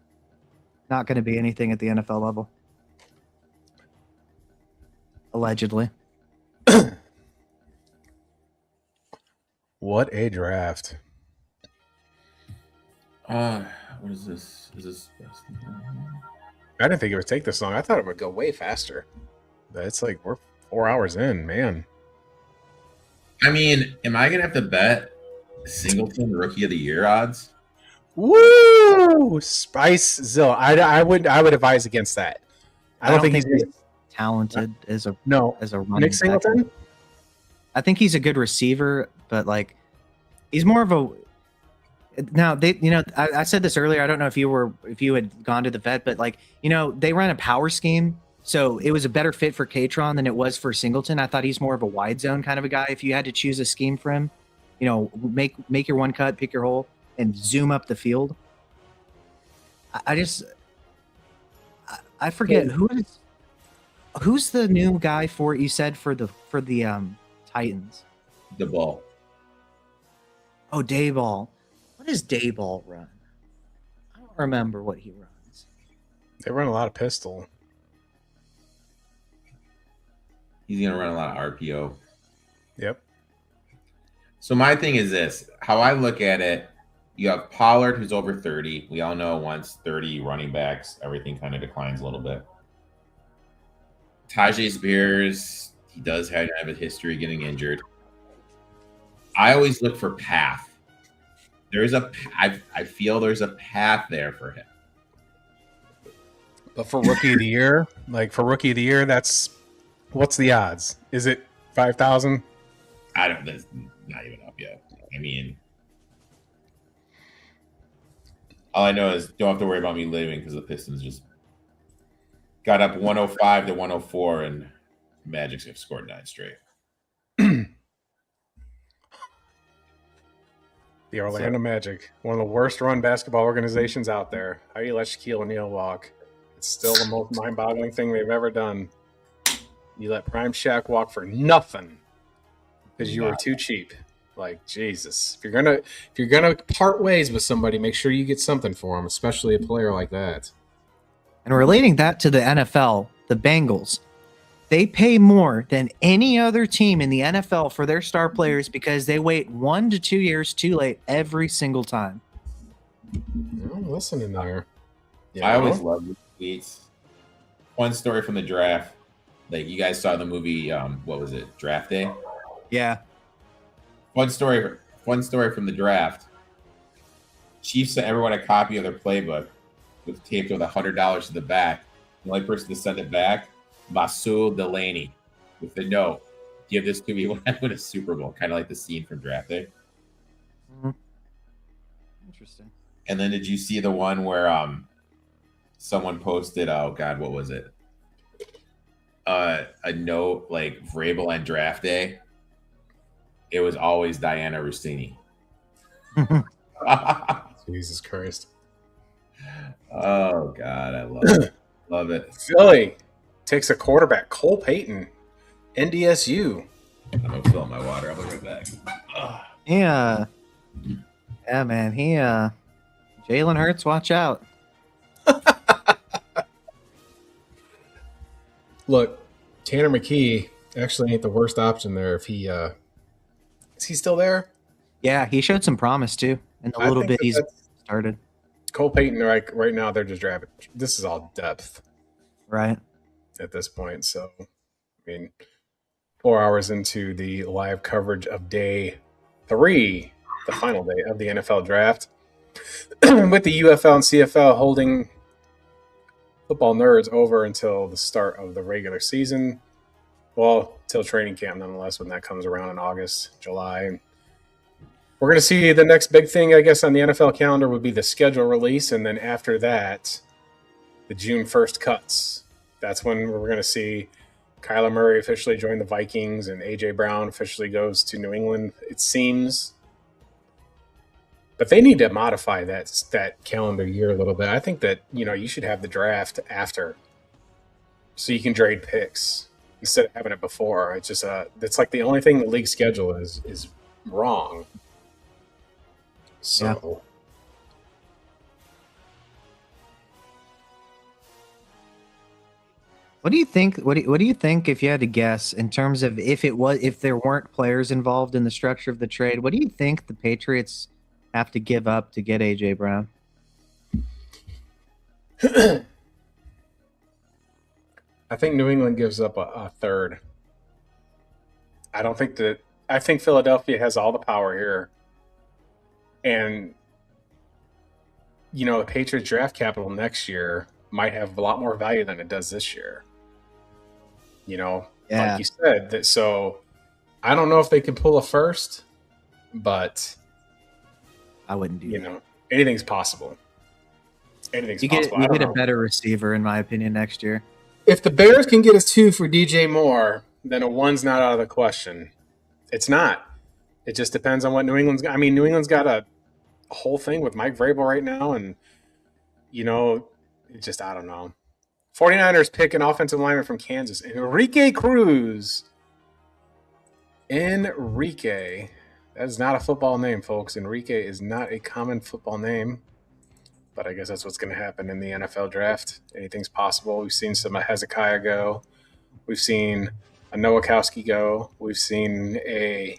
Not going to be anything at the NFL level. Allegedly. What a draft. What is this? Is this? I didn't think it would take this long. I thought it would go way faster. But it's like we're 4 hours in, man. I mean, am I gonna have to bet Singleton Rookie of the Year odds? Woo! Spice Zill. I would advise against that. I don't think he's talented as a no. running Nick back. Singleton? I think he's a good receiver, but like he's more of a now they I said this earlier. I don't know if you had gone to the vet, but like they run a power scheme, so it was a better fit for Katron than it was for Singleton. I thought he's more of a wide zone kind of a guy. If you had to choose a scheme for him, make your one cut, pick your hole, and zoom up the field. I forget who's the new guy for you said for the Titans. The ball. Oh, Dayball. What does Dayball run? I don't remember what he runs. They run a lot of pistol. He's gonna run a lot of RPO. Yep. So my thing is this: how I look at it, you have Pollard who's over 30. We all know once 30 running backs, everything kind of declines a little bit. Tajay Spears, he does have a history of getting injured. I always look for path. I feel there's a path there for him. But for rookie of the year, that's what's the odds? Is it 5,000? That's not even up yet. I mean, all I know is don't have to worry about me leaving because the Pistons just got up 105 to 104, and Magic have scored 9 straight. The Orlando Magic, one of the worst run basketball organizations out there. How do you let Shaquille O'Neal walk? It's still the most mind-boggling thing they've ever done. You let Prime Shaq walk for nothing because you were too cheap. Like, Jesus. If you're gonna part ways with somebody, make sure you get something for them, especially a player like that. And relating that to the NFL, the Bengals, they pay more than any other team in the NFL for their star players because they wait 1 to 2 years too late every single time. I'm listening there. Yeah, I always love these tweets. One story from the draft. Like, you guys saw the movie, what was it, Draft Day? Yeah. One story from the draft. Chiefs sent everyone a copy of their playbook with taped with $100 to the back. The only person to send it back, Masul Delaney, with the note, "Give this to me when I win a Super Bowl." Kind of like the scene from Draft Day. Mm-hmm. Interesting. And then did you see the one where someone posted, oh God, what was it? A note like Vrabel on Draft Day. It was always Diana Rossini. Jesus Christ. Oh God, I love it. Love it. Philly takes a quarterback, Cole Payton, NDSU. I'm gonna fill my water. I'll be right back. Yeah, man. Jalen Hurts, watch out. Look, Tanner McKee actually ain't the worst option there. If he is he still there? Yeah, he showed some promise too, in the little bit he's started. Cole Payton, right now they're just drafting. This is all depth, right? At this point, so I mean, 4 hours into the live coverage of day 3, the final day of the NFL draft, with the UFL and CFL holding football nerds over until the start of the regular season. Well, till training camp, nonetheless, when that comes around in August, July. We're going to see the next big thing, I guess, on the NFL calendar would be the schedule release. And then after that, the June 1st cuts. That's when we're going to see Kyler Murray officially join the Vikings and A.J. Brown officially goes to New England, it seems. But they need to modify that calendar year a little bit. I think that, you should have the draft after so you can trade picks instead of having it before. It's just it's like the only thing the league schedule is wrong. So yeah. What do you think? What do you think, if you had to guess, in terms of if there weren't players involved in the structure of the trade? What do you think the Patriots have to give up to get AJ Brown? I think New England gives up a third. I think Philadelphia has all the power here. And, the Patriots draft capital next year might have a lot more value than it does this year. Like you said. So I don't know if they can pull a first, but I wouldn't do that. Anything's possible. Anything's possible. You get a better receiver, in my opinion, next year. If the Bears can get us 2 for DJ Moore, then a 1's not out of the question. It's not. It just depends on what New England's got. I mean, New England's got a whole thing with Mike Vrabel right now, and, it just, I don't know. 49ers pick an offensive lineman from Kansas, Enrique Cruz. Enrique. That is not a football name, folks. Enrique is not a common football name, but I guess that's what's going to happen in the NFL draft. Anything's possible. We've seen some Hezekiah go. We've seen a Nowakowski go. We've seen a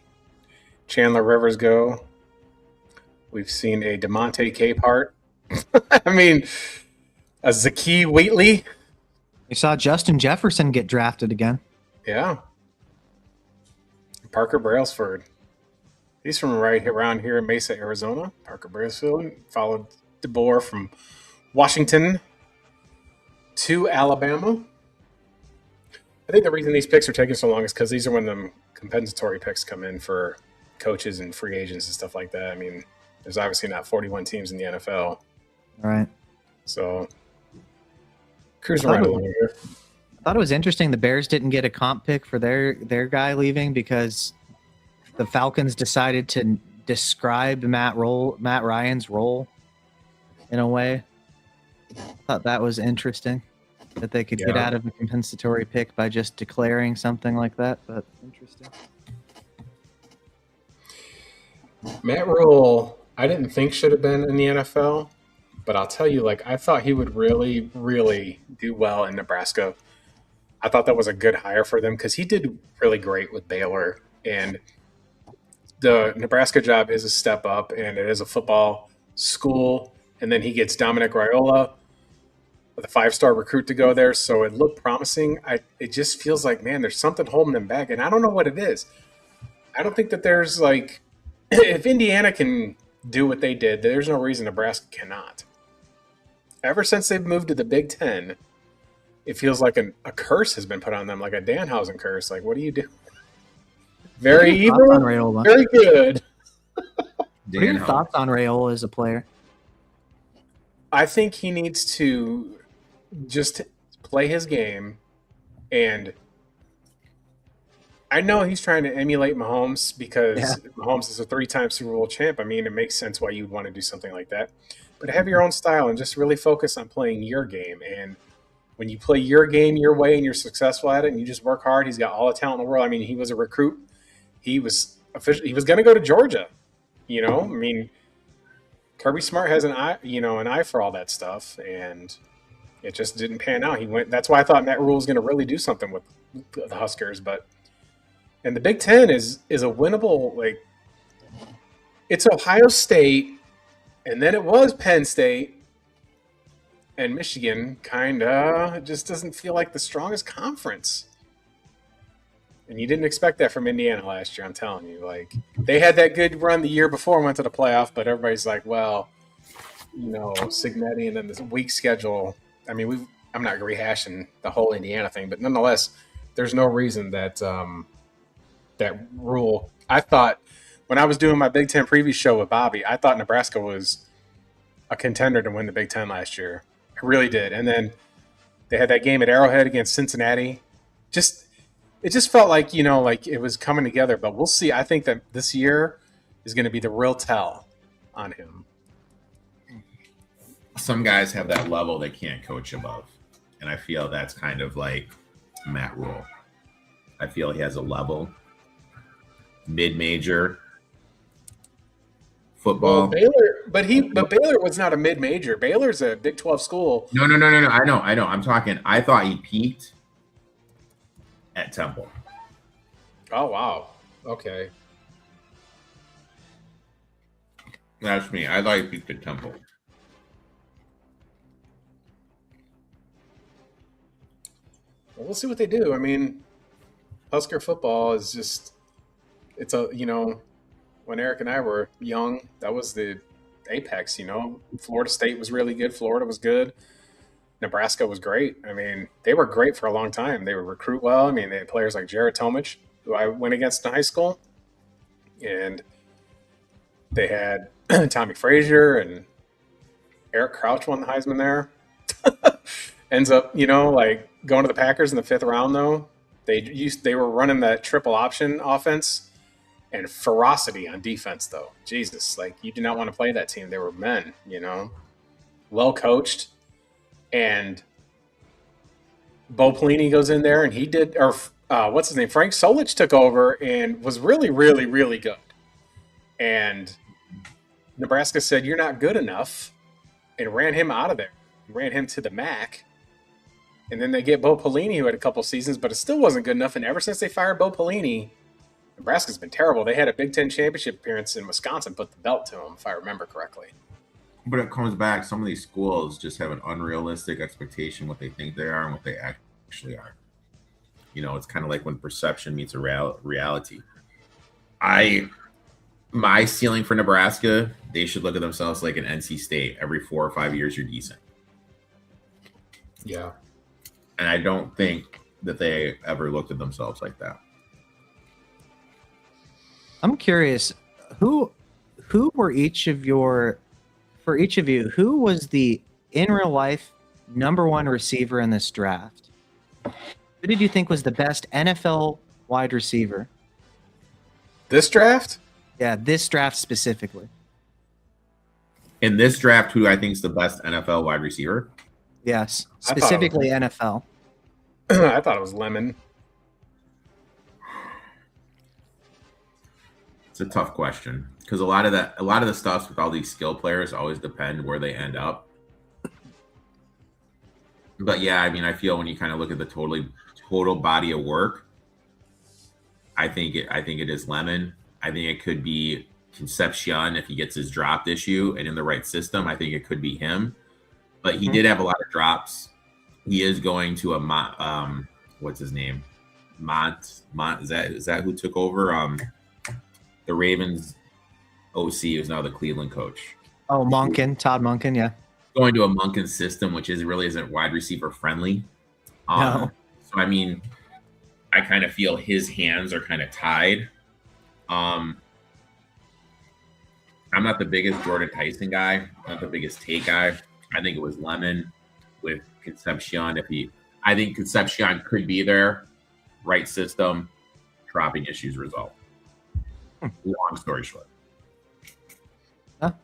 Chandler Rivers go. We've seen a DeMonte Capehart. I mean, a Zakee Wheatley. We saw Justin Jefferson get drafted again. Yeah. Parker Brailsford. He's from right around here in Mesa, Arizona. Parker Brailsford followed DeBoer from Washington to Alabama. I think the reason these picks are taking so long is because these are when the compensatory picks come in for coaches and free agents and stuff like that. I mean, there's obviously not 41 teams in the NFL. All right. So Cruising I right thought along here. I thought it was interesting the Bears didn't get a comp pick for their guy leaving because the Falcons decided to describe Matt Ryan's role in a way. Thought that was interesting that they could get Yeah. out of a compensatory pick by just declaring something like that. But interesting. Matt Rule, I didn't think should have been in the NFL, but I'll tell you, like, I thought he would really, really do well in Nebraska. I thought that was a good hire for them because he did really great with Baylor. And the Nebraska job is a step up, and it is a football school. And then he gets Dominic Raiola, with a 5-star recruit to go there. So it looked promising. It just feels like, man, there's something holding them back. And I don't know what it is. I don't think that there's like, if Indiana can do what they did, there's no reason Nebraska cannot. Ever since they've moved to the Big Ten, it feels like a curse has been put on them, like a Danhausen curse. Like, what do you do? Very What are your thoughts on evil, Raiola? very good. What are your Dan thoughts on Raiola as a player? I think he needs to just play his game, and I know he's trying to emulate Mahomes because Mahomes is a 3-time Super Bowl champ. I mean, it makes sense why you'd want to do something like that. But have your own style and just really focus on playing your game. And when you play your game your way and you're successful at it and you just work hard, he's got all the talent in the world. I mean, he was a recruit. He was going to go to Georgia. You know, I mean, Kirby Smart has an eye for all that stuff, and it just didn't pan out. That's why I thought Matt Rule was going to really do something with the Huskers. And the Big Ten is a winnable, like, it's Ohio State, and then it was Penn State, and Michigan it just doesn't feel like the strongest conference. And you didn't expect that from Indiana last year, I'm telling you. Like, they had that good run the year before and went to the playoff, but everybody's like, well, Signetti and then this weak schedule. I mean, I'm not rehashing the whole Indiana thing, but nonetheless, there's no reason that that Rule. I thought when I was doing my Big Ten preview show with Bobby, I thought Nebraska was a contender to win the Big Ten last year. I really did. And then they had that game at Arrowhead against Cincinnati. It just felt like, like it was coming together. But we'll see. I think that this year is going to be the real tell on him. Some guys have that level they can't coach above. And I feel that's kind of like Matt Rule. I feel he has a level. Mid-major football. Well, Baylor was not a mid-major. Baylor's a Big 12 school. No. I know. I thought he peaked at Temple. Oh, wow. Okay. That's me. I thought he peaked at Temple. Well, we'll see what they do. I mean, Husker football is just, when Eric and I were young, that was the apex, Florida State was really good. Florida was good. Nebraska was great. I mean, they were great for a long time. They would recruit well. I mean, they had players like Jared Tomich, who I went against in high school. And they had Tommy Frazier and Eric Crouch won the Heisman there. Ends up, going to the Packers in the 5th round, though. They were running that triple option offense and ferocity on defense, though. Jesus, you do not want to play that team. They were men, well coached. And Bo Pelini goes in there, and he did, what's his name? Frank Solich took over and was really, really, really good. And Nebraska said, "You're not good enough," and ran him out of there. Ran him to the MAC. And then they get Bo Pelini, who had a couple seasons, but it still wasn't good enough. And ever since they fired Bo Pelini, Nebraska's been terrible. They had a Big Ten championship appearance in Wisconsin, put the belt to them, if I remember correctly. But it comes back. Some of these schools just have an unrealistic expectation what they think they are and what they actually are. It's kind of like when perception meets a reality. My ceiling for Nebraska, they should look at themselves like an NC State. Every 4 or 5 years, you're decent. Yeah. And I don't think that they ever looked at themselves like that. I'm curious, who were for each of you, who was the in real life #1 receiver in this draft. Who did you think was the best NFL wide receiver? This draft? Yeah, this draft specifically. In this draft, who I think is the best NFL wide receiver? Yes, I thought it specifically NFL. I thought it was Lemon. It's a tough question because a lot of the stuff with all these skill players always depend where they end up. But yeah, I mean, I feel when you kind of look at the total body of work, I think it is Lemon. I think it could be Concepcion if he gets his dropped issue and in the right system. I think it could be him. But he did have a lot of drops. He is going to a what's his name? Mont is that who took over the Ravens OC, who's now the Cleveland coach. Oh, Monken, Todd Monken, yeah. Going to a Monken system, which really isn't wide receiver friendly. No. So I mean, I kind of feel his hands are kind of tied. I'm not the biggest Jordan Tyson guy, not the biggest Tate guy. I think it was Lemon with Concepcion. I think Concepcion could be there, right system, dropping issues result. Long story short.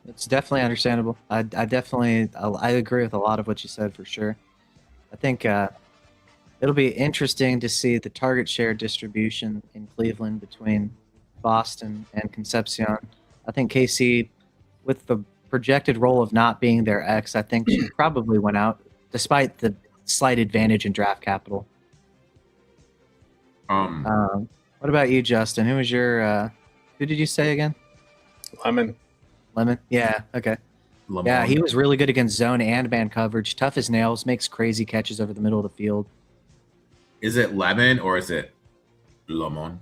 It's definitely understandable. I agree with a lot of what you said for sure. I think it'll be interesting to see the target share distribution in Cleveland between Boston and Concepcion. I think KC, with the projected role of not being their ex, I think she probably went out despite the slight advantage in draft capital. What about you, Justin? Who was your who did you say again? Lemon. Lemon? Yeah, okay. Lemon. Yeah, he was really good against zone and man coverage. Tough as nails, makes crazy catches over the middle of the field. Is it Lemon or is it Lemon?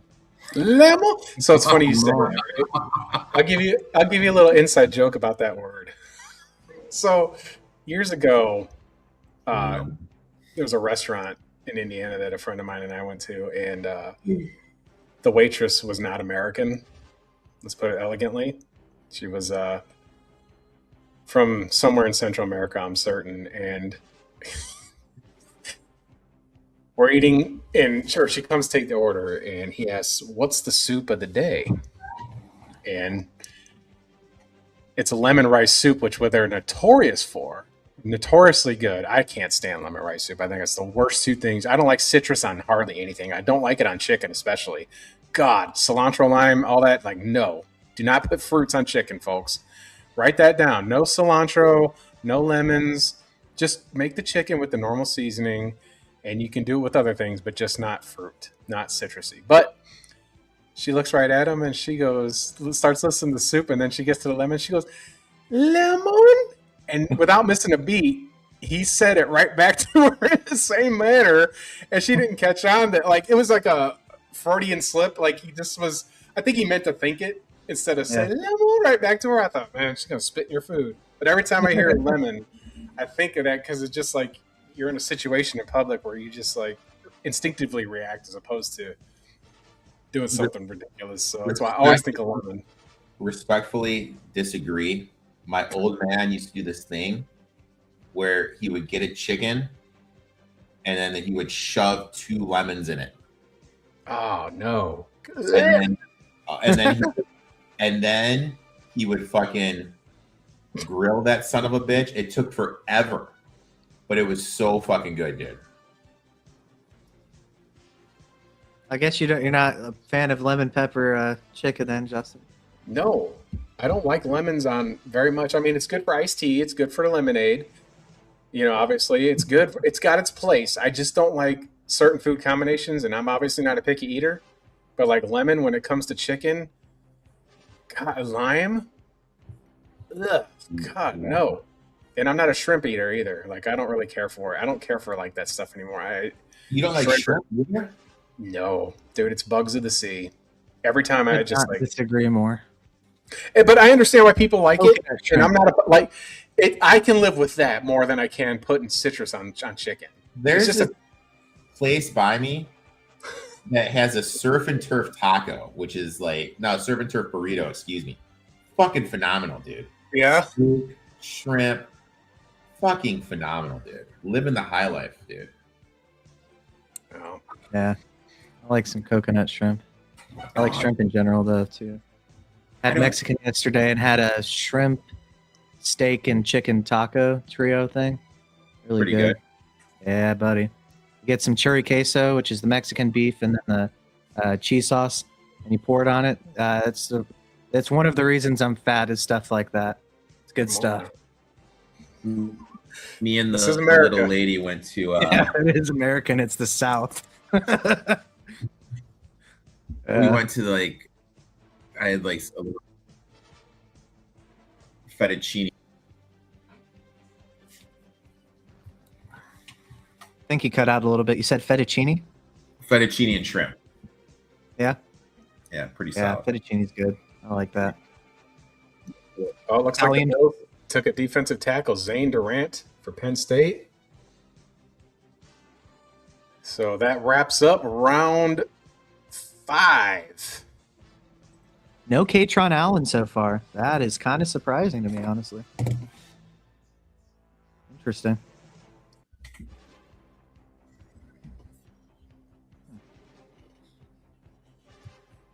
Lemon. So it's funny you say that. I'll give you a little inside joke about that word. So years ago, there was a restaurant in Indiana that a friend of mine and I went to, and the waitress was not American. Let's put it elegantly. She was from somewhere in Central America, I'm certain, and we're eating, and sure, she comes to take the order, and he asks, "What's the soup of the day?" And it's a lemon rice soup, which what they're notorious for. Notoriously good. I can't stand lemon rice soup. I think it's the worst two things. I don't like citrus on hardly anything. I don't like it on chicken, especially. God, cilantro, lime, all that. Like, no. Do not put fruits on chicken, folks. Write that down. No cilantro, no lemons. Just make the chicken with the normal seasoning, and you can do it with other things, but just not fruit, not citrusy. But she looks right at him, and she starts listening to the soup, and then she gets to the lemon. She goes, "Lemon?" And without missing a beat, he said it right back to her in the same manner, and she didn't catch on that. Like, it was like a Freudian slip. Like, he just was. I think he meant to think it instead of saying lemon right back to her. I thought, man, she's gonna spit in your food. But every time I hear lemon, I think of that because it's just like you're in a situation in public where you just like instinctively react as opposed to doing something ridiculous. So that's why I always think of lemon. Respectfully disagree. My old man used to do this thing where he would get a chicken and then he would shove 2 lemons in it. Oh no! And then he would fucking grill that son of a bitch. It took forever, but it was so fucking good, dude. I guess you're not a fan of lemon pepper chicken then, Justin. No, I don't like lemons on very much. I mean, it's good for iced tea. It's good for lemonade. You know, obviously, it's good. It's got its place. I just don't like certain food combinations, and I'm obviously not a picky eater. But like lemon, when it comes to chicken, God, lime, ugh, God, no. And I'm not a shrimp eater either. Like, I don't really care for it. I don't care for like that stuff anymore. You don't like shrimp either? No, dude, it's bugs of the sea. Every time I just like disagree more. But I understand why people like it, and I'm not like it. I can live with that more than I can putting citrus on chicken. There's just a place by me that has a surf and turf taco, which is like surf and turf burrito. Excuse me, fucking phenomenal, dude. Yeah, Soup, shrimp, fucking phenomenal, dude. Living the high life, dude. Oh. Yeah, I like some coconut shrimp. I like shrimp in general, though, too. Had Mexican yesterday and had a shrimp, steak, and chicken taco trio thing. Really Pretty good. Yeah, buddy. You get some churi queso, which is the Mexican beef, and then the cheese sauce, and you pour it on it. That's one of the reasons I'm fat is stuff like that. It's good stuff. Me and This the is America. little lady went to Yeah, it is American. It's the South. we went to like I had like a little fettuccine. I think you cut out a little bit. You said fettuccine? Fettuccine and shrimp. Yeah? Yeah, pretty Yeah, solid. fettuccine's good. I like that. Oh, it looks Italian. like the Bills took a defensive tackle, Zane Durant, for Penn State. So that wraps up round 5. No Katron Allen so far. That is kind of surprising to me, honestly. Interesting.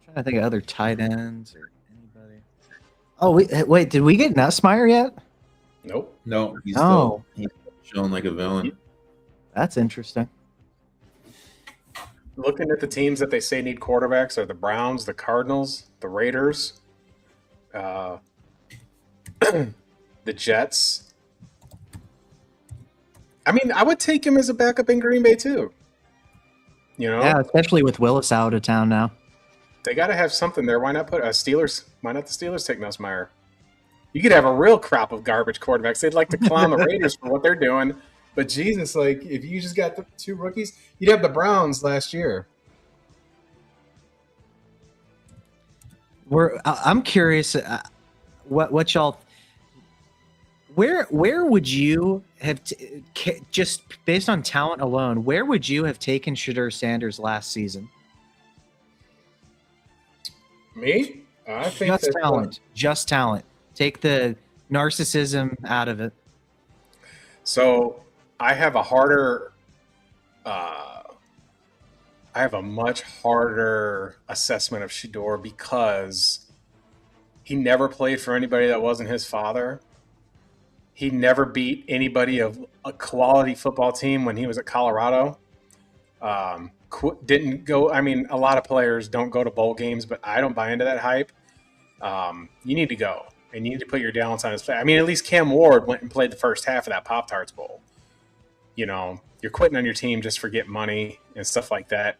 Trying to think of other tight ends or anybody. Oh, wait, did we get Nussmeier yet? Nope. No, he's No. still showing like a villain. That's interesting. Looking at the teams that they say need quarterbacks are the Browns, the Cardinals, the Raiders, the Jets. I mean, I would take him as a backup in Green Bay too. You know, Yeah, especially with Willis out of town now. they got to have something there. Why not put Steelers? Why not the Steelers take Nussmeier? You could have a real crop of garbage quarterbacks. They'd like to clown the Raiders for what they're doing. But Jesus, like if you just got the 2 rookies, you'd have the Browns last year. I'm curious, what y'all. Where would you have just based on talent alone? Where would you have taken Shadur Sanders last season? Me? I think Just that, talent. Just talent. Take the narcissism out of it. So I have a harder, I have a much harder assessment of Shador because he never played for anybody that wasn't his father. He never beat anybody of a quality football team when he was at Colorado. Didn't go. I mean, a lot of players don't go to bowl games, but I don't buy into that hype. You need to go, and you need to put your talents on his face. I mean, at least Cam Ward went and played the first half of that Pop-Tarts Bowl. You know, you're quitting on your team just for getting money and stuff like that.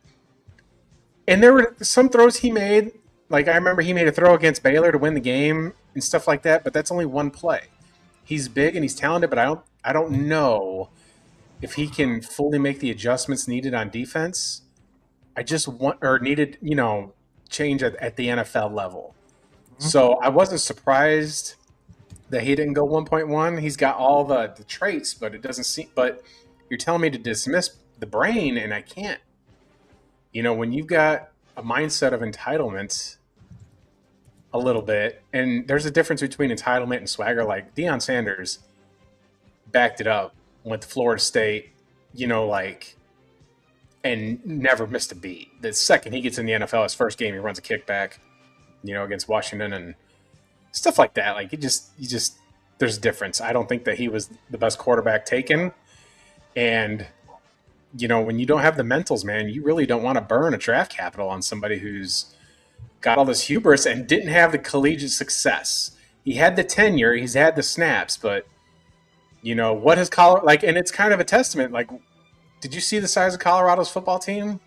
And there were some throws he made. Like, I remember he made a throw against Baylor to win the game and stuff like that, but that's only one play. He's big and he's talented, but I don't know if he can fully make the adjustments needed on defense. I just want, or needed, change at the NFL level. Mm-hmm. So I wasn't surprised that he didn't go 1.1. He's got all the traits, but it doesn't seem, but you're telling me to dismiss the brain, and I can't. When you've got a mindset of entitlement a little bit, and there's a difference between entitlement and swagger. Like Deion Sanders backed it up, went to Florida State, and never missed a beat. The second he gets in the NFL, his first game, he runs a kickback, against Washington and stuff like that. Like there's a difference. I don't think that he was the best quarterback taken. And, when you don't have the mentals, man, you really don't want to burn a draft capital on somebody who's got all this hubris and didn't have the collegiate success. He had the tenure, he's had the snaps, but what has Colorado like? And it's kind of a testament. Like, did you see the size of Colorado's football team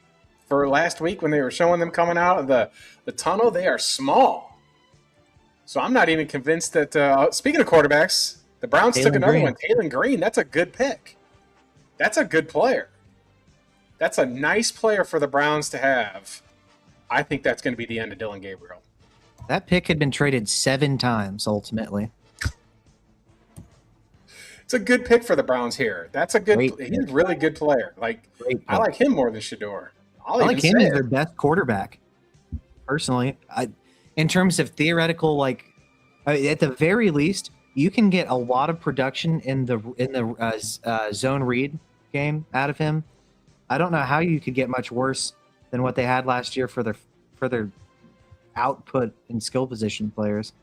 for last week when they were showing them coming out of the tunnel? They are small. So I'm not even convinced that. Speaking of quarterbacks, the Browns took another one. Taylor Green. That's a good pick. That's a good player. That's a nice player for the Browns to have. I think that's going to be the end of Dylan Gabriel. That pick had been traded 7 times, ultimately. It's a good pick for the Browns here. That's a good. He's a really good player. Like, I like him more than Shador. I like him as their best quarterback, personally. In terms of theoretical, at the very least, you can get a lot of production in the zone read game out of him. I don't know how you could get much worse than what they had last year for their output and skill position players.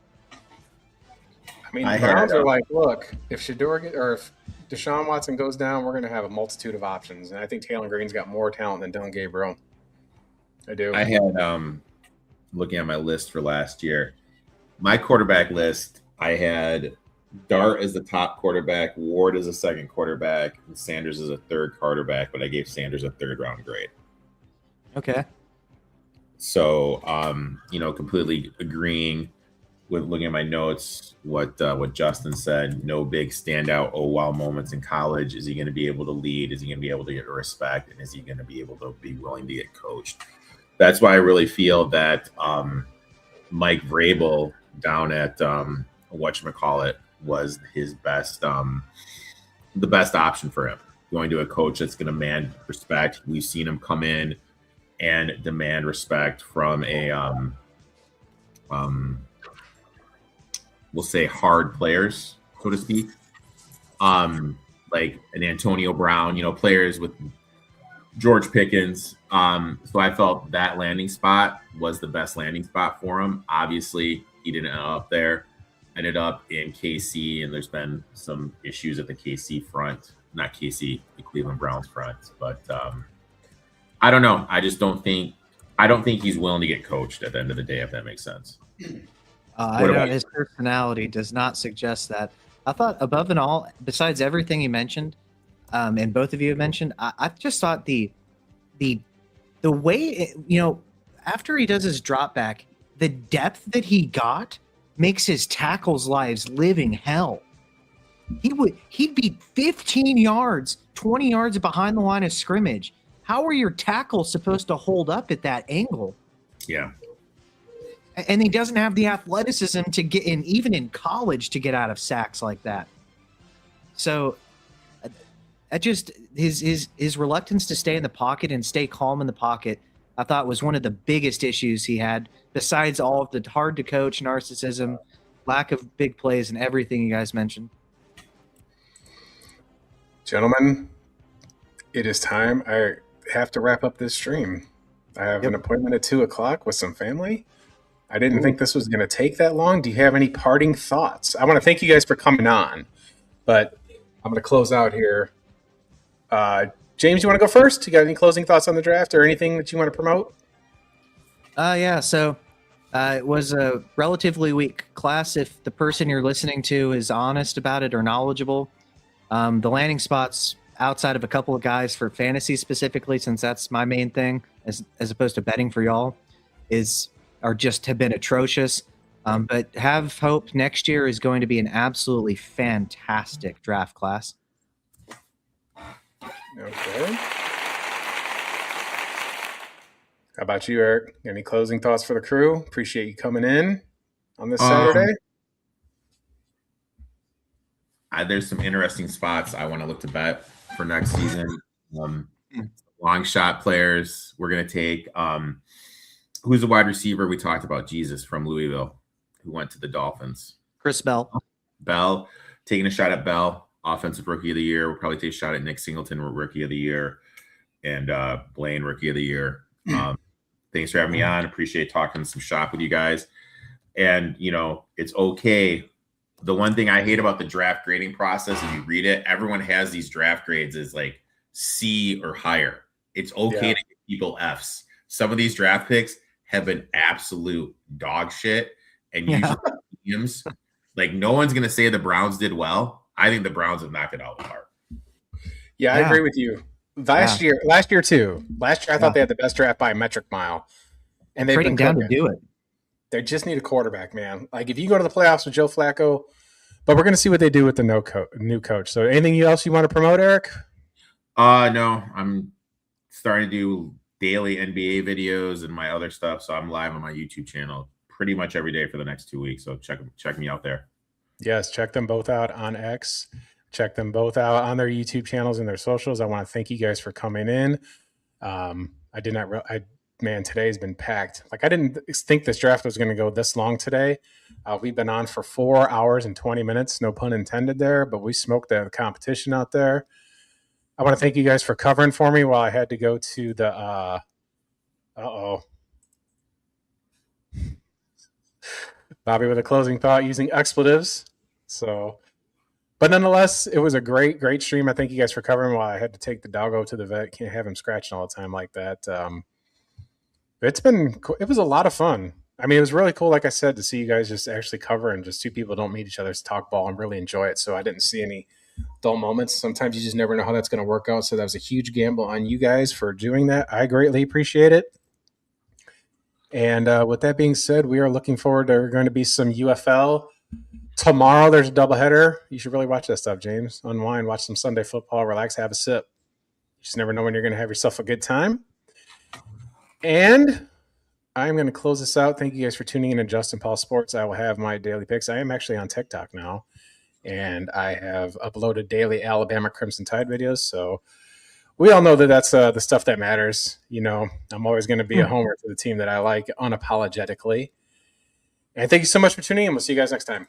I mean, the Browns are like, look, if if Deshaun Watson goes down, we're going to have a multitude of options, and I think Taylor Green's got more talent than Dylan Gabriel. I do. I had looking at my list for last year, my quarterback list, I had Dart as the top quarterback, Ward as a second quarterback, and Sanders as a third quarterback, but I gave Sanders a third round grade. Okay. So, completely agreeing with looking at my notes, what Justin said, no big standout, oh, wow moments in college. Is he going to be able to lead? Is he going to be able to get respect? And is he going to be able to be willing to get coached? That's why I really feel that Mike Vrabel down at whatchamacallit was his best, the best option for him. Going to a coach that's going to demand respect. We've seen him come in and demand respect from a, we'll say hard players, so to speak. Like an Antonio Brown, players with George Pickens. So I felt that landing spot was the best landing spot for him. Obviously, he didn't end up there. Ended up in KC, and there's been some issues at the KC front. Not KC, the Cleveland Browns front. But I don't know. I don't think he's willing to get coached at the end of the day, if that makes sense. I know his personality does not suggest that. I thought above and all, besides everything you mentioned, and both of you have mentioned, I just thought the way, after he does his drop back, the depth that he got makes his tackles' lives living hell. He'd be 15 yards, 20 yards behind the line of scrimmage. How are your tackles supposed to hold up at that angle? Yeah. And he doesn't have the athleticism to get in, even in college, to get out of sacks like that. So that just his reluctance to stay in the pocket and stay calm in the pocket, I thought was one of the biggest issues he had, besides all of the hard to coach narcissism, lack of big plays, and everything you guys mentioned. Gentlemen, it is time. I have to wrap up this stream. I have an appointment at 2:00 with some family. I didn't think this was going to take that long. Do you have any parting thoughts? I want to thank you guys for coming on, but I'm going to close out here. James, you want to go first? You got any closing thoughts on the draft or anything that you want to promote? Yeah. So it was a relatively weak class. If the person you're listening to is honest about it or knowledgeable, the landing spots outside of a couple of guys for fantasy specifically, since that's my main thing, as opposed to betting for y'all, have been atrocious. But have hope next year is going to be an absolutely fantastic draft class. Okay. How about you, Eric? Any closing thoughts for the crew? Appreciate you coming in on this Saturday. There's some interesting spots I want to look to bet for next season. Long shot players we're going to take. Who's the wide receiver we talked about? Jesus from Louisville, who went to the Dolphins. Chris Bell. Bell, taking a shot at Bell, offensive rookie of the year. We'll probably take a shot at Nick Singleton, rookie of the year, and Blaine, rookie of the year. Thanks for having me on. Appreciate talking some shop with you guys. And, it's okay. The one thing I hate about the draft grading process, if you read it, everyone has these draft grades as like C or higher. It's okay to give people Fs. Some of these draft picks have been absolute dog shit, and usually teams, like, no one's going to say the Browns did well. I think the Browns have knocked it out of the park. Yeah, I agree with you. Last year too. Last year I thought they had the best draft by a metric mile, and they've been down to do it. They just need a quarterback, man. Like, if you go to the playoffs with Joe Flacco, but we're going to see what they do with the new coach. So anything else you want to promote, Eric? No, I'm starting to do daily NBA videos and my other stuff. So I'm live on my YouTube channel pretty much every day for the next 2 weeks. So check me out there. Yes, check them both out on X. Check them both out on their YouTube channels and their socials. I want to thank you guys for coming in. I man, today's been packed. Like, I didn't think this draft was going to go this long today. We've been on for 4 hours and 20 minutes, no pun intended there, but we smoked the competition out there. I want to thank you guys for covering for me while I had to go to the Bobby with a closing thought using expletives. So, but nonetheless, it was a great stream. I thank you guys for covering while I had to take the doggo to the vet. Can't have him scratching all the time like that. It was a lot of fun. I mean, it was really cool, like I said, to see you guys just actually cover and just two people don't meet each other to talk ball and really enjoy it. So I didn't see any dull moments. Sometimes you just never know how that's going to work out. So that was a huge gamble on you guys for doing that. I greatly appreciate it. And with that being said, we are looking forward to going to be some UFL. Tomorrow there's a doubleheader. You should really watch that stuff, James. Unwind, watch some Sunday football, relax, have a sip. You just never know when you're going to have yourself a good time. And I'm going to close this out. Thank you guys for tuning in to Justin Paul Sports. I will have my daily picks. I am actually on TikTok now, and I have uploaded daily Alabama Crimson Tide videos. So we all know that that's the stuff that matters. You know, I'm always going to be a homer for the team that I like unapologetically. And thank you so much for tuning in. We'll see you guys next time.